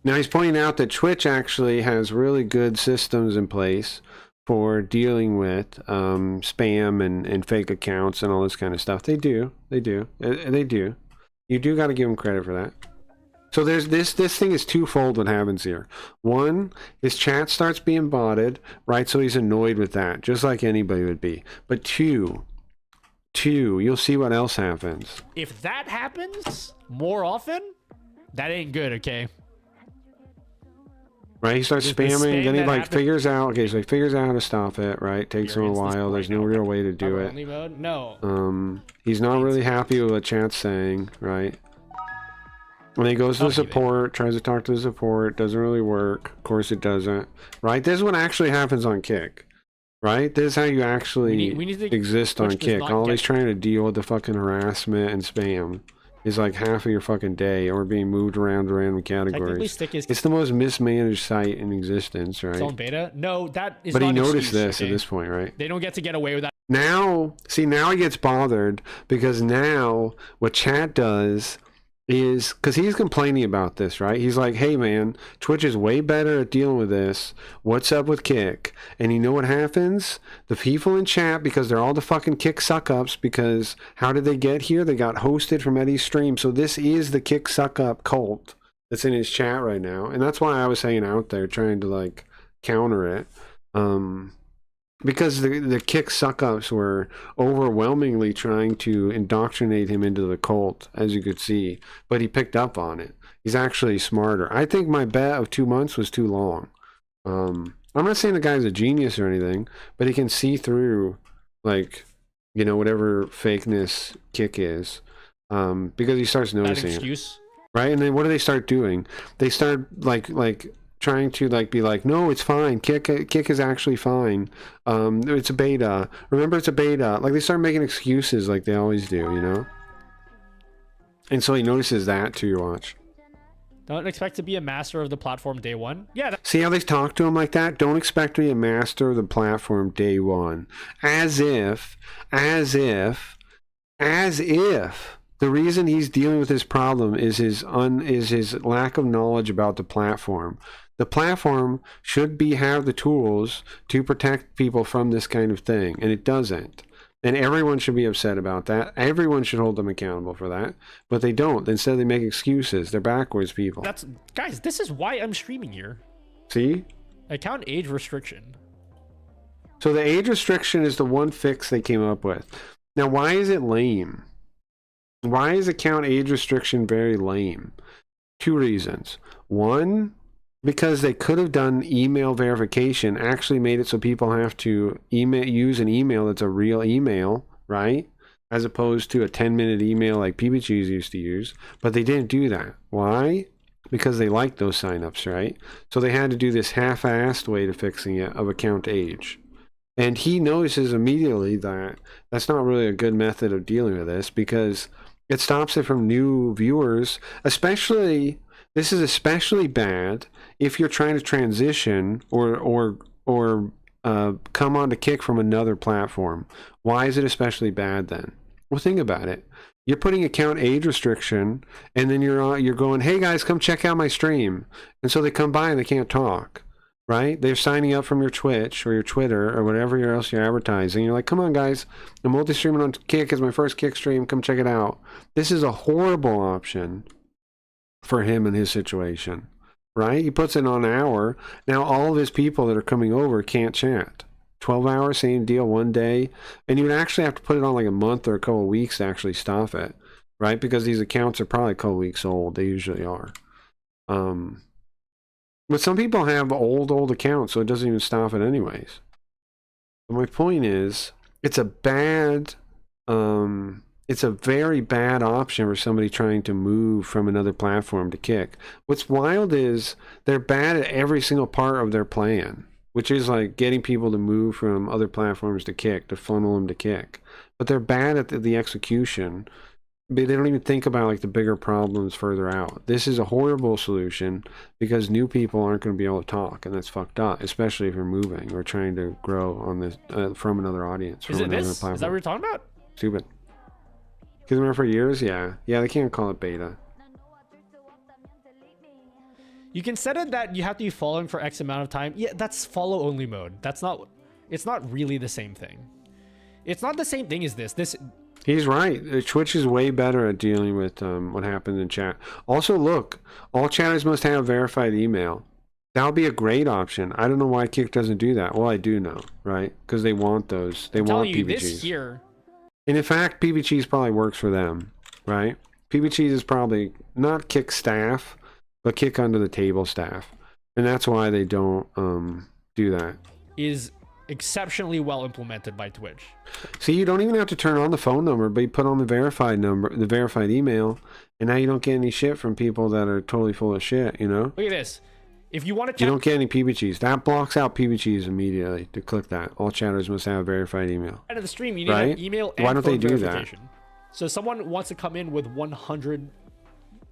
Speaker 2: Now he's pointing out that Twitch actually has really good systems in place for dealing with spam and fake accounts and all this kind of stuff. They do. They do. You do got to give them credit for that. So there's this thing is twofold what happens here. One, his chat starts being botted, right? So he's annoyed with that, just like anybody would be. But two, you'll see what else happens.
Speaker 10: If that happens more often, that ain't good. Okay.
Speaker 2: Right, he starts
Speaker 10: The spam
Speaker 2: spamming, then he
Speaker 10: that
Speaker 2: like
Speaker 10: happens-
Speaker 2: figures out, okay, so he figures out how to stop it, right? Takes him a
Speaker 10: Experience this
Speaker 2: while, there's
Speaker 10: right
Speaker 2: no
Speaker 10: now.
Speaker 2: real way to do
Speaker 10: Cover
Speaker 2: it.
Speaker 10: only mode? No.
Speaker 2: He's not really happy with what chat's saying, right? When he goes to the support, tries to talk to the support, doesn't really work. Of course it doesn't, right? This is what actually happens on Kick, right? This is how you actually
Speaker 10: we need to-
Speaker 2: exist on
Speaker 10: Twitch does
Speaker 2: Kick.
Speaker 10: not
Speaker 2: All
Speaker 10: get-
Speaker 2: he's trying to deal with the fucking harassment and spam is like half of your fucking day, or being moved around to random
Speaker 10: Technically,
Speaker 2: categories.
Speaker 10: Stick is
Speaker 2: It's the most mismanaged site in existence, right?
Speaker 10: its own beta. No, that is.
Speaker 2: But he
Speaker 10: not an
Speaker 2: noticed
Speaker 10: excuse,
Speaker 2: this
Speaker 10: okay?
Speaker 2: at this point, right?
Speaker 10: They don't get to get away with that.
Speaker 2: Now, see, now he gets bothered because now what chat does is, because he's complaining about this, right? He's like, hey man, Twitch is way better at dealing with this. What's up with Kick? And you know what happens? The people in chat, because they're all the fucking Kick suck-ups, because how did they get here? They got hosted from Eddie's stream. So this is the Kick suck-up cult that's in his chat right now. And that's why I was hanging out there trying to like counter it. Because the Kick suck-ups were overwhelmingly trying to indoctrinate him into the cult, as you could see. But he picked up on it. He's actually smarter. I think my bet of 2 months was too long. I'm not saying the guy's a genius or anything, but he can see through, like, you know, whatever fakeness Kick is. Because he starts
Speaker 10: That
Speaker 2: noticing it.
Speaker 10: excuse.
Speaker 2: Right? And then what do they start doing? They start, like trying to like be like, no, it's fine. Kick is actually fine. It's a beta. Remember, it's a beta. Like they start making excuses, like they always do, you know. And so he notices that too. Watch.
Speaker 10: Don't expect to be a master of the platform day one. Yeah.
Speaker 2: See how they talk to him like that? Don't expect to be a master of the platform day one. As if the reason he's dealing with this problem is his lack of knowledge about the platform. The platform should have the tools to protect people from this kind of thing, and it doesn't. And everyone should be upset about that. Everyone should hold them accountable for that, but they don't. Instead, they make excuses. They're backwards people.
Speaker 10: Guys, this is why I'm streaming here.
Speaker 2: See?
Speaker 10: Account age restriction.
Speaker 2: So the age restriction is the one fix they came up with. Now, why is it lame? Why is account age restriction very lame? 2 reasons. One, because they could have done email verification, actually made it so people have to use an email that's a real email, right? As opposed to a 10-minute email like PBGs used to use. But they didn't do that. Why? Because they like those signups, right? So they had to do this half-assed way to fixing it of account age. And he notices immediately that that's not really a good method of dealing with this, because it stops it from new viewers, especially... This is especially bad if you're trying to transition or come on to Kick from another platform. Why is it especially bad then? Well, think about it. You're putting account age restriction, and then you're going, hey guys, come check out my stream. And so they come by and they can't talk, right? They're signing up from your Twitch or your Twitter or whatever else you're advertising. You're like, come on guys, I'm multi-streaming on Kick. It's my first Kick stream. Come check it out. This is a horrible option for him and his situation, right? He puts it on an hour. Now all of his people that are coming over can't chat. 12 hours, same deal, one day. And you would actually have to put it on like a month or a couple of weeks to actually stop it, right? Because these accounts are probably a couple weeks old. They usually are. But some people have old accounts, so it doesn't even stop it anyways. But my point is, it's a bad, it's a very bad option for somebody trying to move from another platform to Kick. What's wild is they're bad at every single part of their plan, which is like getting people to move from other platforms to Kick, to funnel them to Kick. But they're bad at the execution. They don't even think about like the bigger problems further out. This is a horrible solution because new people aren't going to be able to talk, and that's fucked up, especially if you're moving or trying to grow on this from another audience.
Speaker 10: Is it this? Is that what you're talking about?
Speaker 2: Stupid. Because remember for years, yeah, they can't call it beta.
Speaker 10: You can set it that you have to be following for X amount of time. Yeah, that's follow only mode. It's not really the same thing. It's not the same thing as this.
Speaker 2: He's right. Twitch is way better at dealing with what happens in chat. Also, look, all chatters must have verified email. That would be a great option. I don't know why Kick doesn't do that. Well, I do know, right? Because they want those. They want PBGs.
Speaker 10: This here.
Speaker 2: And in fact, PBGs probably works for them, right? PBGs is probably not Kick staff, but Kick under the table staff. And that's why they don't do that.
Speaker 10: Is exceptionally well implemented by Twitch.
Speaker 2: See, you don't even have to turn on the phone number, but you put on the verified number, the verified email, and now you don't get any shit from people that are totally full of shit, you know?
Speaker 10: Look at this. If you want to check,
Speaker 2: you don't get any PBGs. That blocks out PBGs immediately. To click that, all chatters must have verified email.
Speaker 10: Out of the stream, you need an email and
Speaker 2: why don't they
Speaker 10: phone
Speaker 2: do
Speaker 10: verification.
Speaker 2: that?
Speaker 10: So someone wants to come in with 100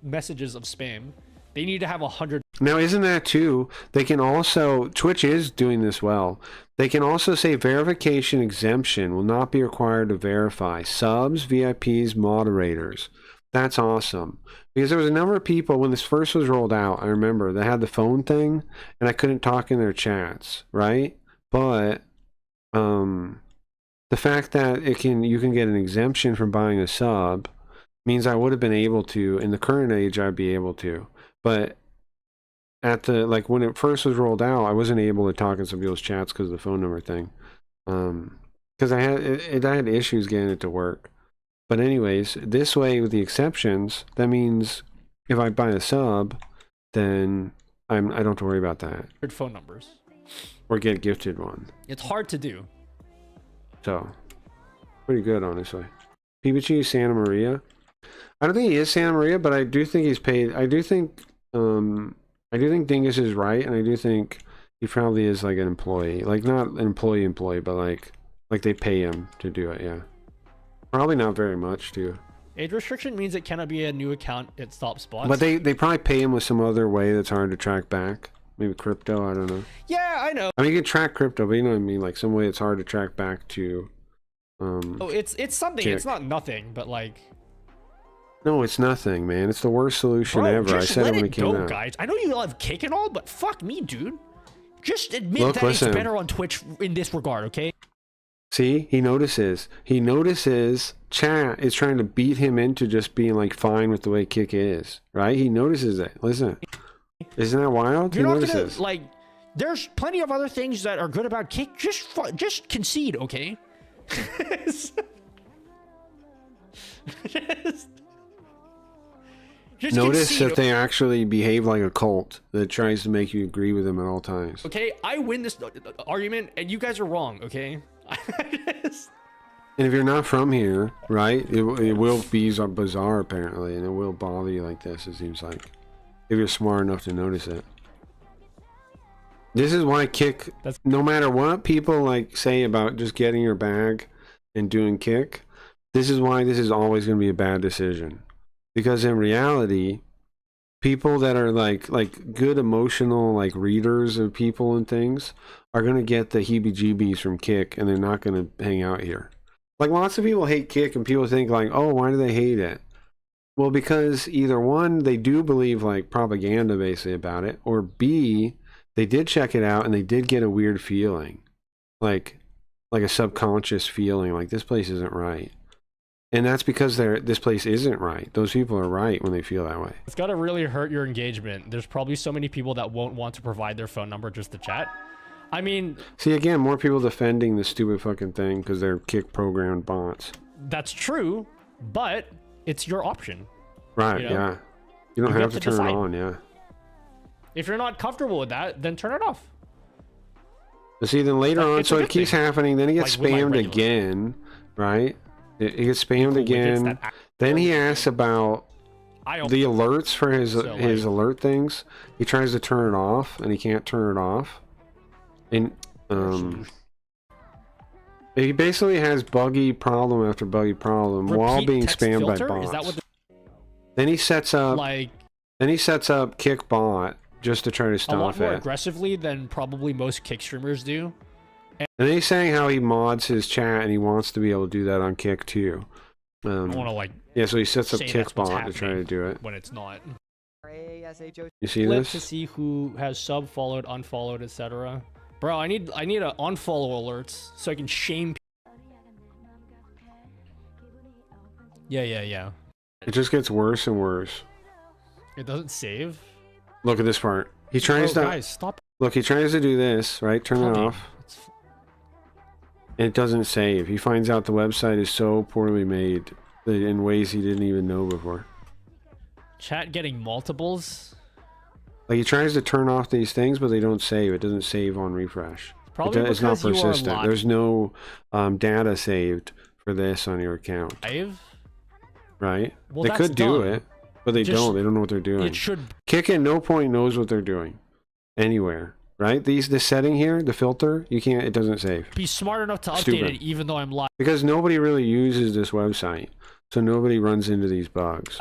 Speaker 10: messages of spam. They need to have 100.
Speaker 2: Now, isn't that too? They can also, Twitch is doing this well. They can also say verification exemption will not be required to verify subs, VIPs, moderators. That's awesome. Because there was a number of people when this first was rolled out, I remember, they had the phone thing and I couldn't talk in their chats, right? But the fact that you can get an exemption from buying a sub means I would have been able to, in the current age, I'd be able to. But at the, like, when it first was rolled out, I wasn't able to talk in some people's chats because of the phone number thing. Because I had issues getting it to work. But anyways, this way with the exceptions, that means if I buy a sub, then I don't have to worry about that.
Speaker 10: Phone numbers.
Speaker 2: Or get gifted one.
Speaker 10: It's hard to do.
Speaker 2: So, pretty good, honestly. PBG Santa Maria. I don't think he is Santa Maria, but I do think he's paid. I do think Dingus is right, and I do think he probably is like an employee. Like, not an employee, but like they pay him to do it, yeah. Probably not very much, too.
Speaker 10: Age restriction means it cannot be a new account. It stops bots.
Speaker 2: But they probably pay him with some other way that's hard to track back. Maybe crypto, I don't know.
Speaker 10: Yeah, I know.
Speaker 2: I mean, you can track crypto, but you know what I mean? Like, some way it's hard to track back to...
Speaker 10: it's something.
Speaker 2: Kick.
Speaker 10: It's not nothing, but like...
Speaker 2: No, it's nothing, man. It's the worst solution ever. I said it when it came out.
Speaker 10: Guys. I know you love Kick and all, but fuck me, dude. Just admit that it's better on Twitch in this regard, okay?
Speaker 2: See, he notices. He notices chat is trying to beat him into just being like fine with the way Kick is, right? He notices it. Listen, isn't that wild?
Speaker 10: You're not gonna like. There's plenty of other things that are good about Kick. Just concede, okay? just
Speaker 2: notice
Speaker 10: concede.
Speaker 2: if they actually behave like a cult that tries to make you agree with them at all times.
Speaker 10: Okay, I win this argument, and you guys are wrong. Okay.
Speaker 2: And if you're not from here, right, it will be bizarre apparently, and it will bother you like this, it seems like, if you're smart enough to notice it. This is why Kick, no matter what people like say about just getting your bag and doing Kick, this is why this is always going to be a bad decision. Because in reality, people that are like good emotional like readers of people and things are going to get the heebie-jeebies from Kick, and they're not going to hang out here. Like, lots of people hate Kick, and people think like, oh, why do they hate it? Well, because either one, they do believe like propaganda basically about it, or B, they did check it out and they did get a weird feeling, like a subconscious feeling, like this place isn't right. And that's because this place isn't right. Those people are right when they feel that way.
Speaker 10: It's got to really hurt your engagement. There's probably so many people that won't want to provide their phone number just to chat. I mean...
Speaker 2: See, again, more people defending the stupid fucking thing because they're Kick programmed bots.
Speaker 10: That's true, but it's your option.
Speaker 2: Right,
Speaker 10: You know?
Speaker 2: yeah. You don't
Speaker 10: You
Speaker 2: have
Speaker 10: get
Speaker 2: to
Speaker 10: to
Speaker 2: turn it
Speaker 10: decide.
Speaker 2: on, yeah.
Speaker 10: If you're not comfortable with that, then turn it off.
Speaker 2: But see, then later
Speaker 10: Like,
Speaker 2: on,
Speaker 10: it's
Speaker 2: so
Speaker 10: a
Speaker 2: it
Speaker 10: good
Speaker 2: keeps
Speaker 10: thing.
Speaker 2: happening. Then he gets
Speaker 10: Like with my
Speaker 2: spammed
Speaker 10: regular.
Speaker 2: again, right? It gets spammed
Speaker 10: Cool widgets
Speaker 2: again.
Speaker 10: that act-
Speaker 2: Then he asks about
Speaker 10: I
Speaker 2: the alerts for his
Speaker 10: So,
Speaker 2: his
Speaker 10: like-
Speaker 2: alert things. He tries to turn it off, and he can't turn it off. And he basically has buggy problem after buggy problem while
Speaker 10: Repeat
Speaker 2: being
Speaker 10: text
Speaker 2: spammed
Speaker 10: filter?
Speaker 2: by bots.
Speaker 10: Is that what
Speaker 2: Then he sets up.
Speaker 10: like
Speaker 2: Then he sets up Kickbot just to try to
Speaker 10: a lot
Speaker 2: stop
Speaker 10: more
Speaker 2: it.
Speaker 10: aggressively than probably most kick streamers do?
Speaker 2: And then he's saying how he mods his chat and he wants to be able to do that on Kick too.
Speaker 10: I want to like
Speaker 2: Yeah, so he sets up
Speaker 10: say that's what's
Speaker 2: Kickbot to try to
Speaker 10: happening
Speaker 2: do it.
Speaker 10: when it's not.
Speaker 2: You see
Speaker 10: Flip
Speaker 2: this?
Speaker 10: to see who has sub followed, unfollowed, etc. Bro, I need a unfollow alerts so I can shame. Yeah.
Speaker 2: It just gets worse and worse.
Speaker 10: It doesn't save.
Speaker 2: Look at this part. He tries
Speaker 10: Bro,
Speaker 2: to
Speaker 10: guys, stop.
Speaker 2: look. He tries to do this, right? Turn it
Speaker 10: Coming.
Speaker 2: off. And it doesn't save. He finds out the website is so poorly made that in ways he didn't even know before.
Speaker 10: Chat getting multiples.
Speaker 2: Like he tries to turn off these things, but they don't save. It doesn't save on refresh.
Speaker 10: Probably
Speaker 2: It's not
Speaker 10: because you are
Speaker 2: persistent.
Speaker 10: locked.
Speaker 2: There's no data saved for this on your account,
Speaker 10: Live.
Speaker 2: right?
Speaker 10: Well,
Speaker 2: they
Speaker 10: that's
Speaker 2: could do
Speaker 10: dumb.
Speaker 2: it, but they
Speaker 10: Just-
Speaker 2: don't. They don't know what they're doing.
Speaker 10: It should.
Speaker 2: Kick at no point knows what they're doing anywhere, right? This setting here, the filter, you can't. It doesn't save
Speaker 10: Be smart enough to update
Speaker 2: Stupid.
Speaker 10: it, even though I'm live.
Speaker 2: because nobody really uses this website, so nobody runs into these bugs.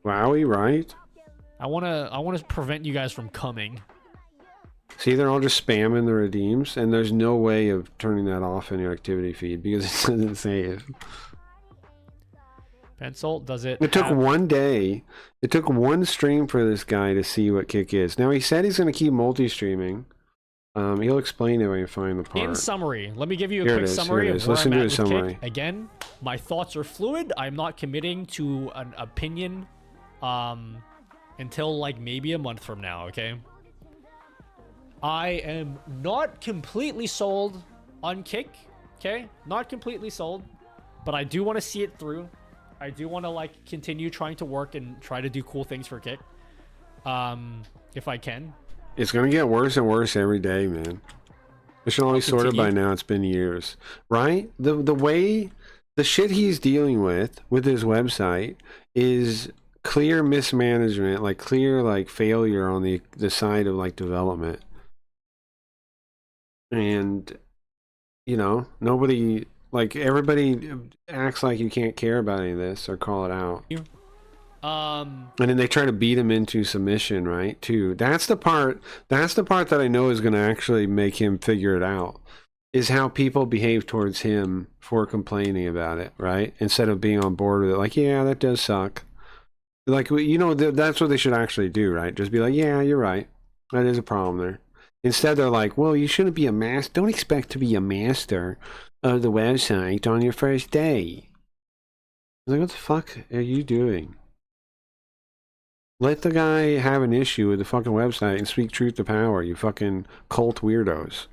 Speaker 2: Wowie, right?
Speaker 10: I wanna prevent you guys from coming.
Speaker 2: See, they're all just spamming the redeems, and there's no way of turning that off in your activity feed because it doesn't save.
Speaker 10: Pencil, does it?
Speaker 2: It took
Speaker 10: have-
Speaker 2: one day. It took one stream for this guy to see what Kick is. Now he said he's going to keep multi-streaming. He'll explain it when you find the part.
Speaker 10: In summary, let me give you a
Speaker 2: Here it
Speaker 10: quick
Speaker 2: is,
Speaker 10: summary
Speaker 2: here it
Speaker 10: of
Speaker 2: is.
Speaker 10: where
Speaker 2: Listen
Speaker 10: I'm
Speaker 2: to
Speaker 10: at
Speaker 2: his
Speaker 10: with
Speaker 2: summary.
Speaker 10: Kick. Again, my thoughts are fluid. I'm not committing to an opinion until like maybe a month from now, okay? I am not completely sold on Kick, okay? Not completely sold, but I do want to see it through. I do want to like continue trying to work and try to do cool things for Kick. If I can.
Speaker 2: It's going to get worse and worse every day, man. It should all be sorted by
Speaker 10: continue.
Speaker 2: now. It's been years, right? The way the shit he's dealing with his website is clear mismanagement, like clear like failure on the side of like development. And you know, nobody, like everybody acts like you can't care about any of this or call it out. And then they try to beat him into submission, right? Too. That's the part that I know is going to actually make him figure it out. Is how people behave towards him for complaining about it, right? Instead of being on board with it, like, yeah, that does suck. Like, you know, that's what they should actually do, right? Just be like, yeah, you're right. That is a problem there. Instead, they're like, well, you shouldn't be a master. Don't expect to be a master of the website on your first day. Like, what the fuck are you doing? Let the guy have an issue with the fucking website and speak truth to power, you fucking cult weirdos.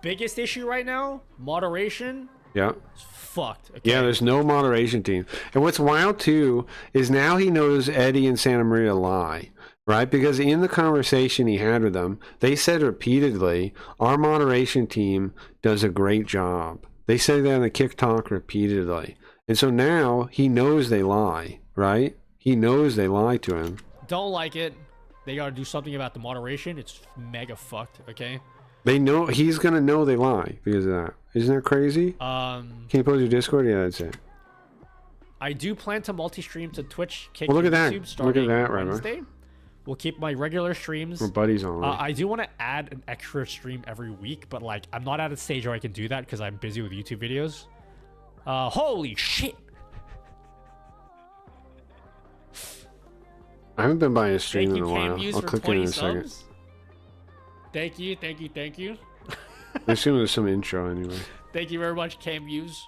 Speaker 10: Biggest issue right now, moderation.
Speaker 2: Yeah.
Speaker 10: It's fucked. Okay?
Speaker 2: Yeah, there's no moderation team. And what's wild too is now he knows Eddie and Santa Maria lie, right? Because in the conversation he had with them, they said repeatedly, our moderation team does a great job. They say that in the Kick Talk repeatedly. And so now he knows they lie, right? He knows they lie to him.
Speaker 10: Don't like it. They gotta do something about the moderation. It's mega fucked. Okay.
Speaker 2: They know he's gonna know they lie because of that. Isn't that crazy? Can you post your Discord? Yeah, that's it.
Speaker 10: I do plan to multi-stream to Twitch, Kick,
Speaker 2: Well, look
Speaker 10: and
Speaker 2: at that.
Speaker 10: YouTube
Speaker 2: Look at
Speaker 10: starting
Speaker 2: that, Rama.
Speaker 10: Wednesday. We'll keep my regular streams.
Speaker 2: We're buddies on it.
Speaker 10: I do want to add an extra stream every week, but like I'm not at a stage where I can do that because I'm busy with YouTube videos. Holy shit!
Speaker 2: I haven't been by his stream
Speaker 10: Thank
Speaker 2: in
Speaker 10: you,
Speaker 2: a while.
Speaker 10: Cam Views,
Speaker 2: I'll
Speaker 10: for
Speaker 2: click in
Speaker 10: 20
Speaker 2: a second.
Speaker 10: subs. Thank you, thank you, thank you.
Speaker 2: I assume there's some intro anyway.
Speaker 10: Thank you very much, Cam Views.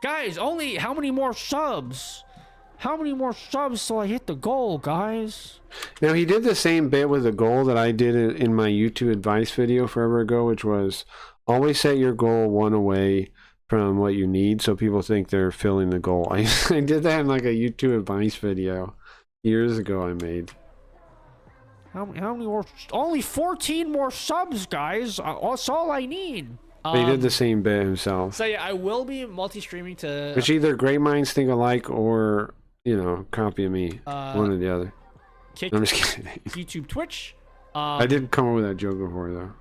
Speaker 10: Guys, only how many more subs? How many more subs till I hit the goal, guys?
Speaker 2: Now he did the same bit with the goal that I did in my YouTube advice video forever ago, which was always set your goal one away from what you need, so people think they're filling the goal. I did that in like a YouTube advice video years ago I made.
Speaker 10: How many more? Only 14 more subs, guys. That's all I need.
Speaker 2: He did the same bit himself.
Speaker 10: So yeah, I will be multi-streaming to...
Speaker 2: Which either great minds think alike or, you know, copy of me. One or the other.
Speaker 10: Kick,
Speaker 2: I'm just kidding.
Speaker 10: YouTube, Twitch.
Speaker 2: I did come up with that joke before, though.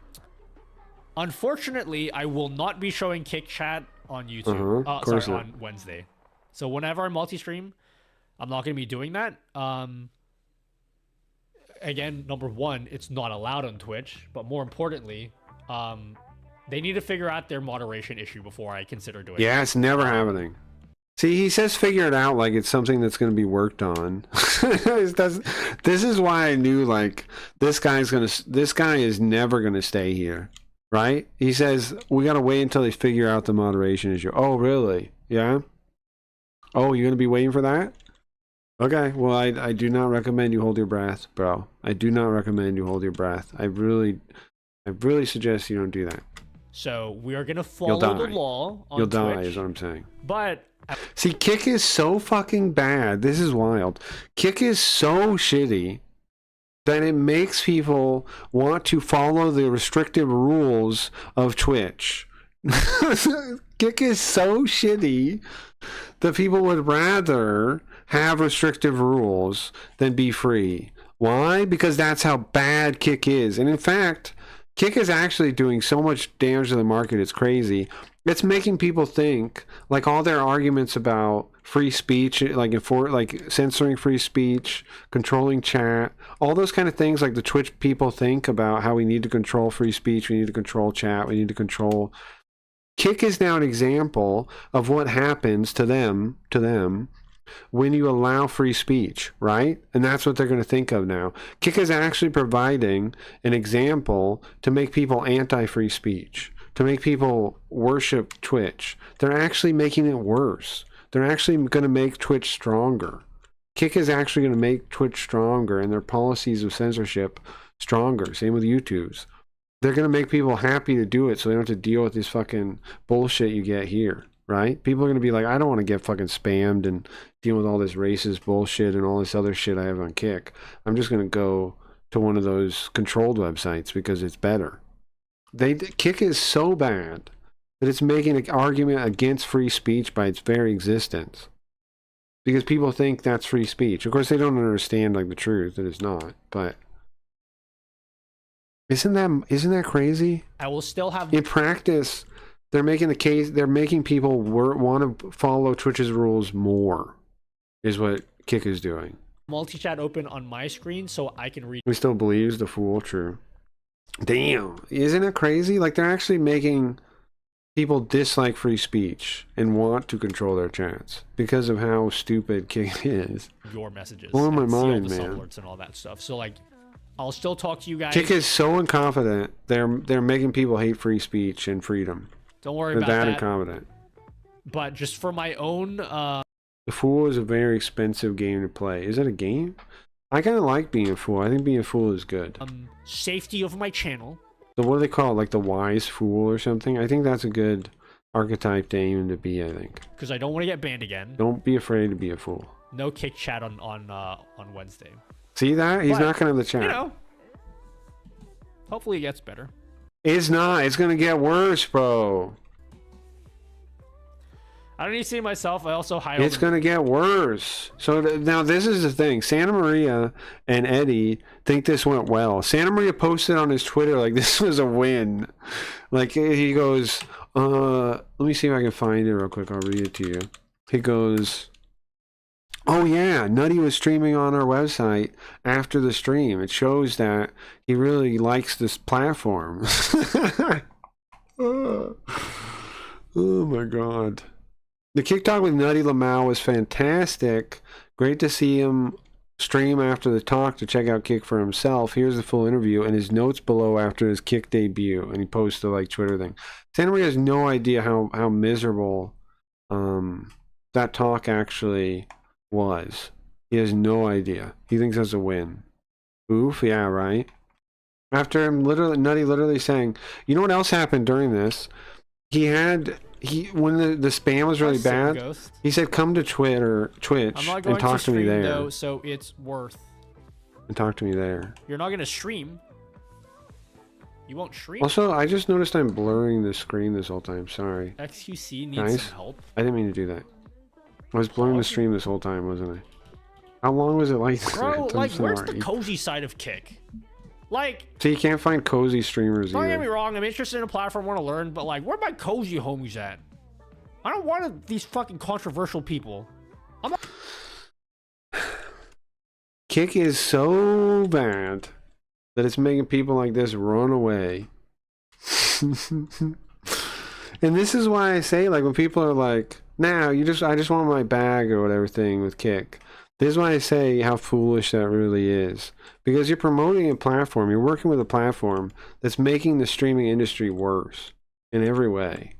Speaker 10: Unfortunately, I will not be showing Kick Chat on YouTube.
Speaker 2: Of course
Speaker 10: sorry,
Speaker 2: not.
Speaker 10: on Wednesday. So whenever I multi-stream, I'm not going to be doing that. Again, number one, it's not allowed on Twitch. But more importantly, they need to figure out their moderation issue before I consider doing it.
Speaker 2: Yeah, it's never happening. See, he says figure it out like it's something that's going to be worked on. This is why I knew, like, this guy is never going to stay here, right? He says, we got to wait until they figure out the moderation issue. Oh, really? Yeah? Oh, you're going to be waiting for that? Okay, well, I do not recommend you hold your breath, bro. I do not recommend you hold your breath. I really suggest you don't do that.
Speaker 10: So we are going to follow the law on
Speaker 2: You'll
Speaker 10: Twitch.
Speaker 2: die, is what I'm saying.
Speaker 10: But...
Speaker 2: See, Kick is so fucking bad. This is wild. Kick is so shitty that it makes people want to follow the restrictive rules of Twitch. Kick is so shitty that people would rather have restrictive rules than be free. Why? Because that's how bad Kick is. And in fact, Kick is actually doing so much damage to the market, it's crazy. It's making people think, like, all their arguments about free speech, like censoring free speech, controlling chat, all those kind of things, like the Twitch people think about how we need to control free speech, we need to control chat, we need to control. Kick is now an example of what happens to them when you allow free speech, right? And that's what they're going to think of now. Kick is actually providing an example to make people anti-free speech, to make people worship Twitch. They're actually making it worse. They're actually going to make Twitch stronger. Kick is actually going to make Twitch stronger and their policies of censorship stronger. Same with YouTube's. They're going to make people happy to do it so they don't have to deal with this fucking bullshit you get here, right? People are going to be like, I don't want to get fucking spammed and deal with all this racist bullshit and all this other shit I have on Kick. I'm just going to go to one of those controlled websites because it's better. Kick is so bad that it's making an argument against free speech by its very existence. Because people think that's free speech. Of course, they don't understand, like, the truth that it's not. But isn't that crazy?
Speaker 10: I will still have...
Speaker 2: In practice, they're making the case. They're making people want to follow Twitch's rules more. Is what Kick is doing.
Speaker 10: Multi-chat open on my screen so I can read.
Speaker 2: Who still believes the fool? True. Damn, isn't it crazy? Like, they're actually making people dislike free speech and want to control their chats because of how stupid Kick is.
Speaker 10: Your messages.
Speaker 2: Blowing my
Speaker 10: and see all
Speaker 2: mind,
Speaker 10: the
Speaker 2: man.
Speaker 10: subalerts and all that stuff. So, like, I'll still talk to you guys.
Speaker 2: Kick is so incompetent. They're making people hate free speech and freedom.
Speaker 10: Don't worry
Speaker 2: They're
Speaker 10: about that.
Speaker 2: that incompetent.
Speaker 10: But just for my own...
Speaker 2: The Fool is a very expensive game to play. Is it a game? I kind of like being a fool. I think being a fool is good.
Speaker 10: Safety of my channel.
Speaker 2: So what do they call it? Like the wise fool or something? I think that's a good archetype to aim to be, I think.
Speaker 10: Because I don't want to get banned again.
Speaker 2: Don't be afraid to be a fool.
Speaker 10: No Kick Chat on Wednesday.
Speaker 2: See that? He's
Speaker 10: But,
Speaker 2: not going to have the chat.
Speaker 10: You know, hopefully it gets better.
Speaker 2: It's not. It's going to get worse, bro.
Speaker 10: I don't need to see myself. I also highlighted...
Speaker 2: It's going to get worse. So now this is the thing. Santa Maria and Eddie think this went well. Santa Maria posted on his Twitter like this was a win. Like he goes, let me see if I can find it real quick. I'll read it to you. He goes, oh yeah, Nutty was streaming on our website after the stream. It shows that he really likes this platform. Oh my God. The Kick Talk with Nutty Lamau was fantastic. Great to see him stream after the talk to check out Kick for himself. Here's the full interview and his notes below after his Kick debut. And he posted like Twitter thing. Santa Maria has no idea how miserable that talk actually was. He has no idea. He thinks that's a win. Oof, yeah, right? After him Nutty literally saying, you know what else happened during this? He had when the spam was really
Speaker 10: That's so
Speaker 2: bad,
Speaker 10: Ghost.
Speaker 2: he said come to Twitch
Speaker 10: I'm not going
Speaker 2: and talk
Speaker 10: to
Speaker 2: to me
Speaker 10: stream
Speaker 2: there.
Speaker 10: though, so it's worth.
Speaker 2: And talk to me there.
Speaker 10: You're not gonna stream. You won't stream.
Speaker 2: Also, I just noticed I'm blurring the screen this whole time. Sorry.
Speaker 10: XQC needs
Speaker 2: Guys,
Speaker 10: some help.
Speaker 2: I didn't mean to do that. I was blurring the stream this whole time, wasn't I? How long was it like that?
Speaker 10: Bro,
Speaker 2: I'm
Speaker 10: like,
Speaker 2: so
Speaker 10: where's the
Speaker 2: worried.
Speaker 10: cozy side of Kick? Like,
Speaker 2: So you can't find cozy streamers
Speaker 10: don't get me
Speaker 2: either.
Speaker 10: wrong, I'm interested in a platform, want to learn, but like, where my cozy homies at? I don't want these fucking controversial people. I'm not
Speaker 2: Kick is so bad that it's making people like this run away. And this is why I say, like, when people are like, "Now I just want my bag or whatever thing with Kick." This is why I say how foolish that really is. Because you're promoting a platform, you're working with a platform that's making the streaming industry worse in every way.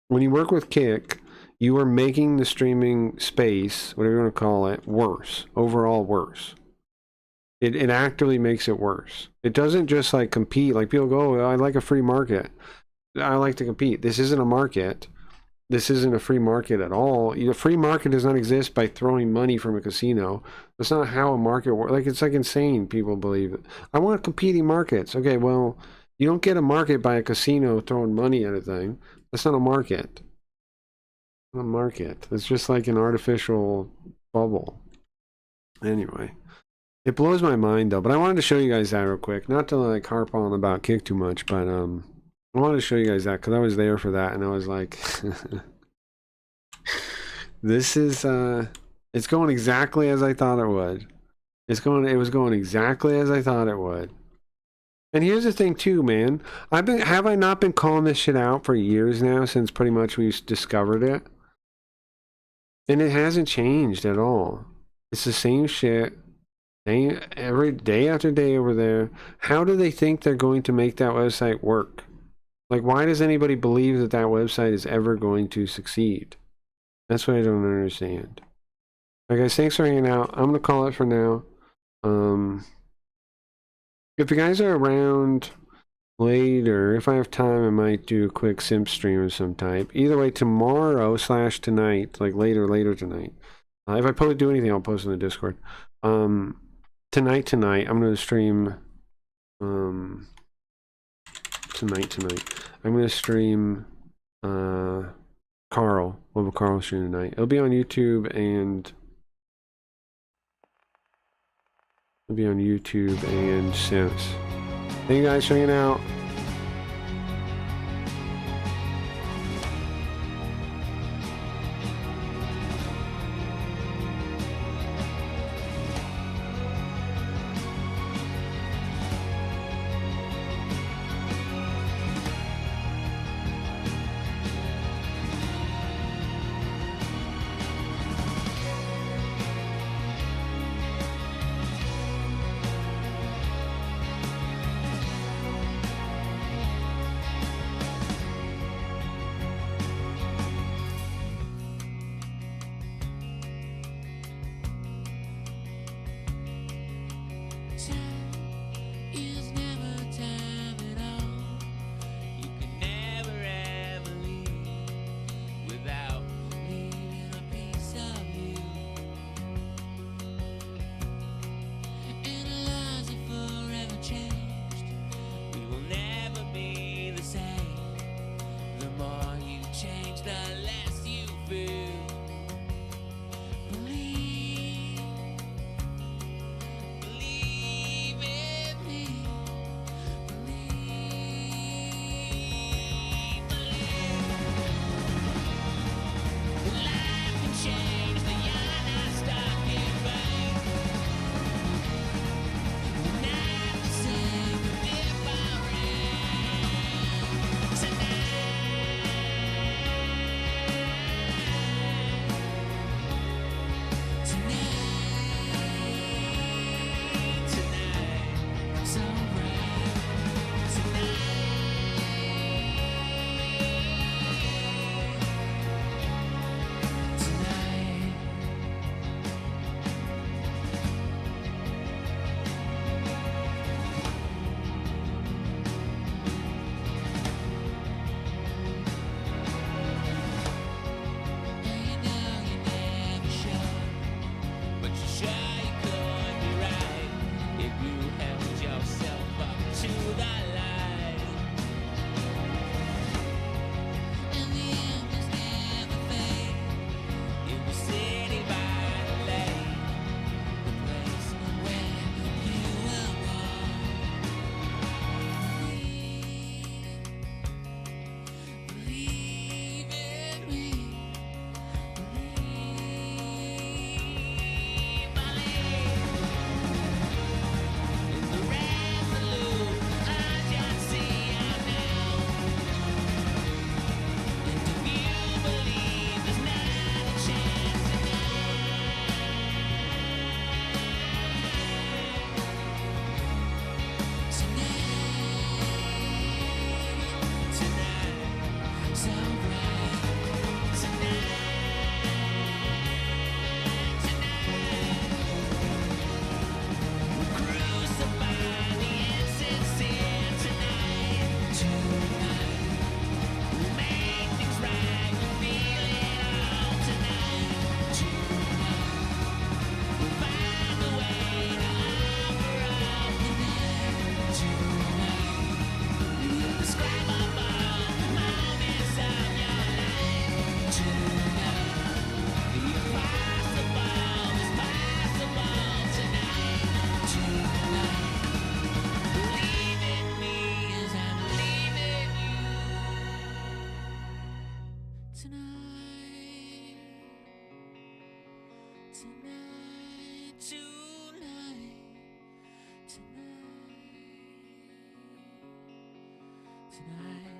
Speaker 2: When you work with Kick, you are making the streaming space, whatever you want to call it, worse. Overall worse. It actively makes it worse. It doesn't just like compete. Like people go, oh, I like a free market. I like to compete. This isn't a market. This isn't a free market at all. A free market does not exist by throwing money from a casino. That's not how a market works. Like, it's like insane. People believe it. I want competing markets. Okay, well, you don't get a market by a casino throwing money at a thing. That's not a market. Not a market. It's just like an artificial bubble. Anyway, it blows my mind though. But I wanted to show you guys that real quick. Not to like harp on about Kick too much, but I wanted to show you guys that because I was there for that and I was like, this is, it's going exactly as I thought it would. It was going exactly as I thought it would. And here's the thing too, man. Have I not been calling this shit out for years now since pretty much we discovered it? And it hasn't changed at all. It's the same shit. Every day after day over there. How do they think they're going to make that website work? Like, why does anybody believe that that website is ever going to succeed? That's what I don't understand. Alright guys, thanks for hanging out. I'm going to call it for now. If you guys are around later, if I have time, I might do a quick simp stream of some type. Either way, tomorrow/tonight, like later tonight. If I do anything, I'll post in the Discord. Tonight, I'm going to stream... Tonight. I'm going to stream Carl. We'll have a Carl stream tonight. It'll be on YouTube and Sims. Thank you guys for hanging out.
Speaker 1: Tonight, tonight, tonight, tonight.